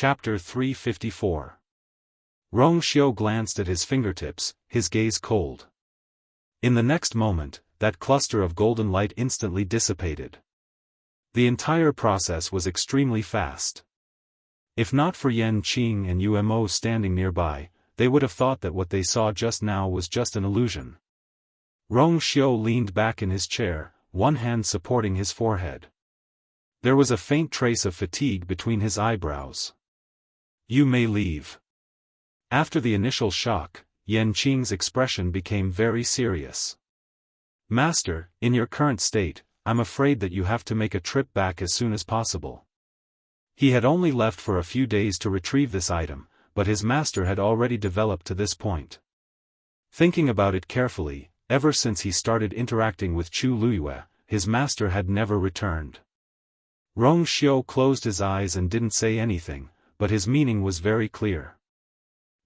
Chapter 354. Rong Xiao glanced at his fingertips, his gaze cold. In the next moment, that cluster of golden light instantly dissipated. The entire process was extremely fast. If not for Yan Qing and Umo standing nearby, they would have thought that what they saw just now was just an illusion. Rong Xiao leaned back in his chair, one hand supporting his forehead. There was a faint trace of fatigue between his eyebrows. "You may leave." After the initial shock, Yan Qing's expression became very serious. "Master, in your current state, I'm afraid that you have to make a trip back as soon as possible." He had only left for a few days to retrieve this item, but his master had already developed to this point. Thinking about it carefully, ever since he started interacting with Chu Luyue, his master had never returned. Rong Xiao closed his eyes and didn't say anything, but his meaning was very clear.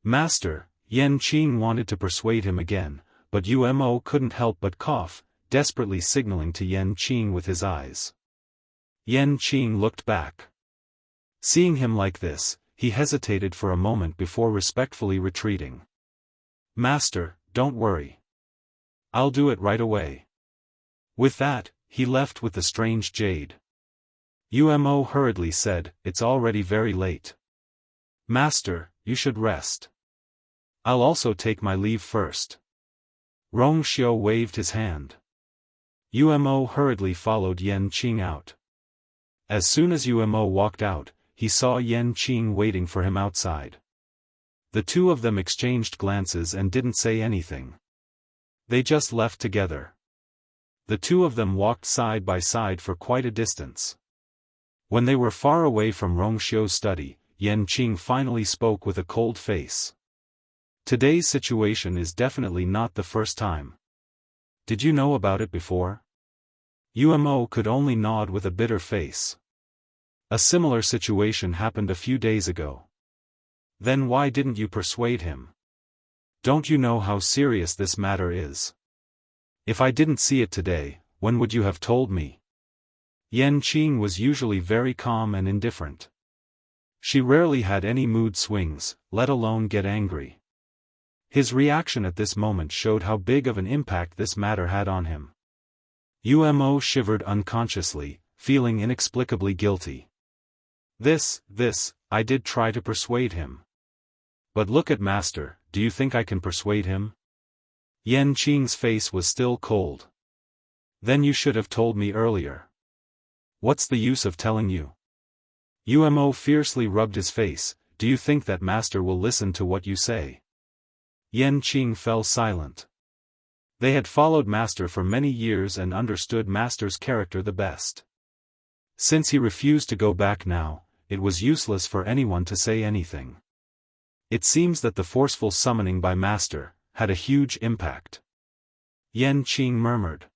"Master," Yan Qing wanted to persuade him again, but Umo couldn't help but cough, desperately signaling to Yan Qing with his eyes. Yan Qing looked back. Seeing him like this, he hesitated for a moment before respectfully retreating. "Master, don't worry. I'll do it right away." With that, he left with the strange jade. Umo hurriedly said, "It's already very late. Master, you should rest. I'll also take my leave first." Rong Xiao waved his hand. Umo hurriedly followed Yan Qing out. As soon as Umo walked out, he saw Yan Qing waiting for him outside. The two of them exchanged glances and didn't say anything. They just left together. The two of them walked side by side for quite a distance. When they were far away from Rong Xiao's study, Yan Qing finally spoke with a cold face. "Today's situation is definitely not the first time. Did you know about it before?" Umo could only nod with a bitter face. "A similar situation happened a few days ago." "Then why didn't you persuade him? Don't you know how serious this matter is? If I didn't see it today, when would you have told me?" Yan Qing was usually very calm and indifferent. She rarely had any mood swings, let alone get angry. His reaction at this moment showed how big of an impact this matter had on him. Umo shivered unconsciously, feeling inexplicably guilty. This, I did try to persuade him. But look at Master, do you think I can persuade him?" Yan Qing's face was still cold. "Then you should have told me earlier. What's the use of telling you?" Umo fiercely rubbed his face. "Do you think that Master will listen to what you say?" Yan Qing fell silent. They had followed Master for many years and understood Master's character the best. Since he refused to go back now, it was useless for anyone to say anything. It seems that the forceful summoning by Master had a huge impact. Yan Qing murmured.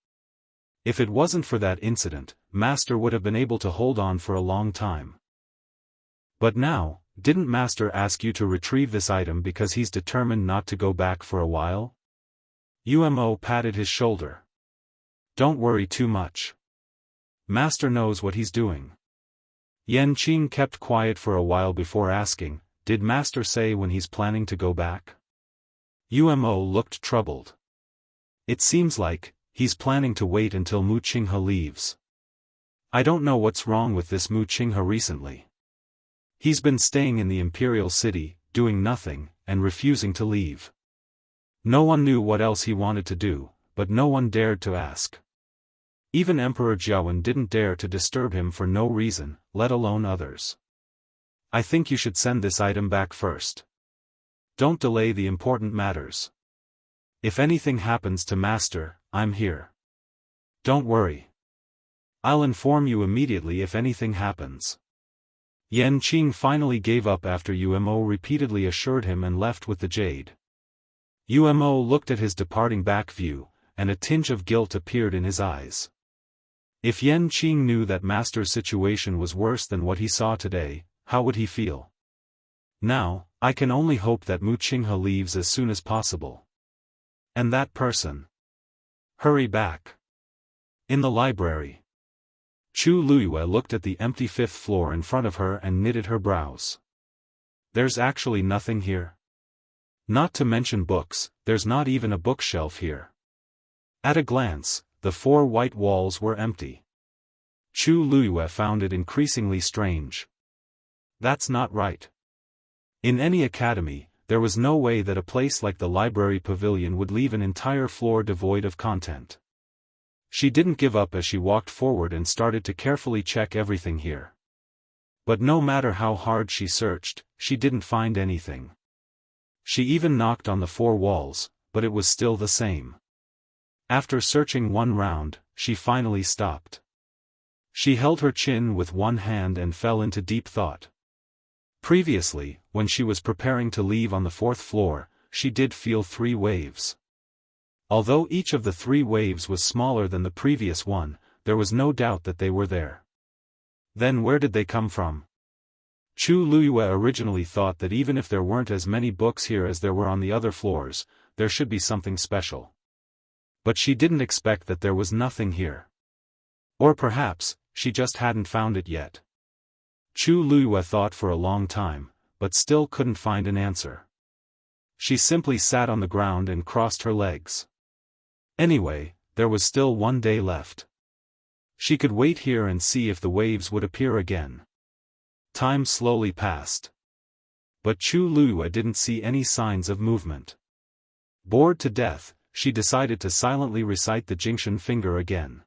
If it wasn't for that incident, Master would have been able to hold on for a long time. But now, didn't Master ask you to retrieve this item because he's determined not to go back for a while? Umo patted his shoulder. "Don't worry too much. Master knows what he's doing." Yan Qing kept quiet for a while before asking, "Did Master say when he's planning to go back?" Umo looked troubled. "It seems like he's planning to wait until Mu Qinghe leaves. I don't know what's wrong with this Mu Qinghe recently. He's been staying in the imperial city, doing nothing, and refusing to leave. No one knew what else he wanted to do, but no one dared to ask. Even Emperor Jiawen didn't dare to disturb him for no reason, let alone others. I think you should send this item back first. Don't delay the important matters. If anything happens to Master, I'm here. Don't worry. I'll inform you immediately if anything happens." Yan Qing finally gave up after Umo repeatedly assured him and left with the jade. Umo looked at his departing back view, and a tinge of guilt appeared in his eyes. If Yan Qing knew that Master's situation was worse than what he saw today, how would he feel? Now, I can only hope that Mu Qinghe leaves as soon as possible. And that person. Hurry back. In the library. Chu Luyue looked at the empty fifth floor in front of her and knitted her brows. There's actually nothing here. Not to mention books, there's not even a bookshelf here. At a glance, the 4 white walls were empty. Chu Luiyue found it increasingly strange. That's not right. In any academy, there was no way that a place like the library pavilion would leave an entire floor devoid of content. She didn't give up as she walked forward and started to carefully check everything here. But no matter how hard she searched, she didn't find anything. She even knocked on the 4 walls, but it was still the same. After searching 1 round, she finally stopped. She held her chin with one hand and fell into deep thought. Previously, when she was preparing to leave on the 4th floor, she did feel 3 waves. Although each of the 3 waves was smaller than the previous one, there was no doubt that they were there. Then where did they come from? Chu Luiyue originally thought that even if there weren't as many books here as there were on the other floors, there should be something special. But she didn't expect that there was nothing here. Or perhaps, she just hadn't found it yet. Chu Luiyue thought for a long time, but still couldn't find an answer. She simply sat on the ground and crossed her legs. Anyway, there was still 1 day left. She could wait here and see if the waves would appear again. Time slowly passed. But Chu Luiyue didn't see any signs of movement. Bored to death, she decided to silently recite the Jingxin finger again.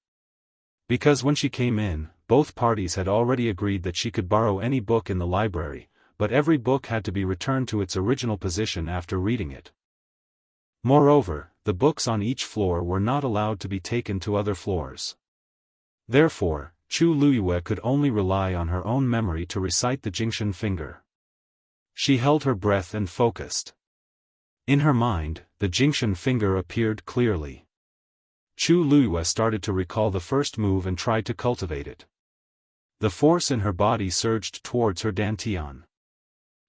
Because when she came in, both parties had already agreed that she could borrow any book in the library, but every book had to be returned to its original position after reading it. Moreover, the books on each floor were not allowed to be taken to other floors. Therefore, Chu Luiyue could only rely on her own memory to recite the Jingxin finger. She held her breath and focused. In her mind, the Jingxin finger appeared clearly. Chu Luiyue started to recall the first move and tried to cultivate it. The force in her body surged towards her dantian.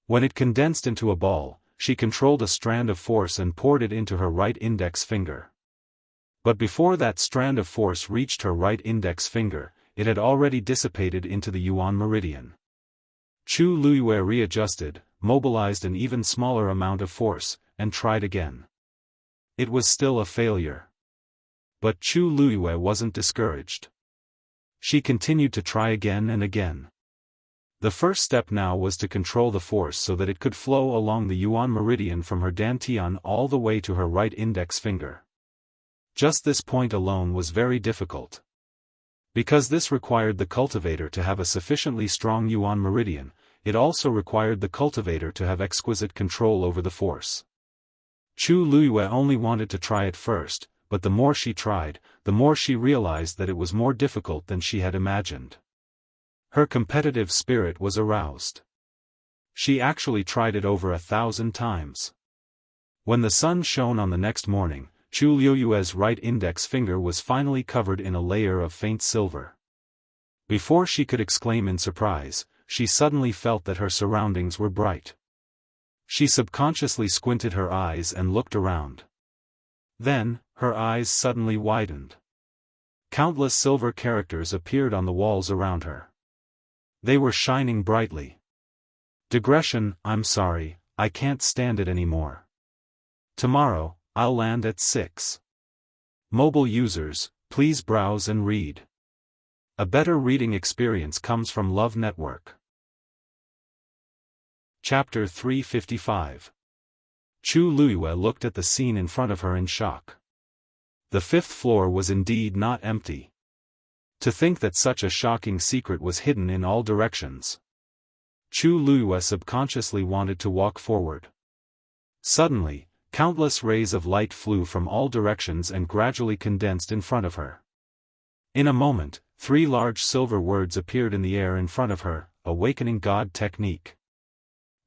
When it condensed into a ball, she controlled a strand of force and poured it into her right index finger. But before that strand of force reached her right index finger, it had already dissipated into the Yuan meridian. Chu Luiyue readjusted, mobilized an even smaller amount of force, and tried again. It was still a failure. But Chu Luiyue wasn't discouraged. She continued to try again and again. The first step now was to control the force so that it could flow along the Yuan meridian from her dantian all the way to her right index finger. Just this point alone was very difficult. Because this required the cultivator to have a sufficiently strong Yuan meridian, it also required the cultivator to have exquisite control over the force. Chu Luiyue only wanted to try it first, but the more she tried, the more she realized that it was more difficult than she had imagined. Her competitive spirit was aroused. She actually tried it over 1,000 times. When the sun shone on the next morning, Chu Luiyue's right index finger was finally covered in a layer of faint silver. Before she could exclaim in surprise, she suddenly felt that her surroundings were bright. She subconsciously squinted her eyes and looked around. Then, her eyes suddenly widened. Countless silver characters appeared on the walls around her. They were shining brightly. Digression, I'm sorry, I can't stand it anymore. Tomorrow, I'll land at 6. Mobile users, please browse and read. A better reading experience comes from Love Network. Chapter 355. Chu Luiyue looked at the scene in front of her in shock. The 5th floor was indeed not empty. To think that such a shocking secret was hidden in all directions. Chu Luiyue subconsciously wanted to walk forward. Suddenly, countless rays of light flew from all directions and gradually condensed in front of her. In a moment, 3 large silver words appeared in the air in front of her, Awakening God Technique.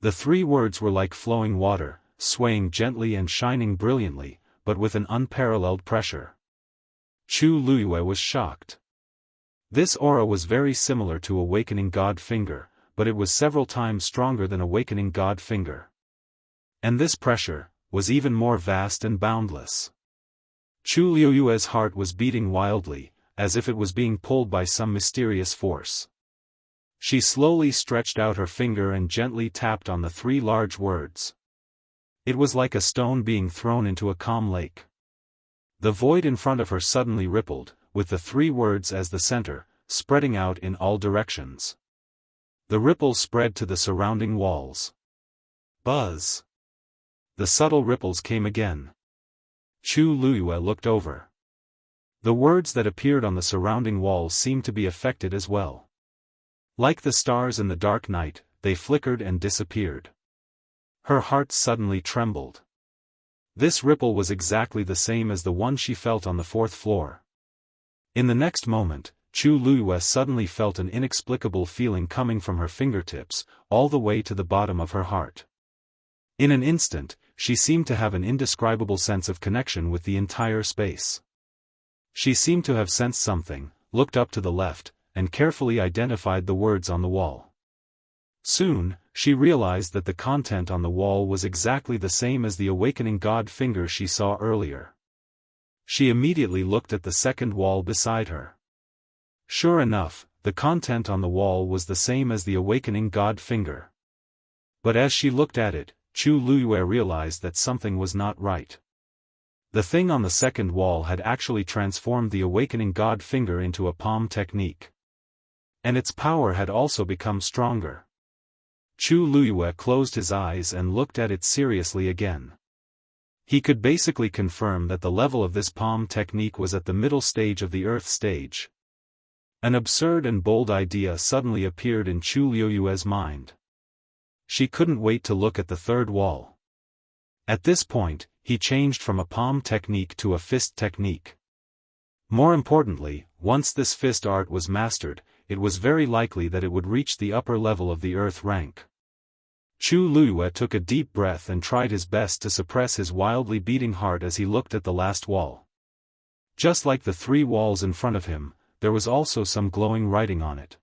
The 3 words were like flowing water, swaying gently and shining brilliantly, but with an unparalleled pressure. Chu Luiyue was shocked. This aura was very similar to Awakening God Finger, but it was several times stronger than Awakening God Finger. And this pressure was even more vast and boundless. Chu Luiyue's heart was beating wildly, as if it was being pulled by some mysterious force. She slowly stretched out her finger and gently tapped on the 3 large words. It was like a stone being thrown into a calm lake. The void in front of her suddenly rippled, with the 3 words as the center, spreading out in all directions. The ripple spread to the surrounding walls. Buzz! The subtle ripples came again. Chu Luiyue looked over. The words that appeared on the surrounding walls seemed to be affected as well. Like the stars in the dark night, they flickered and disappeared. Her heart suddenly trembled. This ripple was exactly the same as the one she felt on the 4th floor. In the next moment, Chu Luiyue suddenly felt an inexplicable feeling coming from her fingertips, all the way to the bottom of her heart. In an instant, she seemed to have an indescribable sense of connection with the entire space. She seemed to have sensed something, looked up to the left, and carefully identified the words on the wall. Soon, she realized that the content on the wall was exactly the same as the awakening god finger she saw earlier. She immediately looked at the second wall beside her. Sure enough, the content on the wall was the same as the awakening god finger. But as she looked at it, Chu Luiyue realized that something was not right. The thing on the second wall had actually transformed the awakening god finger into a palm technique. And its power had also become stronger. Chu Luiyue closed his eyes and looked at it seriously again. He could basically confirm that the level of this palm technique was at the middle stage of the earth stage. An absurd and bold idea suddenly appeared in Chu Luiyue's mind. She couldn't wait to look at the third wall. At this point, he changed from a palm technique to a fist technique. More importantly, once this fist art was mastered, it was very likely that it would reach the upper level of the earth rank. Chu Luiyue took a deep breath and tried his best to suppress his wildly beating heart as he looked at the last wall. Just like the 3 walls in front of him, there was also some glowing writing on it.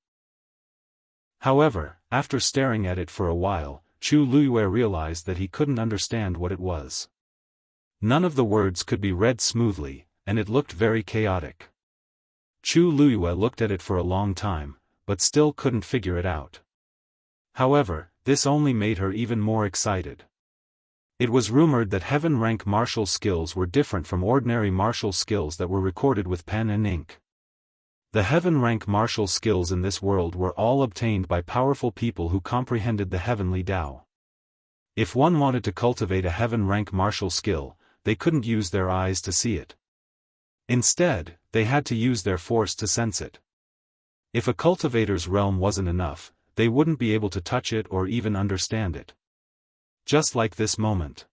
However, after staring at it for a while, Chu Luiyue realized that he couldn't understand what it was. None of the words could be read smoothly, and it looked very chaotic. Chu Luiyue looked at it for a long time, but still couldn't figure it out. However, this only made her even more excited. It was rumored that heaven rank martial skills were different from ordinary martial skills that were recorded with pen and ink. The heaven rank martial skills in this world were all obtained by powerful people who comprehended the heavenly Tao. If one wanted to cultivate a heaven rank martial skill, they couldn't use their eyes to see it. Instead, they had to use their force to sense it. If a cultivator's realm wasn't enough, they wouldn't be able to touch it or even understand it. Just like this moment.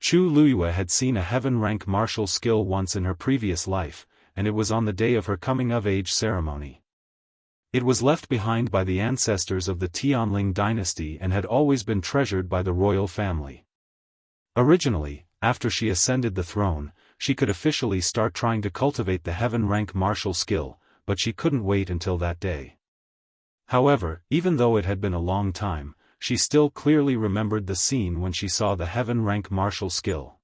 Chu Luiyue had seen a heaven rank martial skill once in her previous life, and it was on the day of her coming-of-age ceremony. It was left behind by the ancestors of the Tianling dynasty and had always been treasured by the royal family. Originally, after she ascended the throne, she could officially start trying to cultivate the heaven rank martial skill, but she couldn't wait until that day. However, even though it had been a long time, she still clearly remembered the scene when she saw the heaven rank martial skill.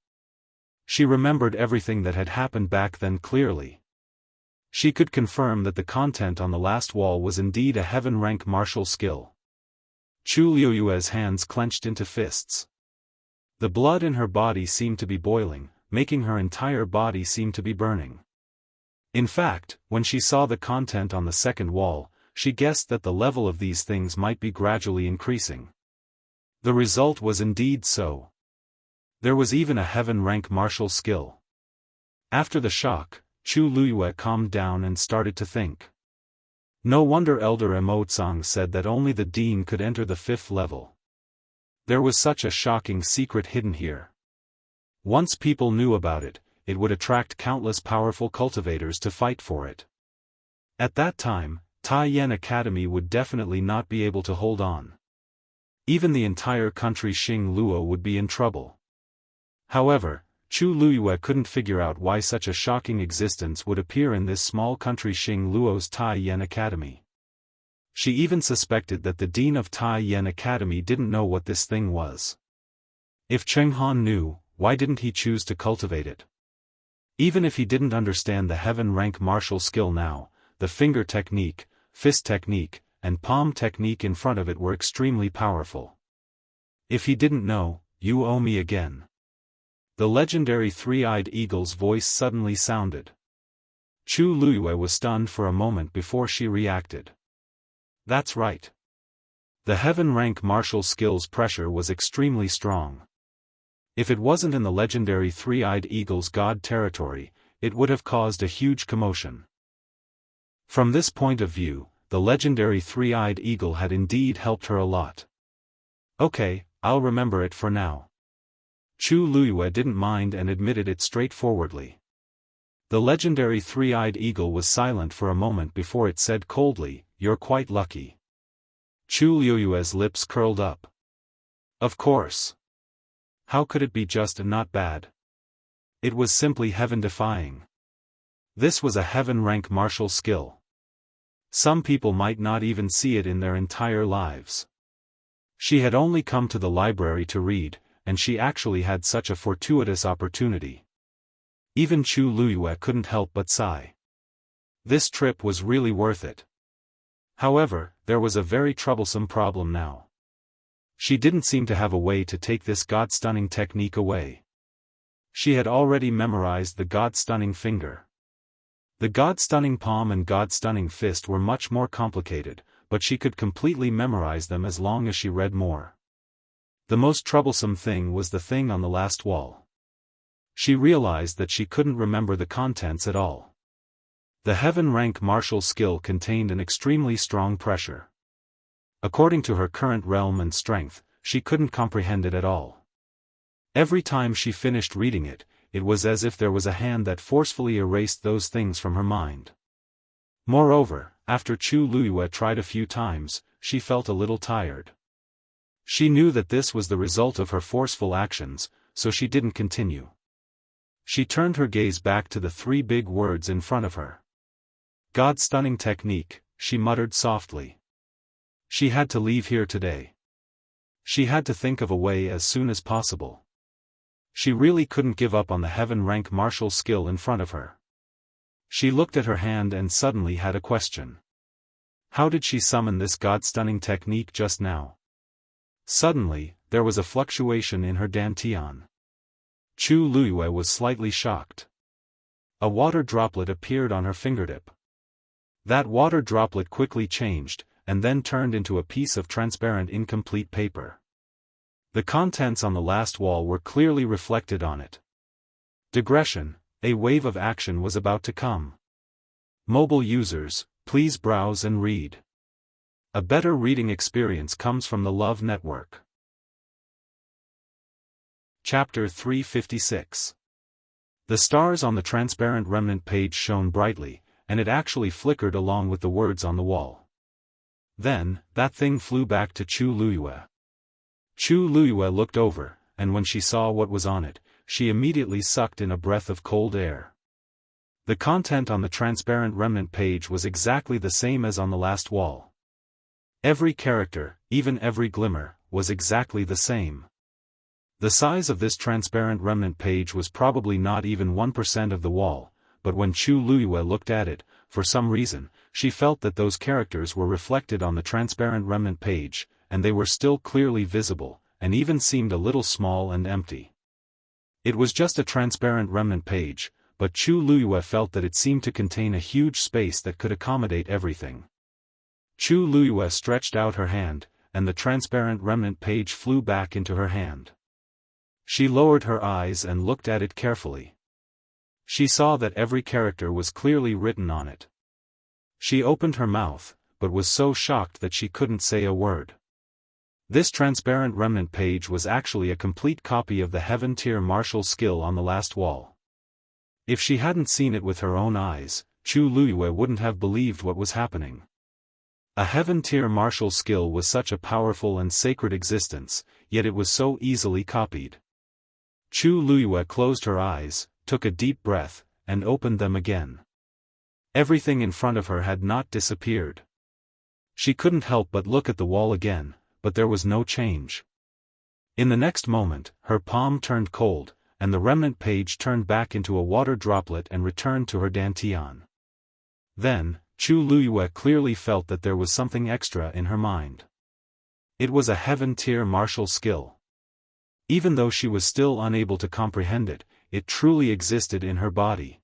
She remembered everything that had happened back then clearly. She could confirm that the content on the last wall was indeed a heaven rank martial skill. Chu Luiyue's hands clenched into fists. The blood in her body seemed to be boiling, making her entire body seem to be burning. In fact, when she saw the content on the second wall, she guessed that the level of these things might be gradually increasing. The result was indeed so. There was even a heaven rank martial skill. After the shock, Chu Luiyue calmed down and started to think. No wonder Elder Emotsang said that only the dean could enter the 5th level. There was such a shocking secret hidden here. Once people knew about it, it would attract countless powerful cultivators to fight for it. At that time, Taiyan Academy would definitely not be able to hold on. Even the entire country Xing Luo would be in trouble. However, Chu Luiyue couldn't figure out why such a shocking existence would appear in this small country Xing Luo's Taiyan Academy. She even suspected that the dean of Taiyan Academy didn't know what this thing was. If Cheng Han knew, why didn't he choose to cultivate it? Even if he didn't understand the heaven rank martial skill now, the finger technique, fist technique, and palm technique in front of it were extremely powerful. If he didn't know, you owe me again. The legendary three-eyed eagle's voice suddenly sounded. Chu Luyue was stunned for a moment before she reacted. That's right. The heaven rank martial skills pressure was extremely strong. If it wasn't in the legendary three-eyed eagle's god territory, it would have caused a huge commotion. From this point of view, the legendary three-eyed eagle had indeed helped her a lot. Okay, I'll remember it for now. Chu Luyue didn't mind and admitted it straightforwardly. The legendary three-eyed eagle was silent for a moment before it said coldly, "You're quite lucky." Chu Luyue's lips curled up. Of course. How could it be just and not bad? It was simply heaven-defying. This was a heaven-rank martial skill. Some people might not even see it in their entire lives. She had only come to the library to read, and she actually had such a fortuitous opportunity. Even Chu Luyue couldn't help but sigh. This trip was really worth it. However, there was a very troublesome problem now. She didn't seem to have a way to take this God-stunning technique away. She had already memorized the God-stunning finger. The God-stunning palm and God-stunning fist were much more complicated, but she could completely memorize them as long as she read more. The most troublesome thing was the thing on the last wall. She realized that she couldn't remember the contents at all. The heaven rank martial skill contained an extremely strong pressure. According to her current realm and strength, she couldn't comprehend it at all. Every time she finished reading it, it was as if there was a hand that forcefully erased those things from her mind. Moreover, after Chu Luyue tried a few times, she felt a little tired. She knew that this was the result of her forceful actions, so she didn't continue. She turned her gaze back to the three big words in front of her. God-stunning technique, she muttered softly. She had to leave here today. She had to think of a way as soon as possible. She really couldn't give up on the heaven rank martial skill in front of her. She looked at her hand and suddenly had a question. How did she summon this God-stunning technique just now? Suddenly, there was a fluctuation in her dantian. Chu Luyue was slightly shocked. A water droplet appeared on her fingertip. That water droplet quickly changed, and then turned into a piece of transparent incomplete paper. The contents on the last wall were clearly reflected on it. Digression, a wave of action was about to come. Mobile users, please browse and read. A better reading experience comes from the Love Network. Chapter 356. The stars on the transparent remnant page shone brightly, and it actually flickered along with the words on the wall. Then, that thing flew back to Chu Luyue. Chu Luyue looked over, and when she saw what was on it, she immediately sucked in a breath of cold air. The content on the transparent remnant page was exactly the same as on the last wall. Every character, even every glimmer, was exactly the same. The size of this transparent remnant page was probably not even 1% of the wall, but when Chu Luyue looked at it, for some reason, she felt that those characters were reflected on the transparent remnant page, and they were still clearly visible, and even seemed a little small and empty. It was just a transparent remnant page, but Chu Luyue felt that it seemed to contain a huge space that could accommodate everything. Chu Luyue stretched out her hand, and the transparent remnant page flew back into her hand. She lowered her eyes and looked at it carefully. She saw that every character was clearly written on it. She opened her mouth, but was so shocked that she couldn't say a word. This transparent remnant page was actually a complete copy of the heaven tier martial skill on the last wall. If she hadn't seen it with her own eyes, Chu Luyue wouldn't have believed what was happening. A heaven tier martial skill was such a powerful and sacred existence, yet it was so easily copied. Chu Luyue closed her eyes, took a deep breath, and opened them again. Everything in front of her had not disappeared. She couldn't help but look at the wall again, but there was no change. In the next moment, her palm turned cold, and the remnant page turned back into a water droplet and returned to her dantian. Then, Chu Luyue clearly felt that there was something extra in her mind. It was a heaven-tier martial skill. Even though she was still unable to comprehend it, it truly existed in her body.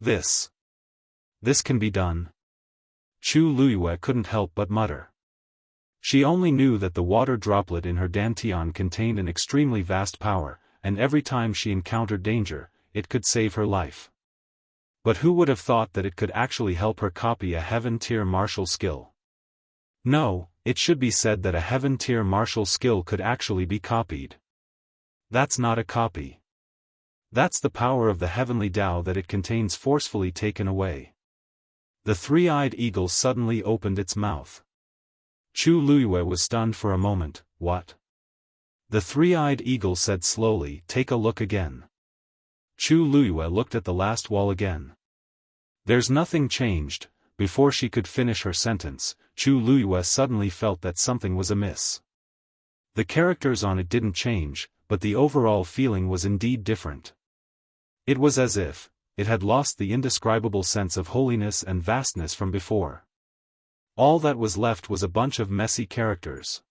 This can be done. Chu Luyue couldn't help but mutter. She only knew that the water droplet in her dantian contained an extremely vast power, and every time she encountered danger, it could save her life. But who would have thought that it could actually help her copy a heaven-tier martial skill? No, it should be said that a heaven-tier martial skill could actually be copied. That's not a copy. That's the power of the heavenly Tao that it contains forcefully taken away. The three-eyed eagle suddenly opened its mouth. Chu Luyue was stunned for a moment. What? The three-eyed eagle said slowly, take a look again. Chu Luyue looked at the last wall again. There's nothing changed. Before she could finish her sentence, Chu Luyue suddenly felt that something was amiss. The characters on it didn't change, but the overall feeling was indeed different. It was as if it had lost the indescribable sense of holiness and vastness from before. All that was left was a bunch of messy characters.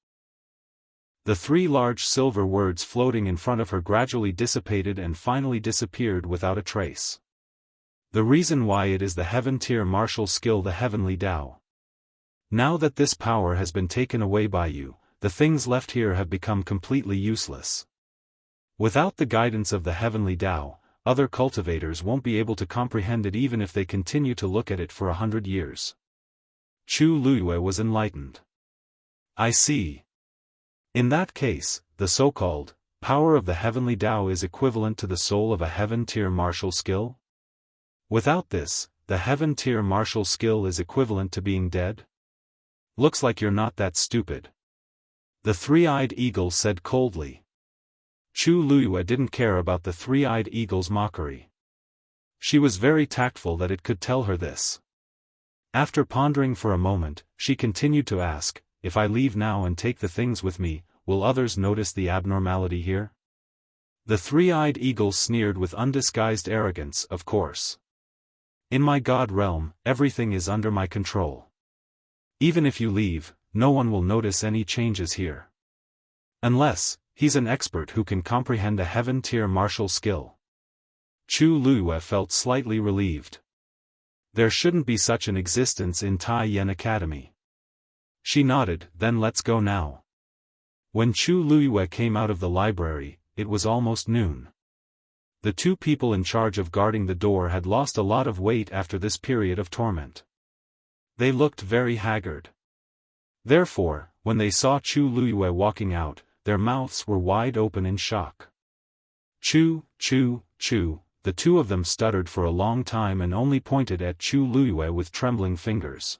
The three large silver words floating in front of her gradually dissipated and finally disappeared without a trace. The reason why it is the heaven-tier martial skill, the heavenly Tao. Now that this power has been taken away by you, the things left here have become completely useless. Without the guidance of the heavenly Tao, other cultivators won't be able to comprehend it even if they continue to look at it for 100 years. Chu Luyue was enlightened. I see. In that case, the so-called power of the heavenly Tao is equivalent to the soul of a heaven-tier martial skill? Without this, the heaven-tier martial skill is equivalent to being dead? Looks like you're not that stupid. The three-eyed eagle said coldly. Chu Luyue didn't care about the three-eyed eagle's mockery. She was very tactful that it could tell her this. After pondering for a moment, she continued to ask, if I leave now and take the things with me, will others notice the abnormality here? The three-eyed eagle sneered with undisguised arrogance, of course. In my God realm, everything is under my control. Even if you leave, no one will notice any changes here. Unless he's an expert who can comprehend a heaven-tier martial skill. Chu Luyue felt slightly relieved. There shouldn't be such an existence in Tai Yen Academy. She nodded, then let's go now. When Chu Luyue came out of the library, it was almost noon. The two people in charge of guarding the door had lost a lot of weight after this period of torment. They looked very haggard. Therefore, when they saw Chu Luyue walking out, their mouths were wide open in shock. Chu, the two of them stuttered for a long time and only pointed at Chu Luyue with trembling fingers.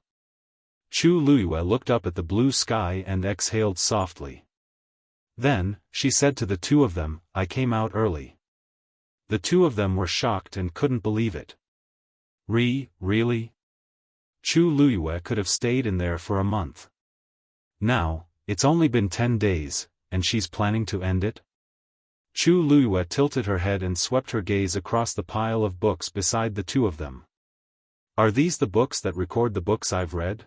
Chu Luyue looked up at the blue sky and exhaled softly. Then, she said to the two of them, I came out early. The two of them were shocked and couldn't believe it. Really? Chu Luyue could have stayed in there for a month. Now, it's only been 10 days, and she's planning to end it? Chu Luyue tilted her head and swept her gaze across the pile of books beside the two of them. Are these the books that record the books I've read?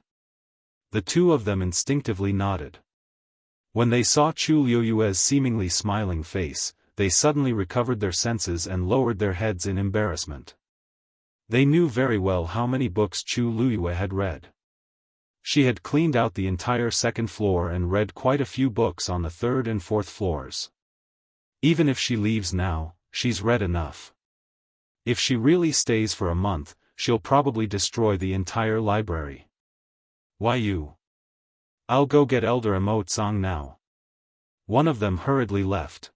The two of them instinctively nodded. When they saw Chu Luyue's seemingly smiling face, they suddenly recovered their senses and lowered their heads in embarrassment. They knew very well how many books Chu Luyue had read. She had cleaned out the entire second floor and read quite a few books on the third and fourth floors. Even if she leaves now, she's read enough. If she really stays for a month, she'll probably destroy the entire library. Why you? I'll go get Elder Emotsang now. One of them hurriedly left.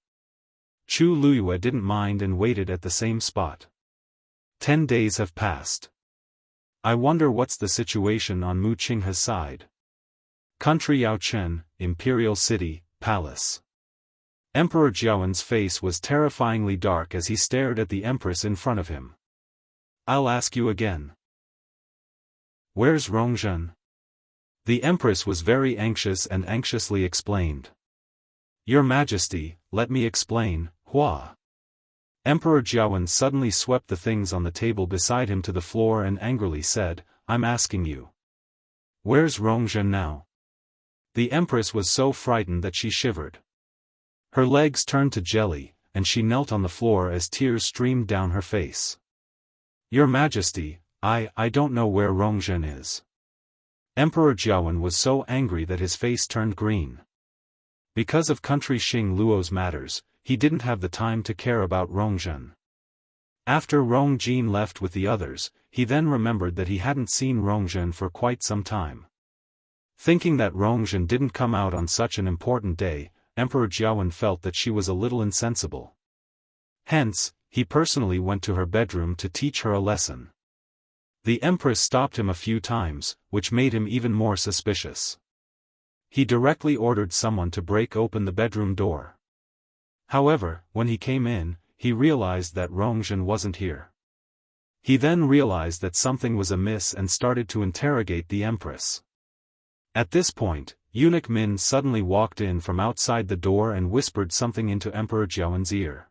Chu Luyue didn't mind and waited at the same spot. 10 days have passed. I wonder what's the situation on Mu Qinghe's side. Country Yaochen, Imperial City, Palace. Emperor Jiawen's face was terrifyingly dark as he stared at the Empress in front of him. I'll ask you again. Where's Rongzhen? The Empress was very anxious and anxiously explained. Your Majesty, let me explain, Hua. Emperor Jiawen suddenly swept the things on the table beside him to the floor and angrily said, I'm asking you. Where's Rongzhen now? The Empress was so frightened that she shivered. Her legs turned to jelly, and she knelt on the floor as tears streamed down her face. Your Majesty, I don't know where Rongzhen is. Emperor Jiawen was so angry that his face turned green. Because of country Xing Luo's matters, he didn't have the time to care about Rongzhen. After Rongjin left with the others, he then remembered that he hadn't seen Rongzhen for quite some time. Thinking that Rongzhen didn't come out on such an important day, Emperor Jiawen felt that she was a little insensible. Hence, he personally went to her bedroom to teach her a lesson. The Empress stopped him a few times, which made him even more suspicious. He directly ordered someone to break open the bedroom door. However, when he came in, he realized that Rongzhen wasn't here. He then realized that something was amiss and started to interrogate the Empress. At this point, Eunuch Min suddenly walked in from outside the door and whispered something into Emperor Jiawen's ear.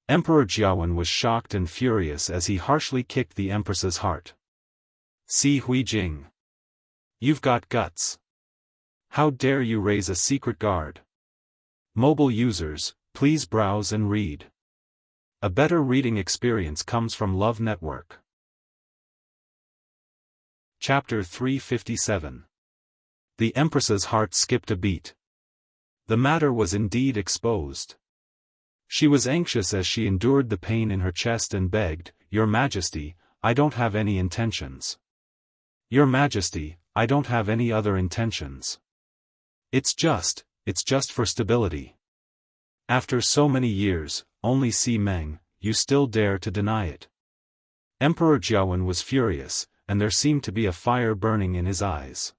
Emperor Jiawen was shocked and furious as he harshly kicked the Empress's heart. Si Huijing. You've got guts. How dare you raise a secret guard? Mobile users, please browse and read. A better reading experience comes from Love Network. Chapter 357. The Empress's heart skipped a beat. The matter was indeed exposed. She was anxious as she endured the pain in her chest and begged, Your Majesty, I don't have any intentions. Your Majesty, I don't have any other intentions. It's just for stability. After so many years, only Si Meng, you still dare to deny it. Emperor Jiawen was furious, and there seemed to be a fire burning in his eyes.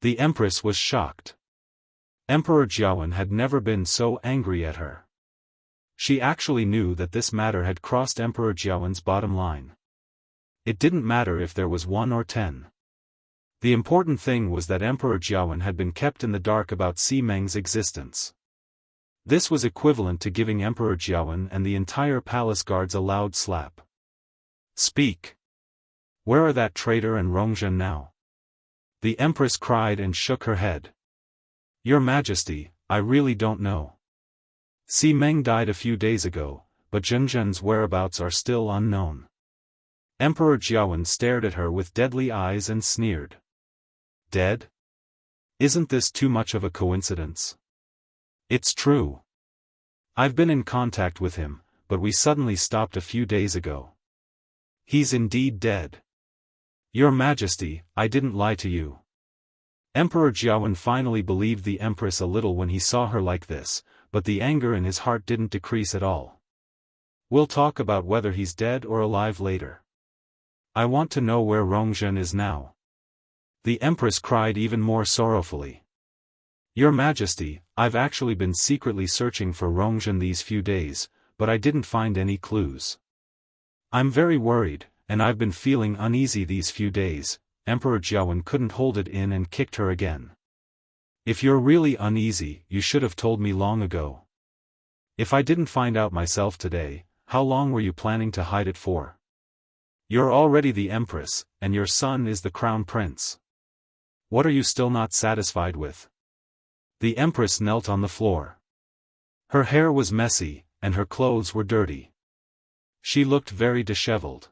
The Empress was shocked. Emperor Jiawen had never been so angry at her. She actually knew that this matter had crossed Emperor Jiawen's bottom line. It didn't matter if there was 1 or 10. The important thing was that Emperor Jiawen had been kept in the dark about Si Meng's existence. This was equivalent to giving Emperor Jiawen and the entire palace guards a loud slap. Speak! Where are that traitor and Rongzhen now? The Empress cried and shook her head. Your Majesty, I really don't know. Si Meng died a few days ago, but Zhenzhen's whereabouts are still unknown. Emperor Jiawen stared at her with deadly eyes and sneered. Dead? Isn't this too much of a coincidence? It's true. I've been in contact with him, but we suddenly stopped a few days ago. He's indeed dead. Your Majesty, I didn't lie to you. Emperor Jiawen finally believed the Empress a little when he saw her like this, but the anger in his heart didn't decrease at all. We'll talk about whether he's dead or alive later. I want to know where Rongzhen is now. The Empress cried even more sorrowfully. Your Majesty, I've actually been secretly searching for Rongzhen these few days, but I didn't find any clues. I'm very worried, and I've been feeling uneasy these few days. Emperor Jiawen couldn't hold it in and kicked her again. If you're really uneasy, you should have told me long ago. If I didn't find out myself today, how long were you planning to hide it for? You're already the Empress, and your son is the Crown Prince. What are you still not satisfied with? The Empress knelt on the floor. Her hair was messy, and her clothes were dirty. She looked very disheveled.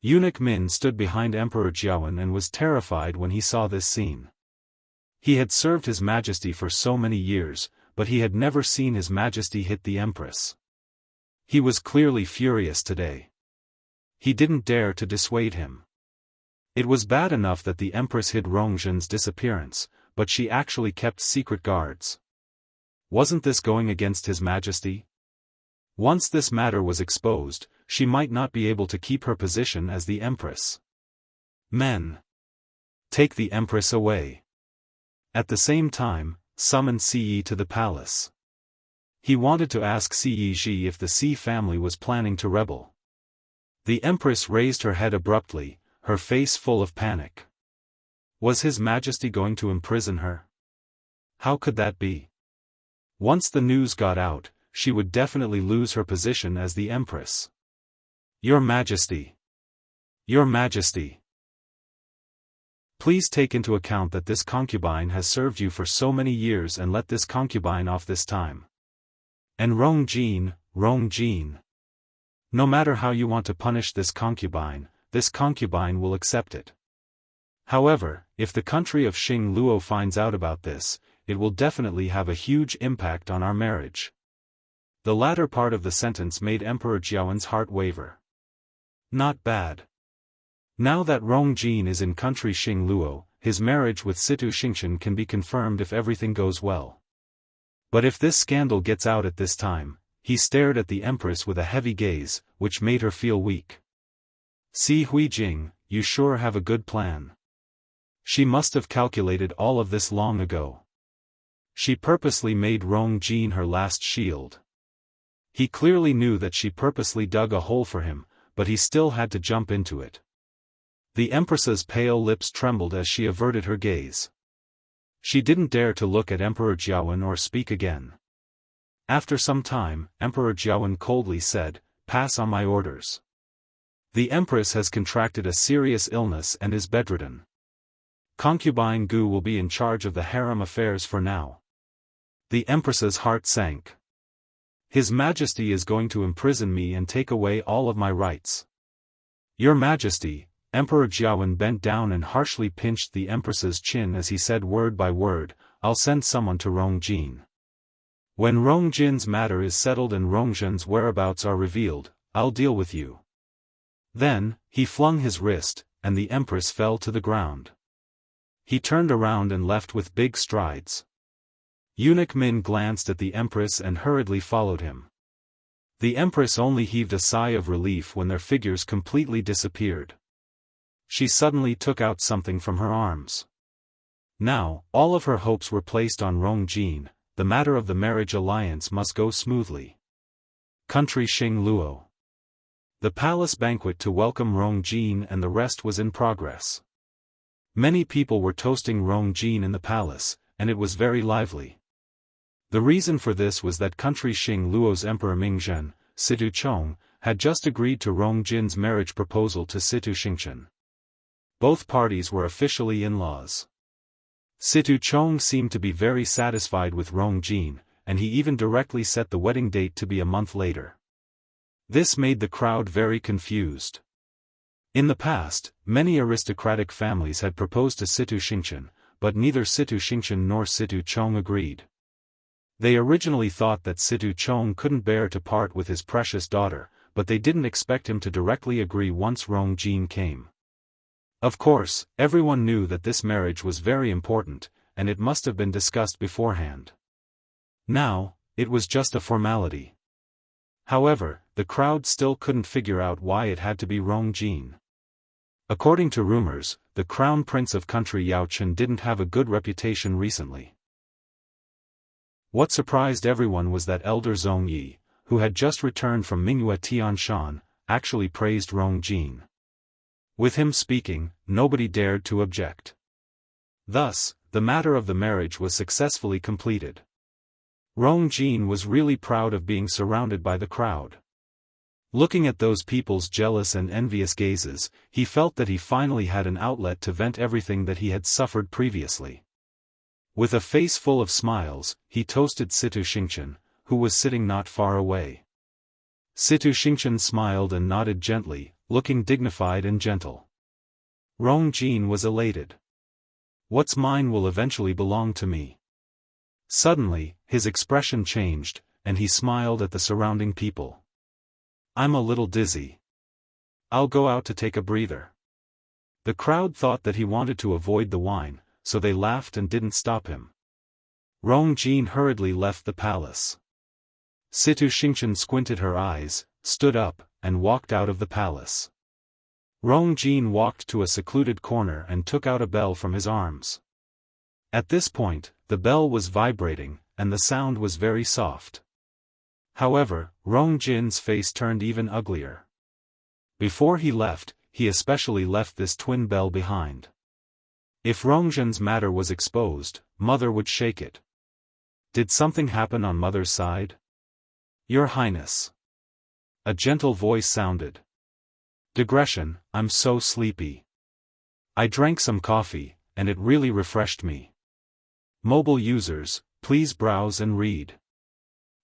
Eunuch Min stood behind Emperor Jiawen and was terrified when he saw this scene. He had served His Majesty for so many years, but he had never seen His Majesty hit the Empress. He was clearly furious today. He didn't dare to dissuade him. It was bad enough that the Empress hid Rongzhen's disappearance, but she actually kept secret guards. Wasn't this going against His Majesty? Once this matter was exposed, she might not be able to keep her position as the Empress. Men! Take the Empress away. At the same time, summon Si to the palace. He wanted to ask Si Ji if the Si family was planning to rebel. The Empress raised her head abruptly, her face full of panic. Was His Majesty going to imprison her? How could that be? Once the news got out, she would definitely lose her position as the Empress. Your Majesty! Your Majesty! Please take into account that this concubine has served you for so many years and let this concubine off this time. And Rongjin, no matter how you want to punish this concubine will accept it. However, if the country of Xing Luo finds out about this, it will definitely have a huge impact on our marriage. The latter part of the sentence made Emperor Jiawen's heart waver. Not bad. Now that Rongjin is in country Xing Luo, his marriage with Situ Xingchen can be confirmed if everything goes well. But if this scandal gets out at this time, he stared at the empress with a heavy gaze, which made her feel weak. Si Huijing, you sure have a good plan. She must have calculated all of this long ago. She purposely made Rongjin her last shield. He clearly knew that she purposely dug a hole for him, but he still had to jump into it. The empress's pale lips trembled as she averted her gaze. She didn't dare to look at Emperor Jiawen or speak again. After some time, Emperor Jiawen coldly said, "Pass on my orders. The empress has contracted a serious illness and is bedridden. Concubine Gu will be in charge of the harem affairs for now." The empress's heart sank. His Majesty is going to imprison me and take away all of my rights. Your Majesty, Emperor Jiawen bent down and harshly pinched the empress's chin as he said word by word, "I'll send someone to Rongjin. When Rongjin's matter is settled and Rongjin's whereabouts are revealed, I'll deal with you." Then, he flung his wrist, and the empress fell to the ground. He turned around and left with big strides. Eunuch Min glanced at the empress and hurriedly followed him. The empress only heaved a sigh of relief when their figures completely disappeared. She suddenly took out something from her arms. Now, all of her hopes were placed on Rongjin. The matter of the marriage alliance must go smoothly. Country Xing Luo. The palace banquet to welcome Rongjin and the rest was in progress. Many people were toasting Rongjin in the palace, and it was very lively. The reason for this was that country Xing Luo's Emperor Mingzhen, Situ Chong, had just agreed to Rongjin's marriage proposal to Situ Xingchen. Both parties were officially in-laws. Situ Chong seemed to be very satisfied with Rongjin, and he even directly set the wedding date to be a month later. This made the crowd very confused. In the past, many aristocratic families had proposed to Situ Xingchen, but neither Situ Xingchen nor Situ Chong agreed. They originally thought that Situ Chong couldn't bear to part with his precious daughter, but they didn't expect him to directly agree once Rongjin came. Of course, everyone knew that this marriage was very important, and it must have been discussed beforehand. Now, it was just a formality. However, the crowd still couldn't figure out why it had to be Rongjin. According to rumors, the crown prince of country Yaochen didn't have a good reputation recently. What surprised everyone was that Elder Zhongyi, who had just returned from Mingyue Tianshan, actually praised Rongjin. With him speaking, nobody dared to object. Thus, the matter of the marriage was successfully completed. Rongjin was really proud of being surrounded by the crowd. Looking at those people's jealous and envious gazes, he felt that he finally had an outlet to vent everything that he had suffered previously. With a face full of smiles, he toasted Situ Xingchen, who was sitting not far away. Situ Xingchen smiled and nodded gently, looking dignified and gentle. Rongjin was elated. What's mine will eventually belong to me. Suddenly, his expression changed, and he smiled at the surrounding people. I'm a little dizzy. I'll go out to take a breather. The crowd thought that he wanted to avoid the wine, so they laughed and didn't stop him. Rongjin hurriedly left the palace. Situ Xingchen squinted her eyes, stood up, and walked out of the palace. Rongjin walked to a secluded corner and took out a bell from his arms. At this point, the bell was vibrating, and the sound was very soft. However, Rongjin's face turned even uglier. Before he left, he especially left this twin bell behind. If Rongjin's matter was exposed, Mother would shake it. Did something happen on Mother's side? Your Highness. A gentle voice sounded. Digression, I'm so sleepy. I drank some coffee, and it really refreshed me. Mobile users, please browse and read.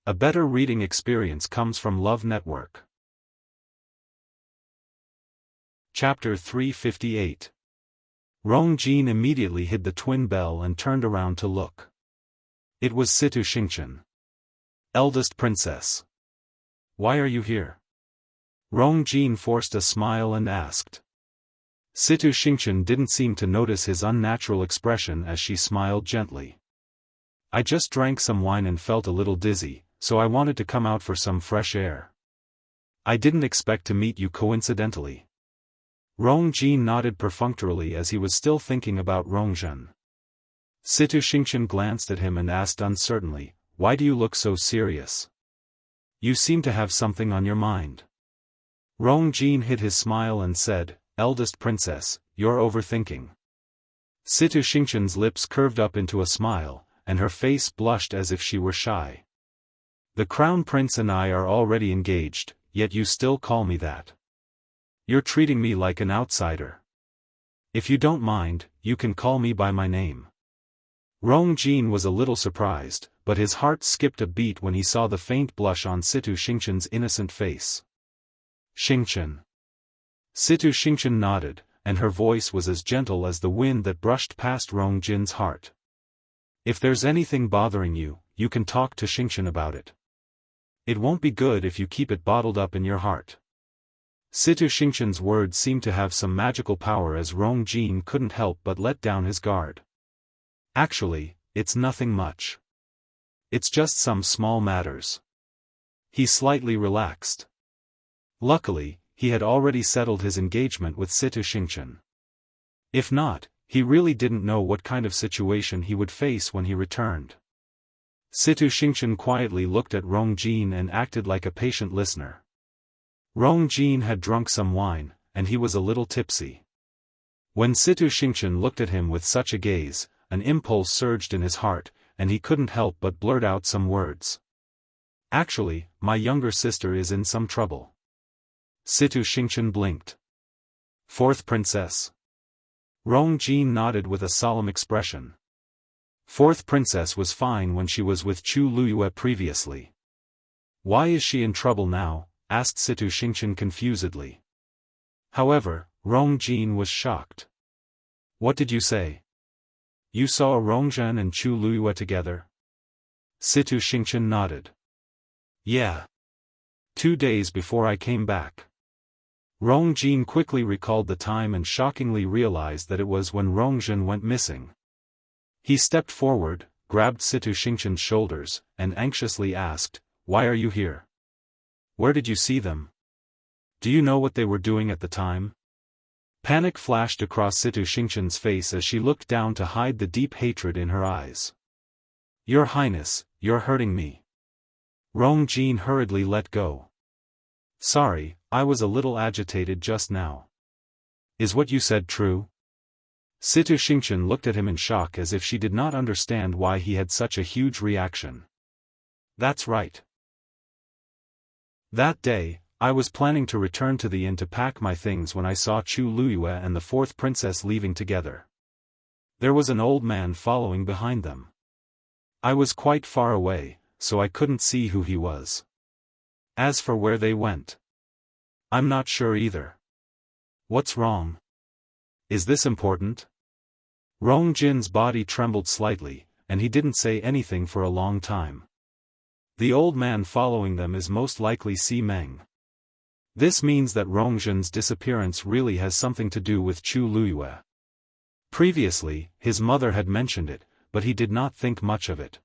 A better reading experience comes from Love Network. Chapter 358. Rongjin immediately hid the twin bell and turned around to look. It was Situ Xingchen. Eldest princess. Why are you here? Rongjin forced a smile and asked. Situ Xingchen didn't seem to notice his unnatural expression as she smiled gently. I just drank some wine and felt a little dizzy, so I wanted to come out for some fresh air. I didn't expect to meet you coincidentally. Rongjin nodded perfunctorily as he was still thinking about Rongjin. Situ Xingchen glanced at him and asked uncertainly, why do you look so serious? You seem to have something on your mind. Rongjin hid his smile and said, Eldest princess, you're overthinking. Situ Xingchen's lips curved up into a smile, and her face blushed as if she were shy. The crown prince and I are already engaged, yet you still call me that. You're treating me like an outsider. If you don't mind, you can call me by my name. Rongjin was a little surprised, but his heart skipped a beat when he saw the faint blush on Situ Xingchen's innocent face. Xingchen. Situ Xingchen nodded, and her voice was as gentle as the wind that brushed past Rongjin's heart. If there's anything bothering you, you can talk to Xingchen about it. It won't be good if you keep it bottled up in your heart. Situ Xingchen's words seemed to have some magical power as Rongjin couldn't help but let down his guard. Actually, it's nothing much. It's just some small matters. He slightly relaxed. Luckily, he had already settled his engagement with Situ Xingchen. If not, he really didn't know what kind of situation he would face when he returned. Situ Xingchen quietly looked at Rongjin and acted like a patient listener. Rongjin had drunk some wine, and he was a little tipsy. When Situ Xingchen looked at him with such a gaze, an impulse surged in his heart, and he couldn't help but blurt out some words. Actually, my younger sister is in some trouble. Situ Xingchen blinked. Fourth princess. Rongjin nodded with a solemn expression. Fourth princess was fine when she was with Chu Luyue previously. Why is she in trouble now? Asked Situ Xingchen confusedly. However, Rongjin was shocked. What did you say? You saw Rongjin and Chu Luyue together? Situ Xingchen nodded. Yeah. 2 days before I came back. Rongjin quickly recalled the time and shockingly realized that it was when Rongjin went missing. He stepped forward, grabbed Situ Xingchen's shoulders, and anxiously asked, why are you here? Where did you see them? Do you know what they were doing at the time? Panic flashed across Situ Xingchen's face as she looked down to hide the deep hatred in her eyes. Your Highness, you're hurting me. Rongjin hurriedly let go. Sorry, I was a little agitated just now. Is what you said true? Situ Xingchen looked at him in shock as if she did not understand why he had such a huge reaction. That's right. That day, I was planning to return to the inn to pack my things when I saw Chu Luyue and the fourth princess leaving together. There was an old man following behind them. I was quite far away, so I couldn't see who he was. As for where they went, I'm not sure either. What's wrong? Is this important? Rongjin's body trembled slightly, and he didn't say anything for a long time. The old man following them is most likely Si Meng. This means that Rongjin's disappearance really has something to do with Chu Luyue. Previously, his mother had mentioned it, but he did not think much of it.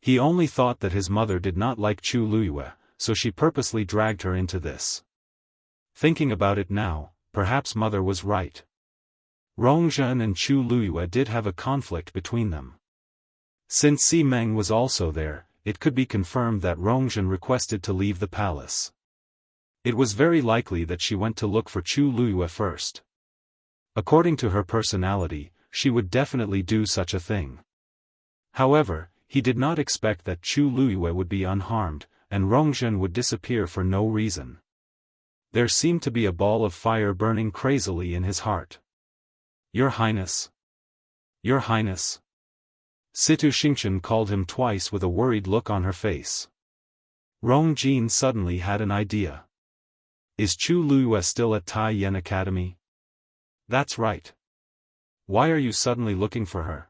He only thought that his mother did not like Chu Luyue, so she purposely dragged her into this. Thinking about it now, perhaps mother was right. Rongjin and Chu Luyue did have a conflict between them. Since Si Meng was also there, it could be confirmed that Rongjin requested to leave the palace. It was very likely that she went to look for Chu Luyue first. According to her personality, she would definitely do such a thing. However, he did not expect that Chu Luyue would be unharmed, and Rongjin would disappear for no reason. There seemed to be a ball of fire burning crazily in his heart. Your Highness. Your Highness. Situ Xingchen called him twice with a worried look on her face. Rong Jin suddenly had an idea. Is Chu Luiyue still at Tai Yan Academy? That's right. Why are you suddenly looking for her?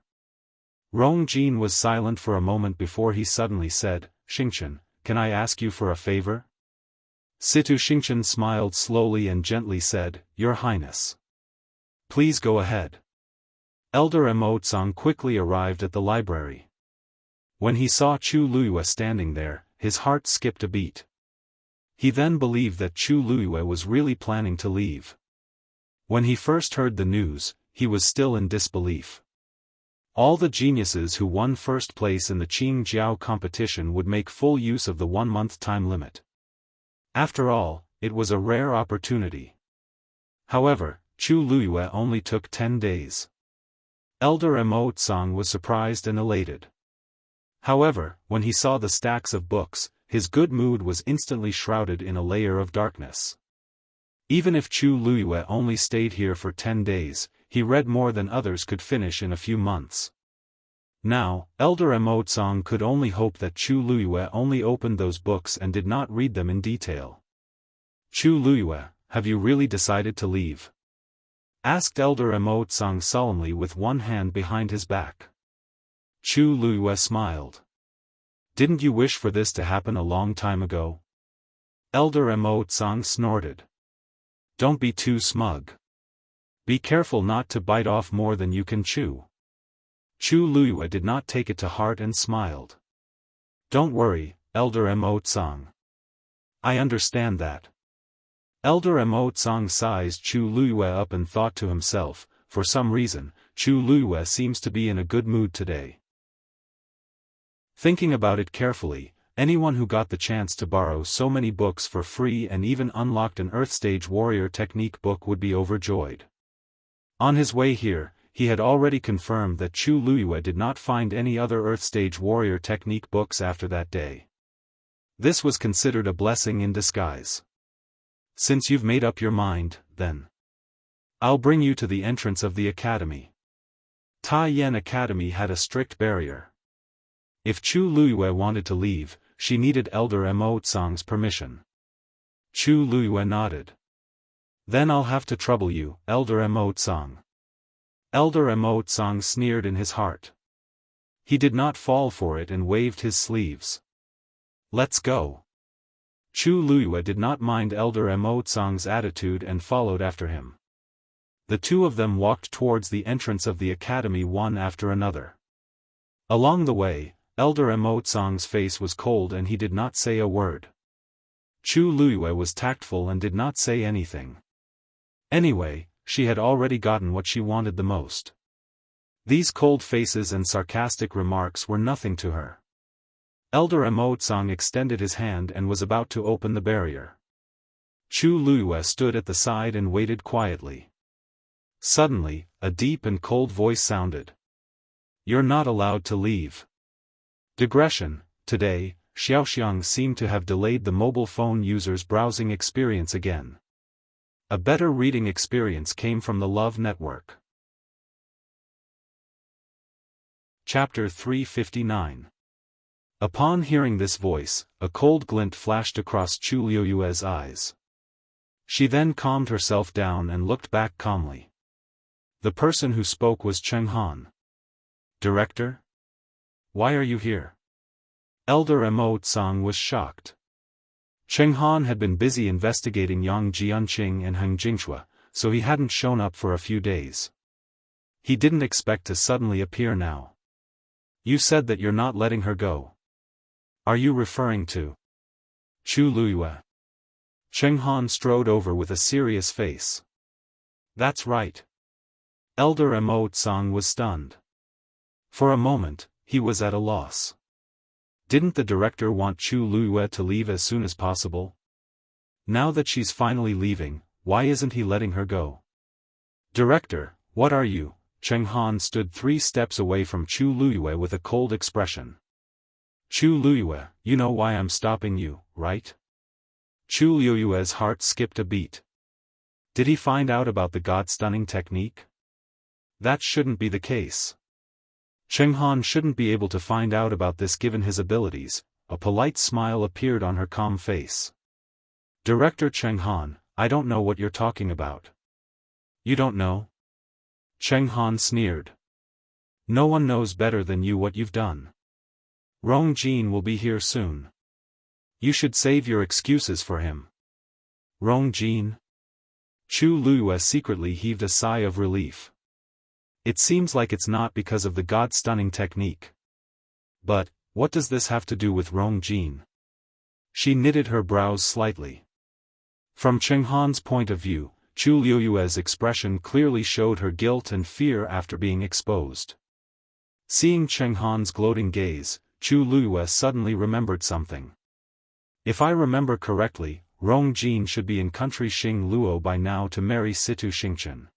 Rong Jin was silent for a moment before he suddenly said, Xingchen, can I ask you for a favor? Situ Xingchen smiled slowly and gently said, Your Highness. Please go ahead. Elder Emotsang quickly arrived at the library. When he saw Chu Luiyue standing there, his heart skipped a beat. He then believed that Chu Luiyue was really planning to leave. When he first heard the news, he was still in disbelief. All the geniuses who won first place in the Qing Jiao competition would make full use of the 1-month time limit. After all, it was a rare opportunity. However, Chu Luiyue only took 10 days. Elder Emotsang was surprised and elated. However, when he saw the stacks of books, his good mood was instantly shrouded in a layer of darkness. Even if Chu Luiyue only stayed here for 10 days, he read more than others could finish in a few months. Now, Elder Emotsang could only hope that Chu Luiyue only opened those books and did not read them in detail. Chu Luiyue, have you really decided to leave? Asked Elder Emotsang solemnly with one hand behind his back. Chu Luiyue smiled. Didn't you wish for this to happen a long time ago? Elder Emotsang snorted. Don't be too smug. Be careful not to bite off more than you can chew. Chu Luiyue did not take it to heart and smiled. Don't worry, Elder Emotsang. I understand that. Elder Emotsang sized Chu Luiyue up and thought to himself, for some reason, Chu Luiyue seems to be in a good mood today. Thinking about it carefully, anyone who got the chance to borrow so many books for free and even unlocked an Earth Stage Warrior Technique book would be overjoyed. On his way here, he had already confirmed that Chu Luiyue did not find any other Earth Stage Warrior Technique books after that day. This was considered a blessing in disguise. Since you've made up your mind, then I'll bring you to the entrance of the academy. Tai Yan Academy had a strict barrier. If Chu Luiyue wanted to leave, she needed Elder Emotsang's permission. Chu Luiyue nodded. Then I'll have to trouble you, Elder Emotsang. Elder Emotsang sneered in his heart. He did not fall for it and waved his sleeves. Let's go. Chu Luiyue did not mind Elder Emotsang's attitude and followed after him. The two of them walked towards the entrance of the academy one after another. Along the way, Elder Emotsang's face was cold and he did not say a word. Chu Luiyue was tactful and did not say anything. Anyway, she had already gotten what she wanted the most. These cold faces and sarcastic remarks were nothing to her. Elder Emotsang extended his hand and was about to open the barrier. Chu Luiyue stood at the side and waited quietly. Suddenly, a deep and cold voice sounded. You're not allowed to leave. Digression, today, Xiaoxiang seemed to have delayed the mobile phone user's browsing experience again. A better reading experience came from the Love Network. Chapter 359. Upon hearing this voice, a cold glint flashed across Chu Luiyue's eyes. She then calmed herself down and looked back calmly. The person who spoke was Cheng Han. Director? Why are you here? Elder Emotsang was shocked. Cheng Han had been busy investigating Yang Jianqing and Heng Jingshua, so he hadn't shown up for a few days. He didn't expect to suddenly appear now. You said that you're not letting her go. Are you referring to Chu Luiyue? Cheng Han strode over with a serious face. That's right. Elder Emotsang was stunned. For a moment, he was at a loss. Didn't the director want Chu Luiyue to leave as soon as possible? Now that she's finally leaving, why isn't he letting her go? Director, what are you? Cheng Han stood 3 steps away from Chu Luiyue with a cold expression. Chu Luiyue, you know why I'm stopping you, right? Chu Luiyue's heart skipped a beat. Did he find out about the God-stunning technique? That shouldn't be the case. Cheng Han shouldn't be able to find out about this given his abilities. A polite smile appeared on her calm face. Director Cheng Han, I don't know what you're talking about. You don't know? Cheng Han sneered. No one knows better than you what you've done. Rong Jin will be here soon. You should save your excuses for him. Rong Jin? Chu Luiyue secretly heaved a sigh of relief. It seems like it's not because of the god-stunning technique. But, what does this have to do with Rong Jin? She knitted her brows slightly. From Cheng Han's point of view, Chu Luiyue's expression clearly showed her guilt and fear after being exposed. Seeing Cheng Han's gloating gaze, Chu Luiyue suddenly remembered something. If I remember correctly, Rong Jin should be in country Xing Luo by now to marry Situ Xingchen.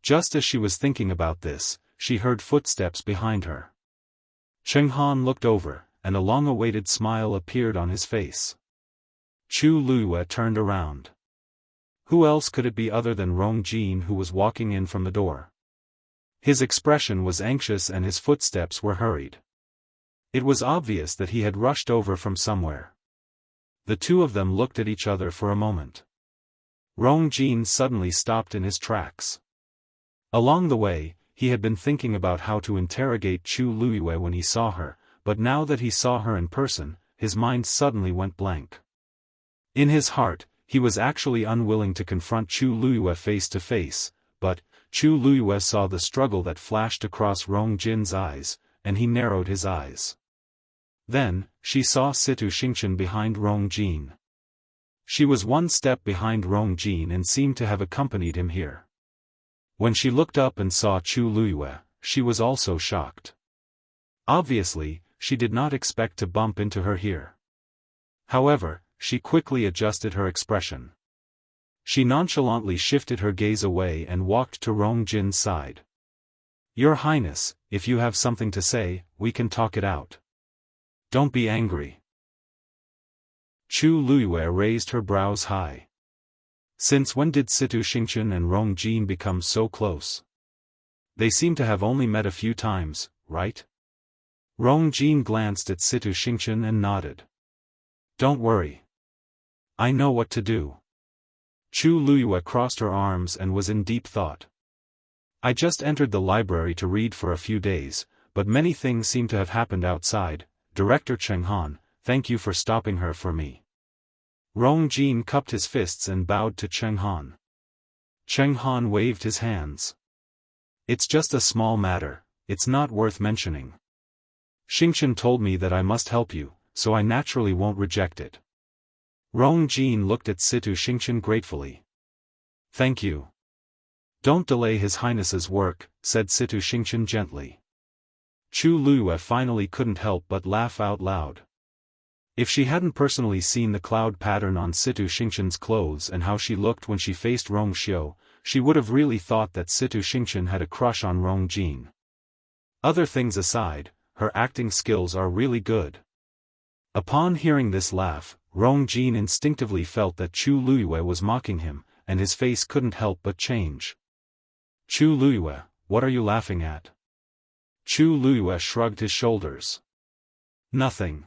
Just as she was thinking about this, she heard footsteps behind her. Cheng Han looked over, and a long-awaited smile appeared on his face. Chu Luiyue turned around. Who else could it be other than Rong Jin who was walking in from the door? His expression was anxious and his footsteps were hurried. It was obvious that he had rushed over from somewhere. The two of them looked at each other for a moment. Rong Jin suddenly stopped in his tracks. Along the way, he had been thinking about how to interrogate Chu Luiyue when he saw her, but now that he saw her in person, his mind suddenly went blank. In his heart, he was actually unwilling to confront Chu Luiyue face to face, but Chu Luiyue saw the struggle that flashed across Rong Jin's eyes, and he narrowed his eyes. Then, she saw Situ Xingchen behind Rong Jin. She was one step behind Rong Jin and seemed to have accompanied him here. When she looked up and saw Chu Luiyue, she was also shocked. Obviously, she did not expect to bump into her here. However, she quickly adjusted her expression. She nonchalantly shifted her gaze away and walked to Rong Jin's side. Your Highness, if you have something to say, we can talk it out. Don't be angry. Chu Luiyue raised her brows high. Since when did Situ Xingchen and Rong Jin become so close? They seem to have only met a few times, right? Rong Jin glanced at Situ Xingchen and nodded. Don't worry. I know what to do. Chu Luiyue crossed her arms and was in deep thought. I just entered the library to read for a few days, but many things seem to have happened outside. Director Cheng Han, thank you for stopping her for me. Rong Jin cupped his fists and bowed to Cheng Han. Cheng Han waved his hands. It's just a small matter, it's not worth mentioning. Xingchen told me that I must help you, so I naturally won't reject it. Rong Jin looked at Situ Xingchen gratefully. Thank you. Don't delay His Highness's work, said Situ Xingchen gently. Chu Luiyue finally couldn't help but laugh out loud. If she hadn't personally seen the cloud pattern on Situ Xingchen's clothes and how she looked when she faced Rong Xiu, she would have really thought that Situ Xingchen had a crush on Rong Jin. Other things aside, her acting skills are really good. Upon hearing this laugh, Rong Jin instinctively felt that Chu Luiyue was mocking him, and his face couldn't help but change. Chu Luiyue, what are you laughing at? Chu Luiyue shrugged his shoulders. Nothing.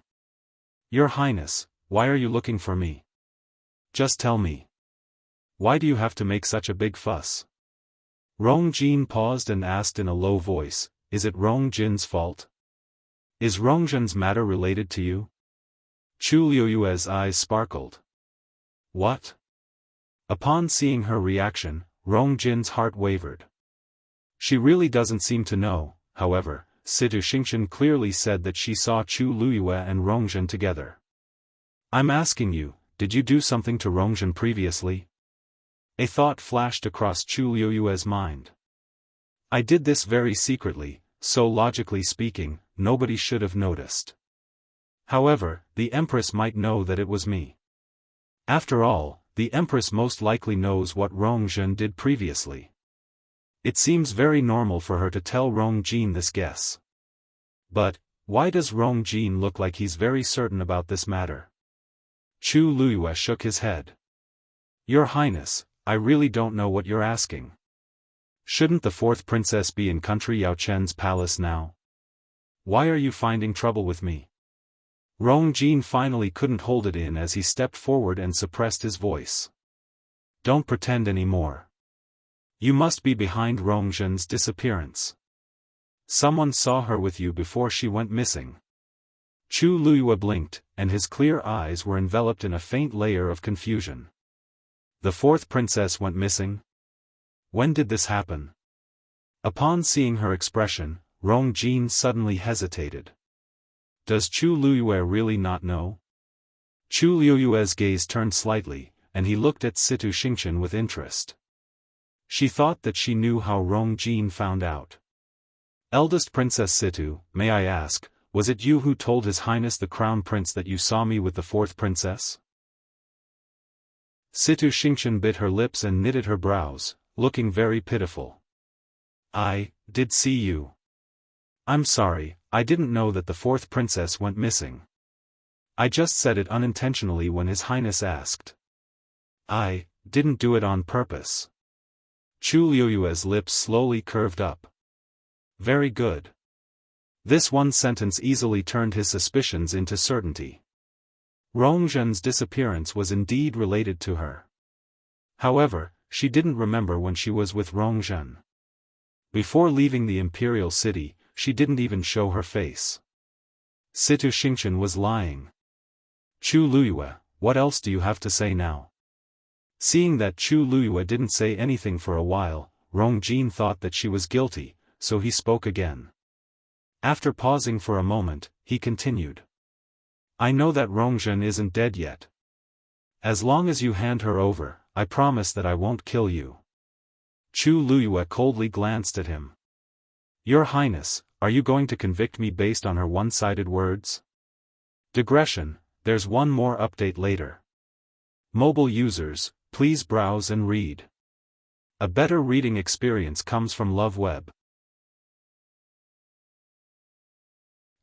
Your Highness, why are you looking for me? Just tell me. Why do you have to make such a big fuss? Rong Jin paused and asked in a low voice, is it Rong Jin's fault? Is Rong Jin's matter related to you? Chu Luiyue's eyes sparkled. What? Upon seeing her reaction, Rong Jin's heart wavered. She really doesn't seem to know, however. Situ Xingchen clearly said that she saw Chu Luiyue and Rongjin together. I'm asking you, did you do something to Rongjin previously? A thought flashed across Chu Luiyue's mind. I did this very secretly, so logically speaking, nobody should have noticed. However, the Empress might know that it was me. After all, the Empress most likely knows what Rongjin did previously. It seems very normal for her to tell Rong Jin this guess. But, why does Rong Jin look like he's very certain about this matter? Chu Luiyue shook his head. Your Highness, I really don't know what you're asking. Shouldn't the fourth princess be in country Yao Chen's palace now? Why are you finding trouble with me? Rong Jin finally couldn't hold it in as he stepped forward and suppressed his voice. Don't pretend anymore. You must be behind Rong Zhen's disappearance. Someone saw her with you before she went missing. Chu Luyue blinked, and his clear eyes were enveloped in a faint layer of confusion. The fourth princess went missing? When did this happen? Upon seeing her expression, Rong Jin suddenly hesitated. Does Chu Luyue really not know? Chu Luyue's gaze turned slightly, and he looked at Situ Xingchen with interest. She thought that she knew how Rong Jin found out. Eldest Princess Situ, may I ask, was it you who told His Highness the Crown Prince that you saw me with the fourth princess? Situ Xingchen bit her lips and knitted her brows, looking very pitiful. I did see you. I'm sorry, I didn't know that the fourth princess went missing. I just said it unintentionally when His Highness asked. I didn't do it on purpose. Chu Luyue's lips slowly curved up. Very good. This one sentence easily turned his suspicions into certainty. Rong Zhen's disappearance was indeed related to her. However, she didn't remember when she was with Rong Zhen. Before leaving the imperial city, she didn't even show her face. Situ Xingchen was lying. Chu Luyue, what else do you have to say now? Seeing that Chu Luyue didn't say anything for a while, Rong Jin thought that she was guilty, so he spoke again. After pausing for a moment, he continued. I know that Rong Zhen isn't dead yet. As long as you hand her over, I promise that I won't kill you. Chu Luyue coldly glanced at him. Your Highness, are you going to convict me based on her one-sided words? Digression, there's one more update later. Mobile users, please browse and read. A better reading experience comes from LoveWeb.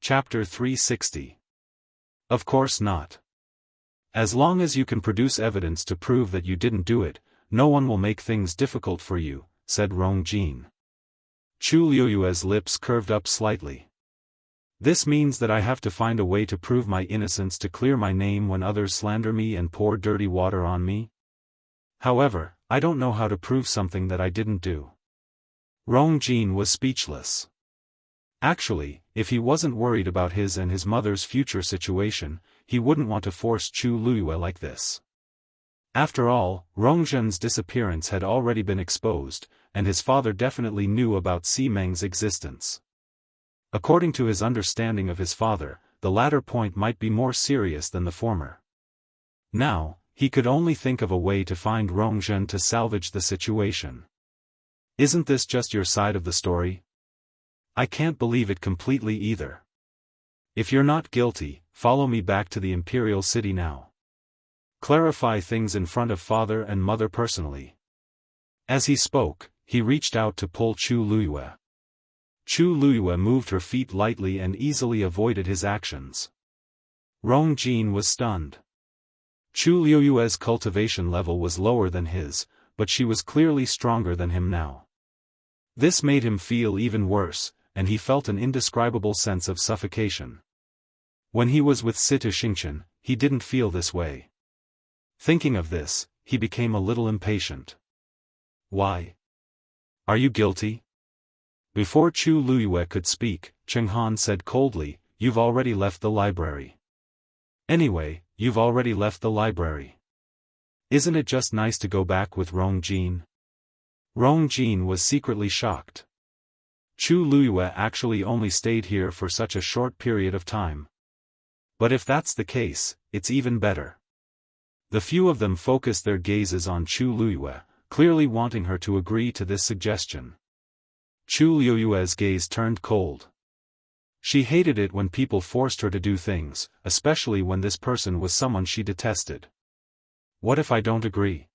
Chapter 360. Of course not. As long as you can produce evidence to prove that you didn't do it, no one will make things difficult for you, said Rong Jin. Chu Luyue's lips curved up slightly. This means that I have to find a way to prove my innocence to clear my name when others slander me and pour dirty water on me? However, I don't know how to prove something that I didn't do. Rong Jin was speechless. Actually, if he wasn't worried about his and his mother's future situation, he wouldn't want to force Chu Luyue like this. After all, Rong Zhen's disappearance had already been exposed, and his father definitely knew about Si Meng's existence. According to his understanding of his father, the latter point might be more serious than the former. Now, he could only think of a way to find Rong Zhen to salvage the situation. Isn't this just your side of the story? I can't believe it completely either. If you're not guilty, follow me back to the imperial city now. Clarify things in front of father and mother personally. As he spoke, he reached out to pull Chu Luyue. Chu Luyue moved her feet lightly and easily avoided his actions. Rong Jin was stunned. Chu Luyue's cultivation level was lower than his, but she was clearly stronger than him now. This made him feel even worse, and he felt an indescribable sense of suffocation. When he was with Situ Xingchen, he didn't feel this way. Thinking of this, he became a little impatient. Why? Are you guilty? Before Chu Luyue could speak, Cheng Han said coldly, You've already left the library. Anyway, you've already left the library. Isn't it just nice to go back with Rong Jin? Rong Jin was secretly shocked. Chu Luyue actually only stayed here for such a short period of time. But if that's the case, it's even better. The few of them focused their gazes on Chu Luyue, clearly wanting her to agree to this suggestion. Chu Luyue's gaze turned cold. She hated it when people forced her to do things, especially when this person was someone she detested. What if I don't agree?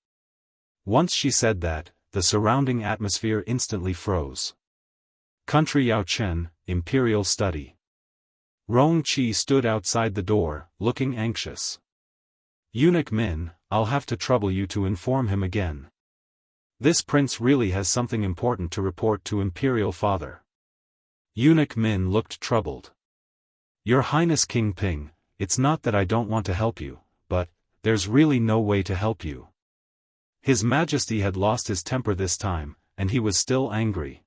Once she said that, the surrounding atmosphere instantly froze. Country Yao Chen, Imperial Study. Rong Qi stood outside the door, looking anxious. Eunuch Min, I'll have to trouble you to inform him again. This prince really has something important to report to Imperial Father. Eunuch Min looked troubled. Your Highness King Ping, it's not that I don't want to help you, but there's really no way to help you. His Majesty had lost his temper this time, and he was still angry.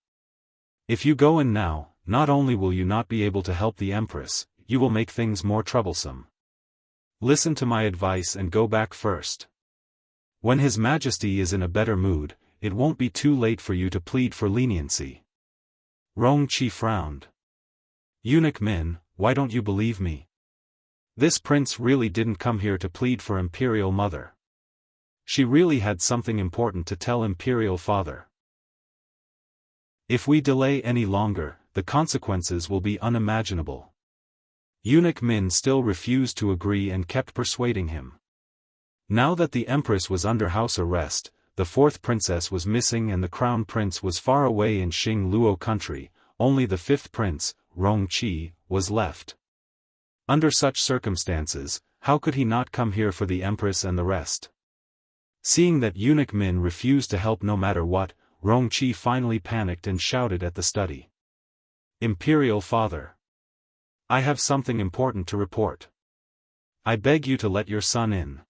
If you go in now, not only will you not be able to help the Empress, you will make things more troublesome. Listen to my advice and go back first. When His Majesty is in a better mood, it won't be too late for you to plead for leniency. Rong Qi frowned. Eunuch Min, why don't you believe me? This prince really didn't come here to plead for Imperial Mother. She really had something important to tell Imperial Father. If we delay any longer, the consequences will be unimaginable. Eunuch Min still refused to agree and kept persuading him. Now that the Empress was under house arrest, the fourth princess was missing and the crown prince was far away in Xing Luo country, only the fifth prince, Rong Qi, was left. Under such circumstances, how could he not come here for the Empress and the rest? Seeing that Eunuch Min refused to help no matter what, Rong Qi finally panicked and shouted at the study. Imperial Father! I have something important to report. I beg you to let your son in.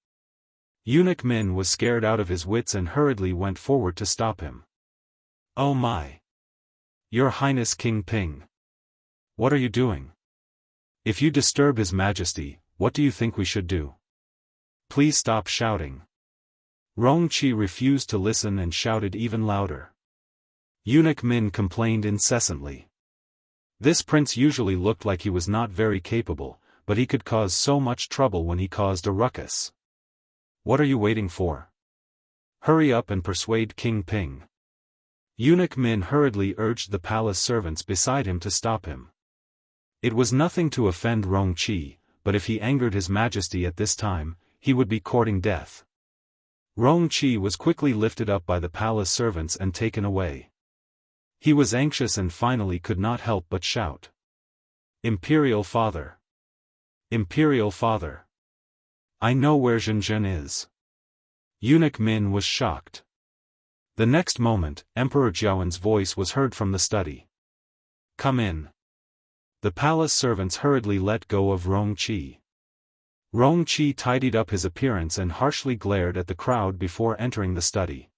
Eunuch Min was scared out of his wits and hurriedly went forward to stop him. Oh my! Your Highness King Ping! What are you doing? If you disturb His Majesty, what do you think we should do? Please stop shouting. Rong Qi refused to listen and shouted even louder. Eunuch Min complained incessantly. This prince usually looked like he was not very capable, but he could cause so much trouble when he caused a ruckus. What are you waiting for? Hurry up and persuade King Ping. Eunuch Min hurriedly urged the palace servants beside him to stop him. It was nothing to offend Rong Qi, but if he angered His Majesty at this time, he would be courting death. Rong Qi was quickly lifted up by the palace servants and taken away. He was anxious and finally could not help but shout. Imperial Father! Imperial Father! I know where Zhenzhen is. Eunuch Min was shocked. The next moment, Emperor Jiaowen's voice was heard from the study. Come in. The palace servants hurriedly let go of Rong Qi. Rong Qi tidied up his appearance and harshly glared at the crowd before entering the study.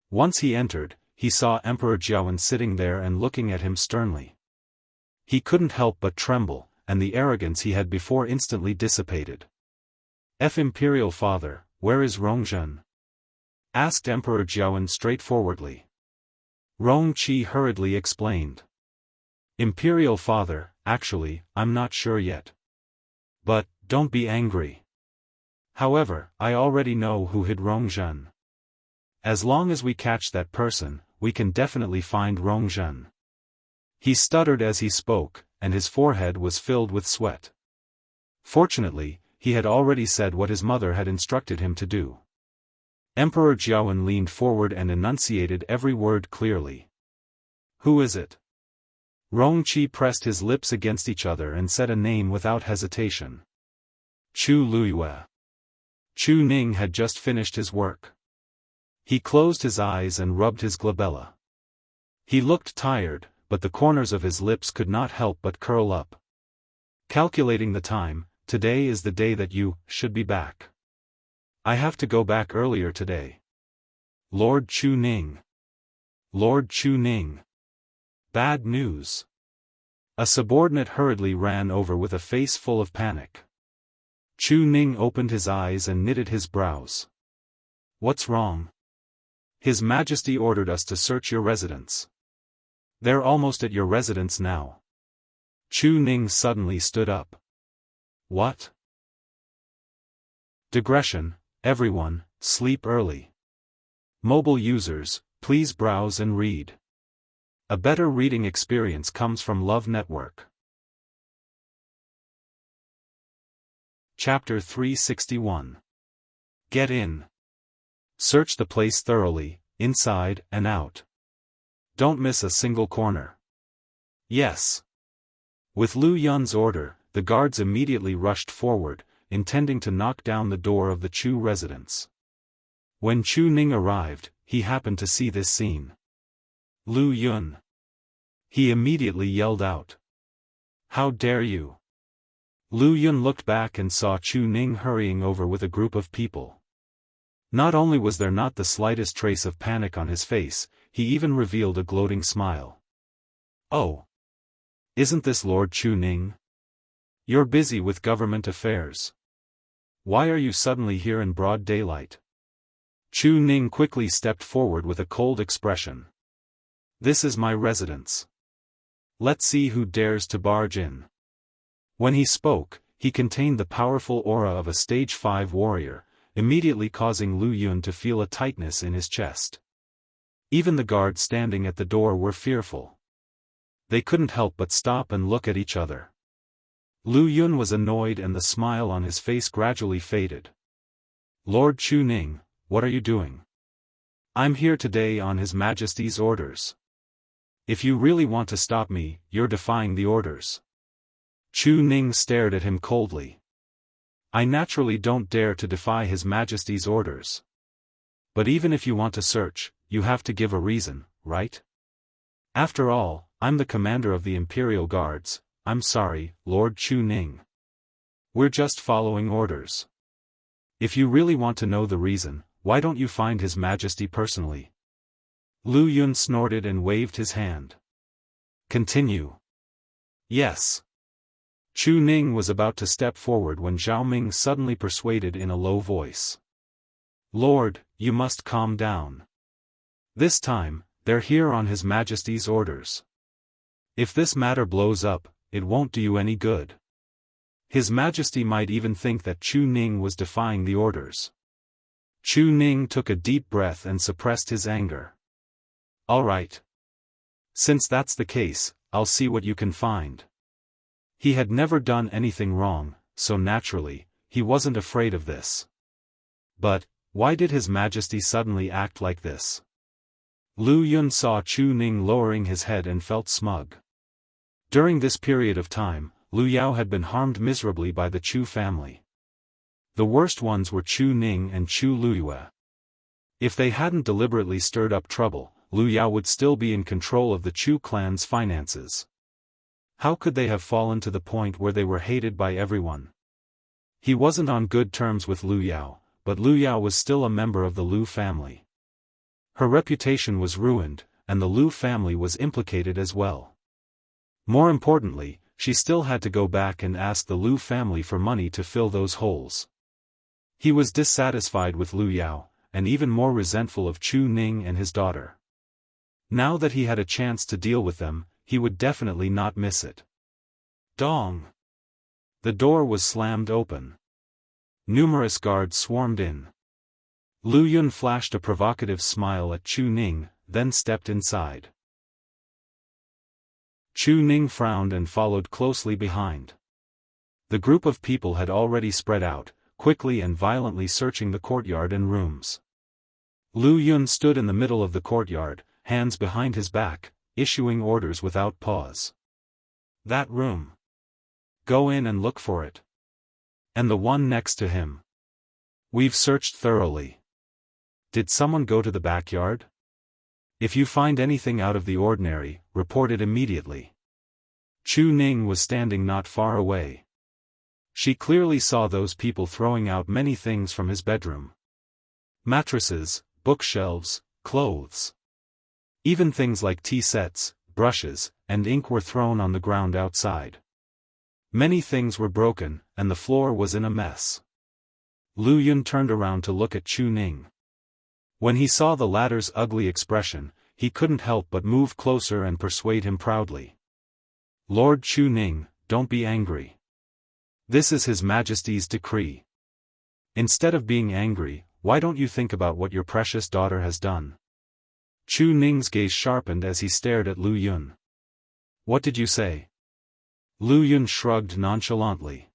Once he entered, he saw Emperor Jiaowen sitting there and looking at him sternly. He couldn't help but tremble, and the arrogance he had before instantly dissipated. Imperial Father, where is Rongzhen? Asked Emperor Jiaowen straightforwardly. Rong Qi hurriedly explained. Imperial Father, actually, I'm not sure yet. But, don't be angry. However, I already know who hid Rongzhen. As long as we catch that person, we can definitely find Rongzhen. He stuttered as he spoke, and his forehead was filled with sweat. Fortunately, he had already said what his mother had instructed him to do. Emperor Jiaowen leaned forward and enunciated every word clearly. Who is it? Rong Qi pressed his lips against each other and said a name without hesitation. Chu Luiyue. Chu Ning had just finished his work. He closed his eyes and rubbed his glabella. He looked tired, but the corners of his lips could not help but curl up. Calculating the time, today is the day that you should be back. I have to go back earlier today. Lord Chu Ning. Lord Chu Ning. Bad news. A subordinate hurriedly ran over with a face full of panic. Chu Ning opened his eyes and knitted his brows. What's wrong? His Majesty ordered us to search your residence. They're almost at your residence now. Chu Ning suddenly stood up. What? Digression, everyone, sleep early. Mobile users, please browse and read. A better reading experience comes from Love Network. Chapter 361. Get in. Search the place thoroughly, inside and out. Don't miss a single corner. Yes. With Lu Yun's order, the guards immediately rushed forward, intending to knock down the door of the Chu residence. When Chu Ning arrived, he happened to see this scene. "Lu Yun!" he immediately yelled out. "How dare you!" Lu Yun looked back and saw Chu Ning hurrying over with a group of people. Not only was there not the slightest trace of panic on his face, he even revealed a gloating smile. "Oh! Isn't this Lord Chu Ning? You're busy with government affairs. Why are you suddenly here in broad daylight?" Chu Ning quickly stepped forward with a cold expression. "This is my residence. Let's see who dares to barge in." When he spoke, he contained the powerful aura of a stage 5 warrior, immediately causing Lu Yun to feel a tightness in his chest. Even the guards standing at the door were fearful. They couldn't help but stop and look at each other. Lu Yun was annoyed and the smile on his face gradually faded. "Lord Chu Ning, what are you doing?" "I'm here today on His Majesty's orders. If you really want to stop me, you're defying the orders." Chu Ning stared at him coldly. "I naturally don't dare to defy His Majesty's orders. But even if you want to search, you have to give a reason, right? After all, I'm the commander of the Imperial Guards." "I'm sorry, Lord Chu Ning. We're just following orders. If you really want to know the reason, why don't you find His Majesty personally?" Lu Yun snorted and waved his hand. "Continue." "Yes." Chu Ning was about to step forward when Zhao Ming suddenly persuaded in a low voice. "Lord, you must calm down. This time, they're here on His Majesty's orders. If this matter blows up, it won't do you any good. His Majesty might even think that Chu Ning was defying the orders." Chu Ning took a deep breath and suppressed his anger. "All right. Since that's the case, I'll see what you can find." He had never done anything wrong, so naturally, he wasn't afraid of this. But, why did His Majesty suddenly act like this? Lu Yun saw Chu Ning lowering his head and felt smug. During this period of time, Lu Yao had been harmed miserably by the Chu family. The worst ones were Chu Ning and Chu Luyue. If they hadn't deliberately stirred up trouble, Lu Yao would still be in control of the Chu clan's finances. How could they have fallen to the point where they were hated by everyone? He wasn't on good terms with Lu Yao, but Lu Yao was still a member of the Lu family. Her reputation was ruined, and the Lu family was implicated as well. More importantly, she still had to go back and ask the Lu family for money to fill those holes. He was dissatisfied with Lu Yao, and even more resentful of Chu Ning and his daughter. Now that he had a chance to deal with them, he would definitely not miss it. Dong! The door was slammed open. Numerous guards swarmed in. Lu Yun flashed a provocative smile at Chu Ning, then stepped inside. Chu Ning frowned and followed closely behind. The group of people had already spread out, quickly and violently searching the courtyard and rooms. Lu Yun stood in the middle of the courtyard, hands behind his back, issuing orders without pause. "That room. Go in and look for it. And the one next to him. We've searched thoroughly. Did someone go to the backyard? If you find anything out of the ordinary, report it immediately." Chu Ning was standing not far away. She clearly saw those people throwing out many things from his bedroom. Mattresses, bookshelves, clothes. Even things like tea sets, brushes, and ink were thrown on the ground outside. Many things were broken, and the floor was in a mess. Lu Yun turned around to look at Chu Ning. When he saw the latter's ugly expression, he couldn't help but move closer and persuade him proudly. "Lord Chu Ning, don't be angry. This is His Majesty's decree. Instead of being angry, why don't you think about what your precious daughter has done?" Chu Ning's gaze sharpened as he stared at Lu Yun. "What did you say?" Lu Yun shrugged nonchalantly.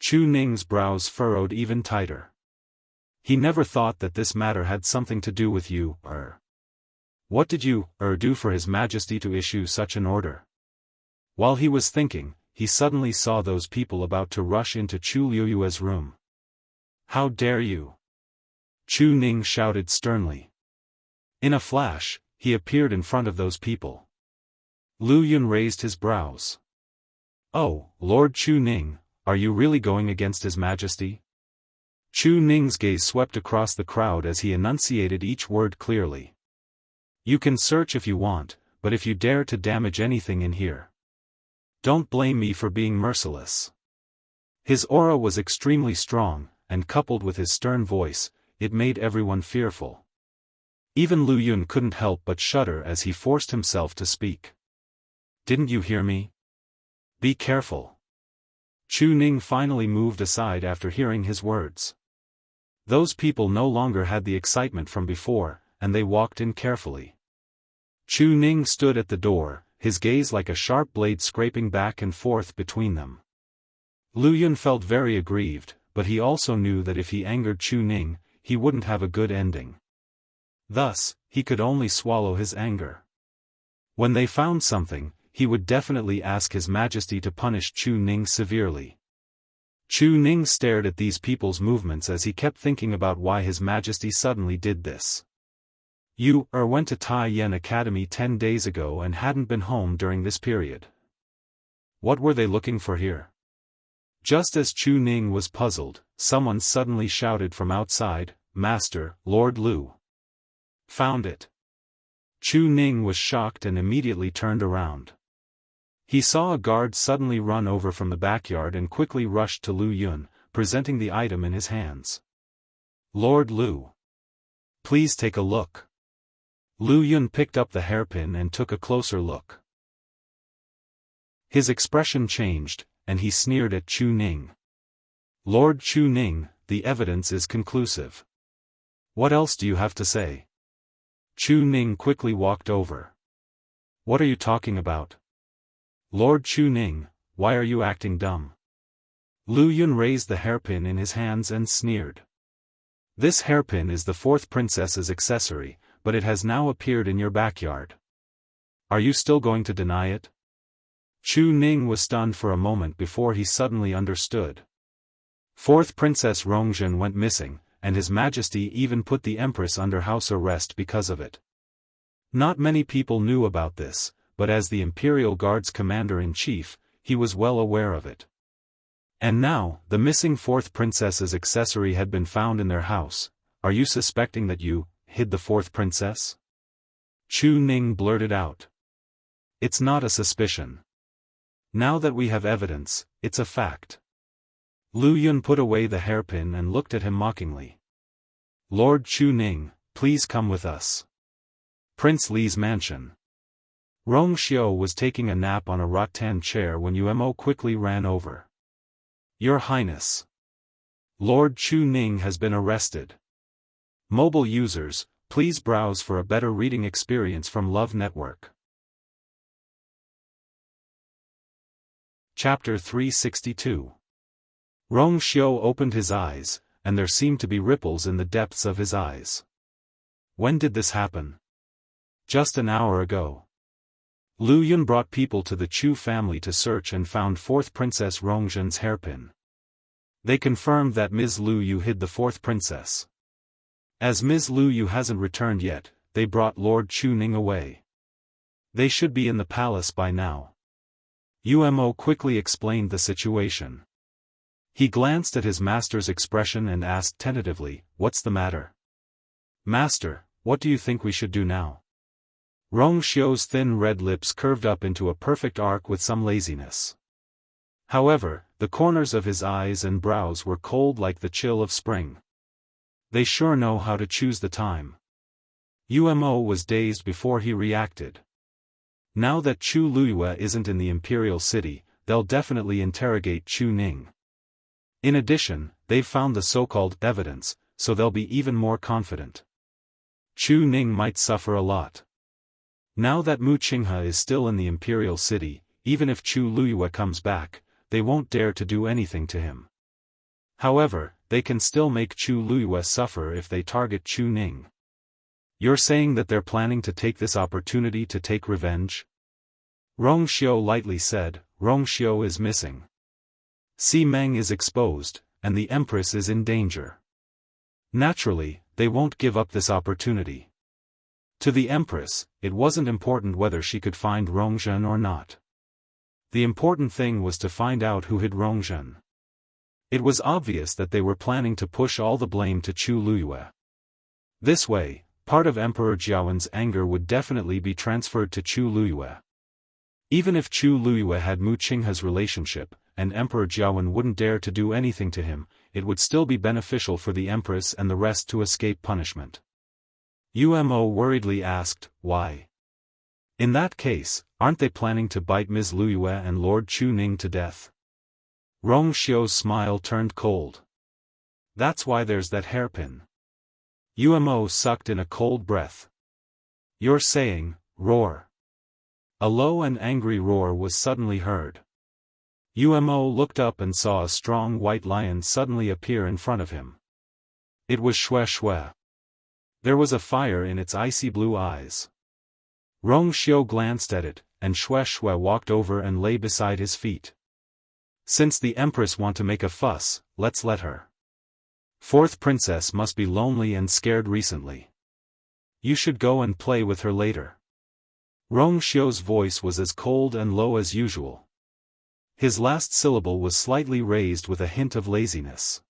Chu Ning's brows furrowed even tighter. He never thought that this matter had something to do with you, What did you, do for His Majesty to issue such an order? While he was thinking, he suddenly saw those people about to rush into Chu Liyue's room. "How dare you!" Chu Ning shouted sternly. In a flash, he appeared in front of those people. Lu Yun raised his brows. "Oh, Lord Chu Ning, are you really going against His Majesty?" Chu Ning's gaze swept across the crowd as he enunciated each word clearly. "You can search if you want, but if you dare to damage anything in here, don't blame me for being merciless." His aura was extremely strong, and coupled with his stern voice, it made everyone fearful. Even Lu Yun couldn't help but shudder as he forced himself to speak. "Didn't you hear me? Be careful." Chu Ning finally moved aside after hearing his words. Those people no longer had the excitement from before, and they walked in carefully. Chu Ning stood at the door, his gaze like a sharp blade scraping back and forth between them. Lu Yun felt very aggrieved, but he also knew that if he angered Chu Ning, he wouldn't have a good ending. Thus, he could only swallow his anger. When they found something, he would definitely ask His Majesty to punish Chu Ning severely. Chu Ning stared at these people's movements as he kept thinking about why His Majesty suddenly did this. "You went to Tai Yen Academy 10 days ago and hadn't been home during this period. What were they looking for here?" Just as Chu Ning was puzzled, someone suddenly shouted from outside, "Master, Lord Lu found it." Chu Ning was shocked and immediately turned around. He saw a guard suddenly run over from the backyard and quickly rushed to Lu Yun, presenting the item in his hands. "Lord Lu, please take a look." Lu Yun picked up the hairpin and took a closer look. His expression changed, and he sneered at Chu Ning. "Lord Chu Ning, the evidence is conclusive. What else do you have to say?" Chu Ning quickly walked over. "What are you talking about? Lord Chu Ning, why are you acting dumb?" Lu Yun raised the hairpin in his hands and sneered. "This hairpin is the fourth princess's accessory, but it has now appeared in your backyard. Are you still going to deny it?" Chu Ning was stunned for a moment before he suddenly understood. Fourth Princess Rongzhen went missing, and His Majesty even put the Empress under house arrest because of it. Not many people knew about this, but as the Imperial Guard's commander-in-chief, he was well aware of it. And now, the missing fourth princess's accessory had been found in their house. "Are you suspecting that you hid the fourth princess?" Chu Ning blurted out. "It's not a suspicion. Now that we have evidence, it's a fact." Lu Yun put away the hairpin and looked at him mockingly. "Lord Chu Ning, please come with us." Prince Li's mansion. Rong Xiao was taking a nap on a rattan chair when Umo quickly ran over. "Your Highness, Lord Chu Ning has been arrested." Mobile users, please browse for a better reading experience from Love Network. Chapter 362. Rong Xiao opened his eyes, and there seemed to be ripples in the depths of his eyes. "When did this happen?" "Just an hour ago." Lu Yun brought people to the Chu family to search and found fourth Princess Rongzhen's hairpin. They confirmed that Ms. Lu Yu hid the fourth princess. As Ms. Lu Yu hasn't returned yet, they brought Lord Chu Ning away. They should be in the palace by now. Umo quickly explained the situation. He glanced at his master's expression and asked tentatively, "What's the matter?" "Master, what do you think we should do now?" Rong Xiao's thin red lips curved up into a perfect arc with some laziness. However, the corners of his eyes and brows were cold like the chill of spring. They sure know how to choose the time. Umo was dazed before he reacted. Now that Chu Luyue isn't in the imperial city, they'll definitely interrogate Chu Ning. In addition, they've found the so-called evidence, so they'll be even more confident. Chu Ning might suffer a lot. Now that Mu Qinghe is still in the imperial city, even if Chu Luyue comes back, they won't dare to do anything to him. However, they can still make Chu Luyue suffer if they target Chu Ning. "You're saying that they're planning to take this opportunity to take revenge?" Rong Xiao lightly said. "Rong Xiao is missing. Si Meng is exposed, and the Empress is in danger. Naturally, they won't give up this opportunity. To the Empress, it wasn't important whether she could find Rongzhen or not. The important thing was to find out who hid Rongzhen. It was obvious that they were planning to push all the blame to Chu Luyue. This way, part of Emperor Jiawen's anger would definitely be transferred to Chu Luyue. Even if Chu Luyue had Mu Qinghe's relationship, and Emperor Jiawen wouldn't dare to do anything to him, it would still be beneficial for the Empress and the rest to escape punishment. Umo worriedly asked, why? In that case, aren't they planning to bite Ms. Luyue and Lord Chu Ning to death? Rong Xiu's smile turned cold. That's why there's that hairpin. Umo sucked in a cold breath. You're saying, roar. A low and angry roar was suddenly heard. Umo looked up and saw a strong white lion suddenly appear in front of him. It was Xue Xue. There was a fire in its icy blue eyes. Rong Xiu glanced at it, and Xue Xue walked over and lay beside his feet. Since the Empress want to make a fuss, let's let her. Fourth princess must be lonely and scared recently. You should go and play with her later. Rong Xiu's voice was as cold and low as usual. His last syllable was slightly raised with a hint of laziness.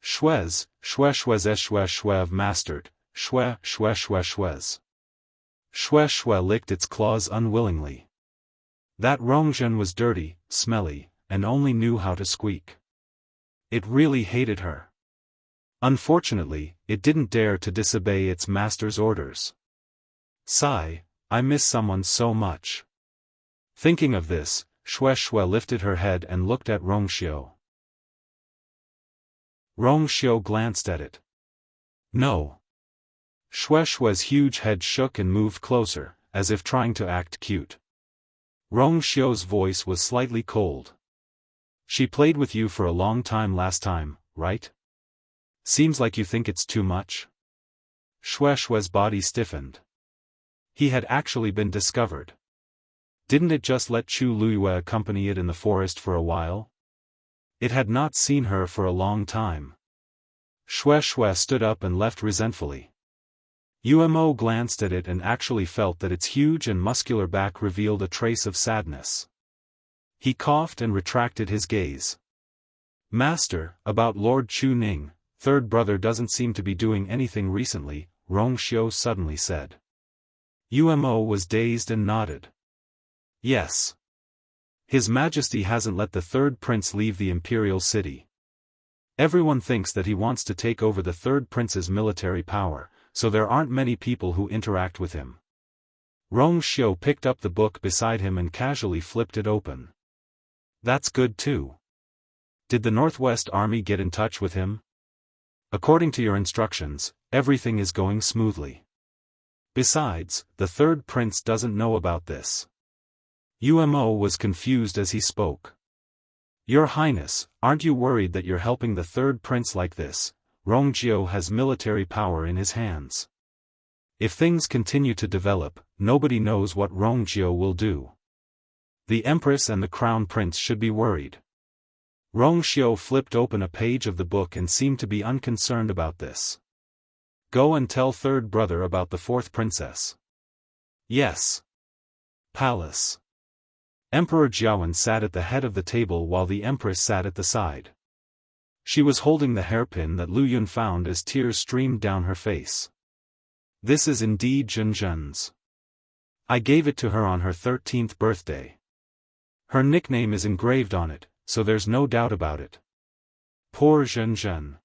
Xue Xue mastered, Xue Xue. Xue Xue licked its claws unwillingly. That Rongzhen was dirty, smelly, and only knew how to squeak. It really hated her. Unfortunately, it didn't dare to disobey its master's orders. Sigh, I miss someone so much. Thinking of this, Xue Xue lifted her head and looked at Rong Xiu. Rong Xiu glanced at it. No. Xue Xue's huge head shook and moved closer, as if trying to act cute. Rong Xiu's voice was slightly cold. She played with you for a long time last time, right? Seems like you think it's too much. Xue Xue's body stiffened. He had actually been discovered. Didn't it just let Chu Luyue accompany it in the forest for a while? It had not seen her for a long time. Xue Xue stood up and left resentfully. Umo glanced at it and actually felt that its huge and muscular back revealed a trace of sadness. He coughed and retracted his gaze. Master, about Lord Chu Ning, third brother doesn't seem to be doing anything recently, Rong Xiu suddenly said. Umo was dazed and nodded. Yes. His Majesty hasn't let the third prince leave the imperial city. Everyone thinks that he wants to take over the third prince's military power, so there aren't many people who interact with him. Rong Xiu picked up the book beside him and casually flipped it open. That's good too. Did the Northwest Army get in touch with him? According to your instructions, everything is going smoothly. Besides, the third prince doesn't know about this. Umo was confused as he spoke. Your Highness, aren't you worried that you're helping the third prince like this? Rongjiu has military power in his hands. If things continue to develop, nobody knows what Rongjiu will do. The Empress and the Crown Prince should be worried. Rongxiu flipped open a page of the book and seemed to be unconcerned about this. Go and tell third brother about the fourth princess. Yes. Palace. Emperor Jiawen sat at the head of the table while the Empress sat at the side. She was holding the hairpin that Lu Yun found as tears streamed down her face. This is indeed Zhenzhen's. I gave it to her on her 13th birthday. Her nickname is engraved on it, so there's no doubt about it. Poor Zhenzhen.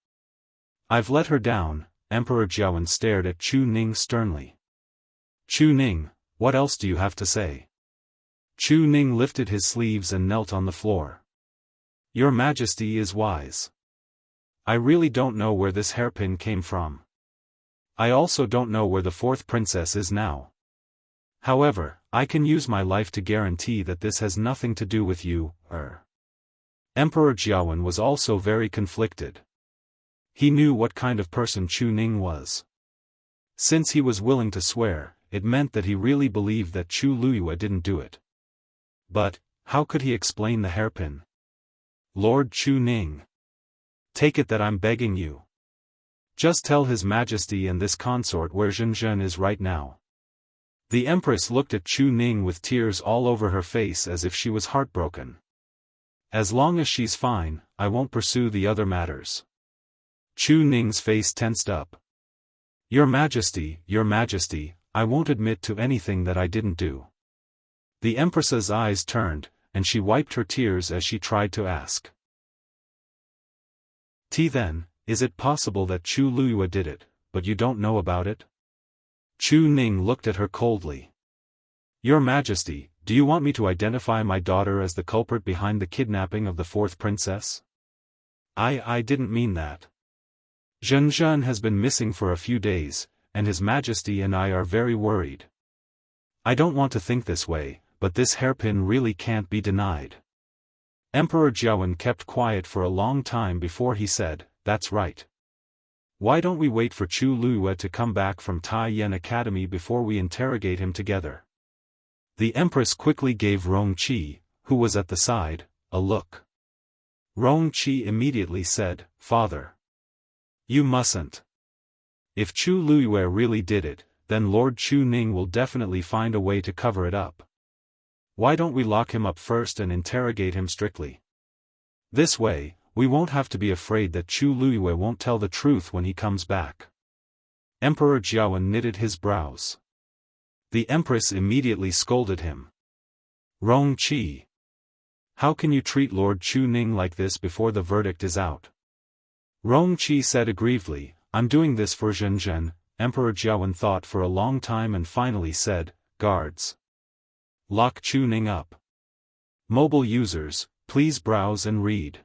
I've let her down, Emperor Jiawen stared at Chu Ning sternly. Chu Ning, what else do you have to say? Chu Ning lifted his sleeves and knelt on the floor. Your Majesty is wise. I really don't know where this hairpin came from. I also don't know where the fourth princess is now. However, I can use my life to guarantee that this has nothing to do with you, Emperor Jiawen was also very conflicted. He knew what kind of person Chu Ning was. Since he was willing to swear, it meant that he really believed that Chu Luyue didn't do it. But, how could he explain the hairpin? Lord Chu Ning. Take it that I'm begging you. Just tell His Majesty and this consort where Zhenzhen is right now. The Empress looked at Chu Ning with tears all over her face as if she was heartbroken. As long as she's fine, I won't pursue the other matters. Chu Ning's face tensed up. Your Majesty, I won't admit to anything that I didn't do. The Empress's eyes turned, and she wiped her tears as she tried to ask. Then, is it possible that Chu Luyue did it, but you don't know about it? Chu Ning looked at her coldly. Your Majesty, do you want me to identify my daughter as the culprit behind the kidnapping of the fourth princess? I didn't mean that. Zhenzhen has been missing for a few days, and His Majesty and I are very worried. I don't want to think this way, but this hairpin really can't be denied. Emperor Xiaofan kept quiet for a long time before he said, That's right. Why don't we wait for Chu Luyue to come back from Tai Yan Academy before we interrogate him together? The Empress quickly gave Rongqi, who was at the side, a look. Rongqi immediately said, Father. You mustn't. If Chu Luyue really did it, then Lord Chu Ning will definitely find a way to cover it up. Why don't we lock him up first and interrogate him strictly? This way, we won't have to be afraid that Chu Luyue won't tell the truth when he comes back. Emperor Xiaofan knitted his brows. The Empress immediately scolded him. Rongqi. How can you treat Lord Chu Ning like this before the verdict is out? Rongqi said aggrievedly, I'm doing this for Zhenzhen. Emperor Xiaofan thought for a long time and finally said, Guards. Lock Chu Ning up. Mobile users, please browse and read.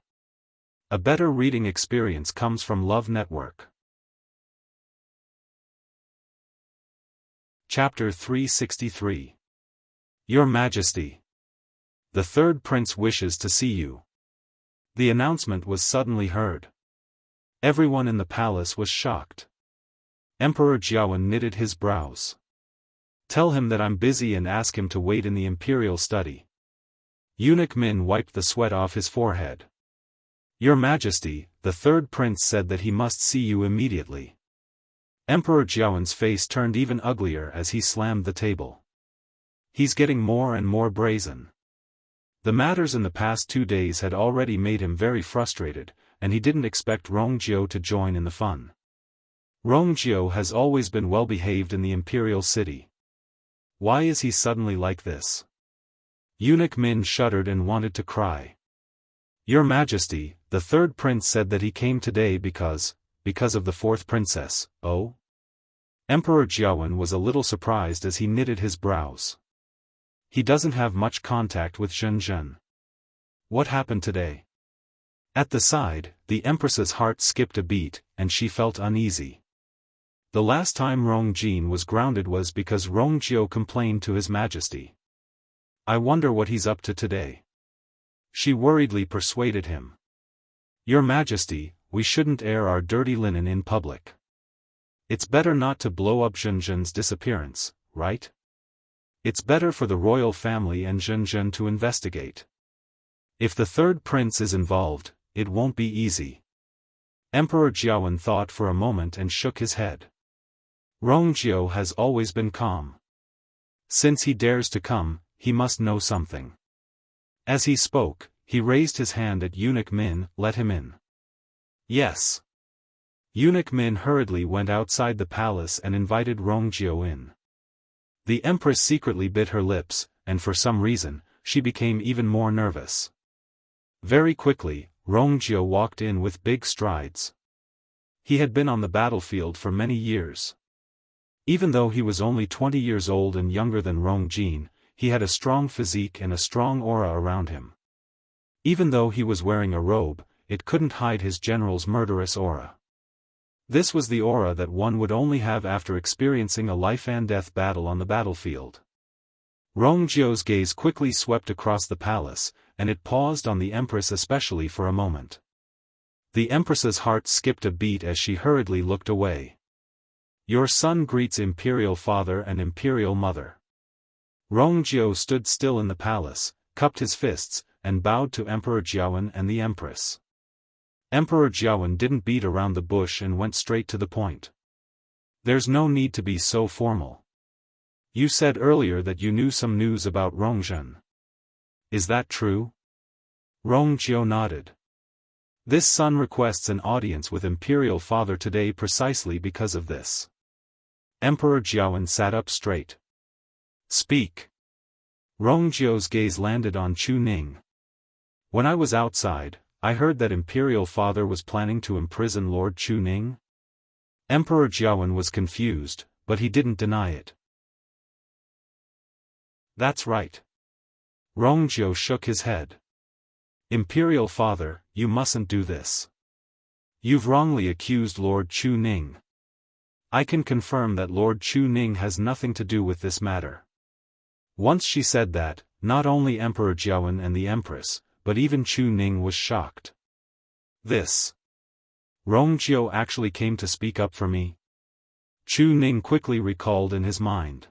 A better reading experience comes from Love Network. Chapter 363. Your Majesty. The third prince wishes to see you. The announcement was suddenly heard. Everyone in the palace was shocked. Emperor Xiaofan knitted his brows. Tell him that I'm busy and ask him to wait in the imperial study. Eunuch Min wiped the sweat off his forehead. Your Majesty, the third prince said that he must see you immediately. Emperor Xiaofan's face turned even uglier as he slammed the table. He's getting more and more brazen. The matters in the past 2 days had already made him very frustrated, and he didn't expect Rongjiu to join in the fun. Rongjiu has always been well behaved in the imperial city. Why is he suddenly like this? Eunuch Min shuddered and wanted to cry. Your Majesty, the third prince said that he came today because of the fourth princess. Oh? Emperor Xiaofan was a little surprised as he knitted his brows. He doesn't have much contact with Zhenzhen. What happened today? At the side, the Empress's heart skipped a beat, and she felt uneasy. The last time Rongjin was grounded was because Rongjiu complained to His Majesty. I wonder what he's up to today. She worriedly persuaded him. Your Majesty, we shouldn't air our dirty linen in public. It's better not to blow up Zhenzhen's disappearance, right? It's better for the royal family and Zhenzhen to investigate. If the third prince is involved, it won't be easy. Emperor Xiaofan thought for a moment and shook his head. Rongjiu has always been calm. Since he dares to come, he must know something. As he spoke, he raised his hand at Eunuch Min, let him in. Yes. Eunuch Min hurriedly went outside the palace and invited Rongjiu in. The Empress secretly bit her lips, and for some reason, she became even more nervous. Very quickly, Rongjiu walked in with big strides. He had been on the battlefield for many years. Even though he was only 20 years old and younger than Rongjin, he had a strong physique and a strong aura around him. Even though he was wearing a robe, it couldn't hide his general's murderous aura. This was the aura that one would only have after experiencing a life-and-death battle on the battlefield. Rongjiu's gaze quickly swept across the palace, and it paused on the Empress especially for a moment. The Empress's heart skipped a beat as she hurriedly looked away. Your son greets Imperial Father and Imperial Mother. Rongjiu stood still in the palace, cupped his fists, and bowed to Emperor Xiaofan and the Empress. Emperor Xiaofan didn't beat around the bush and went straight to the point. There's no need to be so formal. You said earlier that you knew some news about Rongzhen. Is that true? Rongzhou nodded. This son requests an audience with Imperial Father today precisely because of this. Emperor Xiaofan sat up straight. Speak. Rongzhou's gaze landed on Chu Ning. When I was outside, I heard that Imperial Father was planning to imprison Lord Chu Ning. Emperor Xiaofan was confused, but he didn't deny it. That's right. Rongzhou shook his head. Imperial Father, you mustn't do this. You've wrongly accused Lord Chu Ning. I can confirm that Lord Chu Ning has nothing to do with this matter. Once she said that, not only Emperor Xiaofan and the Empress, but even Chu Ning was shocked. This. Rongzhou actually came to speak up for me? Chu Ning quickly recalled in his mind.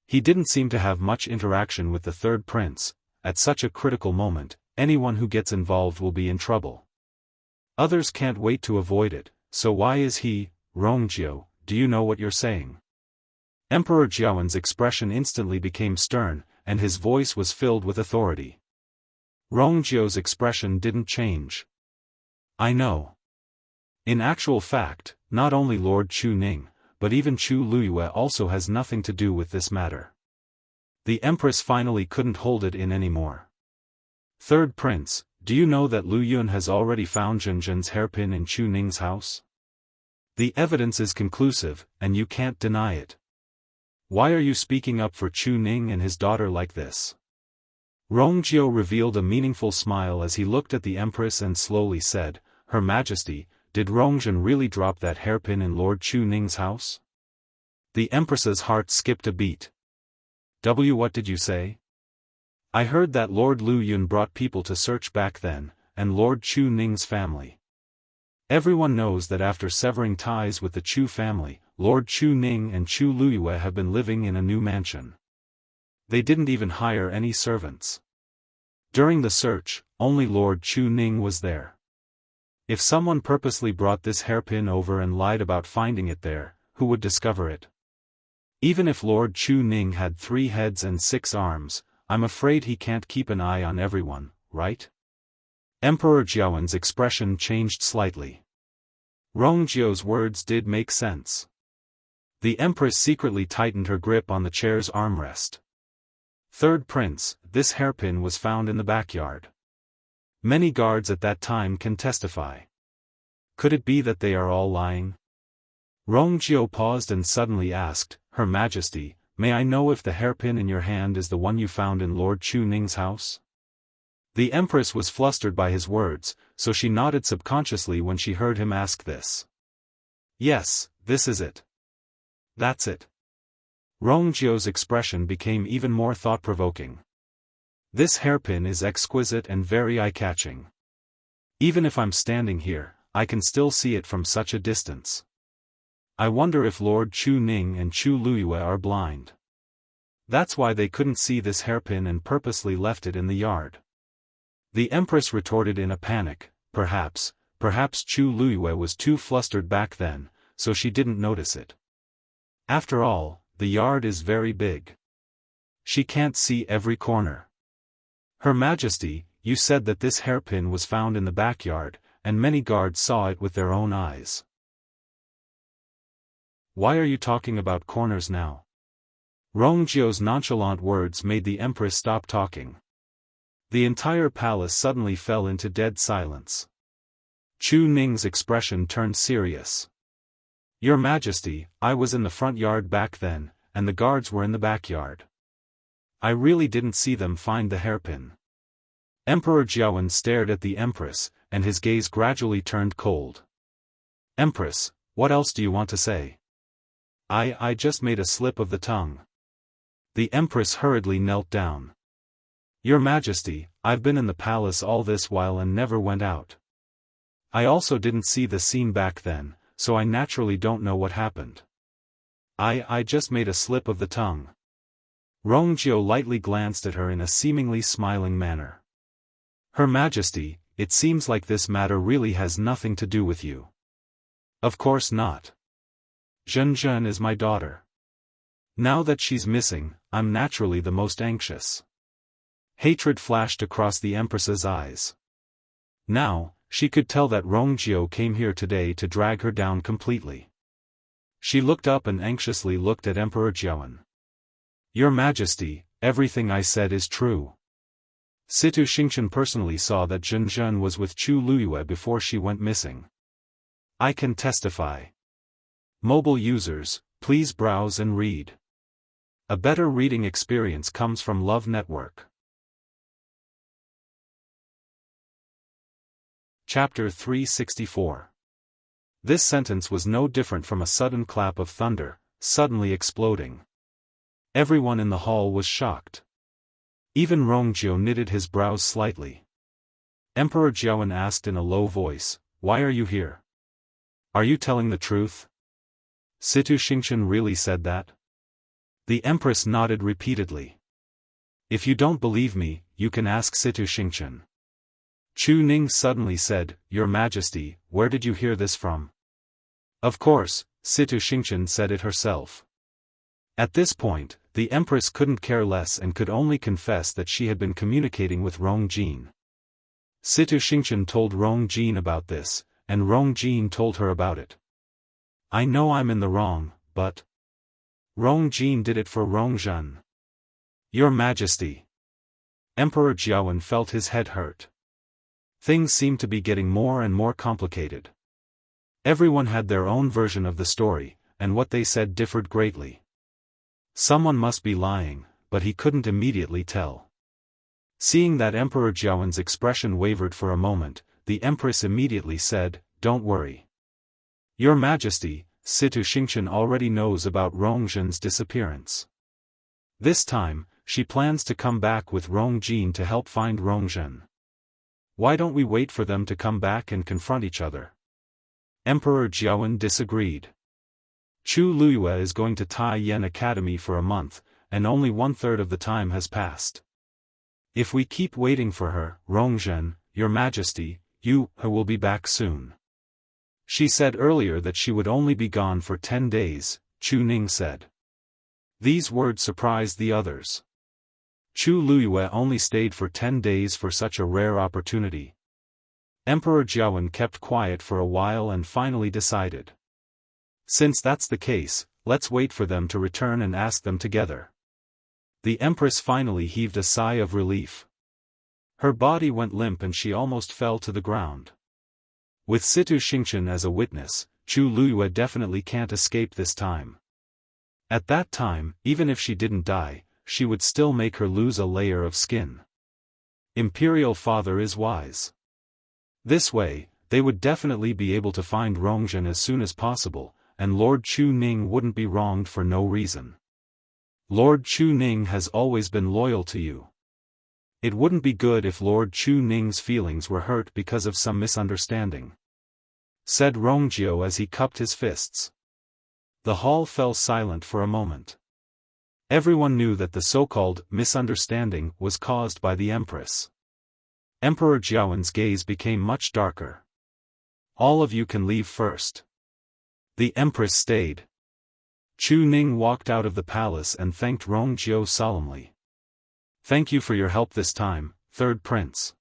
He didn't seem to have much interaction with the third prince. At such a critical moment, anyone who gets involved will be in trouble. Others can't wait to avoid it, so why is he? Rongzhou, do you know what you're saying? Emperor Xiaofan's expression instantly became stern, and his voice was filled with authority. Rongzhou's expression didn't change. I know. In actual fact, not only Lord Chu Ning, but even Chu Luyue also has nothing to do with this matter. The Empress finally couldn't hold it in anymore. Third Prince, do you know that Lu Yun has already found Zhenzhen's hairpin in Chu Ning's house? The evidence is conclusive, and you can't deny it. Why are you speaking up for Chu Ning and his daughter like this? Rongzhou revealed a meaningful smile as he looked at the Empress and slowly said, Her Majesty, did Rongzhen really drop that hairpin in Lord Chu Ning's house? The Empress's heart skipped a beat. What did you say? I heard that Lord Lu Yun brought people to search back then, and Lord Chu Ning's family. Everyone knows that after severing ties with the Chu family, Lord Chu Ning and Chu Luyue have been living in a new mansion. They didn't even hire any servants. During the search, only Lord Chu Ning was there. If someone purposely brought this hairpin over and lied about finding it there, who would discover it? Even if Lord Chu Ning had 3 heads and 6 arms, I'm afraid he can't keep an eye on everyone, right? Emperor Xiaofan's expression changed slightly. Rongzhou's words did make sense. The Empress secretly tightened her grip on the chair's armrest. Third Prince, this hairpin was found in the backyard. Many guards at that time can testify. Could it be that they are all lying? Rongzhou paused and suddenly asked, Her Majesty, may I know if the hairpin in your hand is the one you found in Lord Chu Ning's house? The Empress was flustered by his words, so she nodded subconsciously when she heard him ask this. Yes, this is it. That's it. Rongzhou's expression became even more thought-provoking. This hairpin is exquisite and very eye-catching. Even if I'm standing here, I can still see it from such a distance. I wonder if Lord Chu Ning and Chu Luyue are blind. That's why they couldn't see this hairpin and purposely left it in the yard. The Empress retorted in a panic, perhaps Chu Luyue was too flustered back then, so she didn't notice it. After all, the yard is very big. She can't see every corner. Her Majesty, you said that this hairpin was found in the backyard, and many guards saw it with their own eyes. Why are you talking about corners now? Rongzhou's nonchalant words made the Empress stop talking. The entire palace suddenly fell into dead silence. Chu Ning's expression turned serious. Your Majesty, I was in the front yard back then, and the guards were in the backyard. I really didn't see them find the hairpin. Emperor Xiaofan stared at the Empress, and his gaze gradually turned cold. Empress, what else do you want to say? I just made a slip of the tongue. The Empress hurriedly knelt down. Your Majesty, I've been in the palace all this while and never went out. I also didn't see the scene back then, so I naturally don't know what happened. I just made a slip of the tongue. Rongzhou lightly glanced at her in a seemingly smiling manner. Her Majesty, it seems like this matter really has nothing to do with you. Of course not. Zhenzhen is my daughter. Now that she's missing, I'm naturally the most anxious. Hatred flashed across the Empress's eyes. Now, she could tell that Rongjiu came here today to drag her down completely. She looked up and anxiously looked at Emperor Jiawen. Your Majesty, everything I said is true. Situ Xingchen personally saw that Zhenzhen was with Chu Luyue before she went missing. I can testify. Mobile users, please browse and read. A better reading experience comes from Love Network. Chapter 364. This sentence was no different from a sudden clap of thunder, suddenly exploding. Everyone in the hall was shocked. Even Rongjiu knitted his brows slightly. Emperor Jiawen asked in a low voice, "Why are you here? Are you telling the truth?" Situ Xingchen really said that? The Empress nodded repeatedly. If you don't believe me, you can ask Situ Xingchen. Chu Ning suddenly said, Your Majesty, where did you hear this from? Of course, Situ Xingchen said it herself. At this point, the Empress couldn't care less and could only confess that she had been communicating with Rong Jin. Situ Xingchen told Rong Jin about this, and Rong Jin told her about it. I know I'm in the wrong, but Rong Jin did it for Rong Zhen. Your Majesty. Emperor Jiawen felt his head hurt. Things seemed to be getting more and more complicated. Everyone had their own version of the story, and what they said differed greatly. Someone must be lying, but he couldn't immediately tell. Seeing that Emperor Jiawen's expression wavered for a moment, the Empress immediately said, Don't worry. Your Majesty, Situ Xingchen already knows about Rong Zhen's disappearance. This time, she plans to come back with Rong Jin to help find Rong Zhen. Why don't we wait for them to come back and confront each other? Emperor Jiawen disagreed. Chu Luyue is going to Tai Yan Academy for a month, and only 1/3 of the time has passed. If we keep waiting for her, Rong Zhen, Your Majesty, her will be back soon. She said earlier that she would only be gone for 10 days, Chu Ning said. These words surprised the others. Chu Luyue only stayed for 10 days for such a rare opportunity. Emperor Jiawen kept quiet for a while and finally decided. Since that's the case, let's wait for them to return and ask them together. The Empress finally heaved a sigh of relief. Her body went limp and she almost fell to the ground. With Situ Xingchen as a witness, Chu Luyue definitely can't escape this time. At that time, even if she didn't die, she would still make her lose a layer of skin. Imperial Father is wise. This way, they would definitely be able to find Rongzhen as soon as possible, and Lord Chu Ning wouldn't be wronged for no reason. Lord Chu Ning has always been loyal to you. It wouldn't be good if Lord Chu Ning's feelings were hurt because of some misunderstanding. Said Rongjiu as he cupped his fists. The hall fell silent for a moment. Everyone knew that the so-called misunderstanding was caused by the Empress. Emperor Jiawen's gaze became much darker. All of you can leave first. The Empress stayed. Chu Ning walked out of the palace and thanked Rongjiu solemnly. Thank you for your help this time, Third Prince.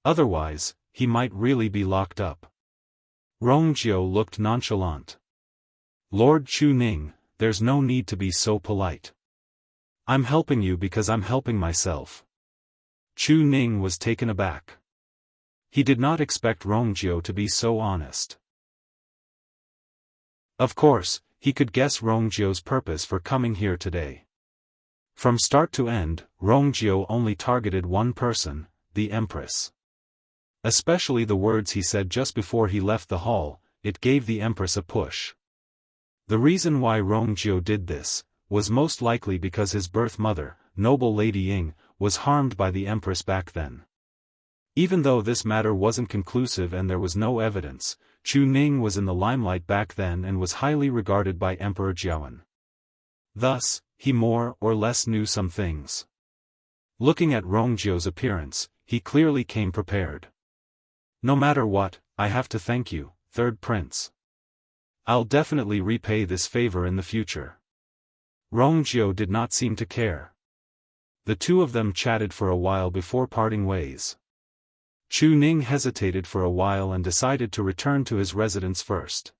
Otherwise, he might really be locked up. Rongjiu looked nonchalant. Lord Chu Ning, there's no need to be so polite. I'm helping you because I'm helping myself. Chu Ning was taken aback. He did not expect Rongjiu to be so honest. Of course, he could guess Rongjiu's purpose for coming here today. From start to end, Rongjiu only targeted one person, the Empress. Especially the words he said just before he left the hall, it gave the Empress a push. The reason why Rongjiu did this, was most likely because his birth mother, noble Lady Ying, was harmed by the Empress back then. Even though this matter wasn't conclusive and there was no evidence, Chu Ning was in the limelight back then and was highly regarded by Emperor Jiawen. Thus, he more or less knew some things. Looking at Rongjiu's appearance, he clearly came prepared. No matter what, I have to thank you, third prince. I'll definitely repay this favor in the future. Rongjiu did not seem to care. The two of them chatted for a while before parting ways. Chu Ning hesitated for a while and decided to return to his residence first.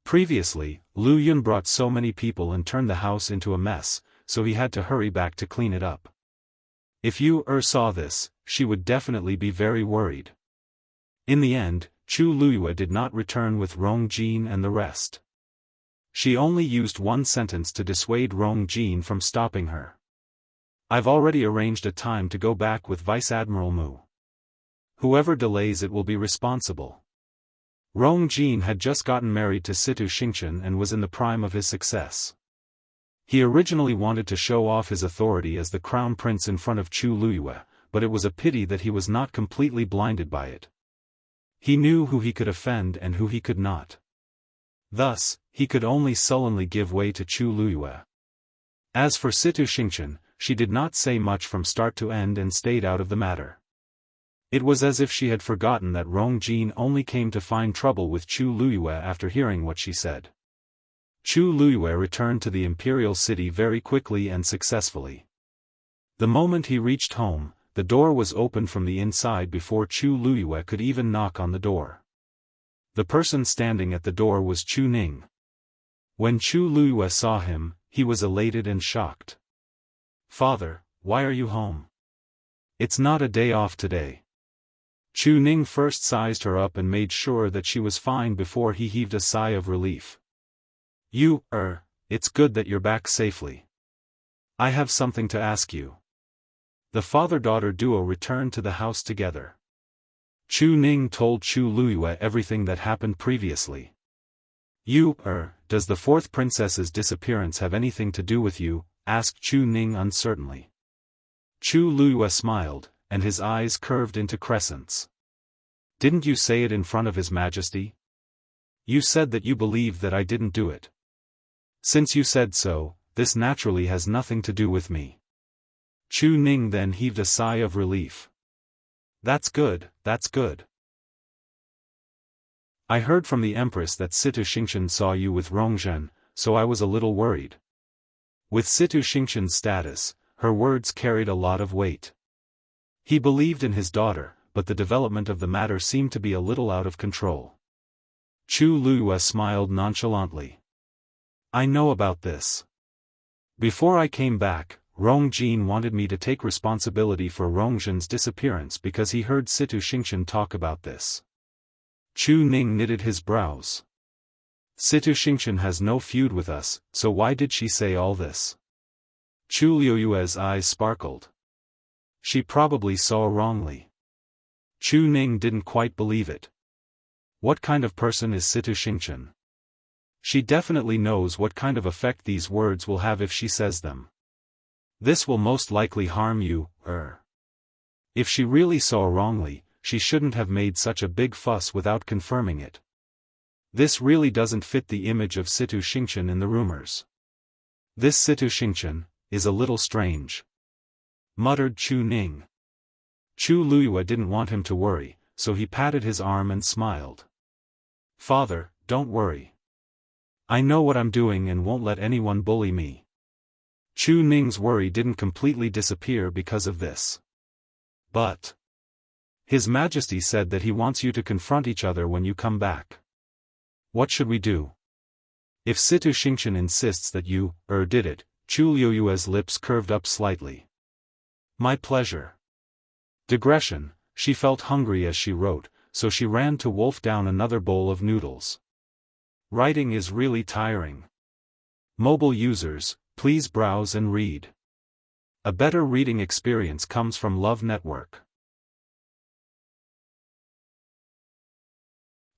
Previously, Lu Yun brought so many people and turned the house into a mess, so he had to hurry back to clean it up. If Yu saw this, she would definitely be very worried. In the end, Chu Luyue did not return with Rong Jin and the rest. She only used one sentence to dissuade Rong Jin from stopping her. I've already arranged a time to go back with Vice Admiral Mu. Whoever delays it will be responsible. Rong Jin had just gotten married to Situ Xingchen and was in the prime of his success. He originally wanted to show off his authority as the crown prince in front of Chu Luyue, but it was a pity that he was not completely blinded by it. He knew who he could offend and who he could not. Thus, he could only sullenly give way to Chu Luyue. As for Situ Xingchen, she did not say much from start to end and stayed out of the matter. It was as if she had forgotten that Rong Jin only came to find trouble with Chu Luyue after hearing what she said. Chu Luyue returned to the imperial city very quickly and successfully. The moment he reached home, the door was opened from the inside before Chu Luyue could even knock on the door. The person standing at the door was Chu Ning. When Chu Luyue saw him, he was elated and shocked. "Father, why are you home? It's not a day off today." Chu Ning first sized her up and made sure that she was fine before he heaved a sigh of relief. It's good that you're back safely. I have something to ask you." The father-daughter duo returned to the house together. Chu Ning told Chu Luyue everything that happened previously. Does the fourth princess's disappearance have anything to do with you?" asked Chu Ning uncertainly. Chu Luyue smiled, and his eyes curved into crescents. "Didn't you say it in front of His Majesty? You said that you believed that I didn't do it. Since you said so, this naturally has nothing to do with me." Chu Ning then heaved a sigh of relief. That's good, that's good. I heard from the Empress that Situ Xingchen saw you with Rongzhen, so I was a little worried." With Situ Xingchen's status, her words carried a lot of weight. He believed in his daughter, but the development of the matter seemed to be a little out of control. Chu Luyue smiled nonchalantly. "I know about this. Before I came back, Rong Jin wanted me to take responsibility for Rongzhen's disappearance because he heard Situ Xingchen talk about this." Chu Ning knitted his brows. "Situ Xingchen has no feud with us, so why did she say all this?" Chu Liyue's eyes sparkled. She probably saw wrongly. Chu Ning didn't quite believe it. What kind of person is Situ Xingchen? She definitely knows what kind of effect these words will have if she says them. This will most likely harm you, If she really saw wrongly, she shouldn't have made such a big fuss without confirming it. This really doesn't fit the image of Situ Xingchen in the rumors. This Situ Xingchen is a little strange," muttered Chu Ning. Chu Luyue didn't want him to worry, so he patted his arm and smiled. "Father, don't worry. I know what I'm doing and won't let anyone bully me." Chu Ning's worry didn't completely disappear because of this. "But His Majesty said that he wants you to confront each other when you come back. What should we do?" If Situ Xingchen insists that you, did it, Chu Liyue's lips curved up slightly. "My pleasure." Digression, she felt hungry as she wrote, so she ran to wolf down another bowl of noodles. Writing is really tiring. Mobile users, please browse and read. A better reading experience comes from Love Network.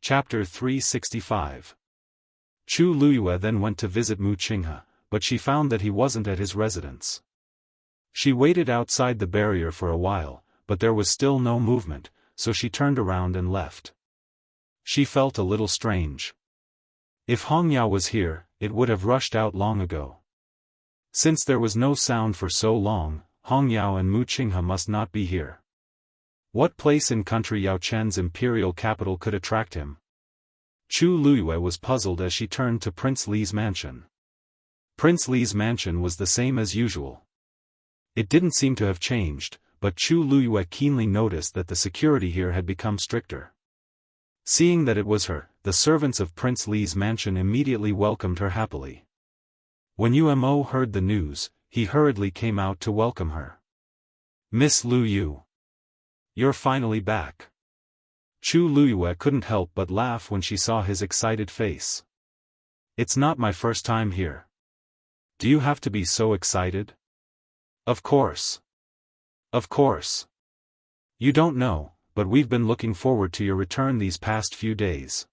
Chapter 365. Chu Luyue then went to visit Mu Qinghe, but she found that he wasn't at his residence. She waited outside the barrier for a while, but there was still no movement, so she turned around and left. She felt a little strange. If Hongyao was here, it would have rushed out long ago. Since there was no sound for so long, Hongyao and Mu Qinghe must not be here. What place in country Yao Chen's imperial capital could attract him? Chu Luiyue was puzzled as she turned to Prince Li's mansion. Prince Li's mansion was the same as usual. It didn't seem to have changed, but Chu Luiyue keenly noticed that the security here had become stricter. Seeing that it was her, the servants of Prince Li's mansion immediately welcomed her happily. When Umo heard the news, he hurriedly came out to welcome her. "Miss Lu Yu. You're finally back." Chu Luiyue couldn't help but laugh when she saw his excited face. "It's not my first time here. Do you have to be so excited?" "Of course. Of course. You don't know, but we've been looking forward to your return these past few days."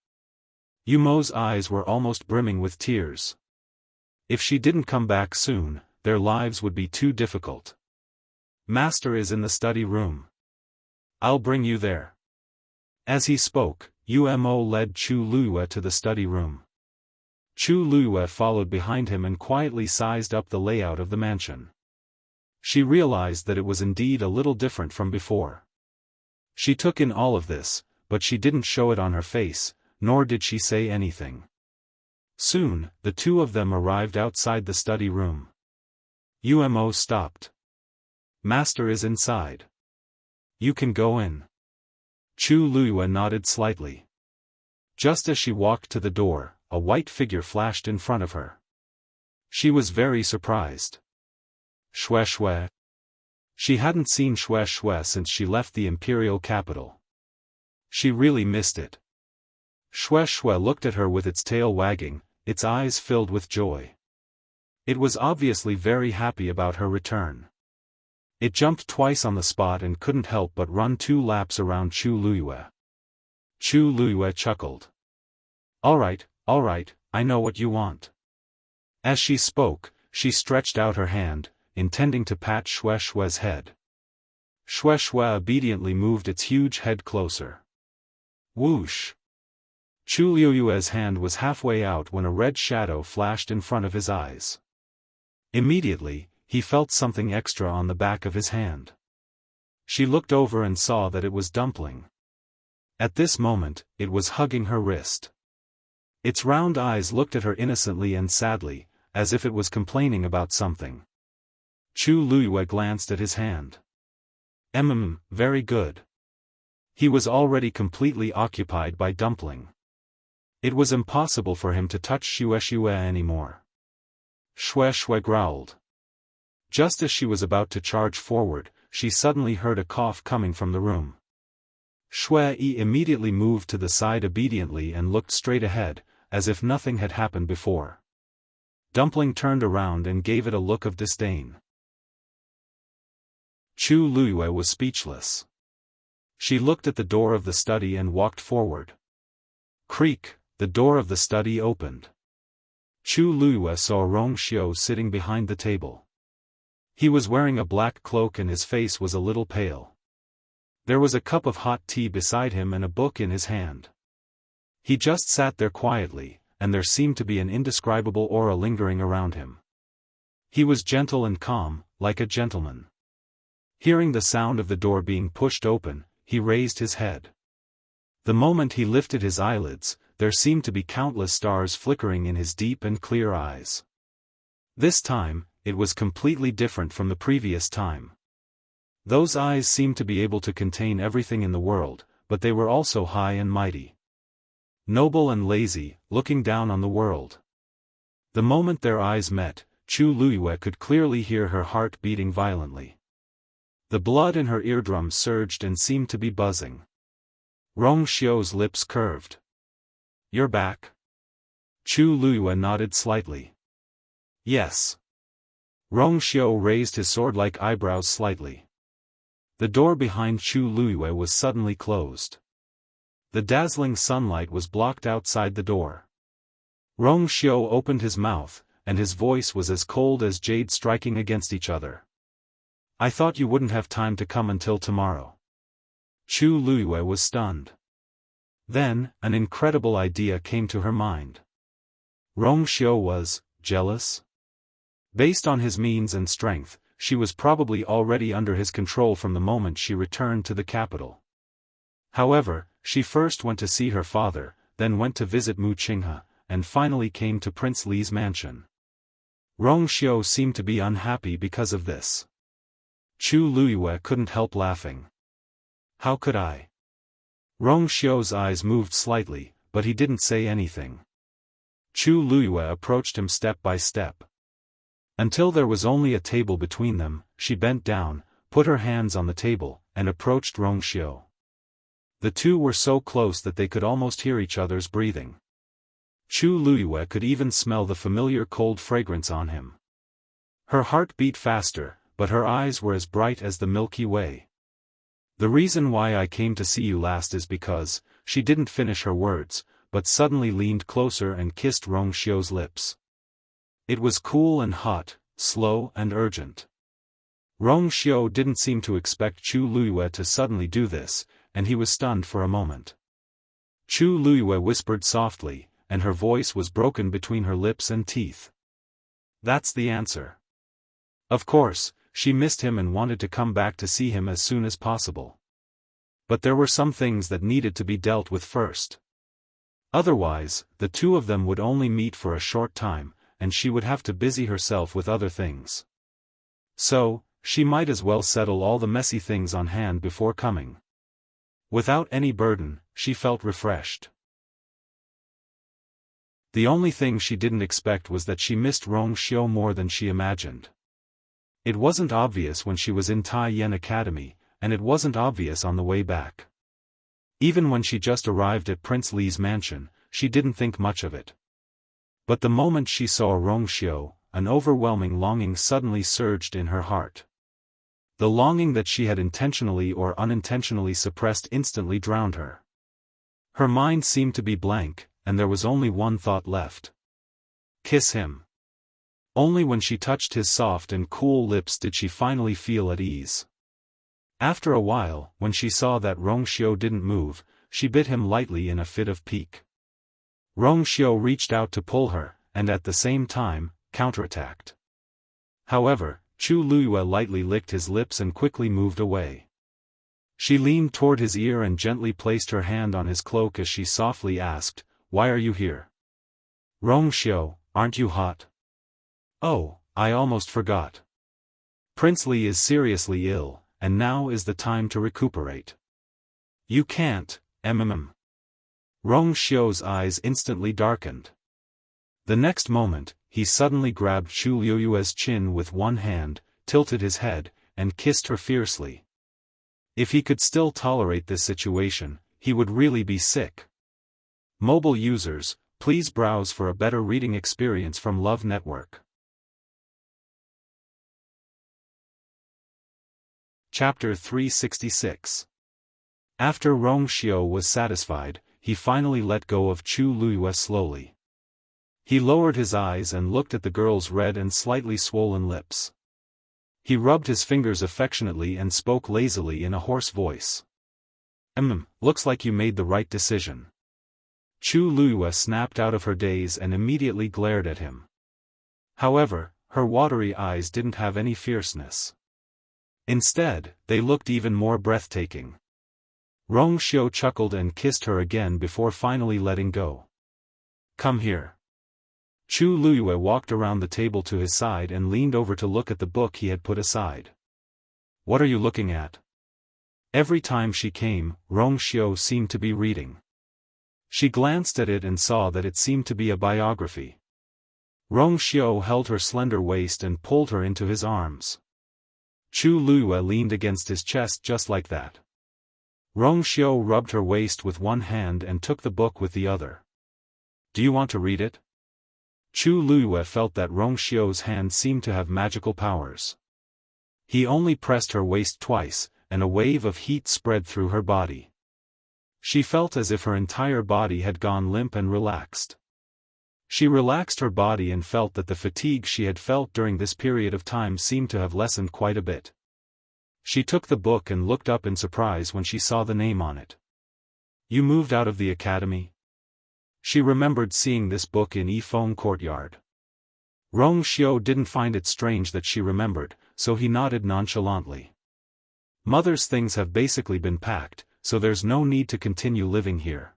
Umo's eyes were almost brimming with tears. If she didn't come back soon, their lives would be too difficult. "Master is in the study room. I'll bring you there." As he spoke, Umo led Chu Luiyue to the study room. Chu Luiyue followed behind him and quietly sized up the layout of the mansion. She realized that it was indeed a little different from before. She took in all of this, but she didn't show it on her face, nor did she say anything. Soon, the two of them arrived outside the study room. Umo stopped. "Master is inside. You can go in." Chu Luiyue nodded slightly. Just as she walked to the door, a white figure flashed in front of her. She was very surprised. Xue Xue. She hadn't seen Xue Xue since she left the imperial capital. She really missed it. Xue Xue looked at her with its tail wagging, its eyes filled with joy. It was obviously very happy about her return. It jumped twice on the spot and couldn't help but run 2 laps around Chu Luiyue. Chu Luiyue chuckled. All right, I know what you want." As she spoke, she stretched out her hand, intending to pat Xue Xue's head. Xue Xue obediently moved its huge head closer. Whoosh! Chu Luiyue's hand was halfway out when a red shadow flashed in front of his eyes. Immediately, he felt something extra on the back of his hand. She looked over and saw that it was Dumpling. At this moment, it was hugging her wrist. Its round eyes looked at her innocently and sadly, as if it was complaining about something. Chu Luiyue glanced at his hand. Very good." He was already completely occupied by Dumpling. It was impossible for him to touch Xue Xue anymore. Xue Xue growled. Just as she was about to charge forward, she suddenly heard a cough coming from the room. Xue Yi immediately moved to the side obediently and looked straight ahead, as if nothing had happened before. Dumpling turned around and gave it a look of disdain. Chu Luiyue was speechless. She looked at the door of the study and walked forward. Creak, the door of the study opened. Chu Luiyue saw Rong Xiao sitting behind the table. He was wearing a black cloak and his face was a little pale. There was a cup of hot tea beside him and a book in his hand. He just sat there quietly, and there seemed to be an indescribable aura lingering around him. He was gentle and calm, like a gentleman. Hearing the sound of the door being pushed open, he raised his head. The moment he lifted his eyelids, there seemed to be countless stars flickering in his deep and clear eyes. This time, it was completely different from the previous time. Those eyes seemed to be able to contain everything in the world, but they were also high and mighty. Noble and lazy, looking down on the world. The moment their eyes met, Chu Luiyue could clearly hear her heart beating violently. The blood in her eardrums surged and seemed to be buzzing. Rong Xiao's lips curved. "You're back?" Chu Luiyue nodded slightly. "Yes." Rong Xiao raised his sword-like eyebrows slightly. The door behind Chu Luiyue was suddenly closed. The dazzling sunlight was blocked outside the door. Rong Xiao opened his mouth, and his voice was as cold as jade striking against each other. "I thought you wouldn't have time to come until tomorrow." Chu Luiyue was stunned. Then, an incredible idea came to her mind. Rong Xiao was jealous? Based on his means and strength, she was probably already under his control from the moment she returned to the capital. However, she first went to see her father, then went to visit Mu Qinghe, and finally came to Prince Li's mansion. Rong Xiu seemed to be unhappy because of this. Chu Luiyue couldn't help laughing. How could I? Rong Xiu's eyes moved slightly, but he didn't say anything. Chu Luiyue approached him step by step. Until there was only a table between them, she bent down, put her hands on the table, and approached Rong Xiu. The two were so close that they could almost hear each other's breathing. Chu Luiyue could even smell the familiar cold fragrance on him. Her heart beat faster, but her eyes were as bright as the Milky Way. The reason why I came to see you last is because, she didn't finish her words, but suddenly leaned closer and kissed Rong Xiu's lips. It was cool and hot, slow and urgent. Rong Xiu didn't seem to expect Chu Luiyue to suddenly do this, and he was stunned for a moment. Chu Luiyue whispered softly, and her voice was broken between her lips and teeth. That's the answer. Of course, she missed him and wanted to come back to see him as soon as possible. But there were some things that needed to be dealt with first. Otherwise, the two of them would only meet for a short time, and she would have to busy herself with other things. So, she might as well settle all the messy things on hand before coming. Without any burden, she felt refreshed. The only thing she didn't expect was that she missed Rong Xiu more than she imagined. It wasn't obvious when she was in Tai Yen Academy, and it wasn't obvious on the way back. Even when she just arrived at Prince Li's mansion, she didn't think much of it. But the moment she saw Rong Xiu, an overwhelming longing suddenly surged in her heart. The longing that she had intentionally or unintentionally suppressed instantly drowned her. Her mind seemed to be blank, and there was only one thought left. Kiss him. Only when she touched his soft and cool lips did she finally feel at ease. After a while, when she saw that Rong Xiu didn't move, she bit him lightly in a fit of pique. Rong Xiu reached out to pull her, and at the same time, counterattacked. However, Chu Luiyue lightly licked his lips and quickly moved away. She leaned toward his ear and gently placed her hand on his cloak as she softly asked, "Why are you here?" "Rong Xiu, aren't you hot?" "Oh, I almost forgot. Prince Li is seriously ill, and now is the time to recuperate." "You can't, Rong Xiu's eyes instantly darkened. The next moment, he suddenly grabbed Chu Luiyue's chin with one hand, tilted his head, and kissed her fiercely. If he could still tolerate this situation, he would really be sick. Mobile users, please browse for a better reading experience from Love Network. Chapter 366. After Rong Xiu was satisfied, he finally let go of Chu Luiyue slowly. He lowered his eyes and looked at the girl's red and slightly swollen lips. He rubbed his fingers affectionately and spoke lazily in a hoarse voice. Looks like you made the right decision." Chu Luiyue snapped out of her daze and immediately glared at him. However, her watery eyes didn't have any fierceness. Instead, they looked even more breathtaking. Rong Xiu chuckled and kissed her again before finally letting go. "Come here." Chu Luiyue walked around the table to his side and leaned over to look at the book he had put aside. "What are you looking at?" Every time she came, Rong Xiu seemed to be reading. She glanced at it and saw that it seemed to be a biography. Rong Xiu held her slender waist and pulled her into his arms. Chu Luiyue leaned against his chest just like that. Rong Xiu rubbed her waist with one hand and took the book with the other. "Do you want to read it?" Chu Luiyue felt that Rong Xiu's hand seemed to have magical powers. He only pressed her waist twice, and a wave of heat spread through her body. She felt as if her entire body had gone limp and relaxed. She relaxed her body and felt that the fatigue she had felt during this period of time seemed to have lessened quite a bit. She took the book and looked up in surprise when she saw the name on it. "You moved out of the academy?" She remembered seeing this book in Yifeng Courtyard. Rong Xiu didn't find it strange that she remembered, so he nodded nonchalantly. Mother's things have basically been packed, so there's no need to continue living here.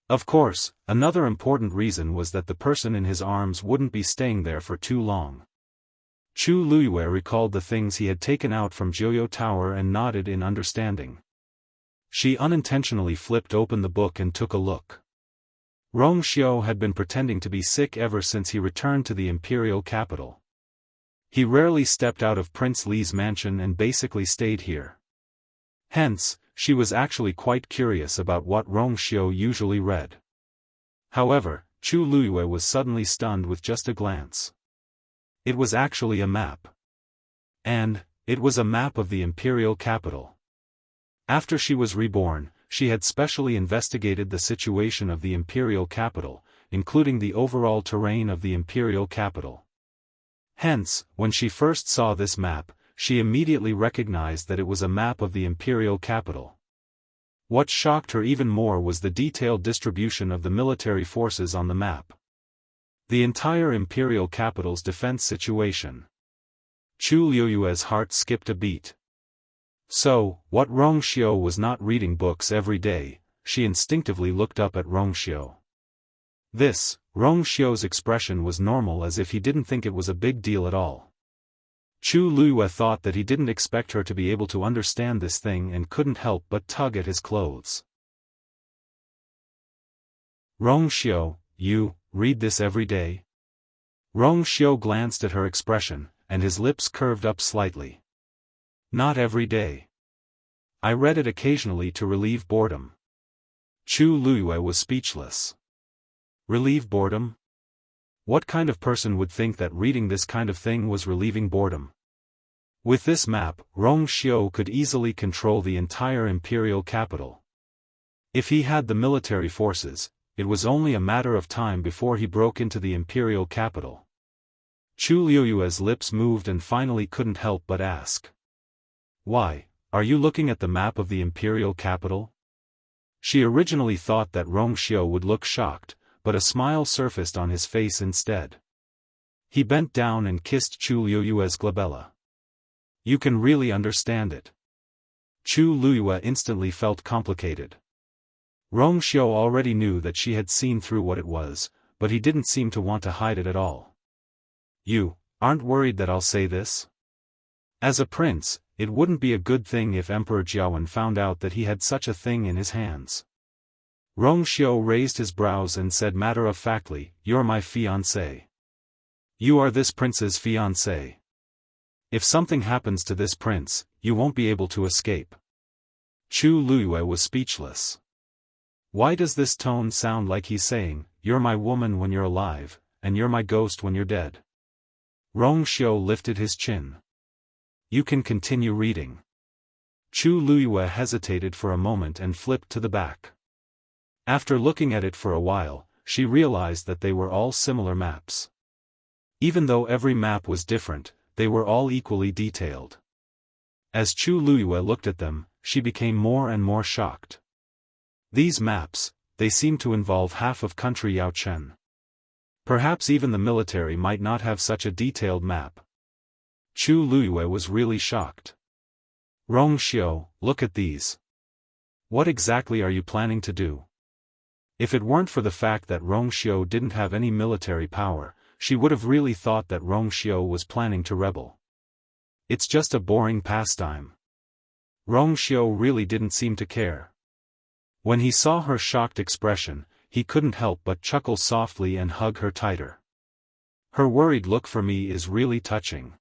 Of course, another important reason was that the person in his arms wouldn't be staying there for too long. Chu Luiyue recalled the things he had taken out from Jiuyou Tower and nodded in understanding. She unintentionally flipped open the book and took a look. Rong Xiao had been pretending to be sick ever since he returned to the imperial capital. He rarely stepped out of Prince Li's mansion and basically stayed here. Hence, she was actually quite curious about what Rong Xiao usually read. However, Chu Luiyue was suddenly stunned with just a glance. It was actually a map. And, it was a map of the imperial capital. After she was reborn, she had specially investigated the situation of the imperial capital, including the overall terrain of the imperial capital. Hence, when she first saw this map, she immediately recognized that it was a map of the imperial capital. What shocked her even more was the detailed distribution of the military forces on the map. The entire imperial capital's defense situation. Chu Luiyue's heart skipped a beat. So, what Rong Xiao was not reading books every day, she instinctively looked up at Rong Xiao. Rong Xiao's expression was normal, as if he didn't think it was a big deal at all. Chu Luiyue thought that he didn't expect her to be able to understand this thing and couldn't help but tug at his clothes. Rong Xiao, you read this every day? Rong Xiao glanced at her expression, and his lips curved up slightly. Not every day. I read it occasionally to relieve boredom. Chu Luiyue was speechless. Relieve boredom? What kind of person would think that reading this kind of thing was relieving boredom? With this map, Rong Xiao could easily control the entire imperial capital. If he had the military forces, it was only a matter of time before he broke into the imperial capital. Chu Luiyue's lips moved and finally couldn't help but ask. Why, are you looking at the map of the imperial capital? She originally thought that Rong Xiao would look shocked, but a smile surfaced on his face instead. He bent down and kissed Chu Luiyue's glabella. You can really understand it. Chu Luiyue instantly felt complicated. Rong Xiao already knew that she had seen through what it was, but he didn't seem to want to hide it at all. You aren't worried that I'll say this? As a prince, it wouldn't be a good thing if Emperor Xiaofan found out that he had such a thing in his hands. Rong Xiao raised his brows and said matter-of-factly, you're my fiancé. You are this prince's fiancé. If something happens to this prince, you won't be able to escape. Chu Luiyue was speechless. Why does this tone sound like he's saying, you're my woman when you're alive, and you're my ghost when you're dead? Rong Xiao lifted his chin. You can continue reading. Chu Luiyue hesitated for a moment and flipped to the back. After looking at it for a while, she realized that they were all similar maps. Even though every map was different, they were all equally detailed. As Chu Luiyue looked at them, she became more and more shocked. These maps, they seemed to involve half of country Yaochen. Perhaps even the military might not have such a detailed map. Chu Luiyue was really shocked. Rong Xiao, look at these. What exactly are you planning to do? If it weren't for the fact that Rong Xiao didn't have any military power, she would have really thought that Rong Xiao was planning to rebel. It's just a boring pastime. Rong Xiao really didn't seem to care. When he saw her shocked expression, he couldn't help but chuckle softly and hug her tighter. Her worried look for me is really touching.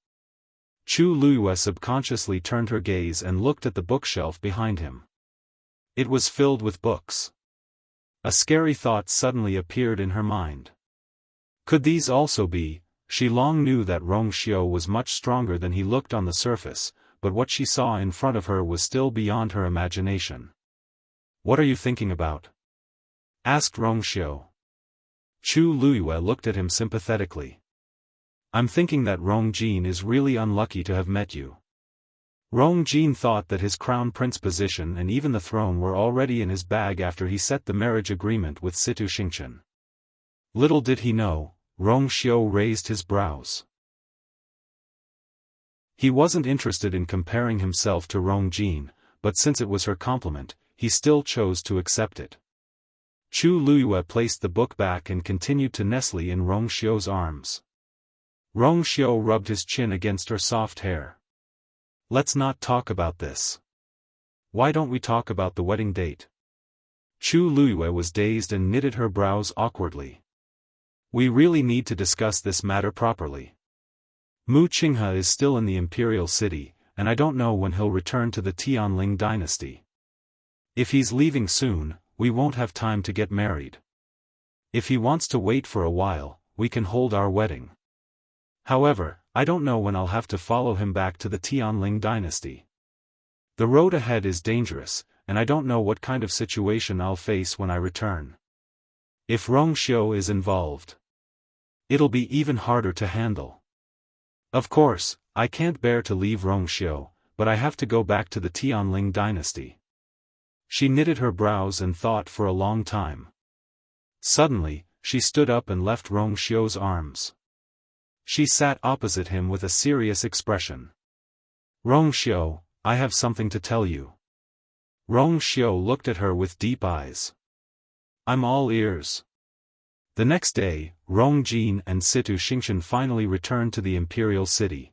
Chu Luiyue subconsciously turned her gaze and looked at the bookshelf behind him. It was filled with books. A scary thought suddenly appeared in her mind. Could these also be? She long knew that Rong Xiao was much stronger than he looked on the surface, but what she saw in front of her was still beyond her imagination. What are you thinking about? Asked Rong Xiao. Chu Luiyue looked at him sympathetically. I'm thinking that Rong Jin is really unlucky to have met you. Rong Jin thought that his crown prince position and even the throne were already in his bag after he set the marriage agreement with Situ Xingchen. Little did he know, Rong Xiao raised his brows. He wasn't interested in comparing himself to Rongjin, but since it was her compliment, he still chose to accept it. Chu Luiyue placed the book back and continued to nestle in Rongxiu's arms. Rongxiu rubbed his chin against her soft hair. Let's not talk about this. Why don't we talk about the wedding date? Chu Luiyue was dazed and knitted her brows awkwardly. We really need to discuss this matter properly. Mu Qinghe is still in the imperial city, and I don't know when he'll return to the Tianling dynasty. If he's leaving soon, we won't have time to get married. If he wants to wait for a while, we can hold our wedding. However, I don't know when I'll have to follow him back to the Tianling dynasty. The road ahead is dangerous, and I don't know what kind of situation I'll face when I return. If Rongxiu is involved, it'll be even harder to handle. Of course, I can't bear to leave Rongxiu, but I have to go back to the Tianling dynasty. She knitted her brows and thought for a long time. Suddenly, she stood up and left Rongxiu's arms. She sat opposite him with a serious expression. Rongxiu, I have something to tell you. Rongxiu looked at her with deep eyes. I'm all ears. The next day, Rongjin and Situ Xingchen finally returned to the imperial city.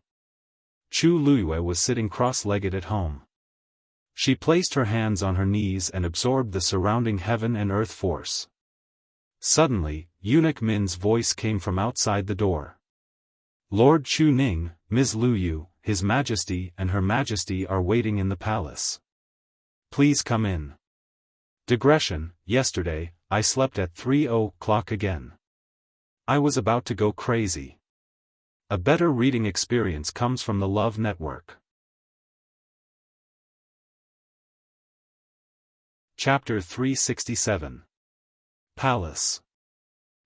Chu Luiyue was sitting cross-legged at home. She placed her hands on her knees and absorbed the surrounding heaven and earth force. Suddenly, Eunuch Min's voice came from outside the door. Lord Chu Ning, Ms. Lu Yu, His Majesty and Her Majesty are waiting in the palace. Please come in. Digression, yesterday, I slept at 3:00 again. I was about to go crazy. A better reading experience comes from the Love Network. Chapter 367. Palace.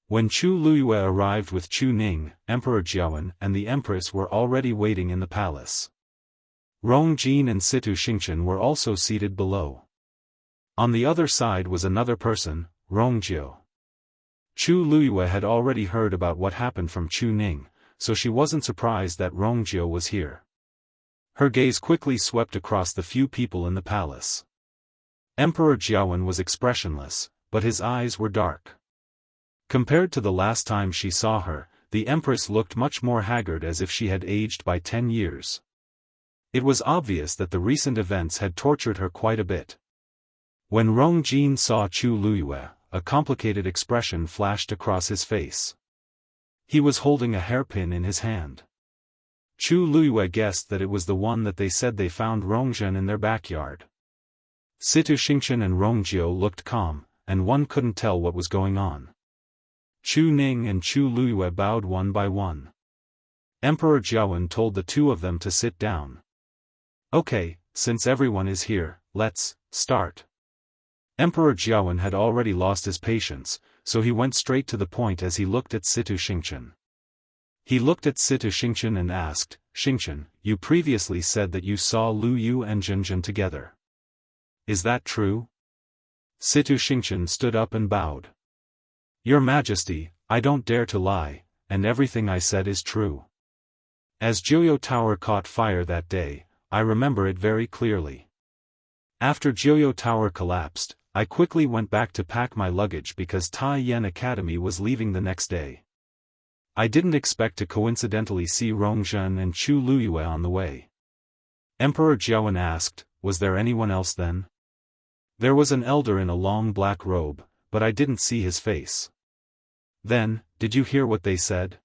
When Chu Luiyue arrived with Chu Ning, Emperor Xiaofan and the Empress were already waiting in the palace. Rongjin and Situ Xingchen were also seated below. On the other side was another person, Rongjiu. Chu Luiyue had already heard about what happened from Chu Ning, so she wasn't surprised that Rongjiu was here. Her gaze quickly swept across the few people in the palace. Emperor Xiaofan was expressionless, but his eyes were dark. Compared to the last time she saw her, the Empress looked much more haggard, as if she had aged by 10 years. It was obvious that the recent events had tortured her quite a bit. When Rongjin saw Chu Luiyue, a complicated expression flashed across his face. He was holding a hairpin in his hand. Chu Luiyue guessed that it was the one that they said they found Rongzhen in their backyard. Situ Xingchen and Rongjiu looked calm, and one couldn't tell what was going on. Chu Ning and Chu Luiyue bowed one by one. Emperor Xiaofan told the two of them to sit down. Okay, since everyone is here, let's start. Emperor Xiaofan had already lost his patience, so he went straight to the point as he looked at Situ Xingchen. He looked at Situ Xingchen and asked, Xingchen, you previously said that you saw Lu Yu and Zhenzhen together. Is that true? Situ Xingchen stood up and bowed. Your Majesty, I don't dare to lie, and everything I said is true. As Jiuyou Tower caught fire that day, I remember it very clearly. After Jiuyou Tower collapsed, I quickly went back to pack my luggage because Tai Yen Academy was leaving the next day. I didn't expect to coincidentally see Rongzhen and Chu Luiyue on the way. Emperor Xiaofan asked, was there anyone else then? There was an elder in a long black robe, but I didn't see his face. Then, did you hear what they said?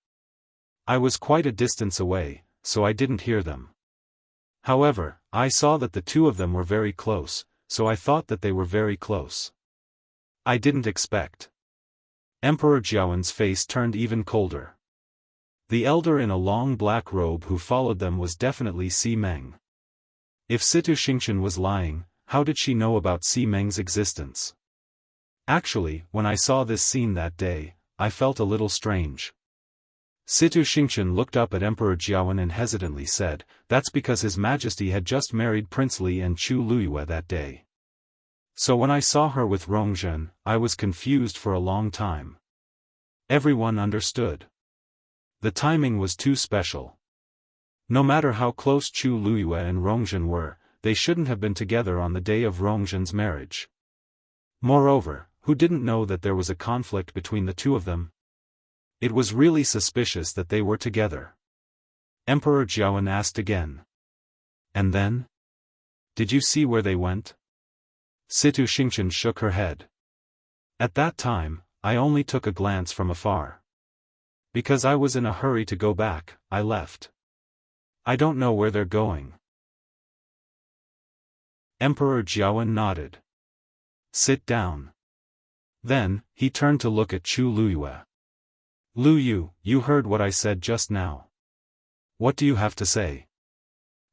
I was quite a distance away, so I didn't hear them. However, I saw that the two of them were very close, so I thought that they were very close. I didn't expect. Emperor Xiaofan's face turned even colder. The elder in a long black robe who followed them was definitely Si Meng. If Situ Xingchen was lying, how did she know about Si Meng's existence? Actually, when I saw this scene that day, I felt a little strange. Situ Xingchen looked up at Emperor Xiaofan and hesitantly said, that's because His Majesty had just married Prince Li and Chu Luiyue that day. So when I saw her with Rongzhen, I was confused for a long time. Everyone understood. The timing was too special. No matter how close Chu Luiyue and Rongzhen were, they shouldn't have been together on the day of Rongzhen's marriage. Moreover, who didn't know that there was a conflict between the two of them? It was really suspicious that they were together. Emperor Xiaofan asked again. And then? Did you see where they went? Situ Xingqian shook her head. At that time, I only took a glance from afar. Because I was in a hurry to go back, I left. I don't know where they're going. Emperor Xiaofan nodded. Sit down. Then, he turned to look at Chu Luiyue. Lu Yu, you heard what I said just now. What do you have to say?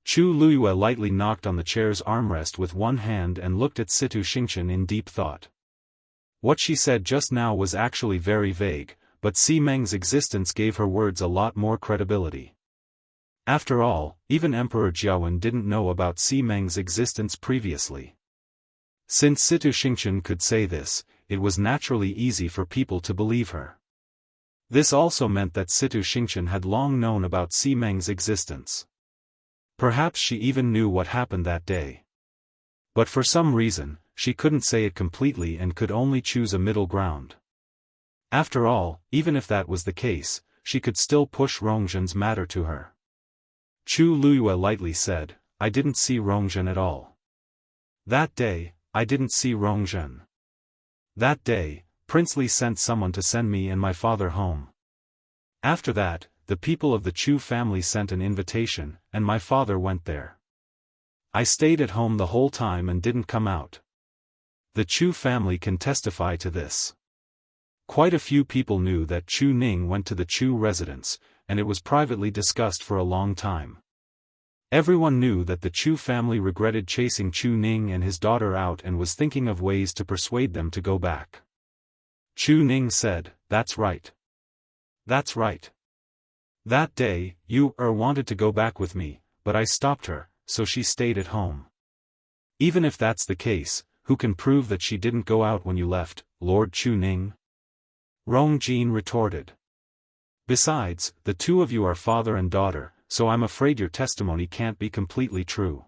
Chu Luiyue lightly knocked on the chair's armrest with one hand and looked at Situ Xingqian in deep thought. What she said just now was actually very vague, but Si Meng's existence gave her words a lot more credibility. After all, even Emperor Xiaofan didn't know about Si Meng's existence previously. Since Situ Xingqian could say this, it was naturally easy for people to believe her. This also meant that Situ Xingqian had long known about Si Meng's existence. Perhaps she even knew what happened that day. But for some reason, she couldn't say it completely and could only choose a middle ground. After all, even if that was the case, she could still push Rongzhen's matter to her. Chu Luiyue lightly said, I didn't see Rongzhen at all. That day, I didn't see Rongzhen. That day, Prince Li sent someone to send me and my father home. After that, the people of the Chu family sent an invitation, and my father went there. I stayed at home the whole time and didn't come out. The Chu family can testify to this. Quite a few people knew that Chu Ning went to the Chu residence, and it was privately discussed for a long time. Everyone knew that the Chu family regretted chasing Chu Ning and his daughter out and was thinking of ways to persuade them to go back. Chu Ning said, That's right. That's right. That day, you wanted to go back with me, but I stopped her, so she stayed at home. Even if that's the case, who can prove that she didn't go out when you left, Lord Chu Ning? Rongjin retorted. Besides, the two of you are father and daughter, so I'm afraid your testimony can't be completely true.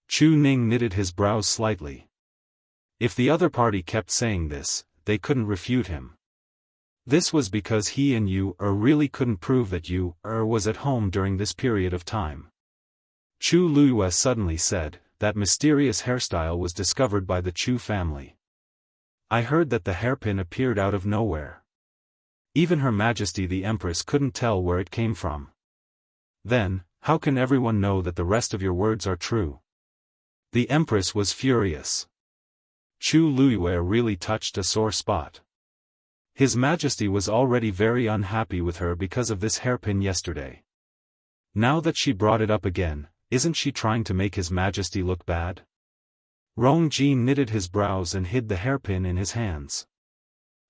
Chu Ning knitted his brows slightly. If the other party kept saying this, they couldn't refute him. This was because he and you really couldn't prove that you was at home during this period of time. Chu Luiyue suddenly said, that mysterious hairstyle was discovered by the Chu family. I heard that the hairpin appeared out of nowhere. Even Her Majesty the Empress couldn't tell where it came from. Then, how can everyone know that the rest of your words are true? The Empress was furious. Chu Luiyue really touched a sore spot. His Majesty was already very unhappy with her because of this hairpin yesterday. Now that she brought it up again, isn't she trying to make His Majesty look bad? Rongjin knitted his brows and hid the hairpin in his hands.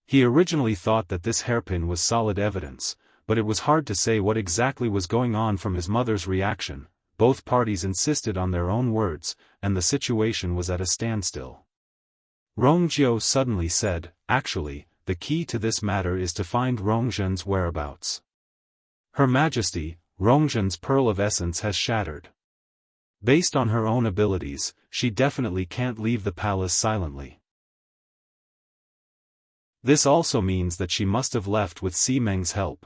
He originally thought that this hairpin was solid evidence, but it was hard to say what exactly was going on from his mother's reaction. Both parties insisted on their own words, and the situation was at a standstill. Rongjio suddenly said, Actually, the key to this matter is to find Rongzhen's whereabouts. Her Majesty, Rongzhen's pearl of essence has shattered. Based on her own abilities, she definitely can't leave the palace silently. This also means that she must have left with Si Meng's help.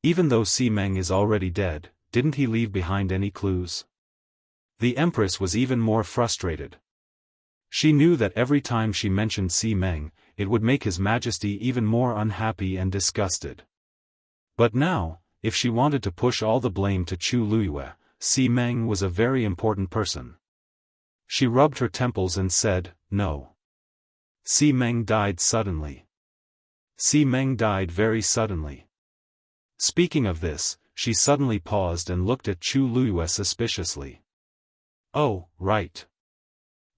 Even though Si Meng is already dead, didn't he leave behind any clues? The Empress was even more frustrated. She knew that every time she mentioned Si Meng, it would make His Majesty even more unhappy and disgusted. But now, if she wanted to push all the blame to Chu Luiyue, Si Meng was a very important person. She rubbed her temples and said, No. Si Meng died suddenly. Si Meng died very suddenly. Speaking of this, she suddenly paused and looked at Chu Luiyue suspiciously. Oh, right.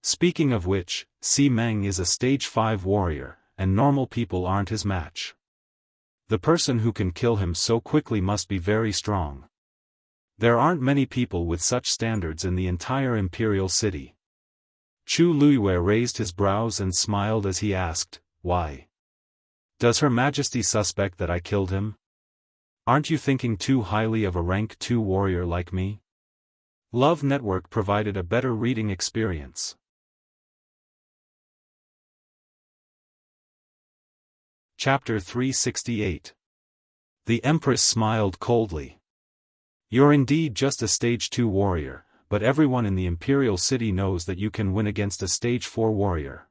Speaking of which, Si Meng is a stage 5 warrior, and normal people aren't his match. The person who can kill him so quickly must be very strong. There aren't many people with such standards in the entire imperial city. Chu Luiyue raised his brows and smiled as he asked, Why? Does Her Majesty suspect that I killed him? Aren't you thinking too highly of a rank 2 warrior like me? Love Network provided a better reading experience. Chapter 368. The Empress smiled coldly. You're indeed just a stage 2 warrior, but everyone in the Imperial City knows that you can win against a stage 4 warrior.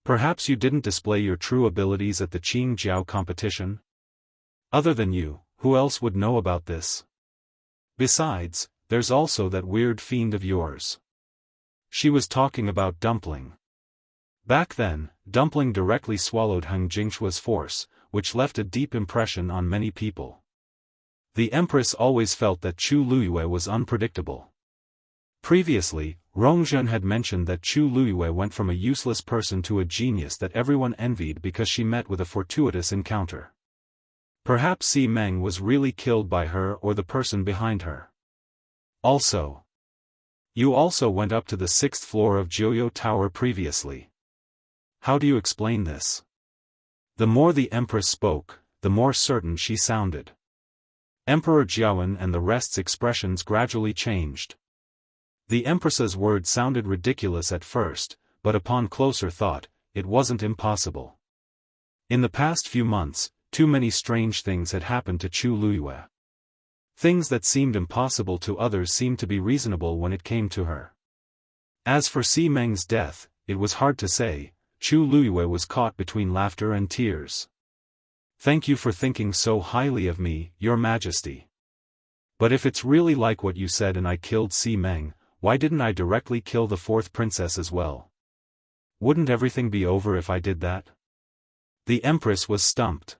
Perhaps you didn't display your true abilities at the Qing Jiao competition? Other than you, who else would know about this? Besides, there's also that weird fiend of yours. She was talking about Dumpling. Back then, Dumpling directly swallowed Heng Jingshua's force, which left a deep impression on many people. The Empress always felt that Chu Luiyue was unpredictable. Previously, Rongzhen had mentioned that Chu Luiyue went from a useless person to a genius that everyone envied because she met with a fortuitous encounter. Perhaps Si Meng was really killed by her or the person behind her. Also, you also went up to the 6th floor of Jiuyo Tower previously. How do you explain this? The more the Empress spoke, the more certain she sounded. Emperor Jiawen and the rest's expressions gradually changed. The Empress's words sounded ridiculous at first, but upon closer thought, it wasn't impossible. In the past few months, too many strange things had happened to Chu Luiyue. Things that seemed impossible to others seemed to be reasonable when it came to her. As for Si Meng's death, it was hard to say. Chu Luiyue was caught between laughter and tears. Thank you for thinking so highly of me, Your Majesty. But if it's really like what you said and I killed Si Meng, why didn't I directly kill the 4th princess as well? Wouldn't everything be over if I did that? The Empress was stumped.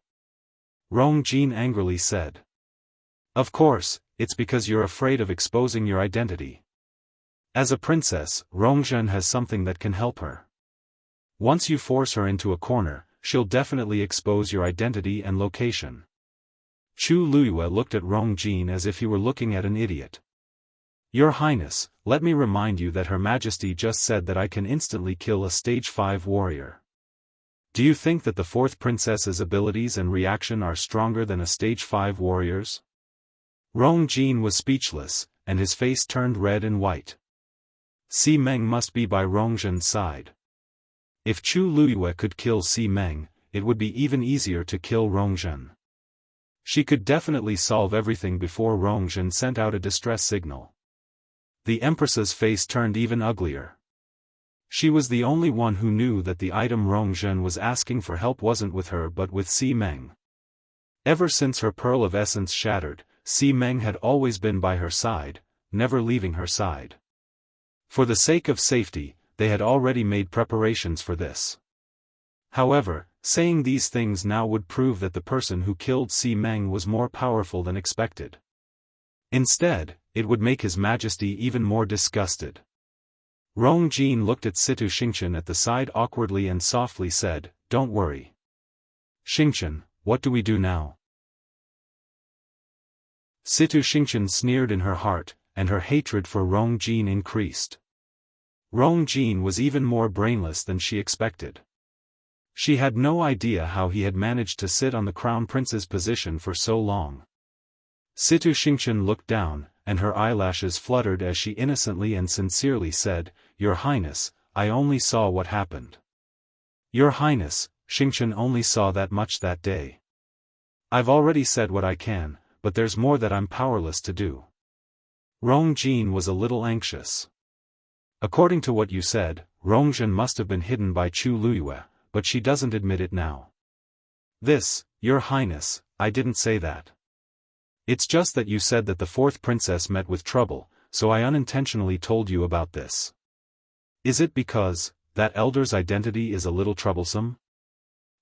Rongjin angrily said. Of course, it's because you're afraid of exposing your identity. As a princess, Rongzhen has something that can help her. Once you force her into a corner, she'll definitely expose your identity and location. Chu Luiyue looked at Rongjin as if he were looking at an idiot. Your Highness, let me remind you that Her Majesty just said that I can instantly kill a stage 5 warrior. Do you think that the 4th princess's abilities and reaction are stronger than a stage 5 warrior's? Rongjin was speechless, and his face turned red and white. Si Meng must be by Rongzhen's side. If Chu Luiyue could kill Si Meng, it would be even easier to kill Rongzhen. She could definitely solve everything before Rongzhen sent out a distress signal. The Empress's face turned even uglier. She was the only one who knew that the item Rongzhen was asking for help wasn't with her but with Si Meng. Ever since her pearl of essence shattered, Si Meng had always been by her side, never leaving her side. For the sake of safety, they had already made preparations for this. However, saying these things now would prove that the person who killed Si Meng was more powerful than expected. Instead, it would make His Majesty even more disgusted. Rongjin looked at Situ Xingchen at the side awkwardly and softly said, Don't worry. Xingchen, what do we do now? Situ Xingchen sneered in her heart, and her hatred for Rongjin increased. Rongjin was even more brainless than she expected. She had no idea how he had managed to sit on the crown prince's position for so long. Situ Xingchen looked down, and her eyelashes fluttered as she innocently and sincerely said, Your Highness, I only saw what happened. Your Highness, Xingchen only saw that much that day. I've already said what I can, but there's more that I'm powerless to do. Rongjin was a little anxious. According to what you said, Rongzhen must have been hidden by Chu Luiyue, but she doesn't admit it now. This, Your Highness, I didn't say that. It's just that you said that the 4th princess met with trouble, so I unintentionally told you about this. Is it because that elder's identity is a little troublesome?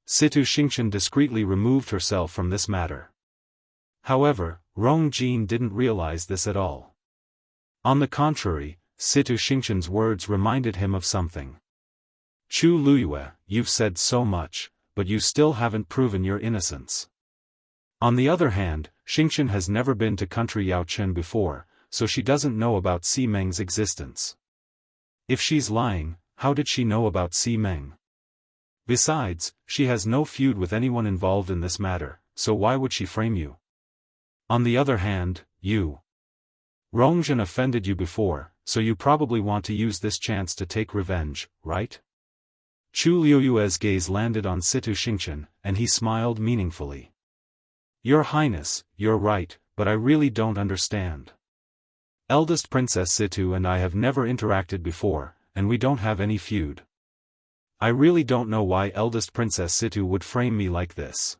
Situ Xingchen discreetly removed herself from this matter. However, Rongjin didn't realize this at all. On the contrary, Situ Xingchen's words reminded him of something. Chu Luiyue, you've said so much, but you still haven't proven your innocence. On the other hand, Xingchen has never been to country Yaochen before, so she doesn't know about Si Meng's existence. If she's lying, how did she know about Si Meng? Besides, she has no feud with anyone involved in this matter, so why would she frame you? On the other hand, Rongzhen offended you before, so you probably want to use this chance to take revenge, right? Chu Liuyue's gaze landed on Situ Xingchen, and he smiled meaningfully. Your Highness, you're right, but I really don't understand. Eldest Princess Situ and I have never interacted before, and we don't have any feud. I really don't know why Eldest Princess Situ would frame me like this.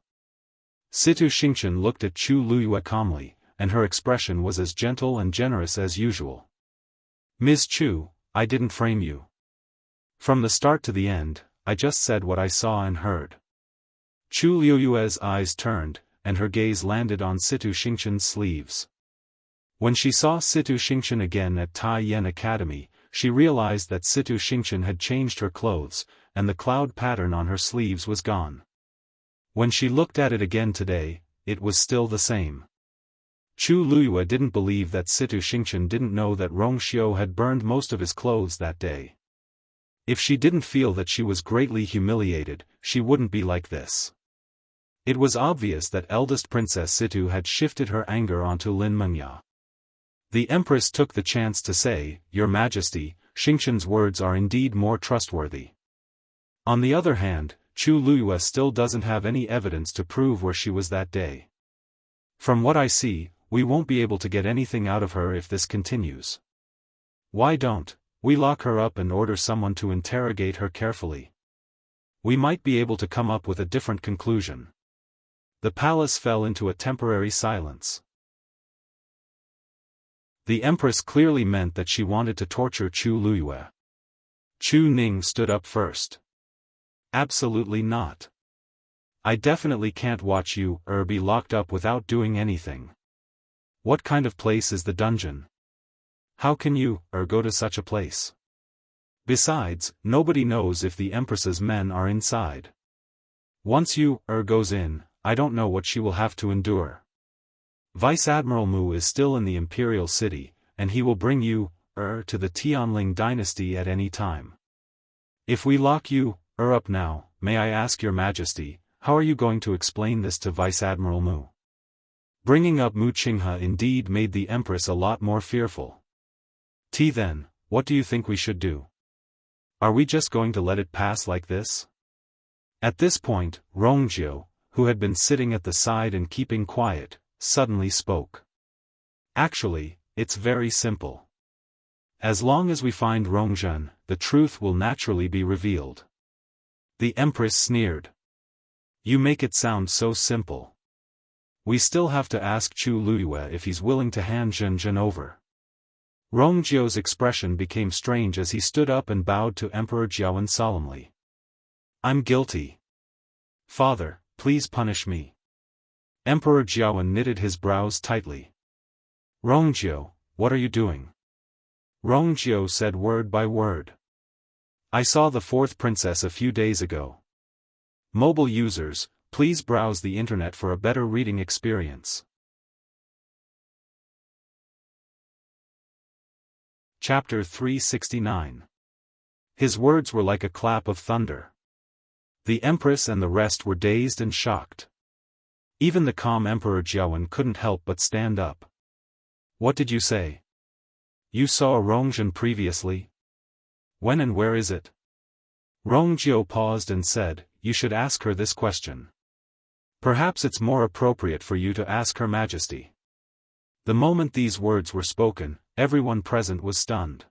Situ Xingchen looked at Chu Liyue calmly, and her expression was as gentle and generous as usual. Ms. Chu, I didn't frame you. From the start to the end, I just said what I saw and heard. Chu Liyue's eyes turned, and her gaze landed on Situ Xingchen's sleeves. When she saw Situ Xingchen again at Tai Yan Academy, she realized that Situ Xingchen had changed her clothes, and the cloud pattern on her sleeves was gone. When she looked at it again today, it was still the same. Chu Liyue didn't believe that Situ Xingchen didn't know that Rongxiu had burned most of his clothes that day. If she didn't feel that she was greatly humiliated, she wouldn't be like this. It was obvious that eldest Princess Situ had shifted her anger onto Lin Mengya. The Empress took the chance to say, Your Majesty, Xingchen's words are indeed more trustworthy. On the other hand, Chu Liyue still doesn't have any evidence to prove where she was that day. From what I see, we won't be able to get anything out of her if this continues. Why don't we lock her up and order someone to interrogate her carefully? We might be able to come up with a different conclusion. The palace fell into a temporary silence. The Empress clearly meant that she wanted to torture Chu Liyue. Chu Ning stood up first. Absolutely not. I definitely can't watch you be locked up without doing anything. What kind of place is the dungeon? How can you go to such a place? Besides, nobody knows if the Empress's men are inside. Once you goes in, I don't know what she will have to endure. Vice Admiral Mu is still in the Imperial City, and he will bring you to the Tianling dynasty at any time. If we lock you up now, may I ask Your Majesty, how are you going to explain this to Vice Admiral Mu? Bringing up Mu Qinghe indeed made the Empress a lot more fearful. Then, what do you think we should do? Are we just going to let it pass like this? At this point, Rongjiu, who had been sitting at the side and keeping quiet, suddenly spoke. Actually, it's very simple. As long as we find Rongzhen, the truth will naturally be revealed. The Empress sneered. You make it sound so simple. We still have to ask Chu Liyue if he's willing to hand Zhen over. Rongjiu's expression became strange as he stood up and bowed to Emperor Jiawen solemnly. I'm guilty. Father, please punish me. Emperor Jiawen knitted his brows tightly. Rongjiu, what are you doing? Rongjiu said word by word. I saw the fourth princess a few days ago. Mobile users, please browse the internet for a better reading experience. Chapter 369. His words were like a clap of thunder. The Empress and the rest were dazed and shocked. Even the calm Emperor Jiawen couldn't help but stand up. What did you say? You saw Rongzhen previously? When and where is it? Rongjiu paused and said, You should ask her this question. Perhaps it's more appropriate for you to ask Her Majesty. The moment these words were spoken, everyone present was stunned.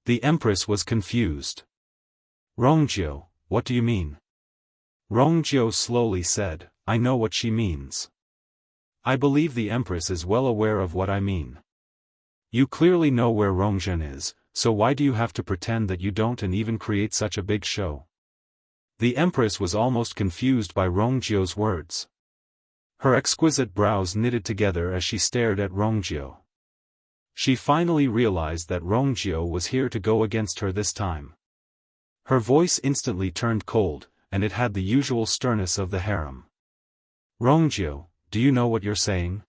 The Empress was confused. Rongjiu, what do you mean? Rongjiu slowly said, I know what she means. I believe the Empress is well aware of what I mean. You clearly know where Rongzhen is, so why do you have to pretend that you don't and even create such a big show? The Empress was almost confused by Rongjiu's words. Her exquisite brows knitted together as she stared at Rongjiu. She finally realized that Rongjiu was here to go against her this time. Her voice instantly turned cold, and it had the usual sternness of the harem. Rongjiu, do you know what you're saying?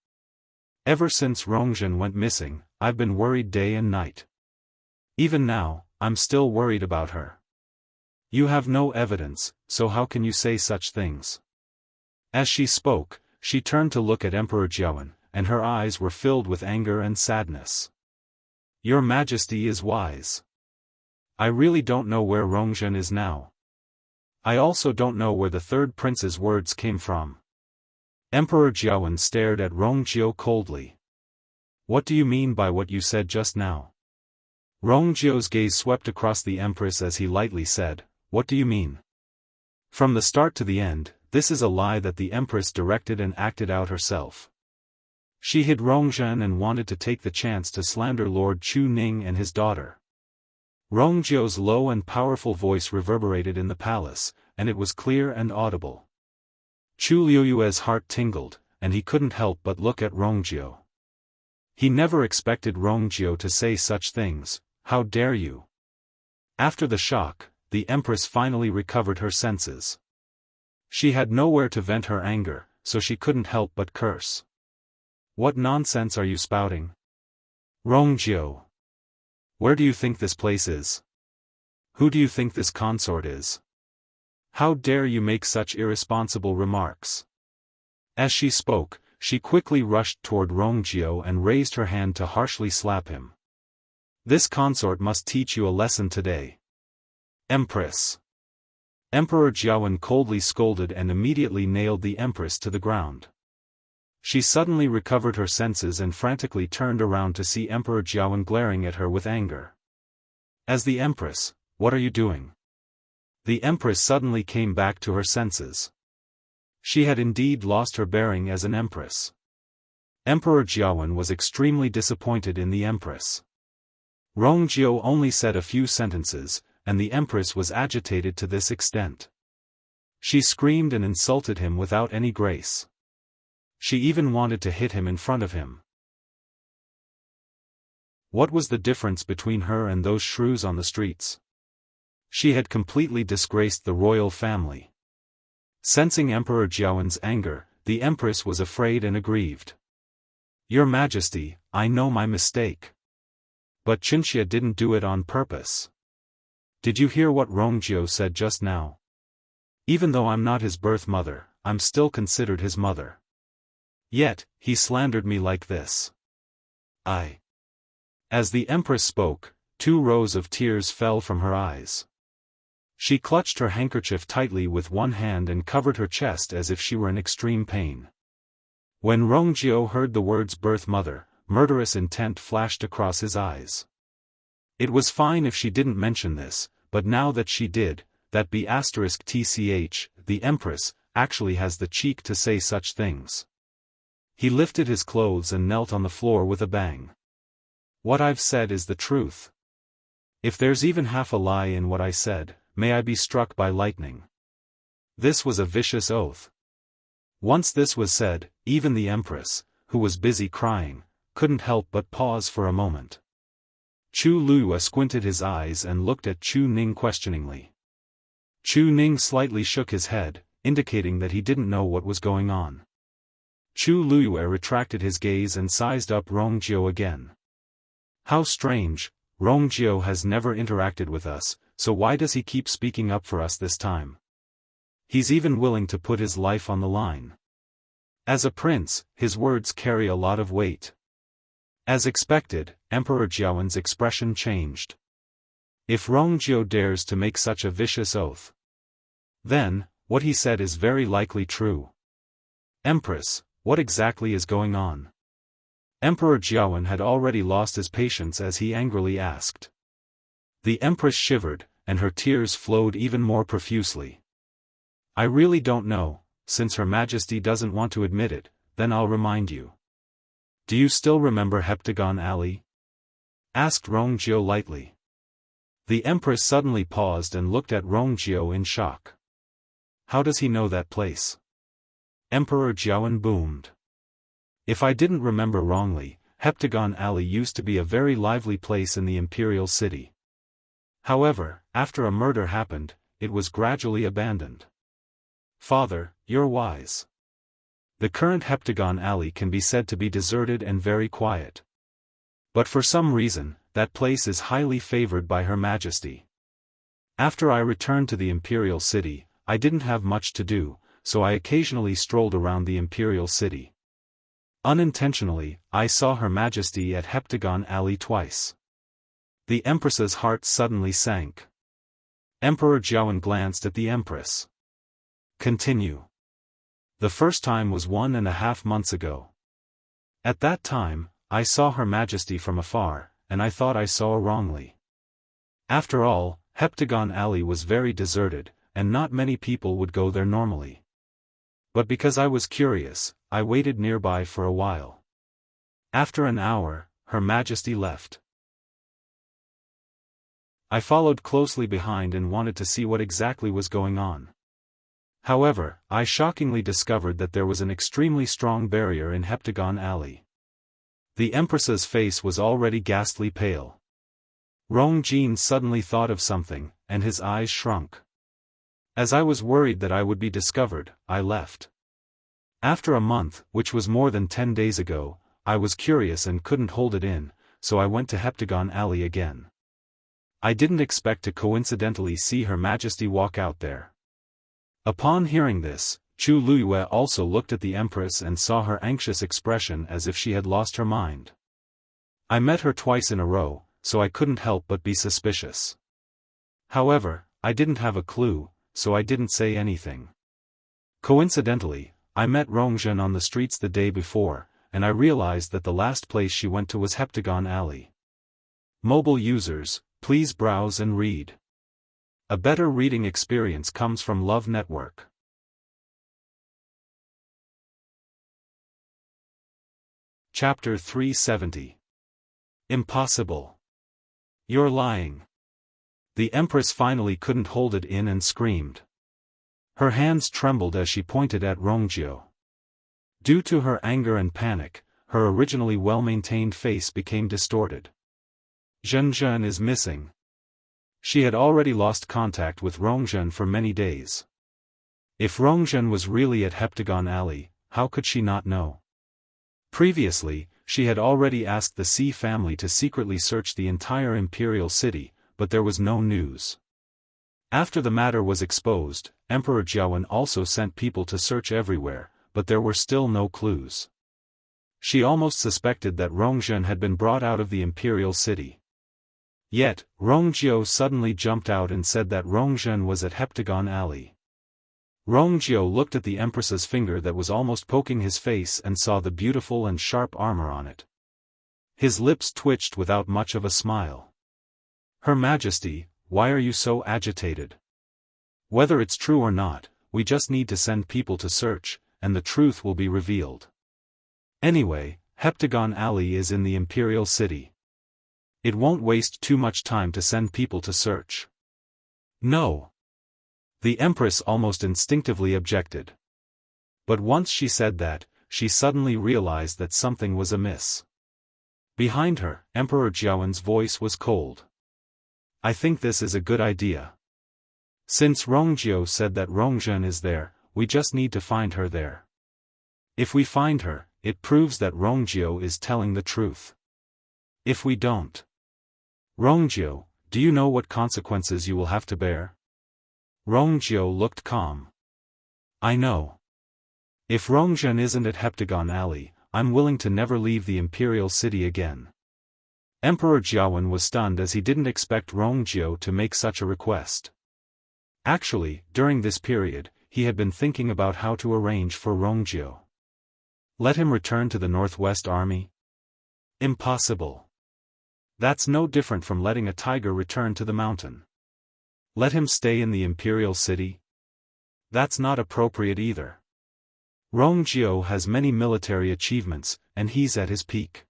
Ever since Rongzhen went missing, I've been worried day and night. Even now, I'm still worried about her. You have no evidence, so how can you say such things? As she spoke, she turned to look at Emperor Jiawen, and her eyes were filled with anger and sadness. Your Majesty is wise. I really don't know where Rongzhen is now. I also don't know where the third prince's words came from. Emperor Xiaofan stared at Rongzhou coldly. What do you mean by what you said just now? Rongzhou's gaze swept across the empress as he lightly said, What do you mean? From the start to the end, this is a lie that the empress directed and acted out herself. She hid Rongzhen and wanted to take the chance to slander Lord Chu Ning and his daughter. Rongzhou's low and powerful voice reverberated in the palace, and it was clear and audible. Chu Liuyue's heart tingled, and he couldn't help but look at Rongzhou. He never expected Rongzhou to say such things. How dare you? After the shock, the empress finally recovered her senses. She had nowhere to vent her anger, so she couldn't help but curse. What nonsense are you spouting? Rongzhou. Where do you think this place is? Who do you think this consort is? How dare you make such irresponsible remarks? As she spoke, she quickly rushed toward Rongzhou and raised her hand to harshly slap him. This consort must teach you a lesson today. Empress. Emperor Xiaofan coldly scolded and immediately nailed the empress to the ground. She suddenly recovered her senses and frantically turned around to see Emperor Xiaofan glaring at her with anger. As the empress, what are you doing? The empress suddenly came back to her senses. She had indeed lost her bearing as an empress. Emperor Xiaofan was extremely disappointed in the empress. Rongzhou only said a few sentences, and the empress was agitated to this extent. She screamed and insulted him without any grace. She even wanted to hit him in front of him. What was the difference between her and those shrews on the streets? She had completely disgraced the royal family. Sensing Emperor Xiaofan's anger, the empress was afraid and aggrieved. Your Majesty, I know my mistake. But Qinxia didn't do it on purpose. Did you hear what Rongzhou said just now? Even though I'm not his birth mother, I'm still considered his mother. Yet, he slandered me like this. As the empress spoke, 2 rows of tears fell from her eyes. She clutched her handkerchief tightly with one hand and covered her chest as if she were in extreme pain. When Rongzhou heard the words birth mother, murderous intent flashed across his eyes. It was fine if she didn't mention this, but now that she did, that *tch, the empress, actually has the cheek to say such things. He lifted his clothes and knelt on the floor with a bang. What I've said is the truth. If there's even half a lie in what I said, may I be struck by lightning. This was a vicious oath. Once this was said, even the empress, who was busy crying, couldn't help but pause for a moment. Chu Liyue squinted his eyes and looked at Chu Ning questioningly. Chu Ning slightly shook his head, indicating that he didn't know what was going on. Chu Liyue retracted his gaze and sized up Rongzhou again. How strange, Rongzhou has never interacted with us, so why does he keep speaking up for us this time? He's even willing to put his life on the line. As a prince, his words carry a lot of weight. As expected, Emperor Xiaofan's expression changed. If Rongzhou dares to make such a vicious oath, then, what he said is very likely true. Empress, what exactly is going on? Emperor Xiaofan had already lost his patience as he angrily asked. The empress shivered, and her tears flowed even more profusely. I really don't know, since Her Majesty doesn't want to admit it, then I'll remind you. Do you still remember Heptagon Alley? Asked Rongzhou lightly. The empress suddenly paused and looked at Rongzhou in shock. How does he know that place? Emperor Xiaofan boomed. If I didn't remember wrongly, Heptagon Alley used to be a very lively place in the imperial city. However, after a murder happened, it was gradually abandoned. Father, you're wise. The current Heptagon Alley can be said to be deserted and very quiet. But for some reason, that place is highly favored by Her Majesty. After I returned to the imperial city, I didn't have much to do, so I occasionally strolled around the imperial city. Unintentionally, I saw Her Majesty at Heptagon Alley twice. The Empress's heart suddenly sank. Emperor Xiaofan glanced at the Empress. Continue. The first time was 1.5 months ago. At that time, I saw Her Majesty from afar, and I thought I saw wrongly. After all, Heptagon Alley was very deserted, and not many people would go there normally. But because I was curious, I waited nearby for a while. After an hour, Her Majesty left. I followed closely behind and wanted to see what exactly was going on. However, I shockingly discovered that there was an extremely strong barrier in Heptagon Alley. The Empress's face was already ghastly pale. Rongjin suddenly thought of something, and his eyes shrunk. As I was worried that I would be discovered, I left. After a month, which was more than 10 days ago, I was curious and couldn't hold it in, so I went to Heptagon Alley again. I didn't expect to coincidentally see Her Majesty walk out there. Upon hearing this, Chu Luyue also looked at the Empress and saw her anxious expression as if she had lost her mind. I met her twice in a row, so I couldn't help but be suspicious. However, I didn't have a clue, so I didn't say anything. Coincidentally, I met Rongjin on the streets the day before, and I realized that the last place she went to was Heptagon Alley. Mobile users, please browse and read. A better reading experience comes from Love Network. Chapter 370. Impossible. You're lying. The Empress finally couldn't hold it in and screamed. Her hands trembled as she pointed at Rongjio. Due to her anger and panic, her originally well-maintained face became distorted. Zhenzhen is missing. She had already lost contact with Rongjin for many days. If Rongjin was really at Heptagon Alley, how could she not know? Previously, she had already asked the Xi family to secretly search the entire imperial city, but there was no news. After the matter was exposed, Emperor Xiaofan also sent people to search everywhere, but there were still no clues. She almost suspected that Rongjin had been brought out of the imperial city. Yet, Rongjio suddenly jumped out and said that Rongjin was at Heptagon Alley. Rongjio looked at the Empress's finger that was almost poking his face and saw the beautiful and sharp armor on it. His lips twitched without much of a smile. Her Majesty, why are you so agitated? Whether it's true or not, we just need to send people to search, and the truth will be revealed. Anyway, Heptagon Alley is in the imperial city. It won't waste too much time to send people to search. No. The Empress almost instinctively objected. But once she said that, she suddenly realized that something was amiss. Behind her, Emperor Xiaowan's voice was cold. I think this is a good idea. Since Rongjio said that Rongjin is there, we just need to find her there. If we find her, it proves that Rongjio is telling the truth. If we don't. Rongjio, do you know what consequences you will have to bear? Rongjio looked calm. I know. If Rongjin isn't at Heptagon Alley, I'm willing to never leave the imperial city again. Emperor Xiaofan was stunned as he didn't expect Rongjio to make such a request. Actually, during this period, he had been thinking about how to arrange for Rongjio. Let him return to the Northwest Army? Impossible. That's no different from letting a tiger return to the mountain. Let him stay in the imperial city? That's not appropriate either. Rongjio has many military achievements, and he's at his peak.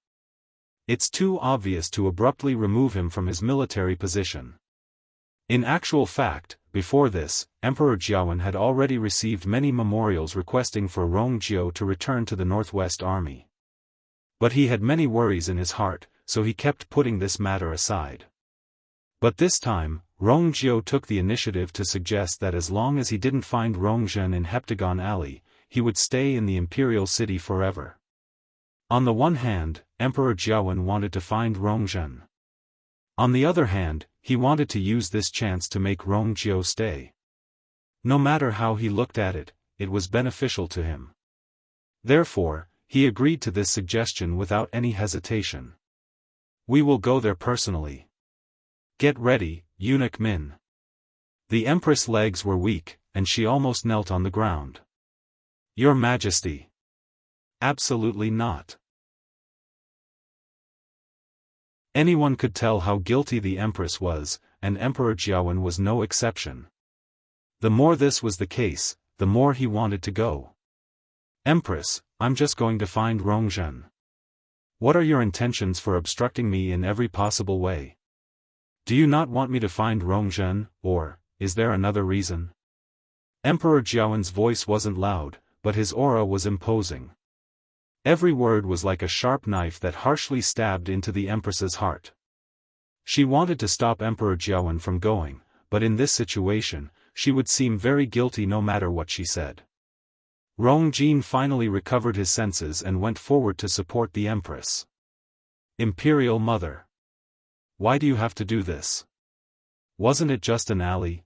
It's too obvious to abruptly remove him from his military position. In actual fact, before this, Emperor Xiaofan had already received many memorials requesting for Rongjio to return to the Northwest Army. But he had many worries in his heart, so he kept putting this matter aside. But this time, Rongjio took the initiative to suggest that as long as he didn't find Rongjin in Heptagon Alley, he would stay in the imperial city forever. On the one hand, Emperor Xiaofan wanted to find Rongjin. On the other hand, he wanted to use this chance to make Rongjio stay. No matter how he looked at it, it was beneficial to him. Therefore, he agreed to this suggestion without any hesitation. We will go there personally. Get ready, Eunuch Min. The Empress' legs were weak, and she almost knelt on the ground. Your Majesty. Absolutely not. Anyone could tell how guilty the Empress was, and Emperor Xiaofan was no exception. The more this was the case, the more he wanted to go. Empress, I'm just going to find Rongzhen. What are your intentions for obstructing me in every possible way? Do you not want me to find Rongzhen, or is there another reason? Emperor Xiaofan's voice wasn't loud, but his aura was imposing. Every word was like a sharp knife that harshly stabbed into the Empress's heart. She wanted to stop Emperor Xiaofan from going, but in this situation, she would seem very guilty no matter what she said. Rongjin finally recovered his senses and went forward to support the Empress. Imperial Mother. Why do you have to do this? Wasn't it just an alley?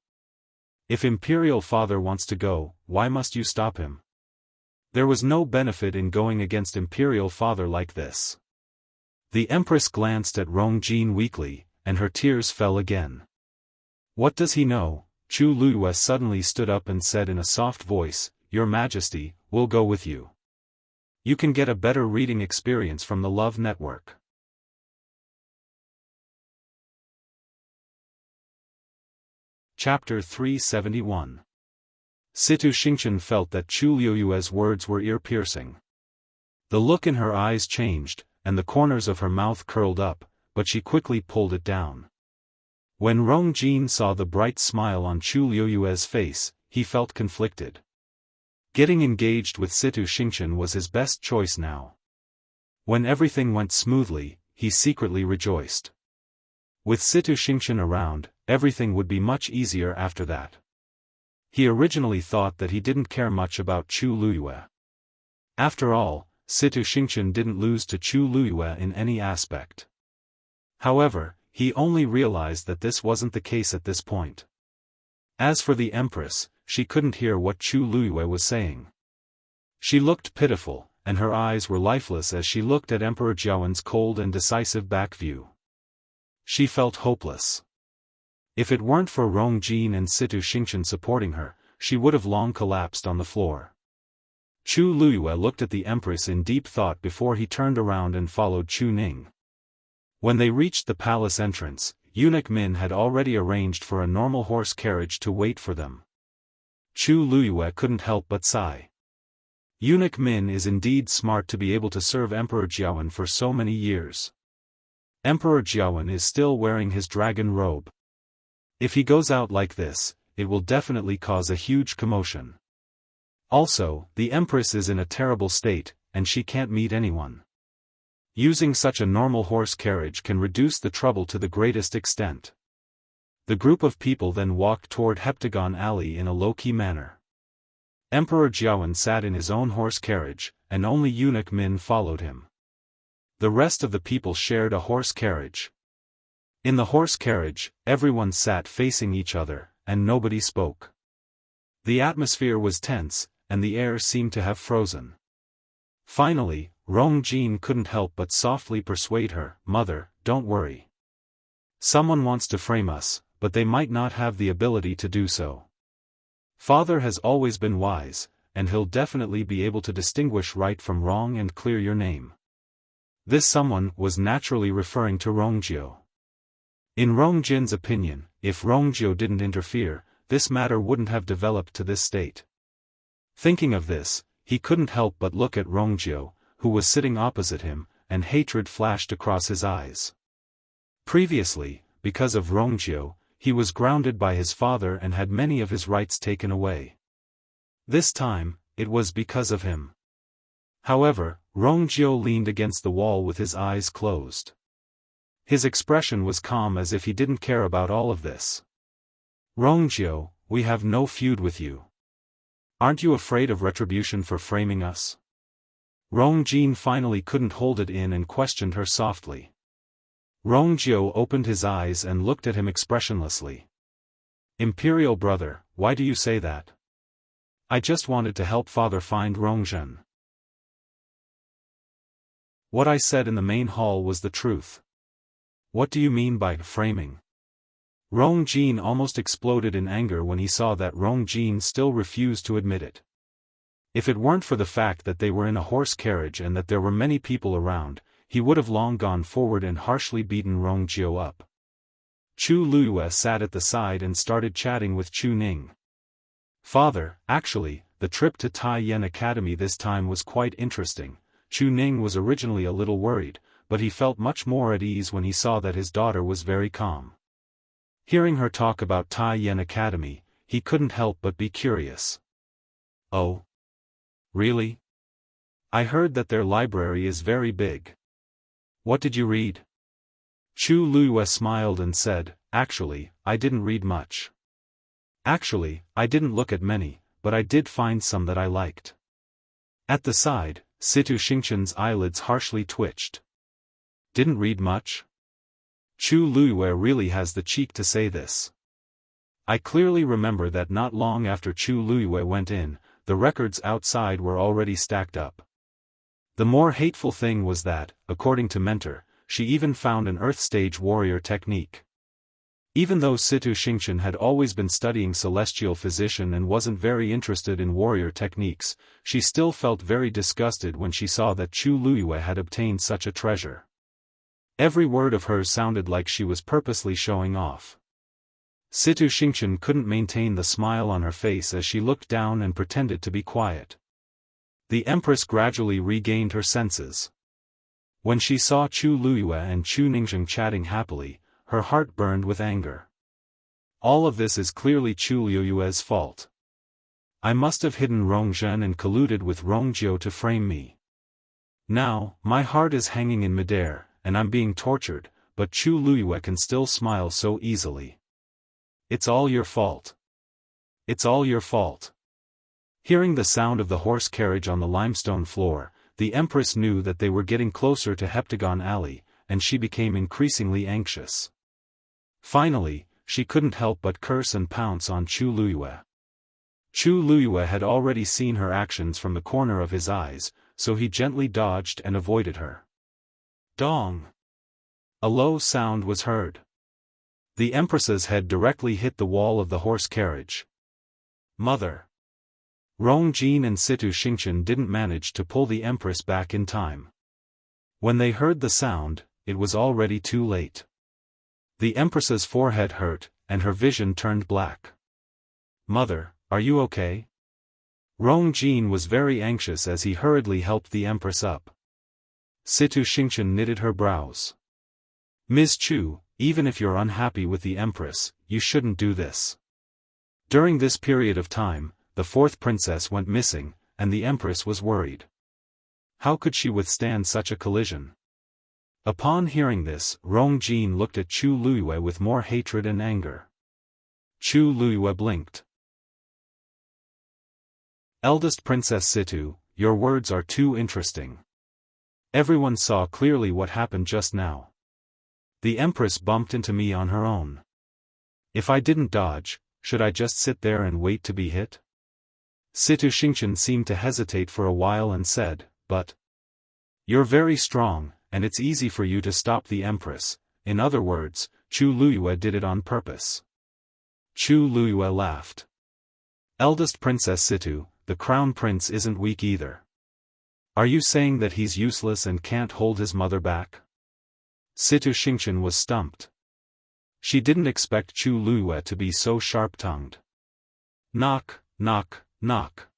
If Imperial Father wants to go, why must you stop him? There was no benefit in going against Imperial Father like this. The Empress glanced at Rongjin weakly, and her tears fell again. What does he know? Chu Luyue suddenly stood up and said in a soft voice, Your Majesty, we'll go with you. You can get a better reading experience from the Love Network. Chapter 371. Situ Xingchen felt that Chu Luyue's words were ear-piercing. The look in her eyes changed, and the corners of her mouth curled up, but she quickly pulled it down. When Rongjin saw the bright smile on Chu Luyue's face, he felt conflicted. Getting engaged with Situ Xingchen was his best choice now. When everything went smoothly, he secretly rejoiced. With Situ Xingchen around, everything would be much easier after that. He originally thought that he didn't care much about Chu Luyue. After all, Situ Xingchen didn't lose to Chu Luyue in any aspect. However, he only realized that this wasn't the case at this point. As for the Empress, she couldn't hear what Chu Luyue was saying. She looked pitiful, and her eyes were lifeless as she looked at Emperor Jiaowen's cold and decisive back view. She felt hopeless. If it weren't for Rongjin and Situ Xingchen supporting her, she would have long collapsed on the floor. Chu Luyue looked at the Empress in deep thought before he turned around and followed Chu Ning. When they reached the palace entrance, Eunuch Min had already arranged for a normal horse carriage to wait for them. Chu Luyue couldn't help but sigh. Eunuch Min is indeed smart to be able to serve Emperor Jiaowen for so many years. Emperor Jiaowen is still wearing his dragon robe. If he goes out like this, it will definitely cause a huge commotion. Also, the Empress is in a terrible state, and she can't meet anyone. Using such a normal horse carriage can reduce the trouble to the greatest extent. The group of people then walked toward Heptagon Alley in a low-key manner. Emperor Jiaowen sat in his own horse carriage, and only Eunuch Min followed him. The rest of the people shared a horse carriage. In the horse carriage, everyone sat facing each other, and nobody spoke. The atmosphere was tense, and the air seemed to have frozen. Finally, Rongjin couldn't help but softly persuade her, Mother, don't worry. Someone wants to frame us, but they might not have the ability to do so. Father has always been wise, and he'll definitely be able to distinguish right from wrong and clear your name. This someone was naturally referring to Rongjio. In Rongjin's opinion, if Rongjio didn't interfere, this matter wouldn't have developed to this state. Thinking of this, he couldn't help but look at Rongjio, who was sitting opposite him, and hatred flashed across his eyes. Previously, because of Rongjio, he was grounded by his father and had many of his rights taken away. This time, it was because of him. However, Rongjio leaned against the wall with his eyes closed. His expression was calm as if he didn't care about all of this. Rongjio, we have no feud with you. Aren't you afraid of retribution for framing us? Rongjin finally couldn't hold it in and questioned her softly. Rongjio opened his eyes and looked at him expressionlessly. Imperial brother, why do you say that? I just wanted to help father find Rongzhen. What I said in the main hall was the truth. What do you mean by framing? Rong Jin almost exploded in anger when he saw that Rong Jin still refused to admit it. If it weren't for the fact that they were in a horse carriage and that there were many people around, he would have long gone forward and harshly beaten Rong Jiu up. Chu Luiyue sat at the side and started chatting with Chu Ning. Father, actually, the trip to Tai Yen Academy this time was quite interesting. Chu Ning was originally a little worried, but he felt much more at ease when he saw that his daughter was very calm. Hearing her talk about Tai Yen Academy, he couldn't help but be curious. Oh? Really? I heard that their library is very big. What did you read? Chu Luiyue smiled and said, Actually, I didn't read much. Actually, I didn't look at many, but I did find some that I liked. At the side, Situ Xingchen's eyelids harshly twitched. Didn't read much? Chu Luiyue really has the cheek to say this. I clearly remember that not long after Chu Luiyue went in, the records outside were already stacked up. The more hateful thing was that, according to Mentor, she even found an Earth Stage warrior technique. Even though Situ Xingchen had always been studying celestial physician and wasn't very interested in warrior techniques, she still felt very disgusted when she saw that Chu Luiyue had obtained such a treasure. Every word of hers sounded like she was purposely showing off. Situ Xingchen couldn't maintain the smile on her face as she looked down and pretended to be quiet. The Empress gradually regained her senses. When she saw Chu Luiyue and Chu Ningxing chatting happily, her heart burned with anger. All of this is clearly Chu Luiyue's fault. I must have hidden Rong Zhen and colluded with Rong Jiu to frame me. Now, my heart is hanging in midair, and I'm being tortured, but Chu Luiyue can still smile so easily. It's all your fault. It's all your fault. Hearing the sound of the horse carriage on the limestone floor, the Empress knew that they were getting closer to Heptagon Alley, and she became increasingly anxious. Finally, she couldn't help but curse and pounce on Chu Luiyue. Chu Luiyue had already seen her actions from the corner of his eyes, so he gently dodged and avoided her. Dong! A low sound was heard. The Empress's head directly hit the wall of the horse carriage. Mother! Rong Jin and Situ Xingchen didn't manage to pull the Empress back in time. When they heard the sound, it was already too late. The Empress's forehead hurt, and her vision turned black. Mother, are you okay? Rong Jin was very anxious as he hurriedly helped the Empress up. Situ Xingchen knitted her brows. Ms. Chu, even if you're unhappy with the Empress, you shouldn't do this. During this period of time, the fourth princess went missing, and the Empress was worried. How could she withstand such a collision? Upon hearing this, Rong Jin looked at Chu Luiyue with more hatred and anger. Chu Luiyue blinked. Eldest Princess Situ, your words are too interesting. Everyone saw clearly what happened just now. The Empress bumped into me on her own. If I didn't dodge, should I just sit there and wait to be hit? Situ Xingchen seemed to hesitate for a while and said, but you're very strong, and it's easy for you to stop the Empress. In other words, Chu Luiyue did it on purpose. Chu Luiyue laughed. Eldest Princess Situ, the Crown Prince isn't weak either. Are you saying that he's useless and can't hold his mother back? Situ Xingchen was stumped. She didn't expect Chu Luiyue to be so sharp-tongued. Knock, knock, knock.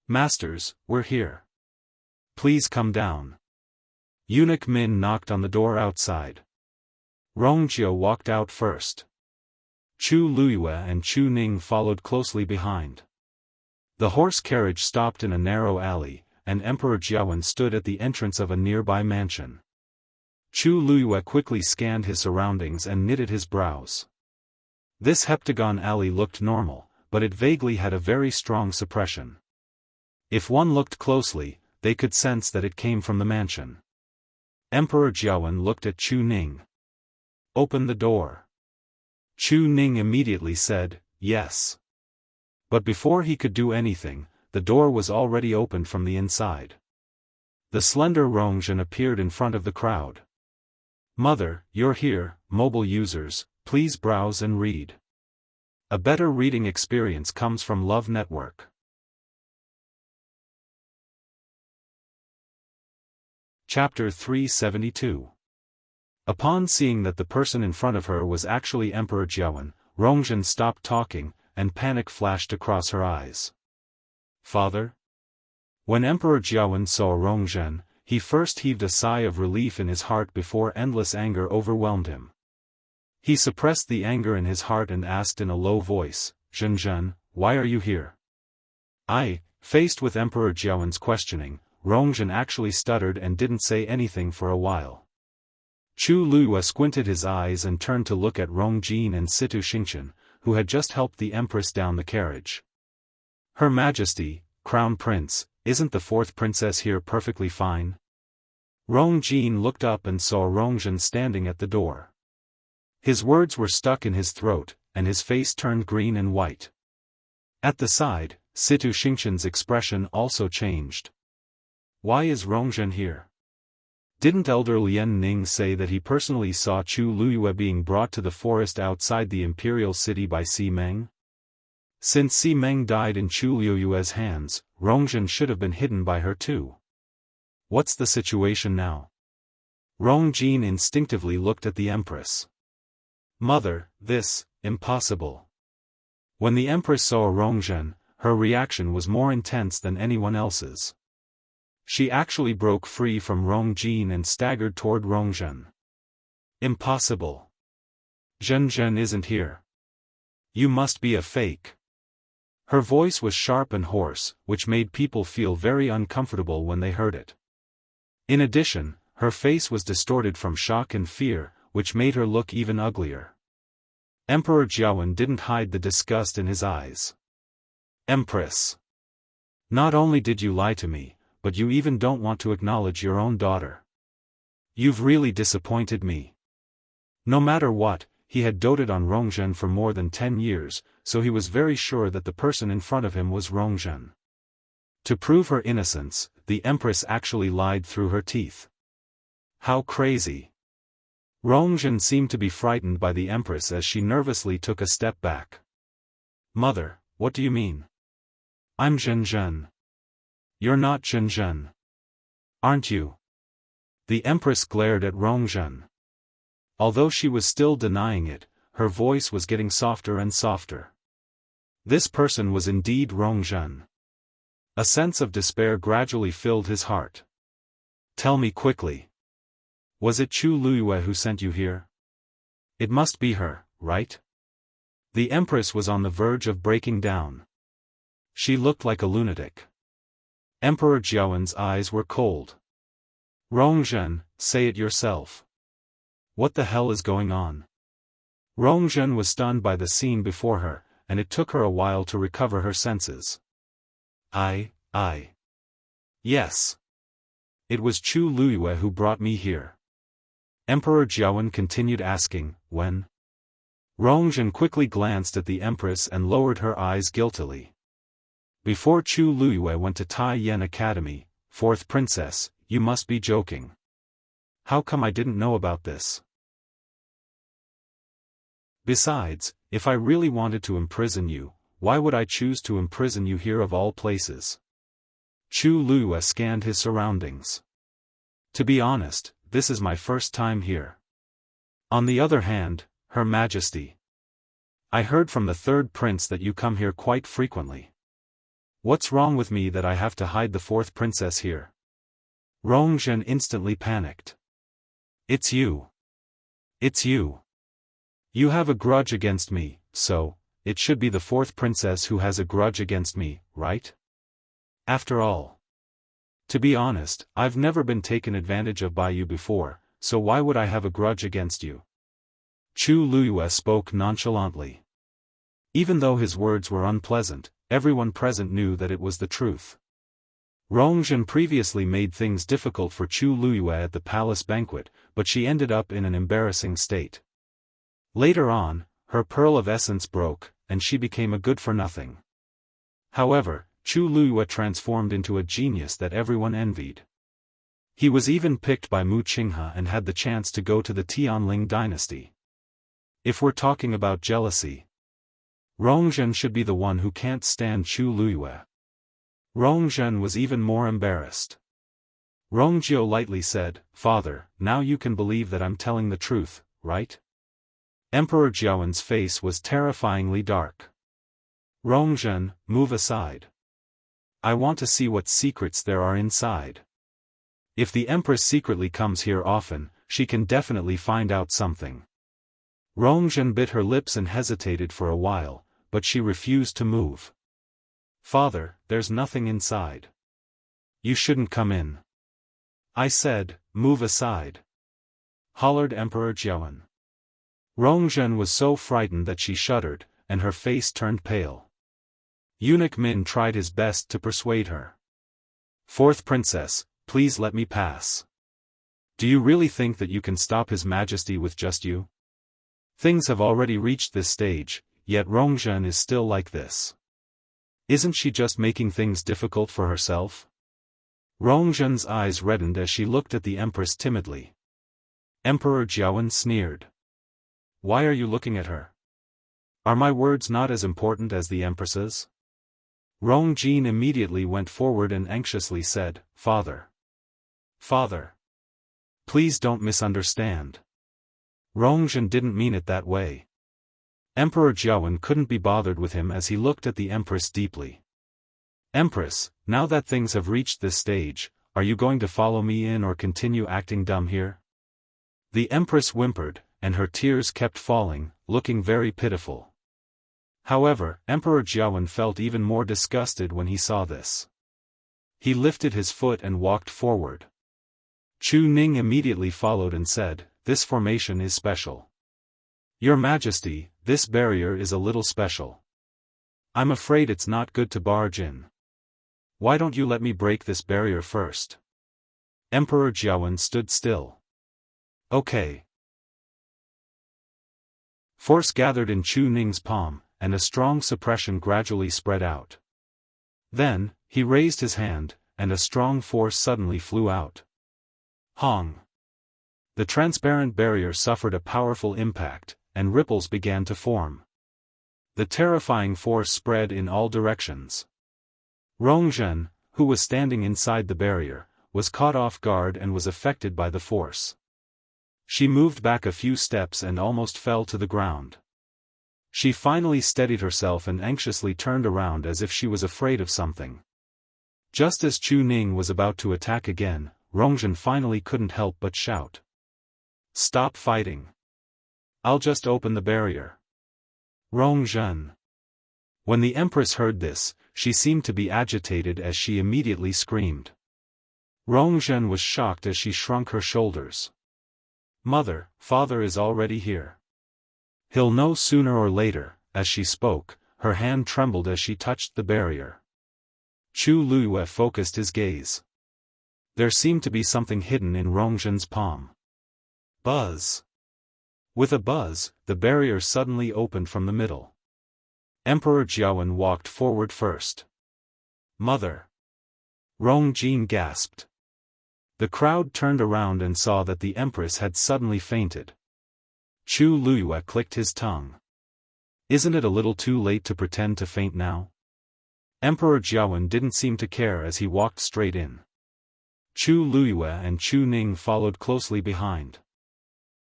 Masters, we're here. Please come down. Eunuch Min knocked on the door outside. Rong Jiu walked out first. Chu Luiyue and Chu Ning followed closely behind. The horse carriage stopped in a narrow alley, and Emperor Jiawen stood at the entrance of a nearby mansion. Chu Luiyue quickly scanned his surroundings and knitted his brows. This heptagon alley looked normal, but it vaguely had a very strong suppression. If one looked closely, they could sense that it came from the mansion. Emperor Jiawen looked at Chu Ning. Open the door. Chu Ning immediately said, yes. But before he could do anything, the door was already opened from the inside. The slender Rongzhen appeared in front of the crowd. Mother, you're here, mobile users, please browse and read. A better reading experience comes from Love Network. Chapter 372. Upon seeing that the person in front of her was actually Emperor Xiaofan, Rongzhen stopped talking, and panic flashed across her eyes. Father? When Emperor Xiaofan saw Rongzhen, he first heaved a sigh of relief in his heart before endless anger overwhelmed him. He suppressed the anger in his heart and asked in a low voice, "Zhenzhen, why are you here?" Faced with Emperor Xiaofan's questioning, Rongzhen actually stuttered and didn't say anything for a while. Chu Luiyue squinted his eyes and turned to look at Rongjin and Situ Xingqian, who had just helped the Empress down the carriage. Her Majesty, Crown Prince, isn't the fourth princess here perfectly fine? Rongjin looked up and saw Rongzhen standing at the door. His words were stuck in his throat, and his face turned green and white. At the side, Situ Xingqian's expression also changed. Why is Rongzhen here? Didn't Elder Lian Ning say that he personally saw Chu Luiyue being brought to the forest outside the imperial city by Si Meng? Since Si Meng died in Chu Luiyue's hands, Rongzhen should have been hidden by her too. What's the situation now? Rongjin instinctively looked at the Empress. Mother, this, impossible. When the Empress saw Rongzhen, her reaction was more intense than anyone else's. She actually broke free from Rongjin and staggered toward Rongzhen. Impossible. Zhenzhen isn't here. You must be a fake. Her voice was sharp and hoarse, which made people feel very uncomfortable when they heard it. In addition, her face was distorted from shock and fear, which made her look even uglier. Emperor Xiaofan didn't hide the disgust in his eyes. Empress. Not only did you lie to me, but you even don't want to acknowledge your own daughter. You've really disappointed me. No matter what, he had doted on Rongzhen for more than 10 years, so he was very sure that the person in front of him was Rongzhen. To prove her innocence, the Empress actually lied through her teeth. How crazy. Rongzhen seemed to be frightened by the Empress as she nervously took a step back. Mother, what do you mean? I'm Zhenzhen. You're not Zhenzhen. Aren't you? The Empress glared at Rongzhen. Although she was still denying it, her voice was getting softer and softer. This person was indeed Rongzhen. A sense of despair gradually filled his heart. Tell me quickly. Was it Chu Luiyue who sent you here? It must be her, right? The Empress was on the verge of breaking down. She looked like a lunatic. Emperor Xiaofan's eyes were cold. Rongzhen, say it yourself. What the hell is going on? Rongzhen was stunned by the scene before her, and it took her a while to recover her senses. Yes. It was Chu Luiyue who brought me here. Emperor Xiaofan continued asking, when? Rongzhen quickly glanced at the Empress and lowered her eyes guiltily. Before Chu Luiyue went to Tai Yan Academy, 4th Princess, you must be joking. How come I didn't know about this? Besides, if I really wanted to imprison you, why would I choose to imprison you here of all places? Chu Luiyue scanned his surroundings. To be honest, this is my first time here. On the other hand, Her Majesty. I heard from the 3rd Prince that you come here quite frequently. What's wrong with me that I have to hide the 4th Princess here? Rongzhen instantly panicked. It's you. It's you. You have a grudge against me, so, it should be the 4th Princess who has a grudge against me, right? After all. To be honest, I've never been taken advantage of by you before, so why would I have a grudge against you? Chu Luiyue spoke nonchalantly. Even though his words were unpleasant, everyone present knew that it was the truth. Rongzhen previously made things difficult for Chu Luiyue at the palace banquet, but she ended up in an embarrassing state. Later on, her pearl of essence broke, and she became a good-for-nothing. However, Chu Luiyue transformed into a genius that everyone envied. He was even picked by Mu Qinghe and had the chance to go to the Tianling dynasty. If we're talking about jealousy, Rongzhen should be the one who can't stand Chu Luiyue. Rongzhen was even more embarrassed. Rongjiu lightly said, "Father, now you can believe that I'm telling the truth, right?" Emperor Jiawen's face was terrifyingly dark. "Rongzhen, move aside. I want to see what secrets there are inside. If the Empress secretly comes here often, she can definitely find out something." Rongzhen bit her lips and hesitated for a while, but she refused to move. "Father, there's nothing inside. You shouldn't come in. I said, move aside," hollered Emperor Jiawen. Rongzhen was so frightened that she shuddered, and her face turned pale. Eunuch Min tried his best to persuade her. "Fourth princess, please let me pass. Do you really think that you can stop His Majesty with just you? Things have already reached this stage, yet Rongzhen is still like this. Isn't she just making things difficult for herself?" Rongzhen's eyes reddened as she looked at the Empress timidly. Emperor Jiawen sneered. "Why are you looking at her? Are my words not as important as the Empress's?" Rongjin immediately went forward and anxiously said, "Father. Father. Please don't misunderstand. Rongzhen didn't mean it that way." Emperor Jiawen couldn't be bothered with him as he looked at the Empress deeply. "Empress, now that things have reached this stage, are you going to follow me in or continue acting dumb here?" The Empress whimpered, and her tears kept falling, looking very pitiful. However, Emperor Jiawen felt even more disgusted when he saw this. He lifted his foot and walked forward. Chu Ning immediately followed and said, "This formation is special. Your Majesty, this barrier is a little special. I'm afraid it's not good to barge in. Why don't you let me break this barrier first?" Emperor Jiawen stood still. "Okay." Force gathered in Chu Ning's palm, and a strong suppression gradually spread out. Then, he raised his hand, and a strong force suddenly flew out. Hong! The transparent barrier suffered a powerful impact, and ripples began to form. The terrifying force spread in all directions. Rongzhen, who was standing inside the barrier, was caught off guard and was affected by the force. She moved back a few steps and almost fell to the ground. She finally steadied herself and anxiously turned around as if she was afraid of something. Just as Chu Ning was about to attack again, Rongzhen finally couldn't help but shout, "Stop fighting! I'll just open the barrier." Rongzhen. When the Empress heard this, she seemed to be agitated as she immediately screamed. Rongzhen was shocked as she shrunk her shoulders. "Mother, father is already here. He'll know sooner or later." As she spoke, her hand trembled as she touched the barrier. Chu Luiyue focused his gaze. There seemed to be something hidden in Rongzhen's palm. Buzz! With a buzz, the barrier suddenly opened from the middle. Emperor Jiawen walked forward first. "Mother!" Rongjin gasped. The crowd turned around and saw that the Empress had suddenly fainted. Chu Luiyue clicked his tongue. "Isn't it a little too late to pretend to faint now?" Emperor Jiawen didn't seem to care as he walked straight in. Chu Luiyue and Chu Ning followed closely behind.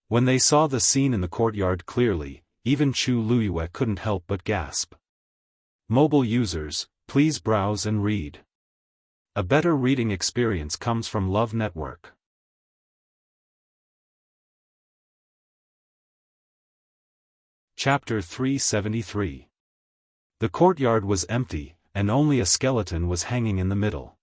When they saw the scene in the courtyard clearly, even Chu Luiyue couldn't help but gasp. Mobile users, please browse and read. A better reading experience comes from Love Network. Chapter 373. The courtyard was empty, and only a skeleton was hanging in the middle.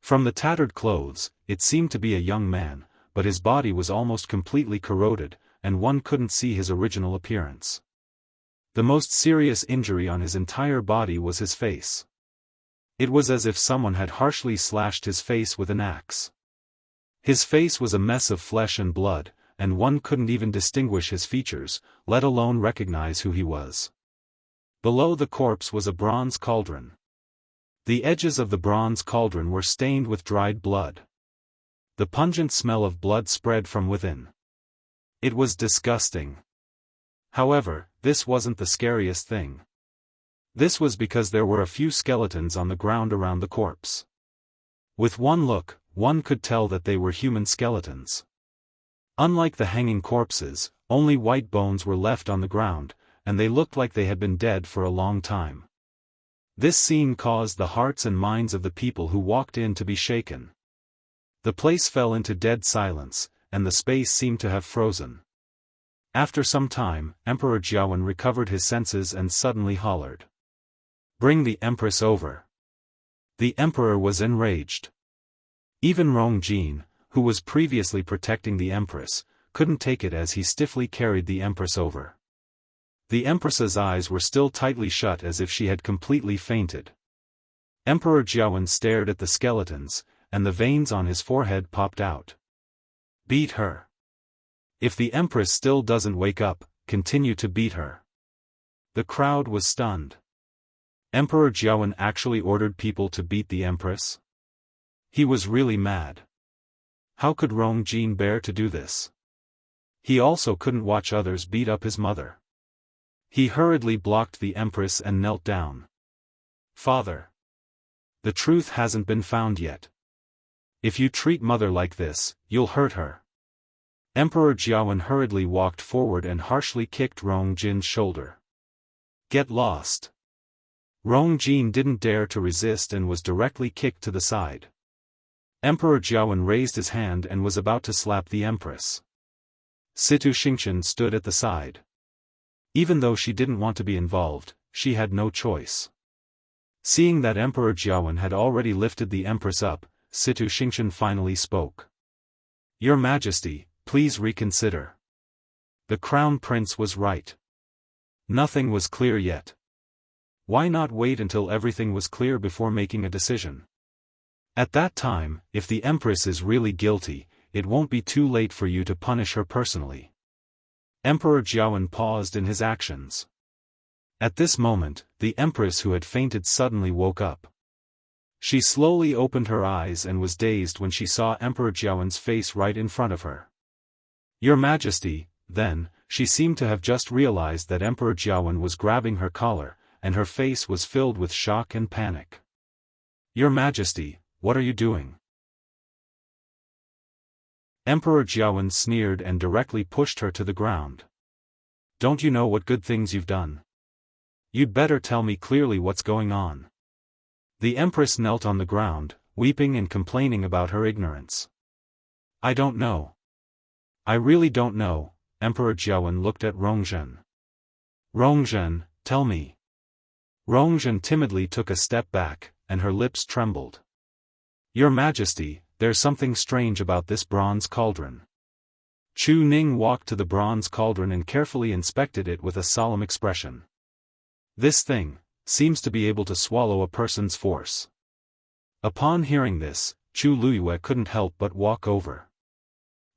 From the tattered clothes, it seemed to be a young man, but his body was almost completely corroded, and one couldn't see his original appearance. The most serious injury on his entire body was his face. It was as if someone had harshly slashed his face with an axe. His face was a mess of flesh and blood, and one couldn't even distinguish his features, let alone recognize who he was. Below the corpse was a bronze cauldron. The edges of the bronze cauldron were stained with dried blood. The pungent smell of blood spread from within. It was disgusting. However, this wasn't the scariest thing. This was because there were a few skeletons on the ground around the corpse. With one look, one could tell that they were human skeletons. Unlike the hanging corpses, only white bones were left on the ground, and they looked like they had been dead for a long time. This scene caused the hearts and minds of the people who walked in to be shaken. The place fell into dead silence, and the space seemed to have frozen. After some time, Emperor Xiaofan recovered his senses and suddenly hollered, "Bring the Empress over." The Emperor was enraged. Even Rong Jin, who was previously protecting the Empress, couldn't take it as he stiffly carried the Empress over. The Empress's eyes were still tightly shut as if she had completely fainted. Emperor Xiaofan stared at the skeletons, and the veins on his forehead popped out. "Beat her. If the Empress still doesn't wake up, continue to beat her." The crowd was stunned. Emperor Xiaofan actually ordered people to beat the Empress? He was really mad. How could Rong Jin bear to do this? He also couldn't watch others beat up his mother. He hurriedly blocked the Empress and knelt down. "Father. The truth hasn't been found yet. If you treat mother like this, you'll hurt her." Emperor Xiaofan hurriedly walked forward and harshly kicked Rong Jin's shoulder. "Get lost." Rong Jin didn't dare to resist and was directly kicked to the side. Emperor Xiaofan raised his hand and was about to slap the Empress. Situ Xingqian stood at the side. Even though she didn't want to be involved, she had no choice. Seeing that Emperor Xiaofan had already lifted the Empress up, Situ Xingqian finally spoke. "Your Majesty, please reconsider. The Crown Prince was right. Nothing was clear yet. Why not wait until everything was clear before making a decision? At that time, if the Empress is really guilty, it won't be too late for you to punish her personally." Emperor Xiaofan paused in his actions. At this moment, the Empress who had fainted suddenly woke up. She slowly opened her eyes and was dazed when she saw Emperor Xiaofan's face right in front of her. "Your Majesty," then, she seemed to have just realized that Emperor Xiaofan was grabbing her collar, and her face was filled with shock and panic. "Your Majesty, what are you doing?" Emperor Xiaofan sneered and directly pushed her to the ground. "Don't you know what good things you've done? You'd better tell me clearly what's going on." The Empress knelt on the ground, weeping and complaining about her ignorance. "I don't know. I really don't know." Emperor Xiaofan looked at Rongzhen. "Rongzhen, tell me." Rongzhen timidly took a step back, and her lips trembled. "Your Majesty, there's something strange about this bronze cauldron." Chu Ning walked to the bronze cauldron and carefully inspected it with a solemn expression. "This thing seems to be able to swallow a person's force." Upon hearing this, Chu Luiyue couldn't help but walk over.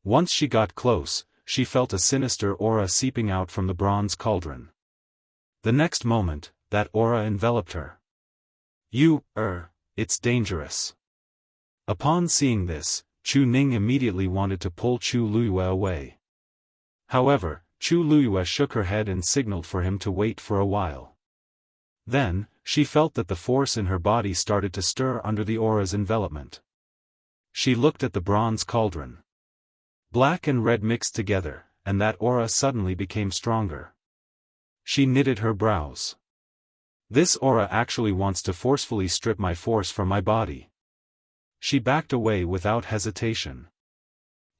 Once she got close, she felt a sinister aura seeping out from the bronze cauldron. The next moment, that aura enveloped her. It's dangerous." Upon seeing this, Chu Ning immediately wanted to pull Chu Luiyue away. However, Chu Luiyue shook her head and signaled for him to wait for a while. Then, she felt that the force in her body started to stir under the aura's envelopment. She looked at the bronze cauldron. Black and red mixed together, and that aura suddenly became stronger. She knitted her brows. "This aura actually wants to forcefully strip my force from my body." She backed away without hesitation.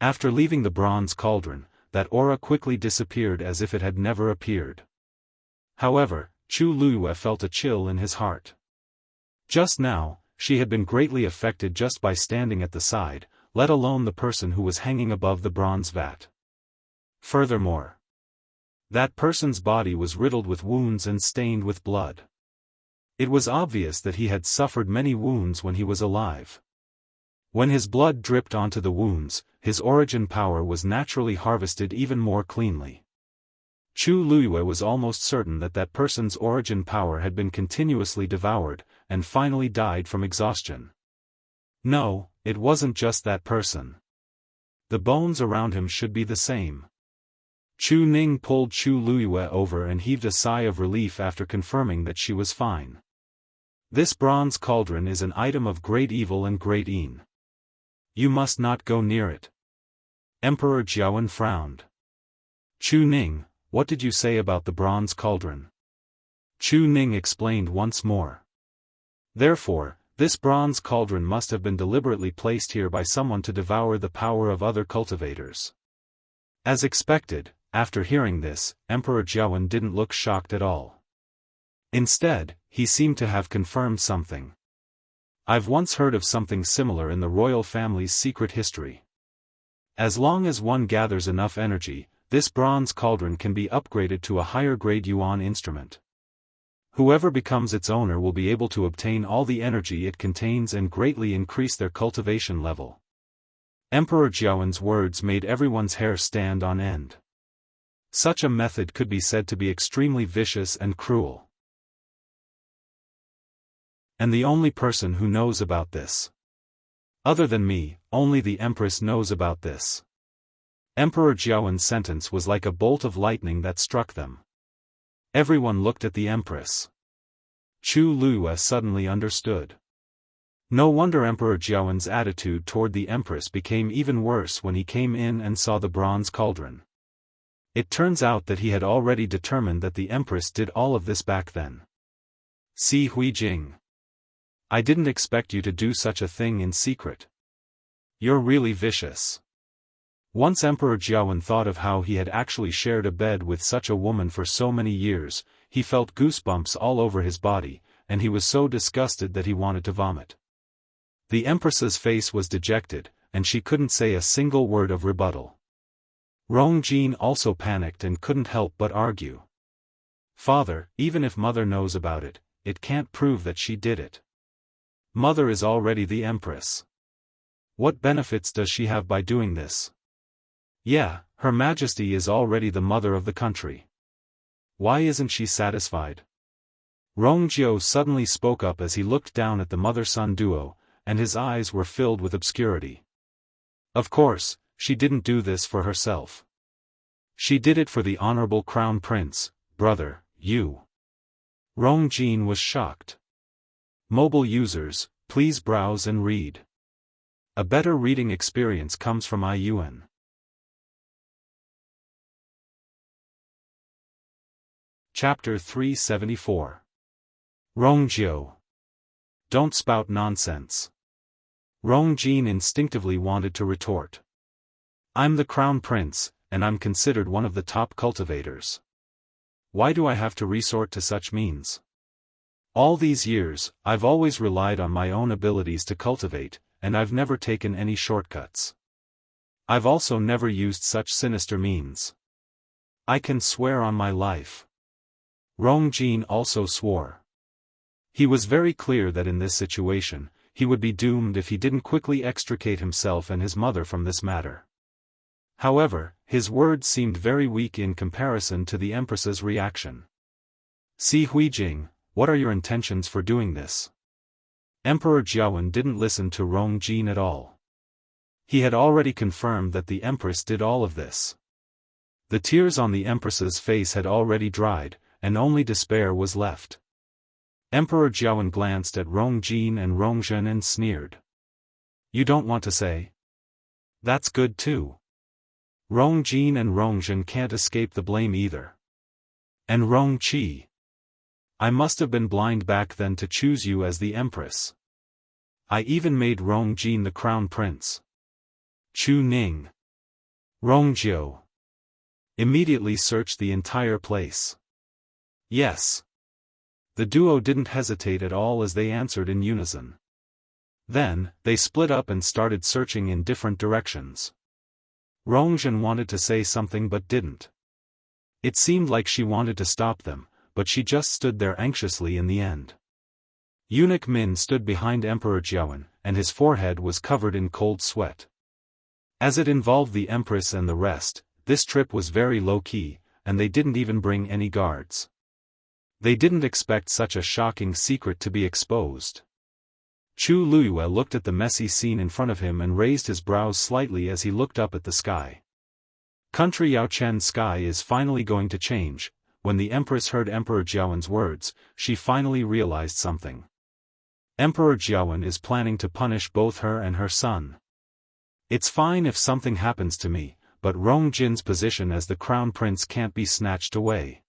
After leaving the bronze cauldron, that aura quickly disappeared as if it had never appeared. However, Chu Luiyue felt a chill in his heart. Just now, she had been greatly affected just by standing at the side, let alone the person who was hanging above the bronze vat. Furthermore, that person's body was riddled with wounds and stained with blood. It was obvious that he had suffered many wounds when he was alive. When his blood dripped onto the wounds, his origin power was naturally harvested even more cleanly. Chu Luiyue was almost certain that that person's origin power had been continuously devoured, and finally died from exhaustion. No, it wasn't just that person. The bones around him should be the same. Chu Ning pulled Chu Luiyue over and heaved a sigh of relief after confirming that she was fine. This bronze cauldron is an item of great evil and great een. You must not go near it. Emperor Xiaofan frowned. Chu Ning, what did you say about the bronze cauldron? Chu Ning explained once more. Therefore, this bronze cauldron must have been deliberately placed here by someone to devour the power of other cultivators. As expected, after hearing this, Emperor Xiaofan didn't look shocked at all. Instead, he seemed to have confirmed something. I've once heard of something similar in the royal family's secret history. As long as one gathers enough energy, this bronze cauldron can be upgraded to a higher grade yuan instrument. Whoever becomes its owner will be able to obtain all the energy it contains and greatly increase their cultivation level. Emperor Xiaofan's words made everyone's hair stand on end. Such a method could be said to be extremely vicious and cruel. And the only person who knows about this. Other than me, only the Empress knows about this. Emperor Xiaofan's sentence was like a bolt of lightning that struck them. Everyone looked at the Empress. Chu Luiyue suddenly understood. No wonder Emperor Xiaofan's attitude toward the Empress became even worse when he came in and saw the bronze cauldron. It turns out that he had already determined that the Empress did all of this back then. Si Huijing. I didn't expect you to do such a thing in secret. You're really vicious. Once Emperor Xiaofan thought of how he had actually shared a bed with such a woman for so many years, he felt goosebumps all over his body, and he was so disgusted that he wanted to vomit. The Empress's face was dejected, and she couldn't say a single word of rebuttal. Rongjin also panicked and couldn't help but argue. Father, even if Mother knows about it, it can't prove that she did it. Mother is already the Empress. What benefits does she have by doing this? Yeah, Her Majesty is already the mother of the country. Why isn't she satisfied? Rongjio suddenly spoke up as he looked down at the mother-son duo, and his eyes were filled with obscurity. Of course, she didn't do this for herself. She did it for the honorable crown prince, brother, you. Rongjin was shocked. Mobile users, please browse and read. A better reading experience comes from IUN. Chapter 374. Rongjio. Don't spout nonsense. Rongjin instinctively wanted to retort. I'm the crown prince, and I'm considered one of the top cultivators. Why do I have to resort to such means? All these years, I've always relied on my own abilities to cultivate, and I've never taken any shortcuts. I've also never used such sinister means. I can swear on my life. Rongjin also swore. He was very clear that in this situation, he would be doomed if he didn't quickly extricate himself and his mother from this matter. However, his words seemed very weak in comparison to the Empress's reaction. Si Huijing, what are your intentions for doing this? Emperor Xiaofan didn't listen to Rongjin at all. He had already confirmed that the Empress did all of this. The tears on the Empress's face had already dried, and only despair was left. Emperor Xiaofan glanced at Rongjin and Rongjin and sneered. You don't want to say? That's good too. Rongjin and Rongjin can't escape the blame either. And Rongqi. I must have been blind back then to choose you as the Empress. I even made Rongjin the crown prince. Chu Ning. Rongjio. Immediately searched the entire place. Yes. The duo didn't hesitate at all as they answered in unison. Then, they split up and started searching in different directions. Rongjin wanted to say something but didn't. It seemed like she wanted to stop them, but she just stood there anxiously in the end. Eunuch Min stood behind Emperor Xiaofan, and his forehead was covered in cold sweat. As it involved the Empress and the rest, this trip was very low-key, and they didn't even bring any guards. They didn't expect such a shocking secret to be exposed. Chu Luiyue looked at the messy scene in front of him and raised his brows slightly as he looked up at the sky. Country Yaochen's sky is finally going to change. When the Empress heard Emperor Jiawen's words, she finally realized something. Emperor Jiawen is planning to punish both her and her son. It's fine if something happens to me, but Rong Jin's position as the crown prince can't be snatched away.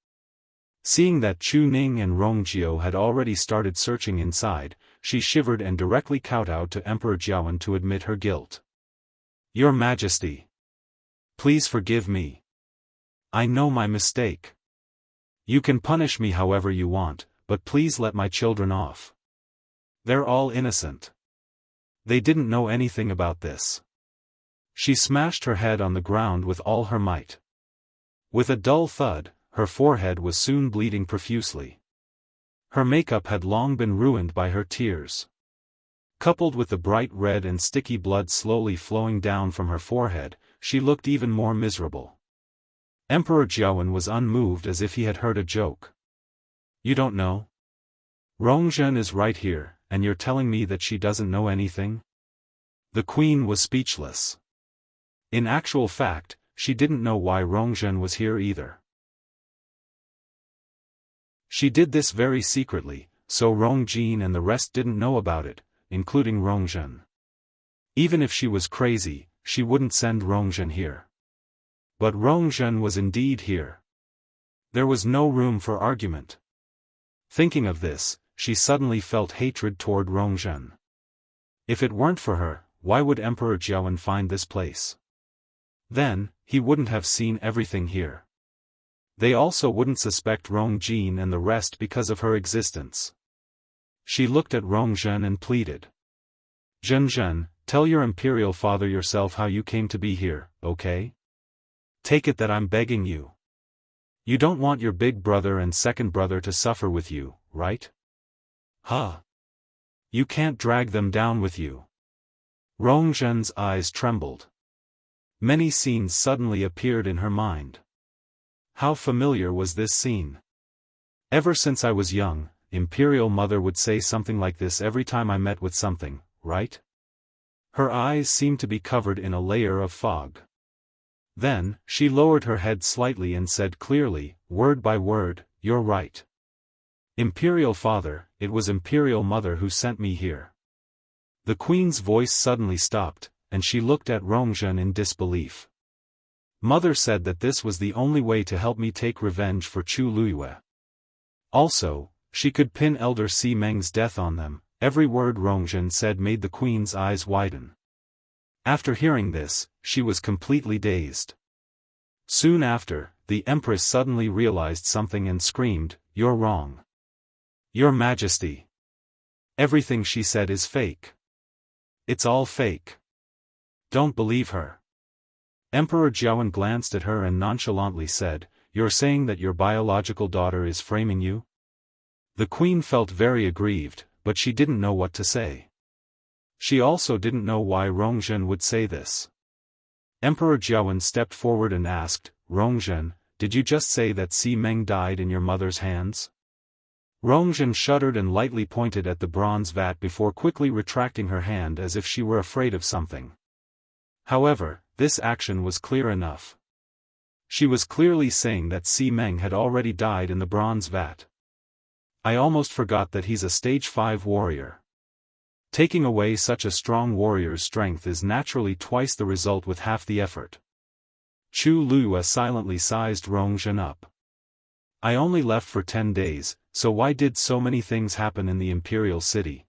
Seeing that Chu Ning and Rong Jiao had already started searching inside, she shivered and directly kowtowed to Emperor Jiawen to admit her guilt. Your Majesty, please forgive me. I know my mistake. You can punish me however you want, but please let my children off. They're all innocent. They didn't know anything about this. She smashed her head on the ground with all her might. With a dull thud, her forehead was soon bleeding profusely. Her makeup had long been ruined by her tears. Coupled with the bright red and sticky blood slowly flowing down from her forehead, she looked even more miserable. Emperor Jiawen was unmoved as if he had heard a joke. You don't know? Rongzhen is right here, and you're telling me that she doesn't know anything? The queen was speechless. In actual fact, she didn't know why Rongzhen was here either. She did this very secretly, so Rongjin and the rest didn't know about it, including Rongzhen. Even if she was crazy, she wouldn't send Rongzhen here. But Rongzhen was indeed here. There was no room for argument. Thinking of this, she suddenly felt hatred toward Rongzhen. If it weren't for her, why would Emperor Jiawen find this place? Then, he wouldn't have seen everything here. They also wouldn't suspect Rongjin and the rest because of her existence. She looked at Rongzhen and pleaded. Zhenzhen, tell your imperial father yourself how you came to be here, okay? Take it that I'm begging you. You don't want your big brother and second brother to suffer with you, right? Huh? You can't drag them down with you. Rongzhen's eyes trembled. Many scenes suddenly appeared in her mind. How familiar was this scene? Ever since I was young, Imperial Mother would say something like this every time I met with something, right? Her eyes seemed to be covered in a layer of fog. Then, she lowered her head slightly and said clearly, word by word, you're right. Imperial Father, it was Imperial Mother who sent me here. The queen's voice suddenly stopped, and she looked at Rongzhen in disbelief. Mother said that this was the only way to help me take revenge for Chu Luiyue. Also, she could pin Elder Si Meng's death on them. Every word Rongzhen said made the queen's eyes widen. After hearing this, she was completely dazed. Soon after, the Empress suddenly realized something and screamed, "You're wrong. Your Majesty. Everything she said is fake. It's all fake. Don't believe her." Emperor Jiawen glanced at her and nonchalantly said, "You're saying that your biological daughter is framing you?" The queen felt very aggrieved, but she didn't know what to say. She also didn't know why Rongzhen would say this. Emperor Jiawen stepped forward and asked, "Rongzhen, did you just say that Si Meng died in your mother's hands?" Rongzhen shuddered and lightly pointed at the bronze vat before quickly retracting her hand as if she were afraid of something. However, this action was clear enough. She was clearly saying that Si Meng had already died in the bronze vat. I almost forgot that he's a stage 5 warrior. Taking away such a strong warrior's strength is naturally twice the result with half the effort. Chu Luiyue silently sized Rongzhen up. I only left for 10 days, so why did so many things happen in the imperial city?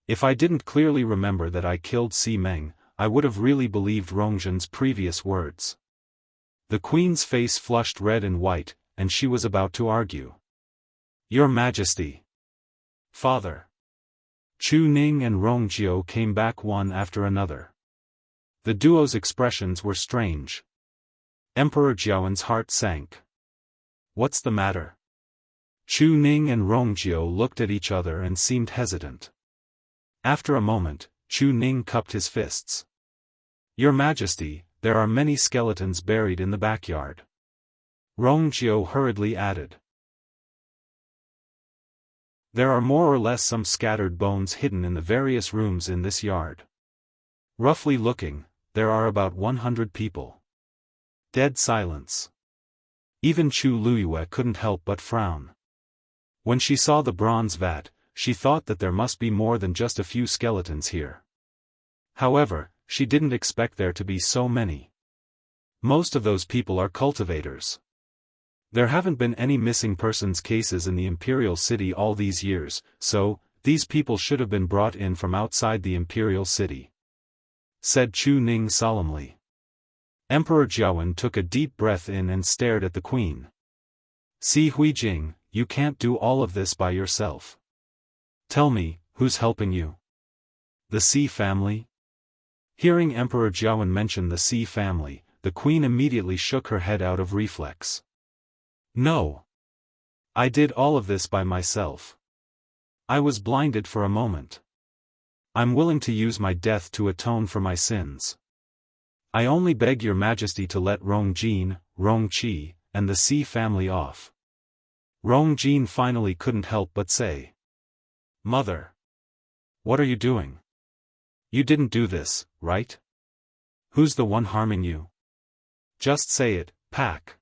If I didn't clearly remember that I killed Si Meng, I would have really believed Rongzhen's previous words. The queen's face flushed red and white, and she was about to argue. Your Majesty. Father. Chu Ning and Rong Jiao came back one after another. The duo's expressions were strange. Emperor Jiawen's heart sank. What's the matter? Chu Ning and Rong Jiao looked at each other and seemed hesitant. After a moment, Chu Ning cupped his fists. Your Majesty, there are many skeletons buried in the backyard. Rong Jiao hurriedly added. There are more or less some scattered bones hidden in the various rooms in this yard. Roughly looking, there are about 100 people. Dead silence. Even Chu Luyue couldn't help but frown. When she saw the bronze vat, she thought that there must be more than just a few skeletons here. However, she didn't expect there to be so many. Most of those people are cultivators. There haven't been any missing persons cases in the Imperial City all these years, so, these people should have been brought in from outside the Imperial City," said Chu Ning solemnly. Emperor Jiawen took a deep breath in and stared at the queen. "Si Huijing, you can't do all of this by yourself. Tell me, who's helping you? The Si family?" Hearing Emperor Jiawen mention the Si family, the queen immediately shook her head out of reflex. "No. I did all of this by myself. I was blinded for a moment. I'm willing to use my death to atone for my sins. I only beg your majesty to let Rong Jin, Rong Qi, and the Si family off." Rong Jin finally couldn't help but say, "Mother. What are you doing? You didn't do this, right? Who's the one harming you? Just say it, Pak."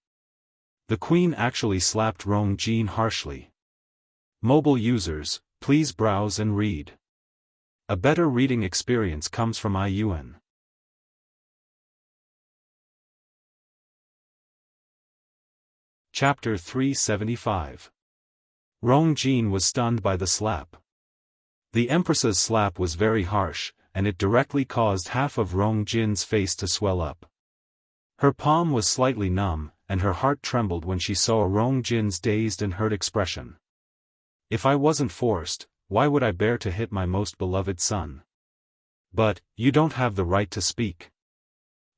The queen actually slapped Rong Jin harshly. Mobile users, please browse and read. A better reading experience comes from IUN. Chapter 375. Rong Jin was stunned by the slap. The Empress's slap was very harsh, and it directly caused half of Rong Jin's face to swell up. Her palm was slightly numb, and her heart trembled when she saw Rong Jin's dazed and hurt expression. "If I wasn't forced, why would I bear to hit my most beloved son?" "But, you don't have the right to speak,"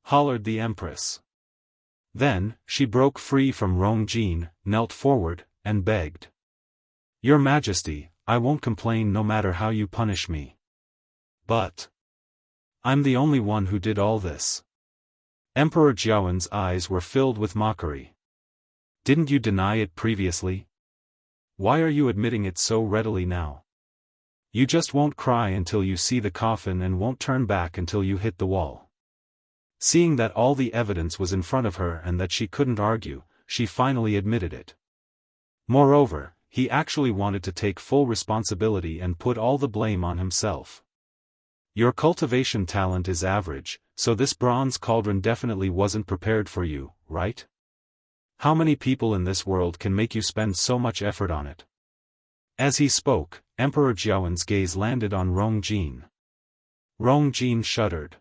hollered the Empress. Then, she broke free from Rong Jin, knelt forward, and begged. "Your Majesty, I won't complain no matter how you punish me. But I'm the only one who did all this." Emperor Jiawen's eyes were filled with mockery. "Didn't you deny it previously? Why are you admitting it so readily now? You just won't cry until you see the coffin and won't turn back until you hit the wall." Seeing that all the evidence was in front of her and that she couldn't argue, she finally admitted it. Moreover, he actually wanted to take full responsibility and put all the blame on himself. "Your cultivation talent is average, so this bronze cauldron definitely wasn't prepared for you, right? How many people in this world can make you spend so much effort on it?" As he spoke, Emperor Jiawen's gaze landed on Rong Jin. Rong Jin shuddered.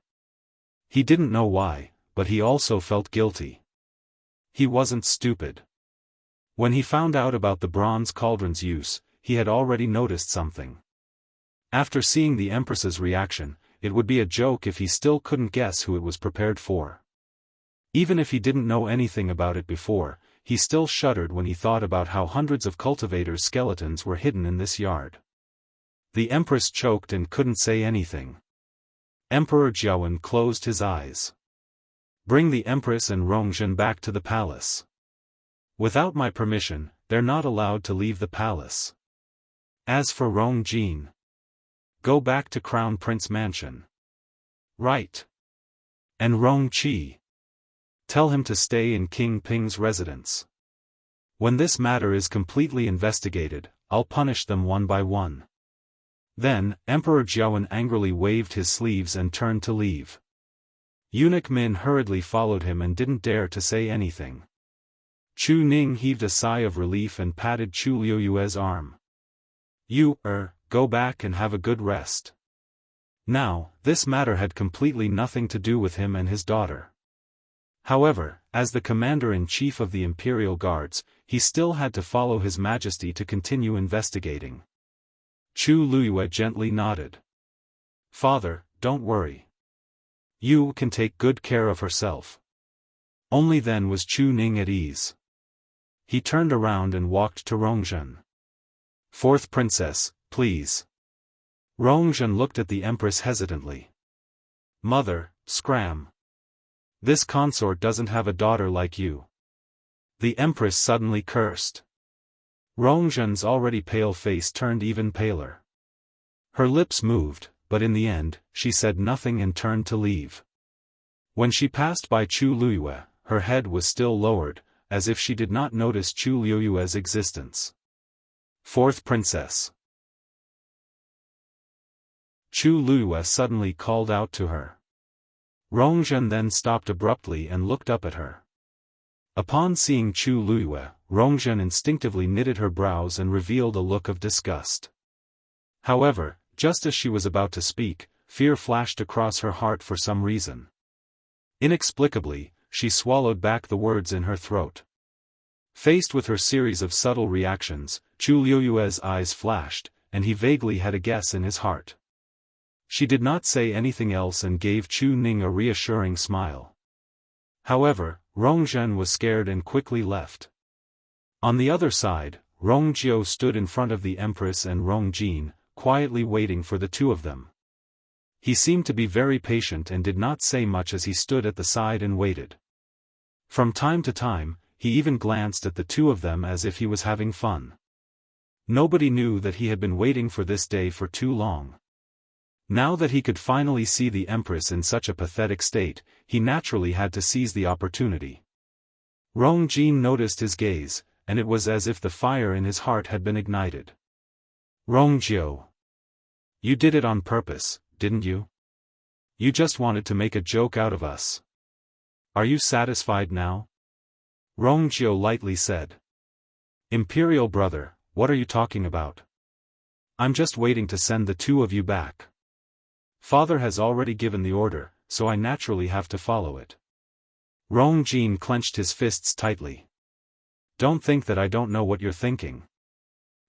He didn't know why, but he also felt guilty. He wasn't stupid. When he found out about the bronze cauldron's use, he had already noticed something. After seeing the Empress's reaction, it would be a joke if he still couldn't guess who it was prepared for. Even if he didn't know anything about it before, he still shuddered when he thought about how hundreds of cultivators' skeletons were hidden in this yard. The Empress choked and couldn't say anything. Emperor Jiawen closed his eyes. "Bring the Empress and Rongzhen back to the palace. Without my permission, they're not allowed to leave the palace. As for Rong Jin, go back to Crown Prince Mansion. Right. And Rong Qi, tell him to stay in King Ping's residence. When this matter is completely investigated, I'll punish them one by one." Then, Emperor Jiawen angrily waved his sleeves and turned to leave. Eunuch Min hurriedly followed him and didn't dare to say anything. Chu Ning heaved a sigh of relief and patted Chu Liuyue's arm. "You, go back and have a good rest." Now, this matter had completely nothing to do with him and his daughter. However, as the commander-in-chief of the Imperial Guards, he still had to follow His Majesty to continue investigating. Chu Luyue gently nodded. "Father, don't worry. Yu can take good care of herself." Only then was Chu Ning at ease. He turned around and walked to Rongzhen. "Fourth princess, please." Rongzhen looked at the Empress hesitantly. "Mother, scram. This consort doesn't have a daughter like you." The Empress suddenly cursed. Rongzhen's already pale face turned even paler. Her lips moved, but in the end, she said nothing and turned to leave. When she passed by Chu Liyue, her head was still lowered, as if she did not notice Chu Liyue's existence. Fourth Princess. Chu Liyue suddenly called out to her. Rongzhen then stopped abruptly and looked up at her. Upon seeing Chu Liyue, Rongzhen instinctively knitted her brows and revealed a look of disgust. However, just as she was about to speak, fear flashed across her heart for some reason. Inexplicably, she swallowed back the words in her throat. Faced with her series of subtle reactions, Chu Liyue's eyes flashed, and he vaguely had a guess in his heart. She did not say anything else and gave Chu Ning a reassuring smile. However, Rongzhen was scared and quickly left. On the other side, Rongjiu stood in front of the Empress and Rongjin, quietly waiting for the two of them. He seemed to be very patient and did not say much as he stood at the side and waited. From time to time, he even glanced at the two of them as if he was having fun. Nobody knew that he had been waiting for this day for too long. Now that he could finally see the Empress in such a pathetic state, he naturally had to seize the opportunity. Rongjin noticed his gaze, and it was as if the fire in his heart had been ignited. Rongjiu. You did it on purpose, didn't you? You just wanted to make a joke out of us. Are you satisfied now? Rongjiu lightly said. Imperial brother, what are you talking about? I'm just waiting to send the two of you back. Father has already given the order, so I naturally have to follow it. Rongjin clenched his fists tightly. Don't think that I don't know what you're thinking.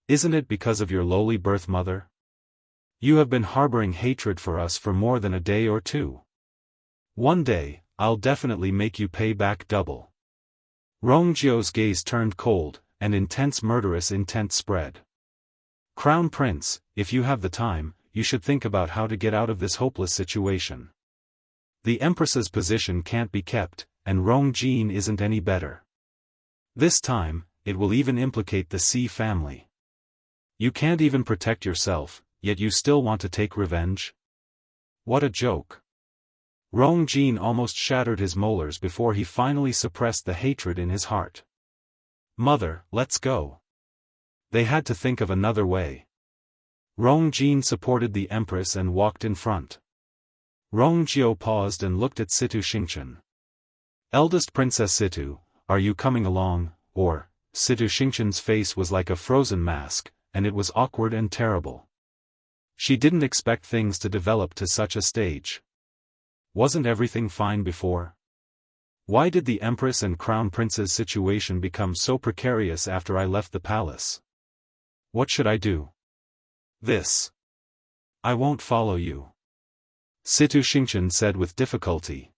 Isn't it because of your lowly birth mother? You have been harboring hatred for us for more than a day or two. One day, I'll definitely make you pay back double. Rongjiu's gaze turned cold, and intense murderous intent spread. Crown Prince, if you have the time, you should think about how to get out of this hopeless situation. The Empress's position can't be kept, and Rongjin isn't any better. This time, it will even implicate the Si family. You can't even protect yourself, yet you still want to take revenge? What a joke. Rongjin almost shattered his molars before he finally suppressed the hatred in his heart. Mother, let's go. They had to think of another way. Rongjin supported the Empress and walked in front. Rongjiu paused and looked at Situ Xingchen. Eldest Princess Situ, are you coming along, or? Situ Xingchen's face was like a frozen mask, and it was awkward and terrible. She didn't expect things to develop to such a stage. Wasn't everything fine before? Why did the Empress and Crown Prince's situation become so precarious after I left the palace? What should I do? This. I won't follow you. Situ Xingchen said with difficulty.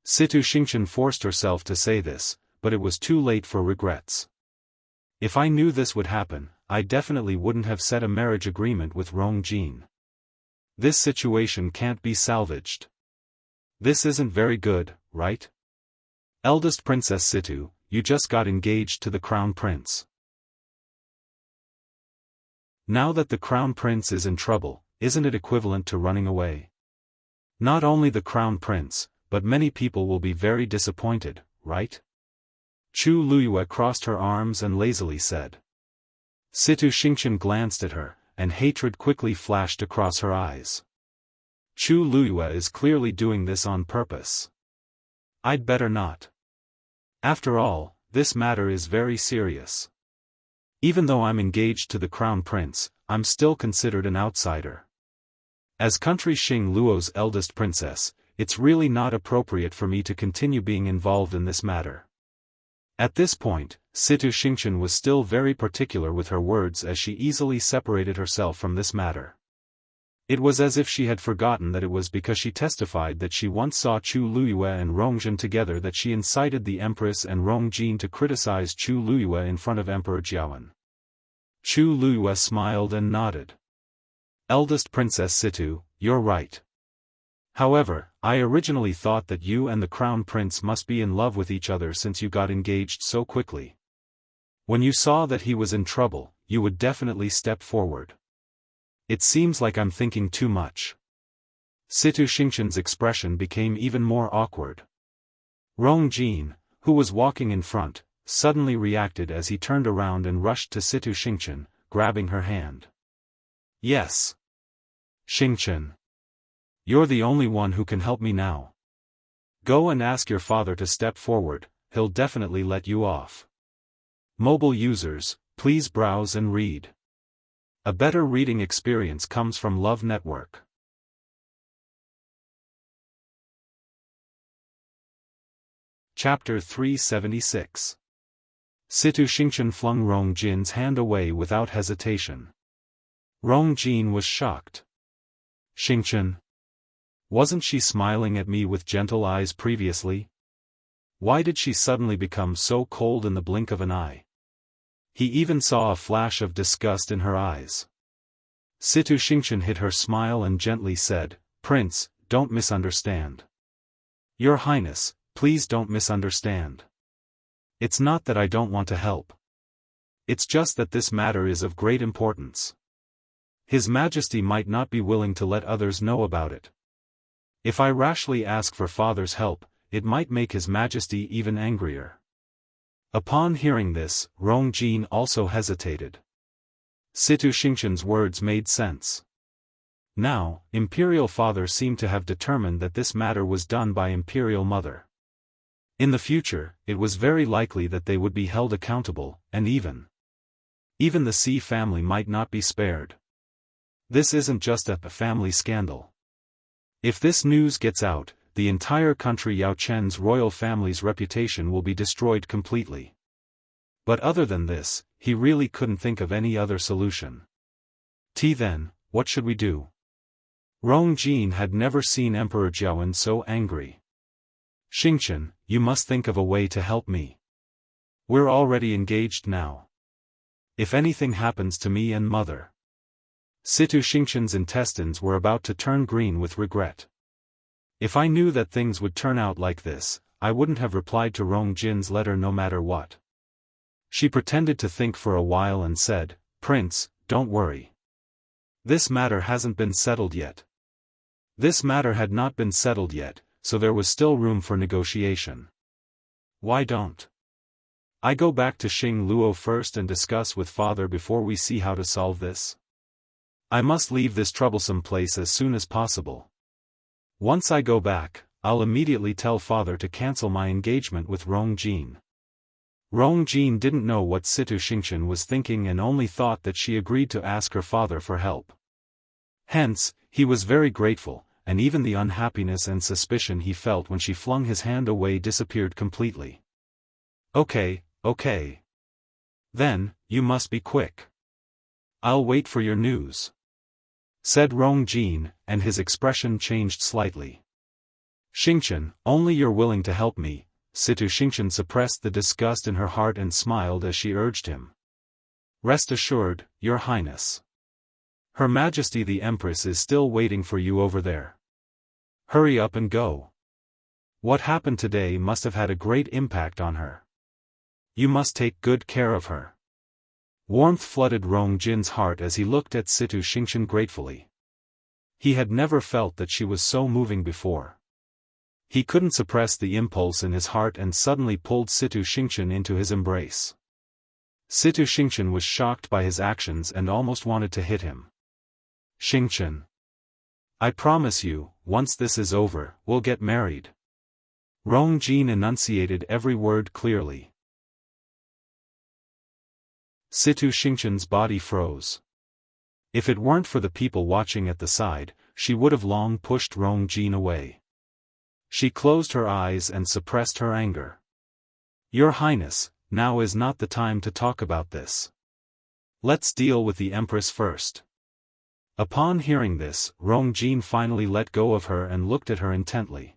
Situ Xingchen forced herself to say this, but it was too late for regrets. If I knew this would happen, I definitely wouldn't have set a marriage agreement with Rongjin. This situation can't be salvaged. This isn't very good, right? Eldest Princess Situ, you just got engaged to the Crown Prince. Now that the Crown Prince is in trouble, isn't it equivalent to running away? Not only the Crown Prince, but many people will be very disappointed, right? Chu Liyue crossed her arms and lazily said. Situ Xingchen glanced at her, and hatred quickly flashed across her eyes. Chu Liyue is clearly doing this on purpose. I'd better not. After all, this matter is very serious. Even though I'm engaged to the Crown Prince, I'm still considered an outsider. As country Xing Luo's eldest princess, it's really not appropriate for me to continue being involved in this matter. At this point, Situ Xingchen was still very particular with her words as she easily separated herself from this matter. It was as if she had forgotten that it was because she testified that she once saw Chu Liyue and Rongjin together that she incited the Empress and Rongjin to criticize Chu Liyue in front of Emperor Jiawen. Chu Liyue smiled and nodded. Eldest Princess Situ, you're right. However, I originally thought that you and the Crown Prince must be in love with each other since you got engaged so quickly. When you saw that he was in trouble, you would definitely step forward. It seems like I'm thinking too much. Situ Xingqian's expression became even more awkward. Rong Jin, who was walking in front, suddenly reacted as he turned around and rushed to Situ Xingqian, grabbing her hand. Yes. Xingqian. You're the only one who can help me now. Go and ask your father to step forward, he'll definitely let you off. Mobile users, please browse and read. A better reading experience comes from Love Network. Chapter 376. Situ Xingqian flung Rong Jin's hand away without hesitation. Rong Jin was shocked. Xingqian. Wasn't she smiling at me with gentle eyes previously? Why did she suddenly become so cold in the blink of an eye? He even saw a flash of disgust in her eyes. Situ Xingqian hid her smile and gently said, Prince, don't misunderstand. Your Highness, please don't misunderstand. It's not that I don't want to help. It's just that this matter is of great importance. His Majesty might not be willing to let others know about it. If I rashly ask for father's help, it might make His Majesty even angrier. Upon hearing this, Rong Jin also hesitated. Situ Xingqian's words made sense. Now, Imperial Father seemed to have determined that this matter was done by Imperial Mother. In the future, it was very likely that they would be held accountable, and even the Xi family might not be spared. This isn't just a family scandal. If this news gets out, the entire country Yao Chen's royal family's reputation will be destroyed completely. But other than this, he really couldn't think of any other solution. Then, what should we do? Rong Jin had never seen Emperor Jiawen so angry. Xingqian, you must think of a way to help me. We're already engaged now. If anything happens to me and mother. Situ Xingqian's intestines were about to turn green with regret. If I knew that things would turn out like this, I wouldn't have replied to Rong Jin's letter no matter what. She pretended to think for a while and said, Prince, don't worry. This matter hasn't been settled yet. This matter had not been settled yet, so there was still room for negotiation. Why don't I go back to Xing Luo first and discuss with father before we see how to solve this? I must leave this troublesome place as soon as possible. Once I go back, I'll immediately tell father to cancel my engagement with Rong Jin. Rong Jin didn't know what Situ Xingqian was thinking and only thought that she agreed to ask her father for help. Hence, he was very grateful, and even the unhappiness and suspicion he felt when she flung his hand away disappeared completely. Okay. Then, you must be quick. I'll wait for your news, said Rong Jin, and his expression changed slightly. Xingqian, only you're willing to help me. Situ Xingqian suppressed the disgust in her heart and smiled as she urged him. Rest assured, Your Highness. Her Majesty the Empress is still waiting for you over there. Hurry up and go. What happened today must have had a great impact on her. You must take good care of her. Warmth flooded Rong Jin's heart as he looked at Situ Xingqian gratefully. He had never felt that she was so moving before. He couldn't suppress the impulse in his heart and suddenly pulled Situ Xingqian into his embrace. Situ Xingqian was shocked by his actions and almost wanted to hit him. Xingqian. I promise you, once this is over, we'll get married. Rong Jin enunciated every word clearly. Situ Xingqian's body froze. If it weren't for the people watching at the side, she would have long pushed Rong Jin away. She closed her eyes and suppressed her anger. Your Highness, now is not the time to talk about this. Let's deal with the Empress first. Upon hearing this, Rong Jin finally let go of her and looked at her intently.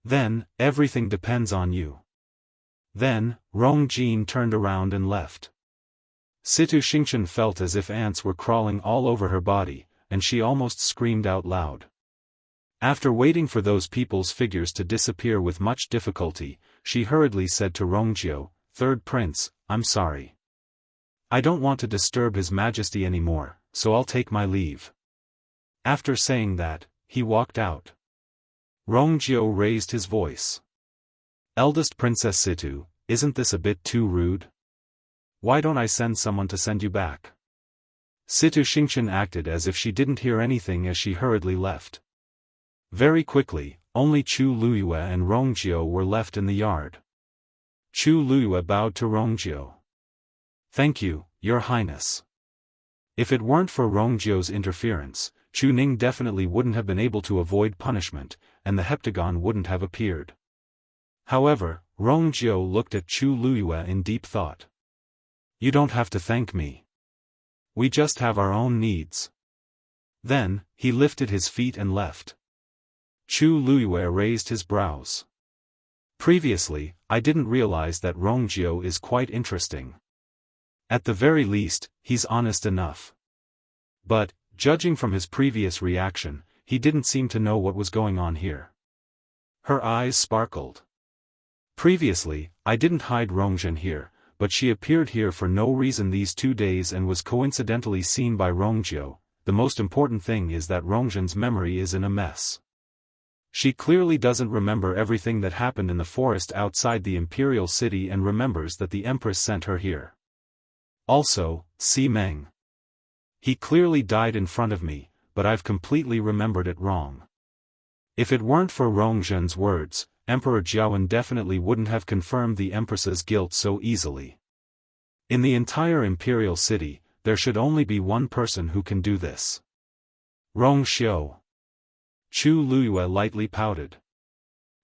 Then, everything depends on you. Then, Rong Jin turned around and left. Situ Xingqian felt as if ants were crawling all over her body, and she almost screamed out loud. After waiting for those people's figures to disappear with much difficulty, she hurriedly said to Rongjiu, Third Prince, I'm sorry. I don't want to disturb His Majesty anymore, so I'll take my leave. After saying that, he walked out. Rongjiu raised his voice. Eldest Princess Situ, isn't this a bit too rude? Why don't I send someone to send you back? Situ Xingqian acted as if she didn't hear anything as she hurriedly left. Very quickly, only Chu Luyue and Rongjiu were left in the yard. Chu Luyue bowed to Rongjiu. Thank you, Your Highness. If it weren't for Rongjiu's interference, Chu Ning definitely wouldn't have been able to avoid punishment, and the heptagon wouldn't have appeared. However, Rongjiu looked at Chu Luyue in deep thought. You don't have to thank me. We just have our own needs. Then, he lifted his feet and left. Chu Luyue raised his brows. Previously, I didn't realize that Rongjiu is quite interesting. At the very least, he's honest enough. But, judging from his previous reaction, he didn't seem to know what was going on here. Her eyes sparkled. Previously, I didn't hide Rongzhen here, but she appeared here for no reason these 2 days and was coincidentally seen by Rongjiu. The most important thing is that Rongzhen's memory is in a mess. She clearly doesn't remember everything that happened in the forest outside the imperial city and remembers that the Empress sent her here. Also, Si Meng. He clearly died in front of me, but I've completely remembered it wrong. If it weren't for Rongzhen's words, Emperor Jiawen definitely wouldn't have confirmed the Empress's guilt so easily. In the entire imperial city, there should only be one person who can do this. Rongxiu. Chu Luyue lightly pouted.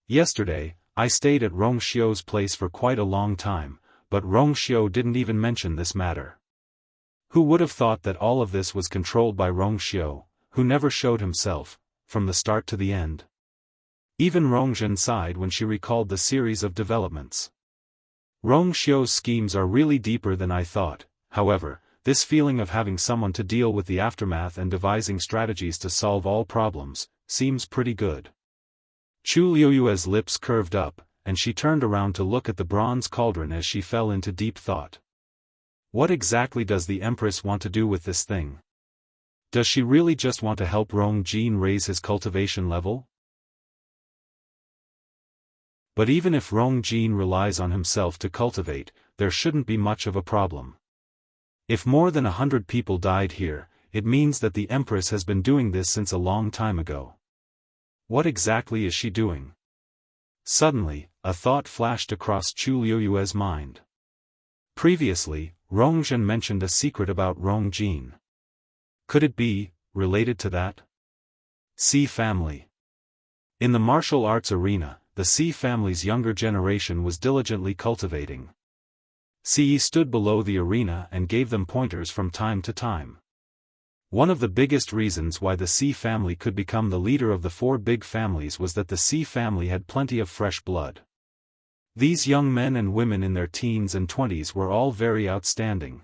Yesterday, I stayed at Rongxiu's place for quite a long time, but Rongxiu didn't even mention this matter. Who would have thought that all of this was controlled by Rongxiu, who never showed himself, from the start to the end? Even Rongzhen sighed when she recalled the series of developments. Rongxiu's schemes are really deeper than I thought. However, this feeling of having someone to deal with the aftermath and devising strategies to solve all problems, seems pretty good. Chu Liyue's lips curved up, and she turned around to look at the bronze cauldron as she fell into deep thought. What exactly does the Empress want to do with this thing? Does she really just want to help Rongjin raise his cultivation level? But even if Rongjin relies on himself to cultivate, there shouldn't be much of a problem. If more than 100 people died here, it means that the Empress has been doing this since a long time ago. What exactly is she doing? Suddenly, a thought flashed across Chu Liyue's mind. Previously, Rongzhen mentioned a secret about Rongjin. Could it be related to that? Si family. In the martial arts arena, the Si family's younger generation was diligently cultivating. Si stood below the arena and gave them pointers from time to time. One of the biggest reasons why the Si family could become the leader of the 4 big families was that the Si family had plenty of fresh blood. These young men and women in their teens and 20s were all very outstanding.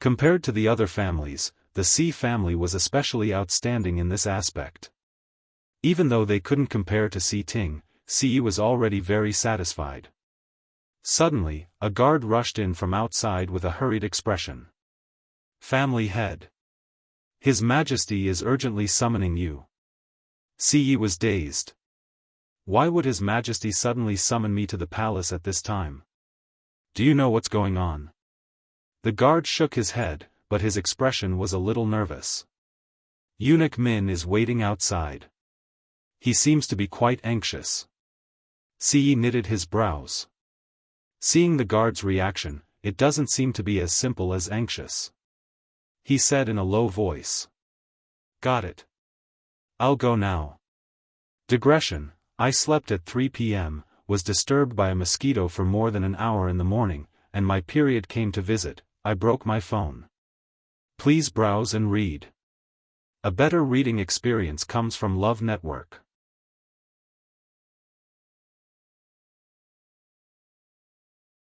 Compared to the other families, the Si family was especially outstanding in this aspect. Even though they couldn't compare to Si Ting, Si was already very satisfied. Suddenly, a guard rushed in from outside with a hurried expression. Family head. His Majesty is urgently summoning you. Si was dazed. Why would His Majesty suddenly summon me to the palace at this time? Do you know what's going on? The guard shook his head, but his expression was a little nervous. Eunuch Min is waiting outside. He seems to be quite anxious. Si knitted his brows. Seeing the guard's reaction, it doesn't seem to be as simple as anxious. He said in a low voice. Got it. I'll go now. Digression. I slept at 3 p.m., was disturbed by a mosquito for more than an hour in the morning, and my period came to visit. I broke my phone. Please browse and read. A better reading experience comes from Love Network.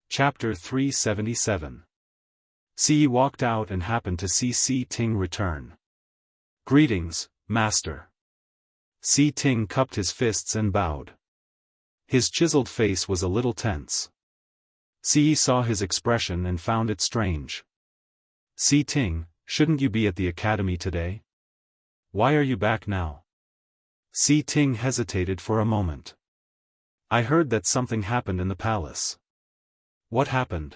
Chapter 377. Si walked out and happened to see Si Ting return. Greetings, Master. Si Ting cupped his fists and bowed. His chiseled face was a little tense. Si saw his expression and found it strange. Si Ting, shouldn't you be at the academy today? Why are you back now? Si Ting hesitated for a moment. I heard that something happened in the palace. What happened?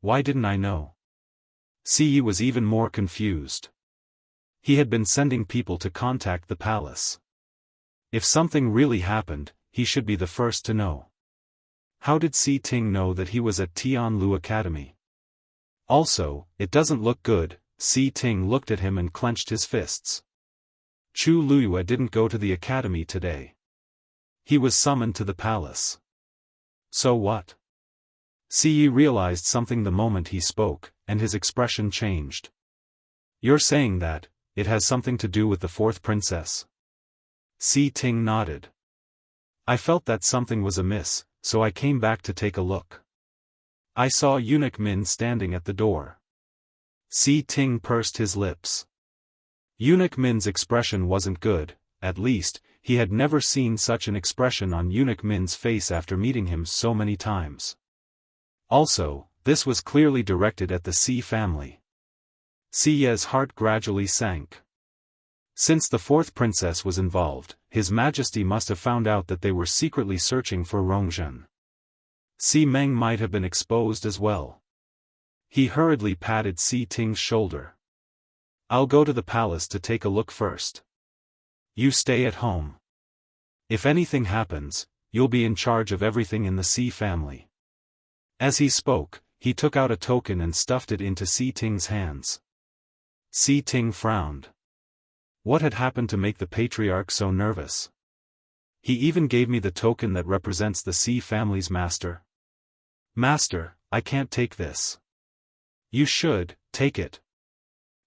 Why didn't I know? Si was even more confused. He had been sending people to contact the palace. If something really happened, he should be the first to know. How did Si Ting know that he was at Tianlu Academy? Also, it doesn't look good. Si Ting looked at him and clenched his fists. Chu Luyue didn't go to the academy today. He was summoned to the palace. So what? Si realized something the moment he spoke, and his expression changed. You're saying that it has something to do with the fourth princess? Si Ting nodded. I felt that something was amiss, so I came back to take a look. I saw Eunuch Min standing at the door. Si Ting pursed his lips. Eunuch Min's expression wasn't good, at least, he had never seen such an expression on Eunuch Min's face after meeting him so many times. Also, this was clearly directed at the Si family. Si's heart gradually sank. Since the fourth princess was involved, His Majesty must have found out that they were secretly searching for Rongzhen. Si Meng might have been exposed as well. He hurriedly patted Si Ting's shoulder. I'll go to the palace to take a look first. You stay at home. If anything happens, you'll be in charge of everything in the Si family. As he spoke, he took out a token and stuffed it into Si Ting's hands. Si Ting frowned. What had happened to make the patriarch so nervous? He even gave me the token that represents the Si family's master. Master, I can't take this. You should, take it.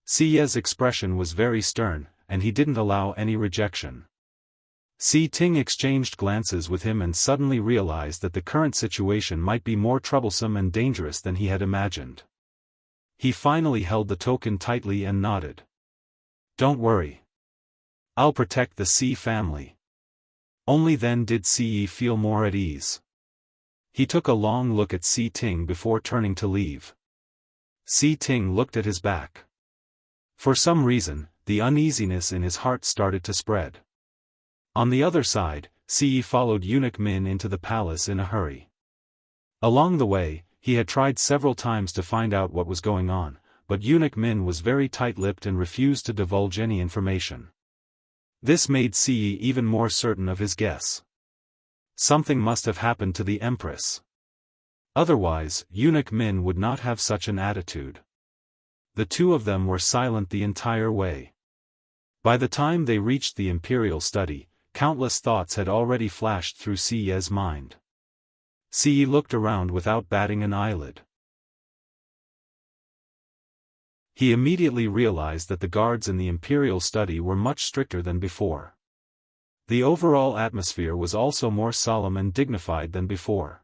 Si's expression was very stern, and he didn't allow any rejection. Si Ting exchanged glances with him and suddenly realized that the current situation might be more troublesome and dangerous than he had imagined. He finally held the token tightly and nodded. Don't worry. I'll protect the Si family. Only then did Si feel more at ease. He took a long look at Si Ting before turning to leave. Si Ting looked at his back. For some reason, the uneasiness in his heart started to spread. On the other side, Si followed Eunuch Min into the palace in a hurry. Along the way, he had tried several times to find out what was going on, but Eunuch Min was very tight-lipped and refused to divulge any information. This made Si even more certain of his guess. Something must have happened to the Empress. Otherwise, Eunuch Min would not have such an attitude. The two of them were silent the entire way. By the time they reached the imperial study, countless thoughts had already flashed through Si's mind. Si looked around without batting an eyelid. He immediately realized that the guards in the imperial study were much stricter than before. The overall atmosphere was also more solemn and dignified than before.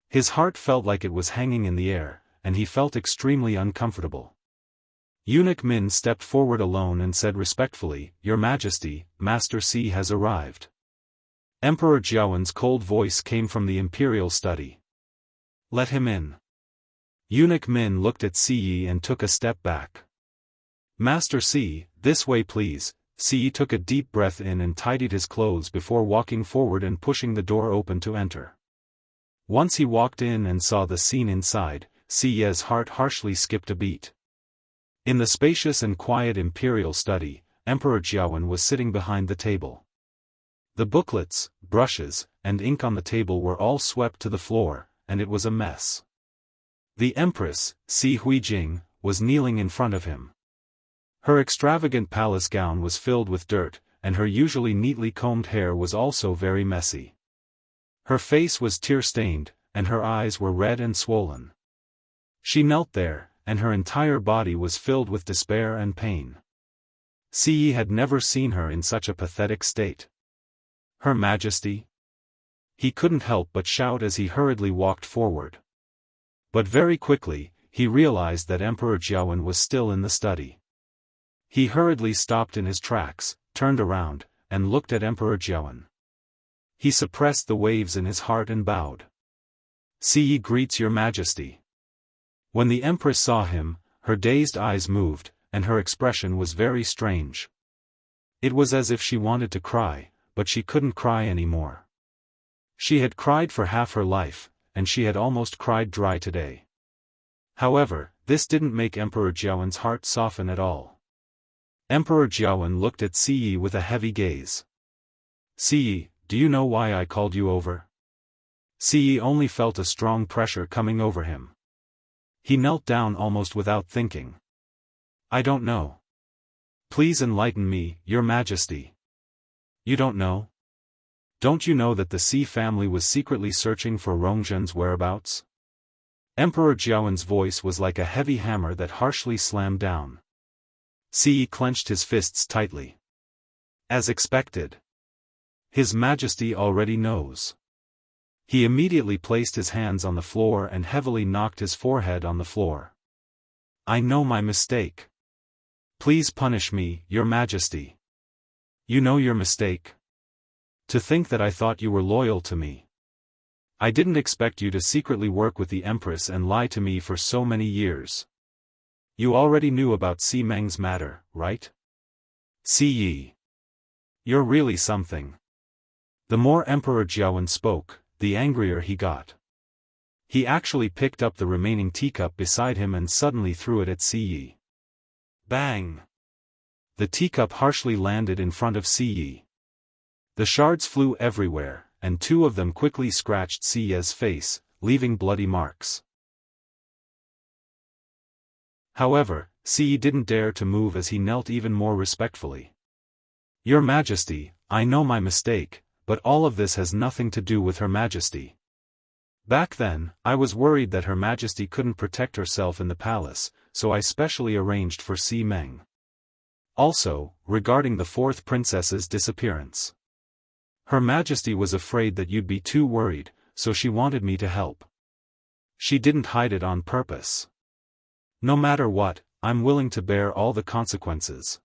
His heart felt like it was hanging in the air, and he felt extremely uncomfortable. Eunuch Min stepped forward alone and said respectfully, Your Majesty, Master Si has arrived. Emperor Jiaowen's cold voice came from the imperial study. Let him in. Eunuch Min looked at Si and took a step back. Master Si, this way please. Si took a deep breath in and tidied his clothes before walking forward and pushing the door open to enter. Once he walked in and saw the scene inside, Si's heart harshly skipped a beat. In the spacious and quiet imperial study, Emperor Jiaowen was sitting behind the table. The booklets, brushes, and ink on the table were all swept to the floor, and it was a mess. The Empress, Si Huijing, was kneeling in front of him. Her extravagant palace gown was filled with dirt, and her usually neatly combed hair was also very messy. Her face was tear-stained, and her eyes were red and swollen. She knelt there, and her entire body was filled with despair and pain. Si had never seen her in such a pathetic state. Her Majesty? He couldn't help but shout as he hurriedly walked forward. But very quickly, he realized that Emperor Jiaowen was still in the study. He hurriedly stopped in his tracks, turned around, and looked at Emperor Jiaowen. He suppressed the waves in his heart and bowed. Siyi greets your majesty. When the empress saw him, her dazed eyes moved, and her expression was very strange. It was as if she wanted to cry, but she couldn't cry anymore. She had cried for half her life, and she had almost cried dry today. However, this didn't make Emperor Jiawen's heart soften at all. Emperor Jiawen looked at Siyi with a heavy gaze. Siyi, do you know why I called you over? Siyi only felt a strong pressure coming over him. He knelt down almost without thinking. I don't know. Please enlighten me, your majesty. You don't know? Don't you know that the Xi family was secretly searching for Rongzhen's whereabouts? Emperor Jiawen's voice was like a heavy hammer that harshly slammed down. Siyi clenched his fists tightly. As expected. His Majesty already knows. He immediately placed his hands on the floor and heavily knocked his forehead on the floor. I know my mistake. Please punish me, your Majesty. You know your mistake. To think that I thought you were loyal to me. I didn't expect you to secretly work with the Empress and lie to me for so many years. You already knew about Si Meng's matter, right? Siyi. You're really something. The more Emperor Jiawen spoke, the angrier he got. He actually picked up the remaining teacup beside him and suddenly threw it at Siyi. Bang! The teacup harshly landed in front of Siyi. The shards flew everywhere, and two of them quickly scratched Siyi's face, leaving bloody marks. However, Siyi didn't dare to move as he knelt even more respectfully. Your Majesty, I know my mistake, but all of this has nothing to do with Her Majesty. Back then, I was worried that Her Majesty couldn't protect herself in the palace, so I specially arranged for Si Meng. Also, regarding the fourth princess's disappearance. Her Majesty was afraid that you'd be too worried, so she wanted me to help. She didn't hide it on purpose. No matter what, I'm willing to bear all the consequences.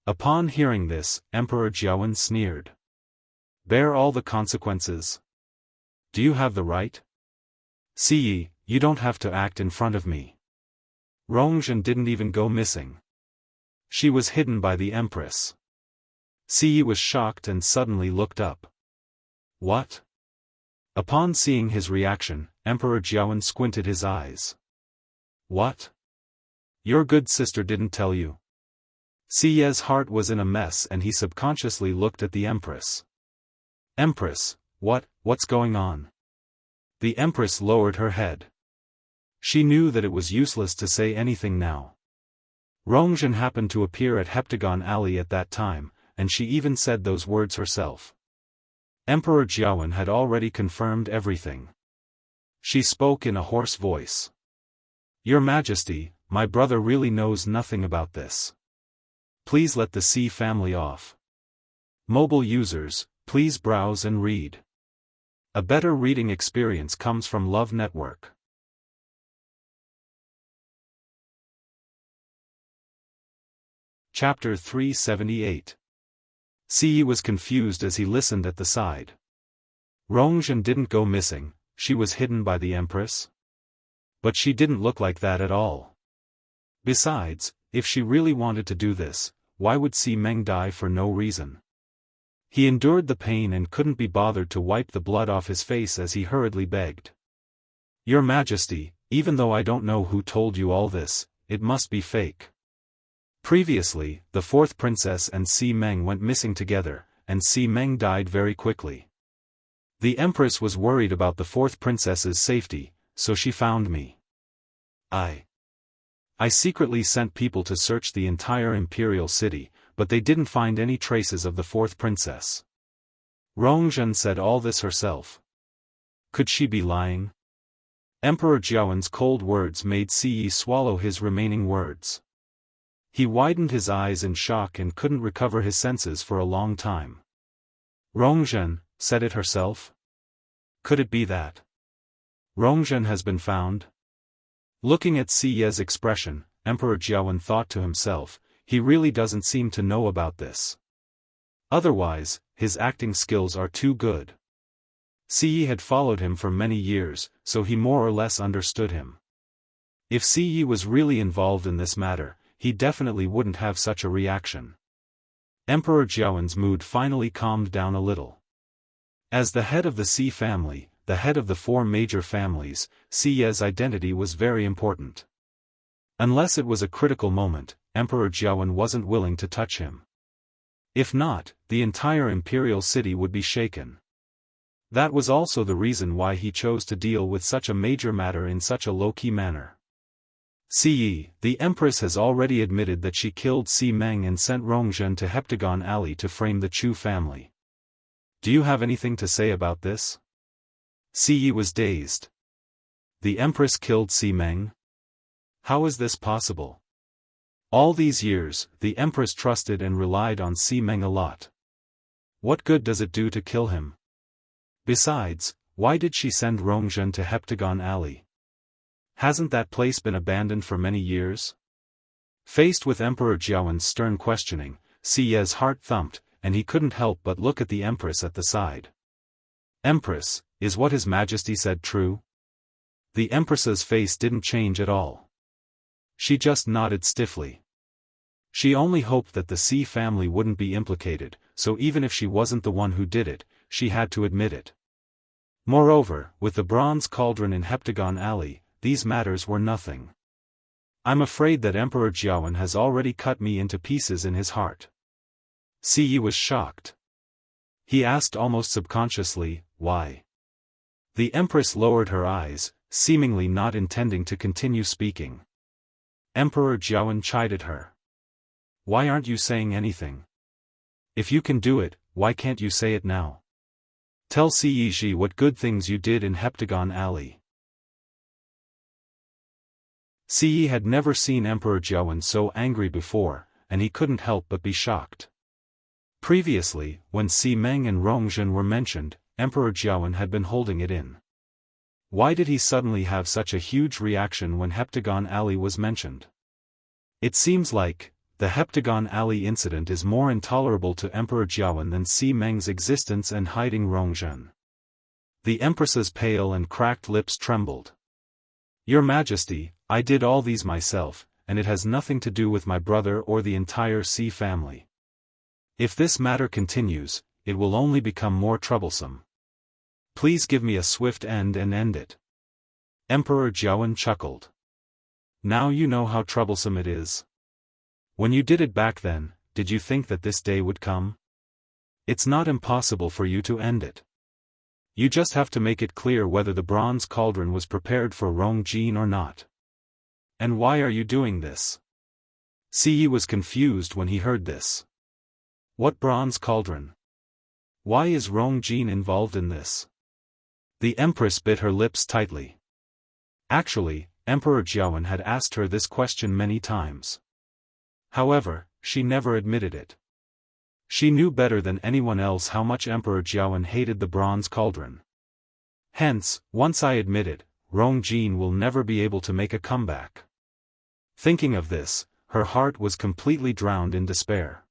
Upon hearing this, Emperor Jiawen sneered. Bear all the consequences? Do you have the right? Siyi, you don't have to act in front of me. Rongzhen didn't even go missing. She was hidden by the Empress. Siyi was shocked and suddenly looked up. What? Upon seeing his reaction, Emperor Jiawen squinted his eyes. What? Your good sister didn't tell you? Siyi's heart was in a mess and he subconsciously looked at the Empress. Empress, what's going on? The Empress lowered her head. She knew that it was useless to say anything now. Rongzhen happened to appear at Heptagon Alley at that time, and she even said those words herself. Emperor Jiawen had already confirmed everything. She spoke in a hoarse voice. Your Majesty, my brother really knows nothing about this. Please let the Xi family off. Mobile users, please browse and read. A better reading experience comes from Love Network. Chapter 378. Siyi was confused as he listened at the side. Rongzhen didn't go missing, she was hidden by the Empress? But she didn't look like that at all. Besides, if she really wanted to do this, why would Si Meng die for no reason? He endured the pain and couldn't be bothered to wipe the blood off his face as he hurriedly begged. Your Majesty, even though I don't know who told you all this, it must be fake. Previously, the fourth princess and Si Meng went missing together, and Si Meng died very quickly. The Empress was worried about the fourth princess's safety, so she found me. I secretly sent people to search the entire imperial city, but they didn't find any traces of the fourth princess. Rongzhen said all this herself. Could she be lying? Emperor Jiawen's cold words made Siyi swallow his remaining words. He widened his eyes in shock and couldn't recover his senses for a long time. Rongzhen said it herself? Could it be that Rongzhen has been found? Looking at Siyi's expression, Emperor Jiawen thought to himself, he really doesn't seem to know about this. Otherwise, his acting skills are too good. Siyi had followed him for many years, so he more or less understood him. If Siyi was really involved in this matter, he definitely wouldn't have such a reaction. Emperor Jiawen's mood finally calmed down a little. As the head of the Si family, the head of the four major families, Siye's identity was very important. Unless it was a critical moment, Emperor Jiawen wasn't willing to touch him. If not, the entire imperial city would be shaken. That was also the reason why he chose to deal with such a major matter in such a low-key manner. Siyi, the empress has already admitted that she killed Si Meng and sent Rongzhen to Heptagon Alley to frame the Chu family. Do you have anything to say about this? Siyi was dazed. The empress killed Si Meng? How is this possible? All these years, the empress trusted and relied on Si Meng a lot. What good does it do to kill him? Besides, why did she send Rongzhen to Heptagon Alley? Hasn't that place been abandoned for many years? Faced with Emperor Jiawen's stern questioning, Siye's heart thumped, and he couldn't help but look at the empress at the side. Empress, is what His Majesty said true? The empress's face didn't change at all. She just nodded stiffly. She only hoped that the Si family wouldn't be implicated, so even if she wasn't the one who did it, she had to admit it. Moreover, with the bronze cauldron in Heptagon Alley, these matters were nothing. I'm afraid that Emperor Jiawen has already cut me into pieces in his heart. Siyi was shocked. He asked almost subconsciously, why? The empress lowered her eyes, seemingly not intending to continue speaking. Emperor Jiawen chided her. Why aren't you saying anything? If you can do it, why can't you say it now? Tell Siyi what good things you did in Heptagon Alley. Siyi had never seen Emperor Jiawen so angry before, and he couldn't help but be shocked. Previously, when Si Meng and Rongzhen were mentioned, Emperor Jiawen had been holding it in. Why did he suddenly have such a huge reaction when Heptagon Alley was mentioned? It seems like, the Heptagon Alley incident is more intolerable to Emperor Jiawen than Si Meng's existence and hiding Rongzhen. The empress's pale and cracked lips trembled. Your Majesty, I did all these myself, and it has nothing to do with my brother or the entire Si family. If this matter continues, it will only become more troublesome. Please give me a swift end and end it. Emperor Jiawen chuckled. Now you know how troublesome it is. When you did it back then, did you think that this day would come? It's not impossible for you to end it. You just have to make it clear whether the bronze cauldron was prepared for Rongzhen or not. And why are you doing this? Siyi was confused when he heard this. What bronze cauldron? Why is Rongzhen involved in this? The empress bit her lips tightly. Actually, Emperor Jiawen had asked her this question many times. However, she never admitted it. She knew better than anyone else how much Emperor Jiawen hated the bronze cauldron. Hence, once I admit it, Rongzhen will never be able to make a comeback. Thinking of this, her heart was completely drowned in despair.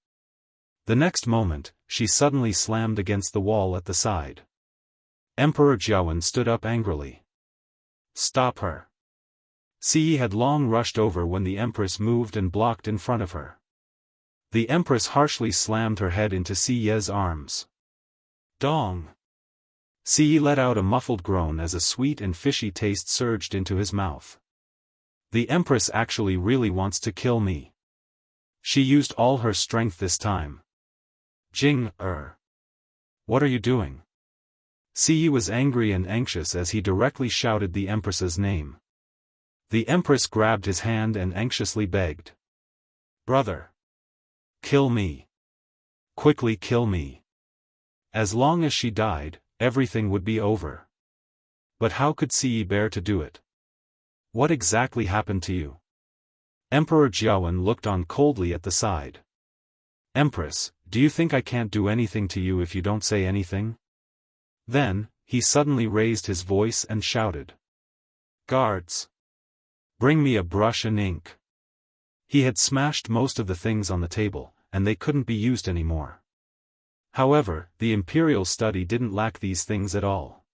The next moment, she suddenly slammed against the wall at the side. Emperor Jiawen stood up angrily. Stop her. Siyi had long rushed over when the empress moved and blocked in front of her. The empress harshly slammed her head into Siyi's arms. Dong! Siyi let out a muffled groan as a sweet and fishy taste surged into his mouth. The empress actually really wants to kill me. She used all her strength this time. What are you doing? Siyi was angry and anxious as he directly shouted the empress's name. The empress grabbed his hand and anxiously begged. Brother! Kill me. Quickly kill me. As long as she died, everything would be over. But how could Siyi bear to do it? What exactly happened to you? Emperor Jiawen looked on coldly at the side. Empress, do you think I can't do anything to you if you don't say anything? Then, he suddenly raised his voice and shouted. Guards! Bring me a brush and ink. He had smashed most of the things on the table, and they couldn't be used anymore. However, the imperial study didn't lack these things at all.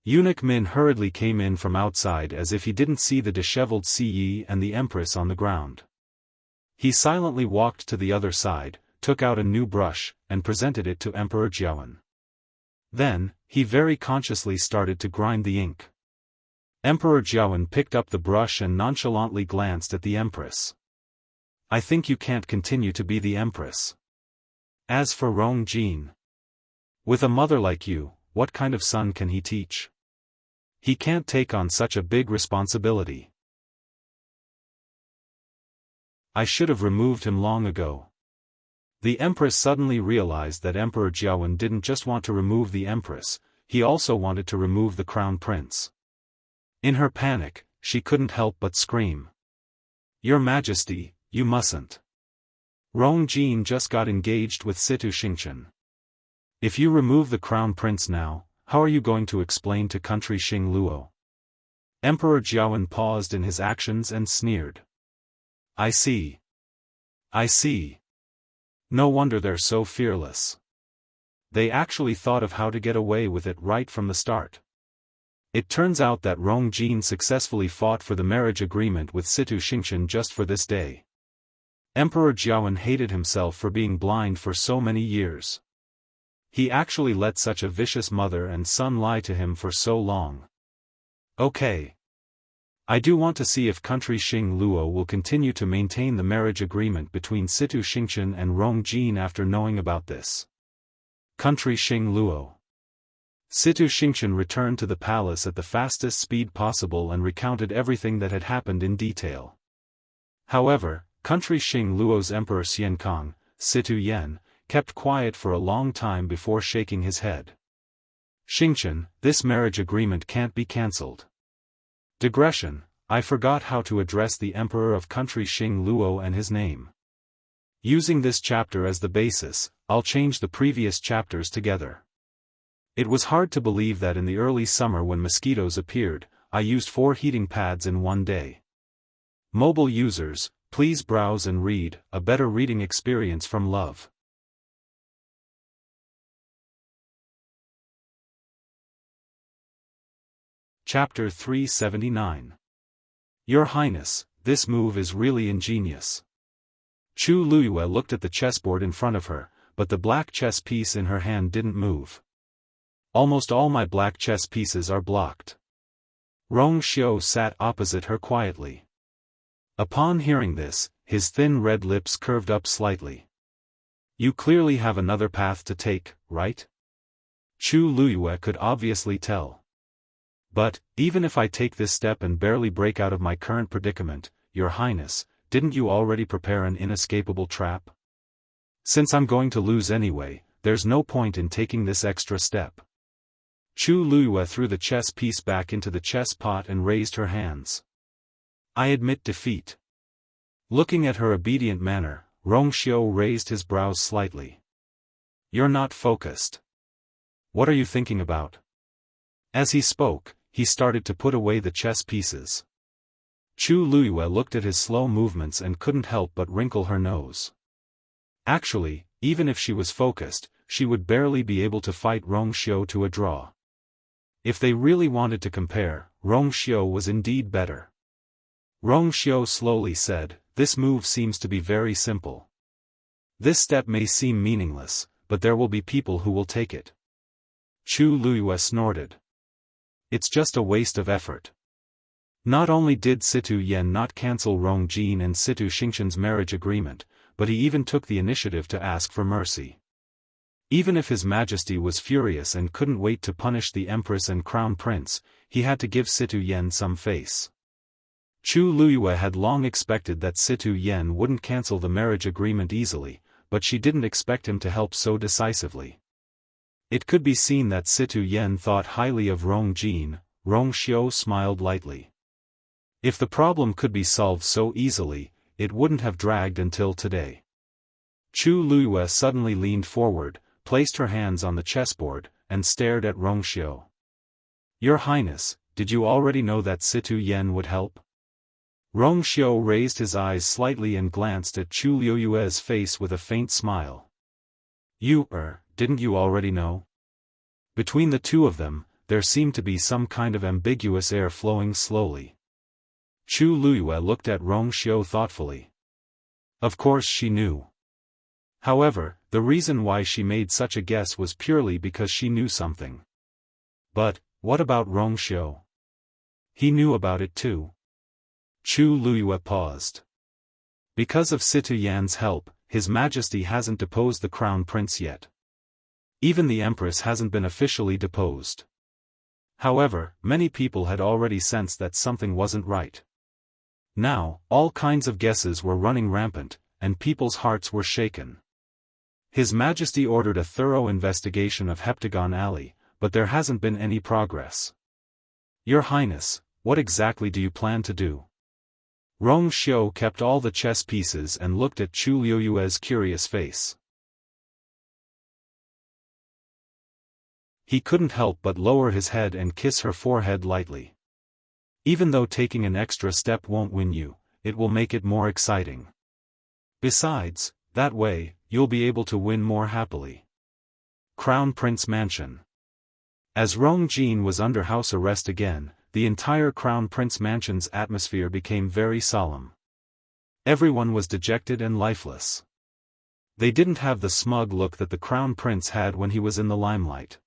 Eunuch Min hurriedly came in from outside as if he didn't see the disheveled Siyi and the Empress on the ground. He silently walked to the other side, took out a new brush, and presented it to Emperor Xiaofan. Then, he very consciously started to grind the ink. Emperor Xiaofan picked up the brush and nonchalantly glanced at the Empress. I think you can't continue to be the Empress. As for Rong Jin, with a mother like you, what kind of son can he teach? He can't take on such a big responsibility. I should have removed him long ago. The Empress suddenly realized that Emperor Xiaofan didn't just want to remove the Empress, he also wanted to remove the Crown Prince. In her panic, she couldn't help but scream. Your Majesty, you mustn't. Rong Jin just got engaged with Situ Xingchen. If you remove the Crown Prince now, how are you going to explain to country Xing Luo? Emperor Xiaofan paused in his actions and sneered. I see. I see. No wonder they're so fearless. They actually thought of how to get away with it right from the start. It turns out that Rong Jin successfully fought for the marriage agreement with Situ Xingchen just for this day. Emperor Xiaofan hated himself for being blind for so many years. He actually let such a vicious mother and son lie to him for so long. Okay. I do want to see if country Xing Luo will continue to maintain the marriage agreement between Situ Xingchen and Rong Jin after knowing about this. Country Xing Luo. Situ Xingchen returned to the palace at the fastest speed possible and recounted everything that had happened in detail. However, country Xing Luo's Emperor Xiankang, Situ Yan, kept quiet for a long time before shaking his head. Xingchen, this marriage agreement can't be cancelled. Digression, I forgot how to address the Emperor of country Xing Luo and his name. Using this chapter as the basis, I'll change the previous chapters together. It was hard to believe that in the early summer when mosquitoes appeared, I used 4 heating pads in one day. Mobile users, please browse and read, a better reading experience from love. Chapter 379. Your Highness, this move is really ingenious. Chu Luyue looked at the chessboard in front of her, but the black chess piece in her hand didn't move. Almost all my black chess pieces are blocked. Rong Xiu sat opposite her quietly. Upon hearing this, his thin red lips curved up slightly. You clearly have another path to take, right? Chu Luyue could obviously tell. But, even if I take this step and barely break out of my current predicament, Your Highness, didn't you already prepare an inescapable trap? Since I'm going to lose anyway, there's no point in taking this extra step. Chu Luyue threw the chess piece back into the chess pot and raised her hands. I admit defeat. Looking at her obedient manner, Rong Xiu raised his brows slightly. You're not focused. What are you thinking about? As he spoke, he started to put away the chess pieces. Chu Luyue looked at his slow movements and couldn't help but wrinkle her nose. Actually, even if she was focused, she would barely be able to fight Rong Xiu to a draw. If they really wanted to compare, Rong Xiu was indeed better. Rong Xiu slowly said, this move seems to be very simple. This step may seem meaningless, but there will be people who will take it. Chu Luyue snorted. It's just a waste of effort. Not only did Situ Yan not cancel Rong Jin and Situ Xingchen's marriage agreement, but he even took the initiative to ask for mercy. Even if His Majesty was furious and couldn't wait to punish the Empress and Crown Prince, he had to give Situ Yan some face. Chu Luyue had long expected that Situ Yan wouldn't cancel the marriage agreement easily, but she didn't expect him to help so decisively. It could be seen that Situ Yan thought highly of Rong Jin. Rong Xiu smiled lightly. If the problem could be solved so easily, it wouldn't have dragged until today. Chu Luyue suddenly leaned forward, placed her hands on the chessboard, and stared at Rong Xiu. Your Highness, did you already know that Situ Yan would help? Rong Xiu raised his eyes slightly and glanced at Chu Luyue's face with a faint smile. Didn't you already know? Between the two of them, there seemed to be some kind of ambiguous air flowing slowly. Chu Luyue looked at Rong Xiu thoughtfully. Of course she knew. However, the reason why she made such a guess was purely because she knew something. But, what about Rong Xiu? He knew about it too. Chu Luyue paused. Because of Situ Yan's help, His Majesty hasn't deposed the Crown Prince yet. Even the Empress hasn't been officially deposed. However, many people had already sensed that something wasn't right. Now, all kinds of guesses were running rampant, and people's hearts were shaken. His Majesty ordered a thorough investigation of Heptagon Alley, but there hasn't been any progress. Your Highness, what exactly do you plan to do? Rong Xiu kept all the chess pieces and looked at Chu Luyue's curious face. He couldn't help but lower his head and kiss her forehead lightly. Even though taking an extra step won't win you, it will make it more exciting. Besides, that way, you'll be able to win more happily. Crown Prince Mansion. As Rong Jin was under house arrest again, the entire Crown Prince Mansion's atmosphere became very solemn. Everyone was dejected and lifeless. They didn't have the smug look that the Crown Prince had when he was in the limelight.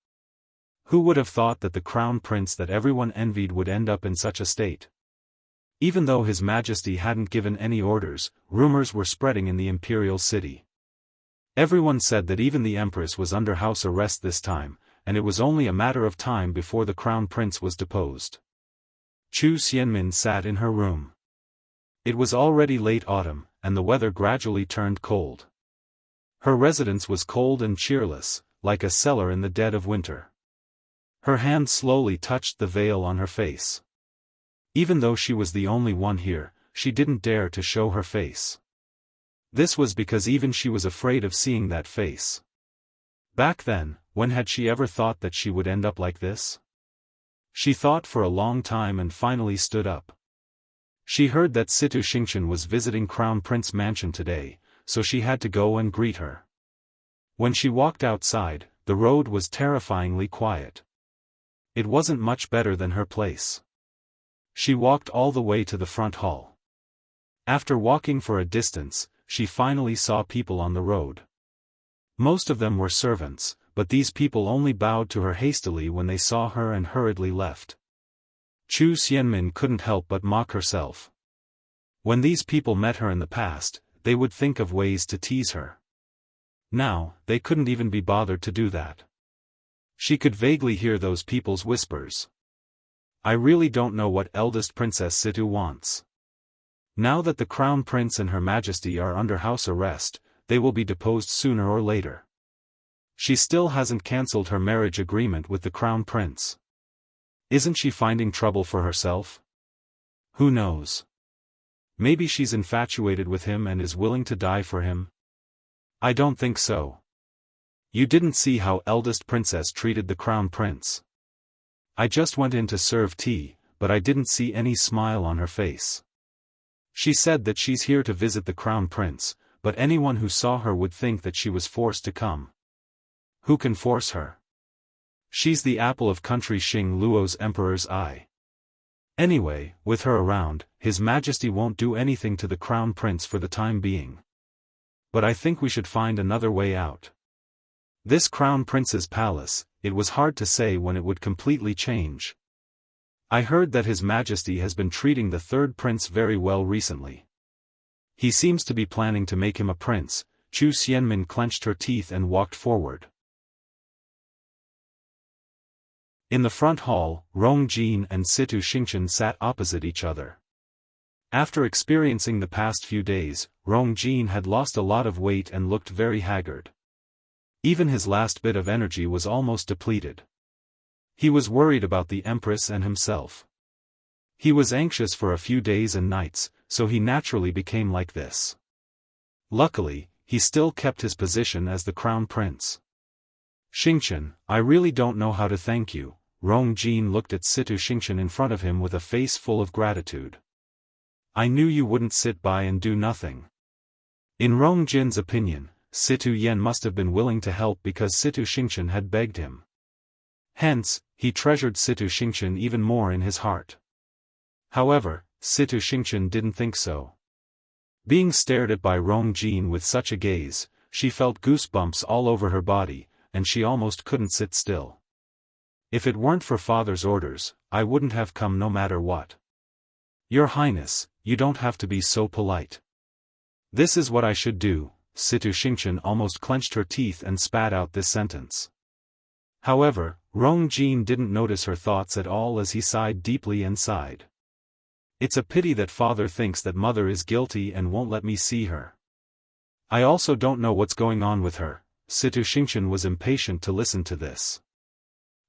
Who would have thought that the Crown Prince that everyone envied would end up in such a state? Even though His Majesty hadn't given any orders, rumors were spreading in the imperial city. Everyone said that even the Empress was under house arrest this time, and it was only a matter of time before the Crown Prince was deposed. Chu Xianmin sat in her room. It was already late autumn, and the weather gradually turned cold. Her residence was cold and cheerless, like a cellar in the dead of winter. Her hand slowly touched the veil on her face. Even though she was the only one here, she didn't dare to show her face. This was because even she was afraid of seeing that face. Back then, when had she ever thought that she would end up like this? She thought for a long time and finally stood up. She heard that Situ Xingchen was visiting Crown Prince Mansion today, so she had to go and greet her. When she walked outside, the road was terrifyingly quiet. It wasn't much better than her place. She walked all the way to the front hall. After walking for a distance, she finally saw people on the road. Most of them were servants, but these people only bowed to her hastily when they saw her and hurriedly left. Chu Xianmin couldn't help but mock herself. When these people met her in the past, they would think of ways to tease her. Now, they couldn't even be bothered to do that. She could vaguely hear those people's whispers. I really don't know what eldest Princess Situ wants. Now that the Crown Prince and Her Majesty are under house arrest, they will be deposed sooner or later. She still hasn't cancelled her marriage agreement with the Crown Prince. Isn't she finding trouble for herself? Who knows? Maybe she's infatuated with him and is willing to die for him? I don't think so. You didn't see how eldest princess treated the Crown Prince. I just went in to serve tea, but I didn't see any smile on her face. She said that she's here to visit the Crown Prince, but anyone who saw her would think that she was forced to come. Who can force her? She's the apple of country Xing Luo's emperor's eye. Anyway, with her around, His Majesty won't do anything to the Crown Prince for the time being. But I think we should find another way out. This Crown Prince's palace, it was hard to say when it would completely change. I heard that His Majesty has been treating the third prince very well recently. He seems to be planning to make him a prince. Chu Xianmin clenched her teeth and walked forward. In the front hall, Rong Jin and Situ Xingchen sat opposite each other. After experiencing the past few days, Rong Jin had lost a lot of weight and looked very haggard. Even his last bit of energy was almost depleted. He was worried about the Empress and himself. He was anxious for a few days and nights, so he naturally became like this. Luckily, he still kept his position as the Crown Prince. Xingchen, I really don't know how to thank you. Rong Jin looked at Situ Xingchen in front of him with a face full of gratitude. I knew you wouldn't sit by and do nothing. In Rong Jin's opinion, Situ Yan must have been willing to help because Situ Xingchen had begged him. Hence, he treasured Situ Xingqian even more in his heart. However, Situ Xingqian didn't think so. Being stared at by Rong Jin with such a gaze, she felt goosebumps all over her body, and she almost couldn't sit still. If it weren't for father's orders, I wouldn't have come no matter what. Your Highness, you don't have to be so polite. This is what I should do. Situ Xingqian almost clenched her teeth and spat out this sentence. However, Rong Jin didn't notice her thoughts at all as he sighed deeply and sighed. It's a pity that father thinks that mother is guilty and won't let me see her. I also don't know what's going on with her. Situ Xingqian was impatient to listen to this.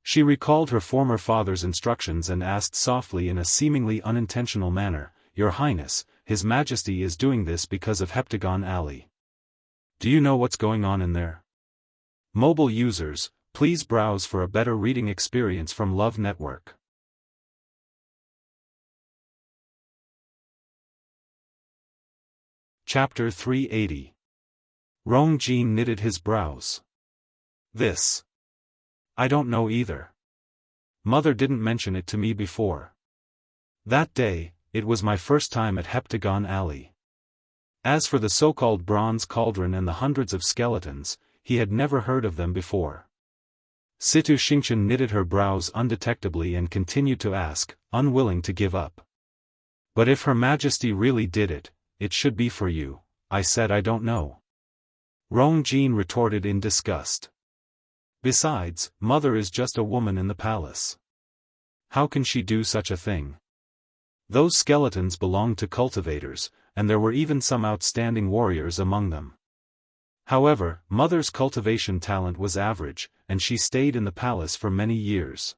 She recalled her former father's instructions and asked softly in a seemingly unintentional manner, Your Highness, His Majesty is doing this because of Heptagon Alley. Do you know what's going on in there? Mobile users, please browse for a better reading experience from Love Network. Chapter 380. Rong Jin knitted his brows. This. I don't know either. Mother didn't mention it to me before. That day, it was my first time at Heptagon Alley. As for the so-called bronze cauldron and the hundreds of skeletons, he had never heard of them before. Situ Xingqian knitted her brows undetectably and continued to ask, unwilling to give up. But if Her Majesty really did it, it should be for you. I said I don't know. Rong Jin retorted in disgust. Besides, mother is just a woman in the palace. How can she do such a thing? Those skeletons belonged to cultivators, and there were even some outstanding warriors among them. However, mother's cultivation talent was average, and she stayed in the palace for many years.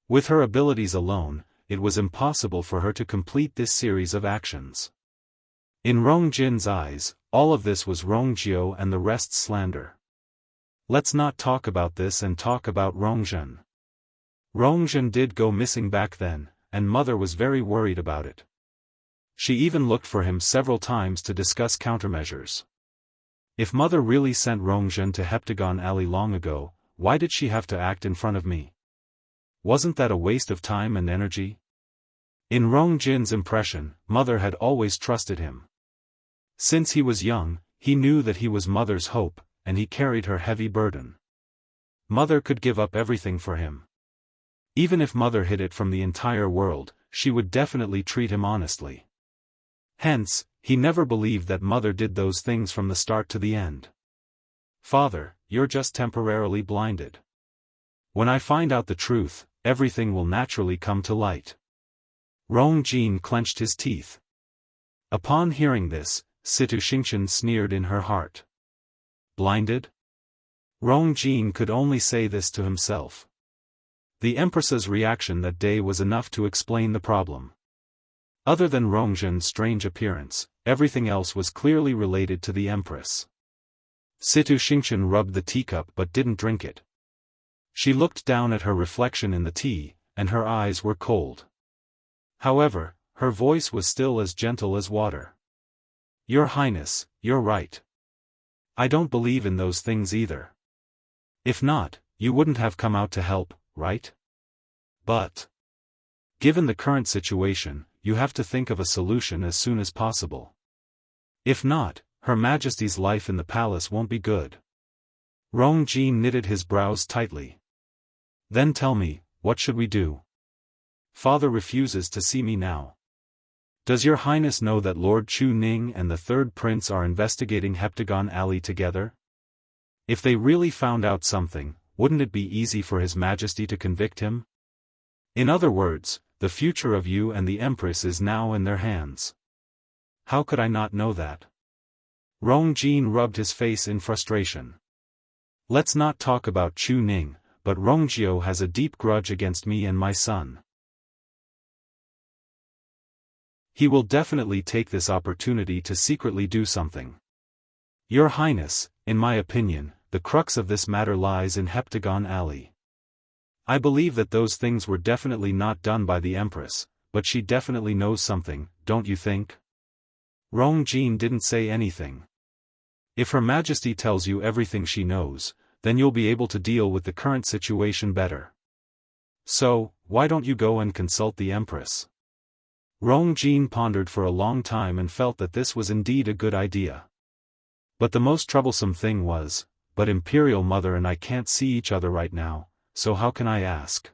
With her abilities alone, it was impossible for her to complete this series of actions. In Rong Jin's eyes, all of this was Rongjiu and the rest slander. Let's not talk about this and talk about Rongzhen. Rongzhen did go missing back then, and mother was very worried about it. She even looked for him several times to discuss countermeasures. If mother really sent Rongzhen to Heptagon Alley long ago, why did she have to act in front of me? Wasn't that a waste of time and energy? In Rong Jin's impression, mother had always trusted him. Since he was young, he knew that he was mother's hope, and he carried her heavy burden. Mother could give up everything for him. Even if mother hid it from the entire world, she would definitely treat him honestly. Hence, he never believed that mother did those things from the start to the end. Father, you're just temporarily blinded. When I find out the truth, everything will naturally come to light. Rong Jin clenched his teeth. Upon hearing this, Situ Xingqian sneered in her heart. Blinded? Rong Jin could only say this to himself. The Empress's reaction that day was enough to explain the problem. Other than Rongzhen's strange appearance, everything else was clearly related to the Empress. Situ Xingqian rubbed the teacup but didn't drink it. She looked down at her reflection in the tea, and her eyes were cold. However, her voice was still as gentle as water. Your Highness, you're right. I don't believe in those things either. If not, you wouldn't have come out to help, right? But, given the current situation, you have to think of a solution as soon as possible. If not, Her Majesty's life in the palace won't be good. Rong Jin knitted his brows tightly. Then tell me, what should we do? Father refuses to see me now. Does Your Highness know that Lord Chu Ning and the third prince are investigating Heptagon Alley together? If they really found out something, wouldn't it be easy for His Majesty to convict him? In other words, the future of you and the Empress is now in their hands. How could I not know that? Rong Jin rubbed his face in frustration. Let's not talk about Chu Ning, but Rongjiu has a deep grudge against me and my son. He will definitely take this opportunity to secretly do something. Your Highness, in my opinion, the crux of this matter lies in Heptagon Alley. I believe that those things were definitely not done by the Empress, but she definitely knows something, don't you think? Rong Jin didn't say anything. If Her Majesty tells you everything she knows, then you'll be able to deal with the current situation better. So, why don't you go and consult the Empress? Rong Jin pondered for a long time and felt that this was indeed a good idea. But the most troublesome thing was, but Imperial Mother and I can't see each other right now, so how can I ask?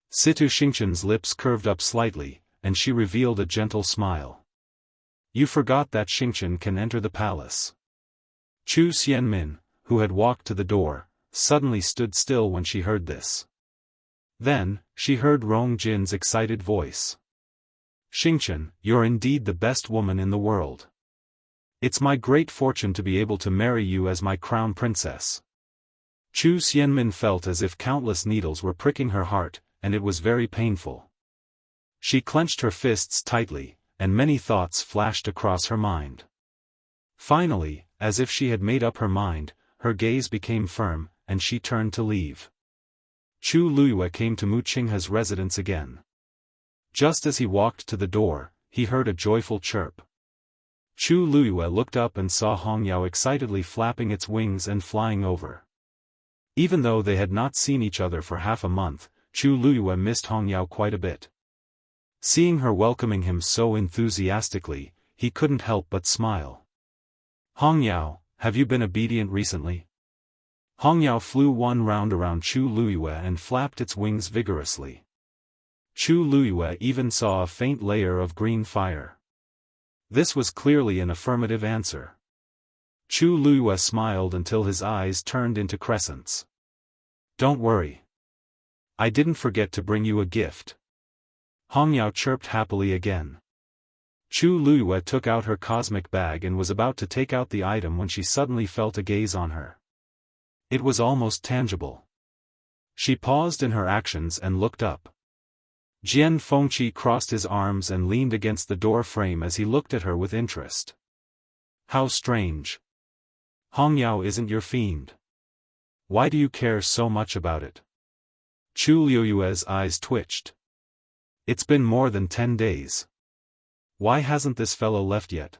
Situ Xingqian's lips curved up slightly, and she revealed a gentle smile. You forgot that Xingqian can enter the palace. Chu Xianmin, who had walked to the door, suddenly stood still when she heard this. Then, she heard Rong Jin's excited voice. Xingqian, you're indeed the best woman in the world. It's my great fortune to be able to marry you as my crown princess. Chu Xianmin felt as if countless needles were pricking her heart, and it was very painful. She clenched her fists tightly, and many thoughts flashed across her mind. Finally, as if she had made up her mind, her gaze became firm, and she turned to leave. Chu Luiyue came to Mu Qinghe's residence again. Just as he walked to the door, he heard a joyful chirp. Chu Luiyue looked up and saw Hongyao excitedly flapping its wings and flying over. Even though they had not seen each other for half a month, Chu Luiyue missed Hongyao quite a bit. Seeing her welcoming him so enthusiastically, he couldn't help but smile. Hongyao, have you been obedient recently? Hongyao flew one round around Chu Luiyue and flapped its wings vigorously. Chu Luiyue even saw a faint layer of green fire. This was clearly an affirmative answer. Chu Luiyue smiled until his eyes turned into crescents. Don't worry. I didn't forget to bring you a gift. Hongyao chirped happily again. Chu Luiyue took out her cosmic bag and was about to take out the item when she suddenly felt a gaze on her. It was almost tangible. She paused in her actions and looked up. Jian Fengqi crossed his arms and leaned against the door frame as he looked at her with interest. How strange. Hongyao isn't your fiend. Why do you care so much about it? Chu Luiyue's eyes twitched. It's been more than 10 days. Why hasn't this fellow left yet?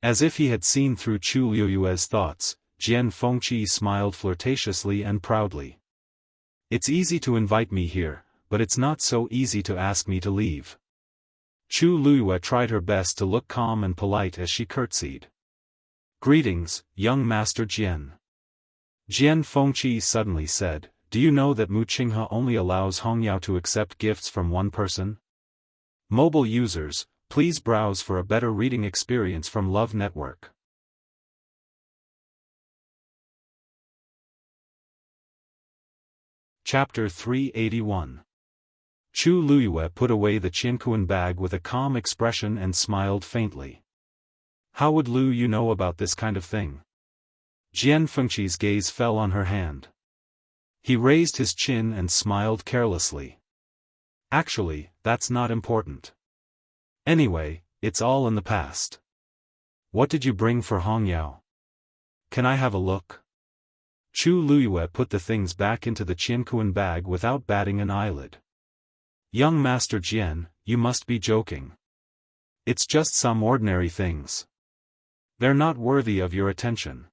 As if he had seen through Chu Luiyue's thoughts, Jian Fengqi smiled flirtatiously and proudly. It's easy to invite me here, but it's not so easy to ask me to leave. Chu Luiyue tried her best to look calm and polite as she curtsied. Greetings, young Master Jian. Jian Fengqi suddenly said, do you know that Mu Qinghe only allows Hongyao to accept gifts from one person? Mobile users, please browse for a better reading experience from Love Network. Chapter 381. Chu Luiyue put away the Qiankuan bag with a calm expression and smiled faintly. How would Lu know about this kind of thing? Jian Fengqi's gaze fell on her hand. He raised his chin and smiled carelessly. Actually, that's not important. Anyway, it's all in the past. What did you bring for Hongyao? Can I have a look? Chu Luiyue put the things back into the Qiankuan bag without batting an eyelid. Young Master Jian, you must be joking. It's just some ordinary things. They're not worthy of your attention.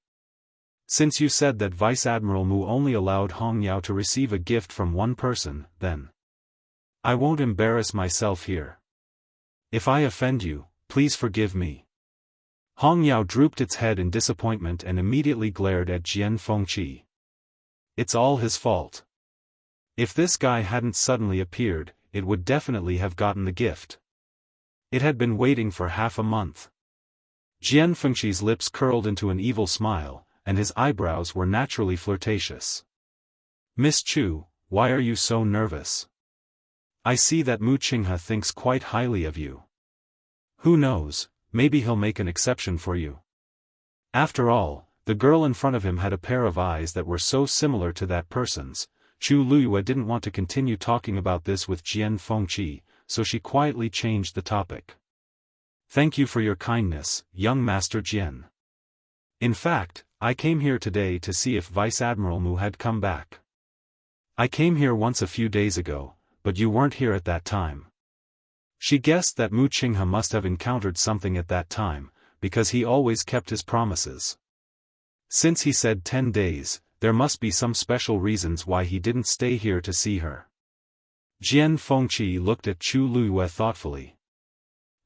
Since you said that Vice Admiral Mu only allowed Hongyao to receive a gift from one person, then I won't embarrass myself here. If I offend you, please forgive me. Hongyao drooped its head in disappointment and immediately glared at Jian Fengqi. It's all his fault. If this guy hadn't suddenly appeared, it would definitely have gotten the gift. It had been waiting for half a month. Jian Fengqi's lips curled into an evil smile, and his eyebrows were naturally flirtatious. Miss Chu, why are you so nervous? I see that Mu Qinghe thinks quite highly of you. Who knows, maybe he'll make an exception for you. After all, the girl in front of him had a pair of eyes that were so similar to that person's. Chu Luiyue didn't want to continue talking about this with Jian Fengqi, so she quietly changed the topic. Thank you for your kindness, young Master Jian. In fact, I came here today to see if Vice Admiral Mu had come back. I came here once a few days ago, but you weren't here at that time. She guessed that Mu Qinghe must have encountered something at that time, because he always kept his promises. Since he said 10 days, there must be some special reasons why he didn't stay here to see her. Jian Fengqi looked at Chu Luyue thoughtfully.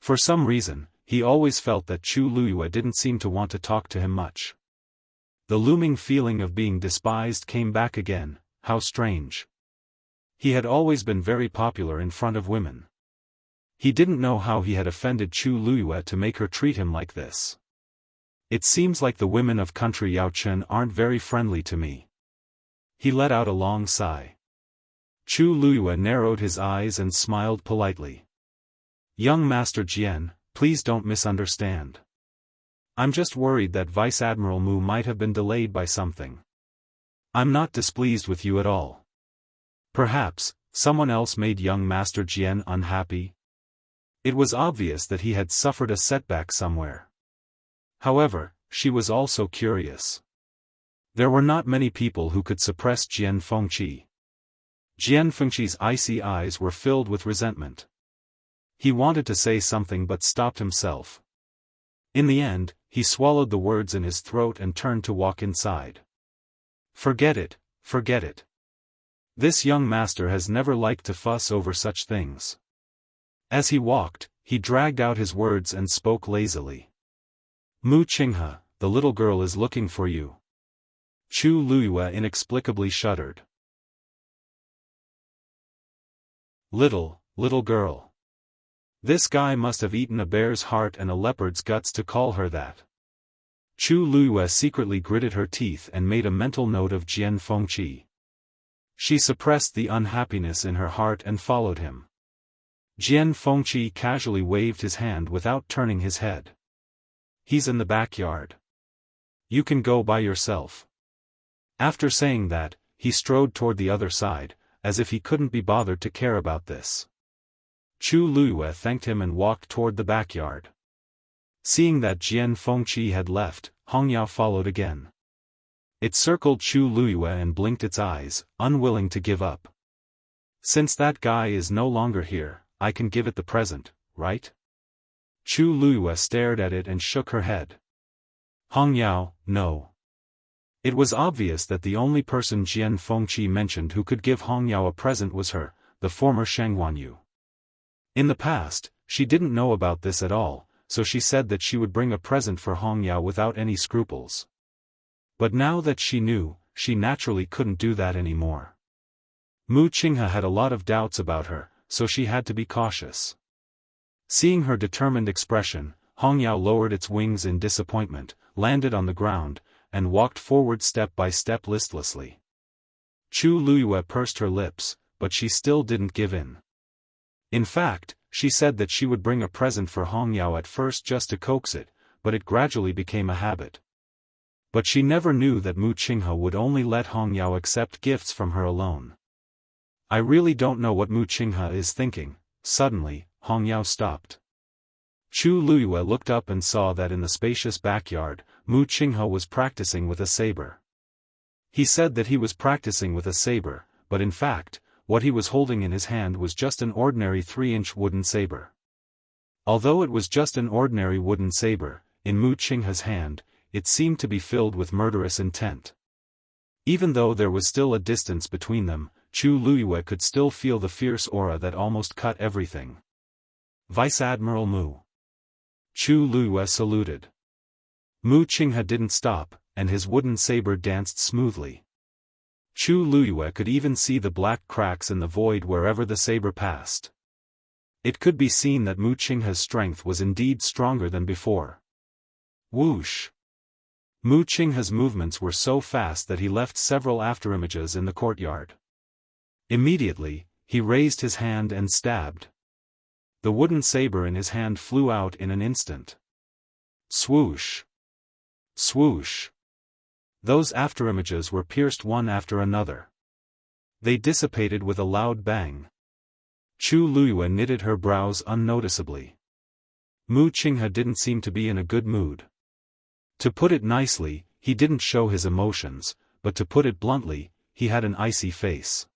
For some reason, he always felt that Chu Luyue didn't seem to want to talk to him much. The looming feeling of being despised came back again. How strange. He had always been very popular in front of women. He didn't know how he had offended Chu Luyue to make her treat him like this. It seems like the women of country Yaochen aren't very friendly to me. He let out a long sigh. Chu Luyue narrowed his eyes and smiled politely. Young Master Jian, please don't misunderstand. I'm just worried that Vice Admiral Mu might have been delayed by something. I'm not displeased with you at all. Perhaps, someone else made young Master Jian unhappy? It was obvious that he had suffered a setback somewhere. However, she was also curious. There were not many people who could suppress Jian Fengqi. Jian Fengqi's icy eyes were filled with resentment. He wanted to say something but stopped himself. In the end, he swallowed the words in his throat and turned to walk inside. Forget it, forget it. This young master has never liked to fuss over such things. As he walked, he dragged out his words and spoke lazily. Mu Qinghe, the little girl is looking for you. Chu Luyue inexplicably shuddered. Little girl. This guy must have eaten a bear's heart and a leopard's guts to call her that. Chu Luyue secretly gritted her teeth and made a mental note of Jian Fengqi. She suppressed the unhappiness in her heart and followed him. Jian Fengqi casually waved his hand without turning his head. He's in the backyard. You can go by yourself. After saying that, he strode toward the other side, as if he couldn't be bothered to care about this. Chu Luyue thanked him and walked toward the backyard. Seeing that Jian Fengqi had left, Hongyao followed again. It circled Chu Luyue and blinked its eyes, unwilling to give up. Since that guy is no longer here, I can give it the present, right? Chu Luyue stared at it and shook her head. Hongyao, no. It was obvious that the only person Jian Fengqi mentioned who could give Hongyao a present was her, the former Shangguanyu. In the past, she didn't know about this at all, so she said that she would bring a present for Hongyao without any scruples. But now that she knew, she naturally couldn't do that anymore. Mu Qinghe had a lot of doubts about her, so she had to be cautious. Seeing her determined expression, Hongyao lowered its wings in disappointment, landed on the ground, and walked forward step by step listlessly. Chu Luyue pursed her lips, but she still didn't give in. In fact, she said that she would bring a present for Hongyao at first just to coax it, but it gradually became a habit. But she never knew that Mu Qinghe would only let Hongyao accept gifts from her alone. I really don't know what Mu Qinghe is thinking. Suddenly, Hongyao stopped. Chu Luyue looked up and saw that in the spacious backyard, Mu Qinghe was practicing with a saber. He said that he was practicing with a saber, but in fact, what he was holding in his hand was just an ordinary 3-inch wooden saber. Although it was just an ordinary wooden saber, in Mu Qinghe's hand, it seemed to be filled with murderous intent. Even though there was still a distance between them, Chu Luyue could still feel the fierce aura that almost cut everything. Vice Admiral Mu. Chu Luyue saluted. Mu Qinghe didn't stop, and his wooden saber danced smoothly. Chu Luyue could even see the black cracks in the void wherever the saber passed. It could be seen that Mu Qinghe's strength was indeed stronger than before. Whoosh! Mu Qinghe's movements were so fast that he left several afterimages in the courtyard. Immediately, he raised his hand and stabbed. The wooden saber in his hand flew out in an instant. Swoosh! Swoosh! Those afterimages were pierced one after another. They dissipated with a loud bang. Chu Luyue knitted her brows unnoticeably. Mu Qinghe didn't seem to be in a good mood. To put it nicely, he didn't show his emotions, but to put it bluntly, he had an icy face.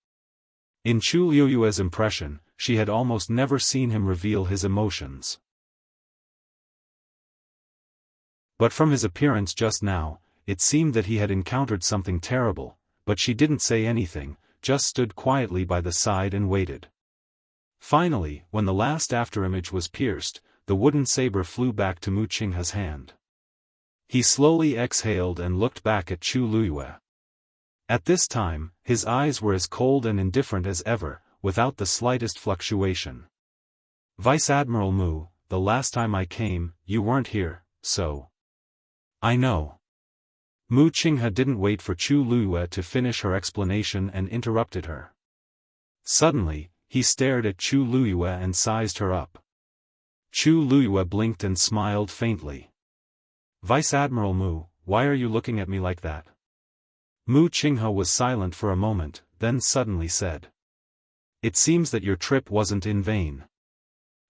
In Chu Luyue's impression, she had almost never seen him reveal his emotions. But from his appearance just now, it seemed that he had encountered something terrible, but she didn't say anything, just stood quietly by the side and waited. Finally, when the last afterimage was pierced, the wooden saber flew back to Mu Qinghe's hand. He slowly exhaled and looked back at Chu Luiyue. At this time, his eyes were as cold and indifferent as ever, without the slightest fluctuation. Vice Admiral Mu, the last time I came, you weren't here, so. I know. Mu Qinghe didn't wait for Chu Luiyue to finish her explanation and interrupted her. Suddenly, he stared at Chu Luiyue and sized her up. Chu Luiyue blinked and smiled faintly. Vice Admiral Mu, why are you looking at me like that? Mu Qinghe was silent for a moment, then suddenly said. It seems that your trip wasn't in vain.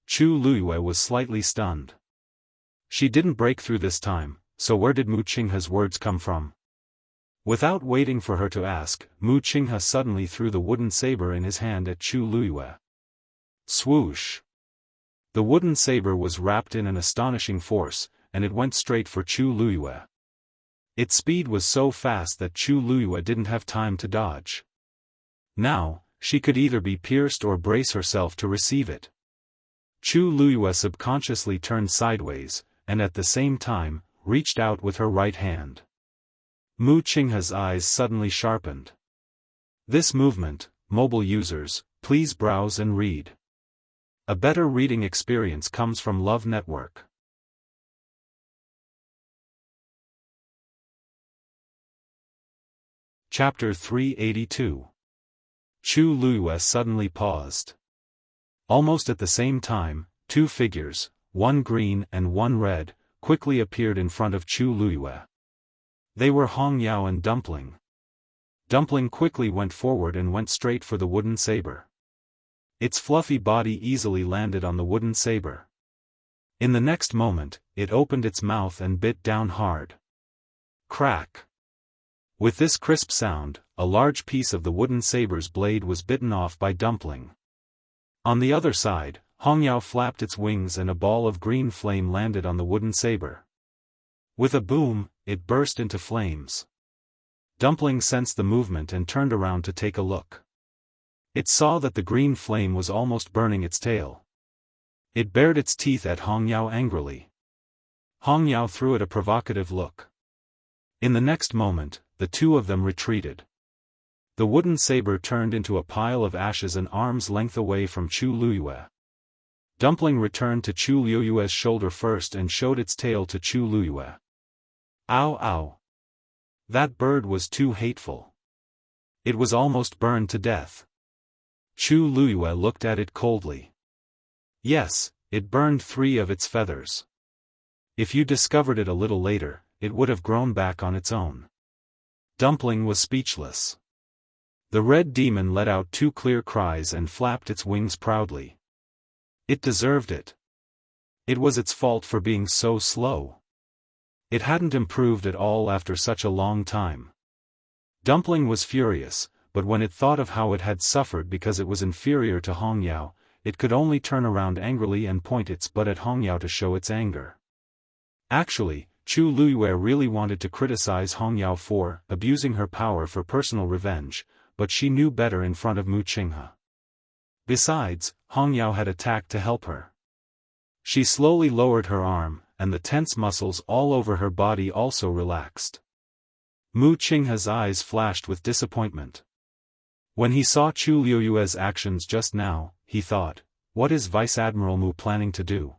Chu Luiyue was slightly stunned. She didn't break through this time, so where did Mu Qinghe's words come from? Without waiting for her to ask, Mu Qinghe suddenly threw the wooden saber in his hand at Chu Luiyue. Swoosh! The wooden saber was wrapped in an astonishing force, and it went straight for Chu Luiyue. Its speed was so fast that Chu Luiyue didn't have time to dodge. Now, she could either be pierced or brace herself to receive it. Chu Luiyue subconsciously turned sideways, and at the same time, reached out with her right hand. Mu Qinghe's eyes suddenly sharpened. This movement, mobile users, please browse and read. A better reading experience comes from Love Network. Chapter 382. Chu Luiyue suddenly paused. Almost at the same time, two figures, one green and one red, quickly appeared in front of Chu Luiyue. They were Hong Yao and Dumpling. Dumpling quickly went forward and went straight for the wooden saber. Its fluffy body easily landed on the wooden saber. In the next moment, it opened its mouth and bit down hard. Crack! With this crisp sound, a large piece of the wooden saber's blade was bitten off by Dumpling. On the other side, Hong Yao flapped its wings and a ball of green flame landed on the wooden saber. With a boom, it burst into flames. Dumpling sensed the movement and turned around to take a look. It saw that the green flame was almost burning its tail. It bared its teeth at Hong Yao angrily. Hong Yao threw it a provocative look. In the next moment, the two of them retreated. The wooden saber turned into a pile of ashes an arm's length away from Chu Luiyue. Dumpling returned to Chu Luiyue's shoulder first and showed its tail to Chu Luiyue. Ow ow! That bird was too hateful. It was almost burned to death. Chu Luiyue looked at it coldly. Yes, it burned 3 of its feathers. If you discovered it a little later, it would have grown back on its own. Dumpling was speechless. The red demon let out 2 clear cries and flapped its wings proudly. It deserved it. It was its fault for being so slow. It hadn't improved at all after such a long time. Dumpling was furious, but when it thought of how it had suffered because it was inferior to Hong Yao, it could only turn around angrily and point its butt at Hong Yao to show its anger. Actually, Chu Luiyue really wanted to criticize Hong Yao for abusing her power for personal revenge, but she knew better in front of Mu Qinghe. Besides, Hong Yao had attacked to help her. She slowly lowered her arm, and the tense muscles all over her body also relaxed. Mu Qinghe's eyes flashed with disappointment. When he saw Chu Luiyue's actions just now, he thought, what is Vice Admiral Mu planning to do?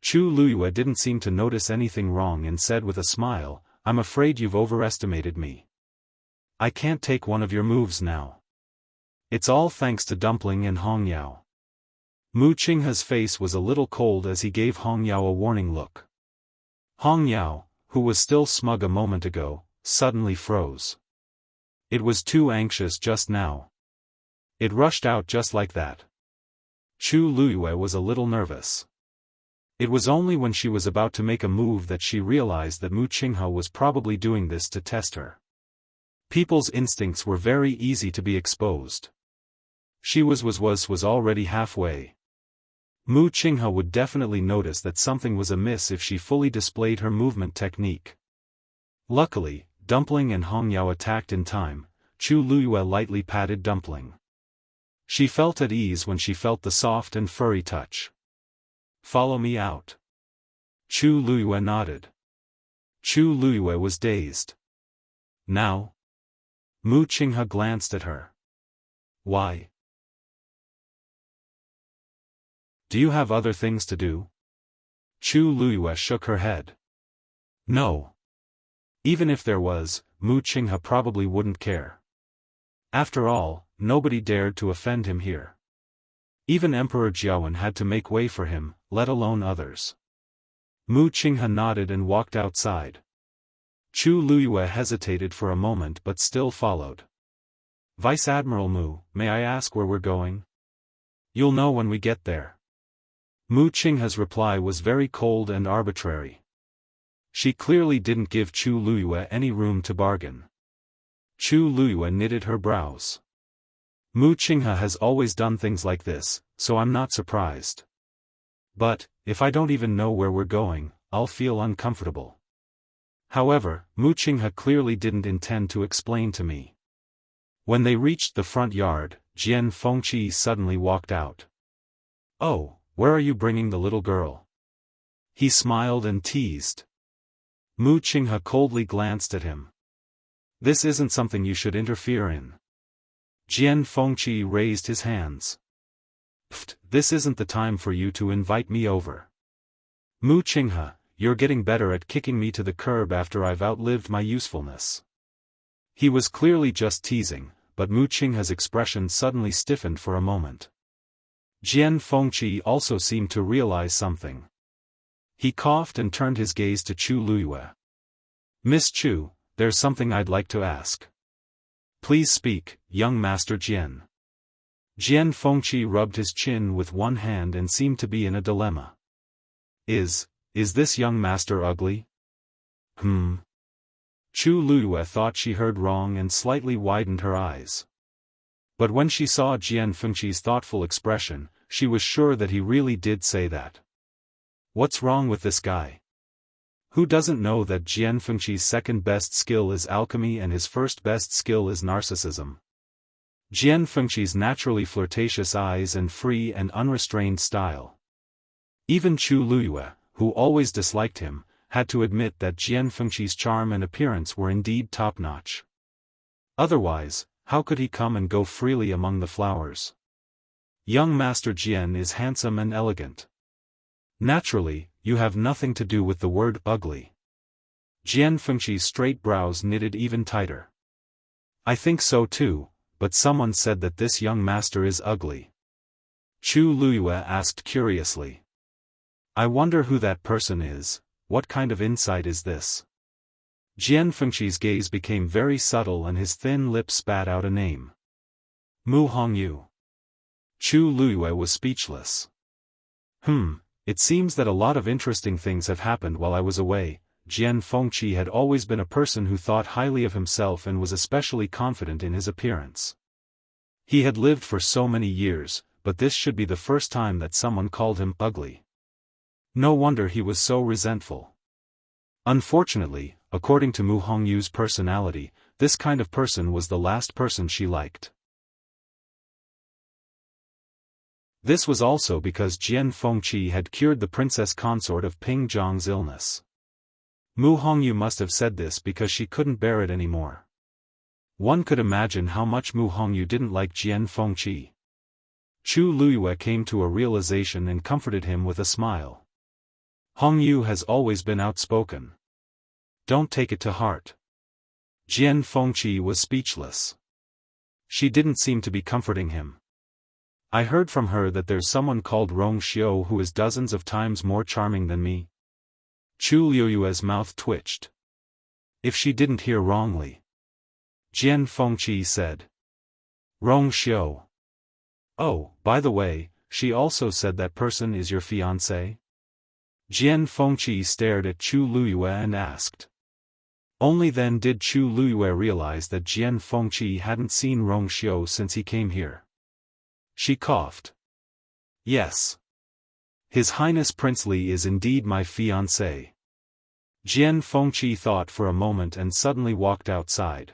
Chu Luiyue didn't seem to notice anything wrong and said with a smile, I'm afraid you've overestimated me. I can't take one of your moves now. It's all thanks to Dumpling and Hong Yao. Mu Qinghe's face was a little cold as he gave Hong Yao a warning look. Hong Yao, who was still smug a moment ago, suddenly froze. It was too anxious just now. It rushed out just like that. Chu Luiyue was a little nervous. It was only when she was about to make a move that she realized that Mu Qinghe was probably doing this to test her. People's instincts were very easy to be exposed. She was already halfway. Mu Qinghe would definitely notice that something was amiss if she fully displayed her movement technique. Luckily, Dumpling and Hong Yao attacked in time. Chu Luiyue lightly patted Dumpling. She felt at ease when she felt the soft and furry touch. Follow me out. Chu Luiyue nodded. Chu Luiyue was dazed. Now? Mu Qinghe glanced at her. Why? Do you have other things to do? Chu Luiyue shook her head. No. Even if there was, Mu Qinghe probably wouldn't care. After all, nobody dared to offend him here. Even Emperor Xiaofan had to make way for him, let alone others. Mu Qinghe nodded and walked outside. Chu Luiyue hesitated for a moment but still followed. Vice Admiral Mu, may I ask where we're going? You'll know when we get there. Mu Qinghe's reply was very cold and arbitrary. She clearly didn't give Chu Luiyue any room to bargain. Chu Luiyue knitted her brows. Mu Qinghe has always done things like this, so I'm not surprised. But, if I don't even know where we're going, I'll feel uncomfortable. However, Mu Qinghe clearly didn't intend to explain to me. When they reached the front yard, Jian Fengqi suddenly walked out. Oh, where are you bringing the little girl? He smiled and teased. Mu Qinghe coldly glanced at him. This isn't something you should interfere in. Jian Fengqi raised his hands. Pfft, this isn't the time for you to invite me over. Mu Qinghe, you're getting better at kicking me to the curb after I've outlived my usefulness. He was clearly just teasing, but Mu Qinghe's expression suddenly stiffened for a moment. Jian Fengqi also seemed to realize something. He coughed and turned his gaze to Chu Luiyue. Miss Chu, there's something I'd like to ask. Please speak, young Master Jian. Jian Fengqi rubbed his chin with one hand and seemed to be in a dilemma. Is this young master ugly? Chu Luiyue thought she heard wrong and slightly widened her eyes. But when she saw Jian Fengqi's thoughtful expression, she was sure that he really did say that. What's wrong with this guy? Who doesn't know that Jian Fengqi's second best skill is alchemy and his first best skill is narcissism? Jian Fengqi's naturally flirtatious eyes and free and unrestrained style. Even Chu Luiyue, who always disliked him, had to admit that Jian Fengqi's charm and appearance were indeed top-notch. Otherwise, how could he come and go freely among the flowers? Young Master Jian is handsome and elegant. Naturally, you have nothing to do with the word ugly. Jian Fengqi's straight brows knitted even tighter. I think so too, but someone said that this young master is ugly. Chu Luiyue asked curiously. I wonder who that person is. What kind of insight is this? Jian Fengqi's gaze became very subtle and his thin lips spat out a name. Mu Hongyu. Chu Luiyue was speechless. It seems that a lot of interesting things have happened while I was away. Jian Fengqi had always been a person who thought highly of himself and was especially confident in his appearance. He had lived for so many years, but this should be the first time that someone called him ugly. No wonder he was so resentful. Unfortunately, according to Mu Hongyu's personality, this kind of person was the last person she liked. This was also because Jian Fengqi had cured the princess consort of Ping Zhang's illness. Mu Hongyu must have said this because she couldn't bear it anymore. One could imagine how much Mu Hongyu didn't like Jian Fengqi. Chu Luiyue came to a realization and comforted him with a smile. Hongyu has always been outspoken. Don't take it to heart. Jian Fengqi was speechless. She didn't seem to be comforting him. I heard from her that there's someone called Rong Xiao who is dozens of times more charming than me. Chu Luiyue's mouth twitched. If she didn't hear wrongly. Jian Fengqi said. Rong Xiao. Oh, by the way, she also said that person is your fiancé? Jian Fengqi stared at Chu Luiyue and asked. Only then did Chu Luiyue realize that Jian Fengqi hadn't seen Rong Xiao since he came here. She coughed. Yes. His Highness Prince Li is indeed my fiancé. Jian Fengqi thought for a moment and suddenly walked outside.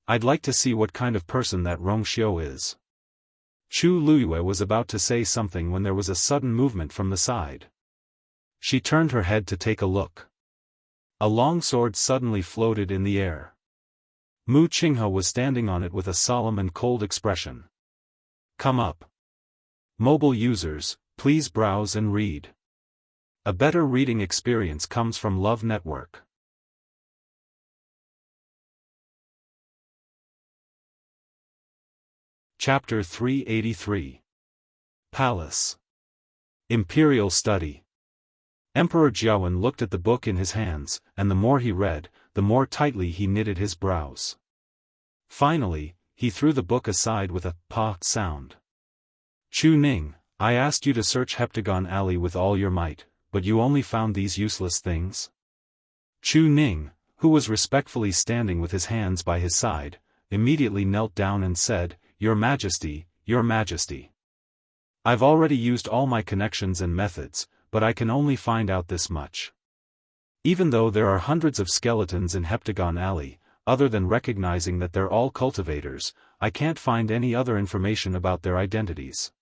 I'd like to see what kind of person that Rong Xiao is. Chu Luyue was about to say something when there was a sudden movement from the side. She turned her head to take a look. A long sword suddenly floated in the air. Mu Qinghe was standing on it with a solemn and cold expression. Come up. Mobile users, please browse and read. A better reading experience comes from Love Network. Chapter 383. Palace. Imperial Study. Emperor Jiawen looked at the book in his hands, and the more he read, the more tightly he knitted his brows. Finally, he threw the book aside with a "pa" sound. Chu Ning, I asked you to search Heptagon Alley with all your might, but you only found these useless things? Chu Ning, who was respectfully standing with his hands by his side, immediately knelt down and said, Your Majesty, Your Majesty. I've already used all my connections and methods, but I can only find out this much. Even though there are hundreds of skeletons in Heptagon Alley, other than recognizing that they're all cultivators, I can't find any other information about their identities.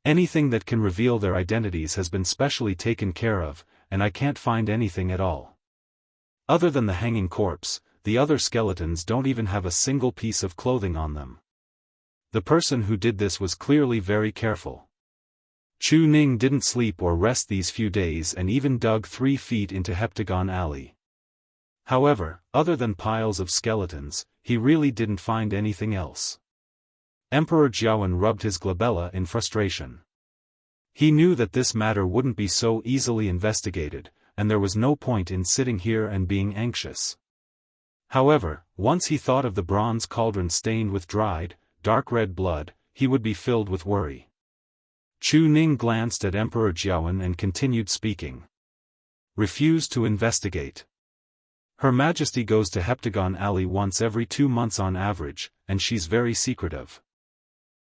Anything that can reveal their identities has been specially taken care of, and I can't find anything at all. Other than the hanging corpse, the other skeletons don't even have a single piece of clothing on them. The person who did this was clearly very careful. Chu Ning didn't sleep or rest these few days and even dug 3 feet into Heptagon Alley. However, other than piles of skeletons, he really didn't find anything else. Emperor Jiawen rubbed his glabella in frustration. He knew that this matter wouldn't be so easily investigated, and there was no point in sitting here and being anxious. However, once he thought of the bronze cauldron stained with dried, dark red blood, he would be filled with worry. Chu Ning glanced at Emperor Jiawen and continued speaking. Refused to investigate. Her Majesty goes to Heptagon Alley once every 2 months on average, and she's very secretive.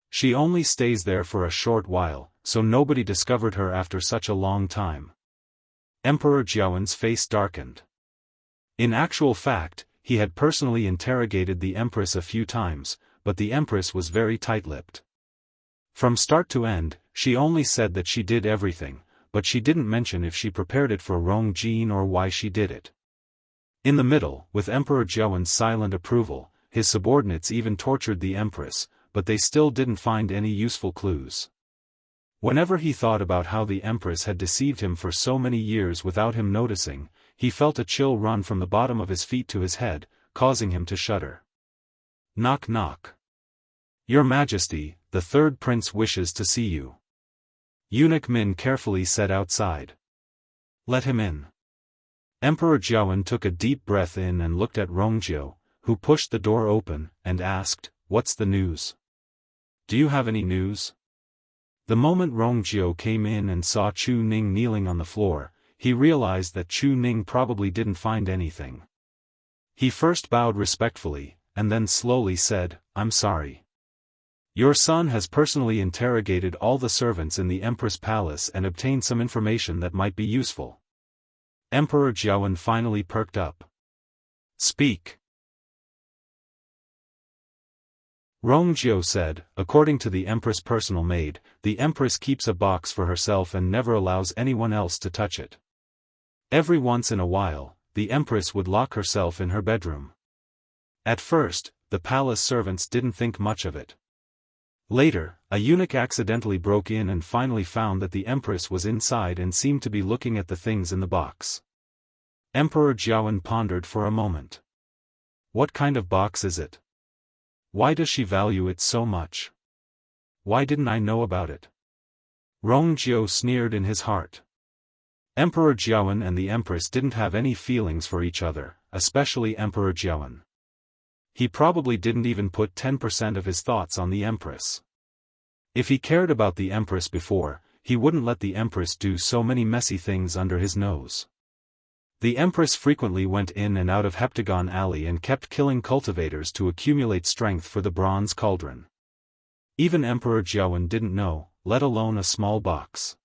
She only stays there for a short while, so nobody discovered her after such a long time. Emperor Jiawen's face darkened. In actual fact, he had personally interrogated the Empress a few times, but the Empress was very tight-lipped. From start to end, she only said that she did everything, but she didn't mention if she prepared it for Rong Jin or why she did it. In the middle, with Emperor Jiawen's silent approval, his subordinates even tortured the Empress, but they still didn't find any useful clues. Whenever he thought about how the Empress had deceived him for so many years without him noticing, he felt a chill run from the bottom of his feet to his head, causing him to shudder. Knock knock. Your Majesty, the third prince wishes to see you. Eunuch Min carefully said outside. Let him in. Emperor Jiawen took a deep breath in and looked at Rongjiu, who pushed the door open, and asked, What's the news? Do you have any news? The moment Rongjiu came in and saw Chu Ning kneeling on the floor, he realized that Chu Ning probably didn't find anything. He first bowed respectfully, and then slowly said, I'm sorry. Your son has personally interrogated all the servants in the Empress Palace and obtained some information that might be useful. Emperor Jiawen finally perked up. Speak. Rongjiu said, according to the Empress' personal maid, the Empress keeps a box for herself and never allows anyone else to touch it. Every once in a while, the Empress would lock herself in her bedroom. At first, the palace servants didn't think much of it. Later, a eunuch accidentally broke in and finally found that the Empress was inside and seemed to be looking at the things in the box. Emperor Jiawen pondered for a moment. What kind of box is it? Why does she value it so much? Why didn't I know about it? Rongjiu sneered in his heart. Emperor Jiawen and the Empress didn't have any feelings for each other, especially Emperor Jiawen. He probably didn't even put 10% of his thoughts on the Empress. If he cared about the Empress before, he wouldn't let the Empress do so many messy things under his nose. The Empress frequently went in and out of Heptagon Alley and kept killing cultivators to accumulate strength for the bronze cauldron. Even Emperor Jiawen didn't know, let alone a small box.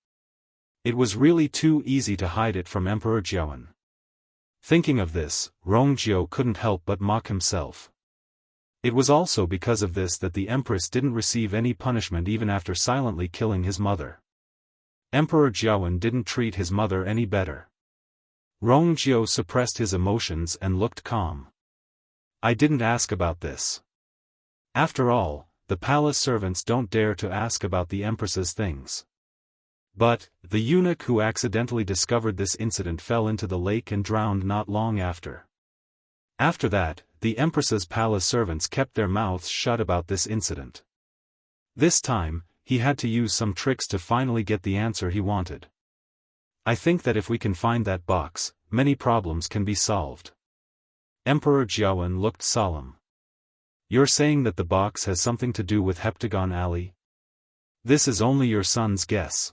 It was really too easy to hide it from Emperor Jiawen. Thinking of this, Rongjiu couldn't help but mock himself. It was also because of this that the empress didn't receive any punishment even after silently killing his mother. Emperor Xiaofan didn't treat his mother any better. Rongjiao suppressed his emotions and looked calm. I didn't ask about this. After all, the palace servants don't dare to ask about the empress's things. But, the eunuch who accidentally discovered this incident fell into the lake and drowned not long after. After that, the empress's palace servants kept their mouths shut about this incident. This time, he had to use some tricks to finally get the answer he wanted. I think that if we can find that box, many problems can be solved. Emperor Xiaofan looked solemn. You're saying that the box has something to do with Heptagon Alley? This is only your son's guess.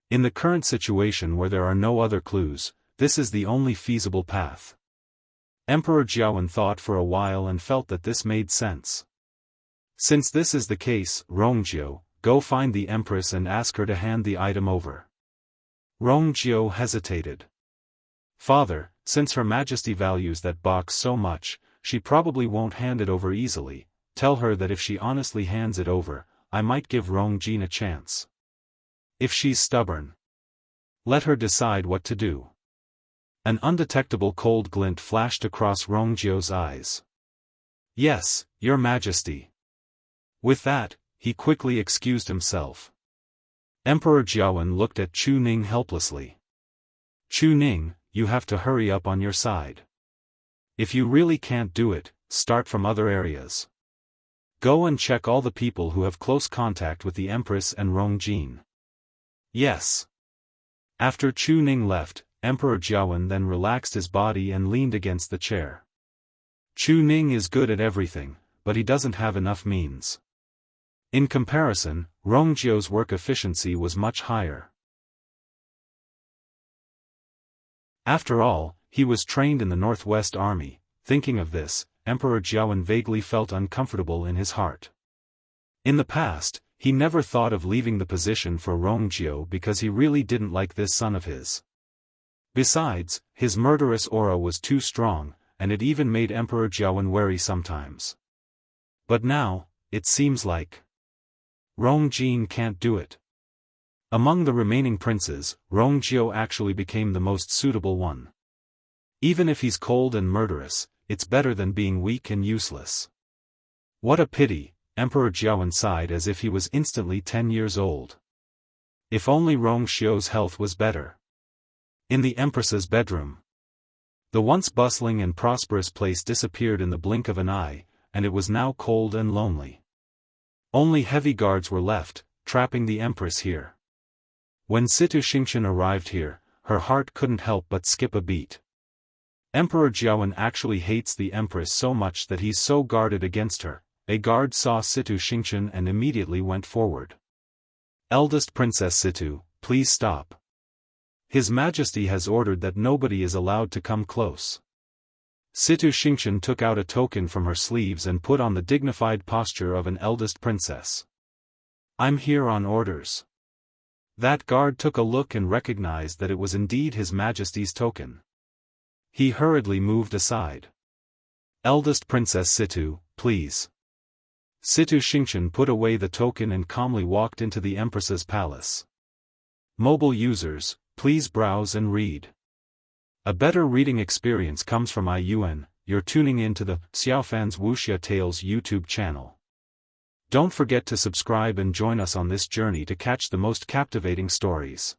In the current situation where there are no other clues, this is the only feasible path. Emperor Xiaofan thought for a while and felt that this made sense. Since this is the case, Rongjiao, go find the empress and ask her to hand the item over. Rongjiao hesitated. Father, since Her Majesty values that box so much, she probably won't hand it over easily. Tell her that if she honestly hands it over, I might give Rongjin a chance. If she's stubborn, let her decide what to do. An undetectable cold glint flashed across Rongjiao's eyes. Yes, Your Majesty. With that, he quickly excused himself. Emperor Xiaofan looked at Chu Ning helplessly. Chu Ning, you have to hurry up on your side. If you really can't do it, start from other areas. Go and check all the people who have close contact with the Empress and Rongjin. Yes. After Chu Ning left, Emperor Xiaofan then relaxed his body and leaned against the chair. Chu Ning is good at everything, but he doesn't have enough means. In comparison, Rongjiao's work efficiency was much higher. After all, he was trained in the Northwest Army. Thinking of this, Emperor Xiaofan vaguely felt uncomfortable in his heart. In the past, he never thought of leaving the position for Rongjiao because he really didn't like this son of his. Besides, his murderous aura was too strong, and it even made Emperor Xiaofan wary sometimes. But now, it seems like Rongjin can't do it. Among the remaining princes, Rongjiao actually became the most suitable one. Even if he's cold and murderous, it's better than being weak and useless. What a pity, Emperor Xiaofan sighed as if he was instantly 10 years old. If only Rongxiao's health was better. In the Empress's bedroom. The once bustling and prosperous place disappeared in the blink of an eye, and it was now cold and lonely. Only heavy guards were left, trapping the Empress here. When Situ Xingqian arrived here, her heart couldn't help but skip a beat. Emperor Xiaofan actually hates the Empress so much that he's so guarded against her. A guard saw Situ Xingqian and immediately went forward. Eldest Princess Situ, please stop. His Majesty has ordered that nobody is allowed to come close. Situ Xingqian took out a token from her sleeves and put on the dignified posture of an eldest princess. I'm here on orders. That guard took a look and recognized that it was indeed His Majesty's token. He hurriedly moved aside. Eldest Princess Situ, please. Situ Xingqian put away the token and calmly walked into the Empress's palace. Mobile users, please browse and read. A better reading experience comes from IUN. You're tuning in to the Xiaofan's Wuxia Tales YouTube channel. Don't forget to subscribe and join us on this journey to catch the most captivating stories.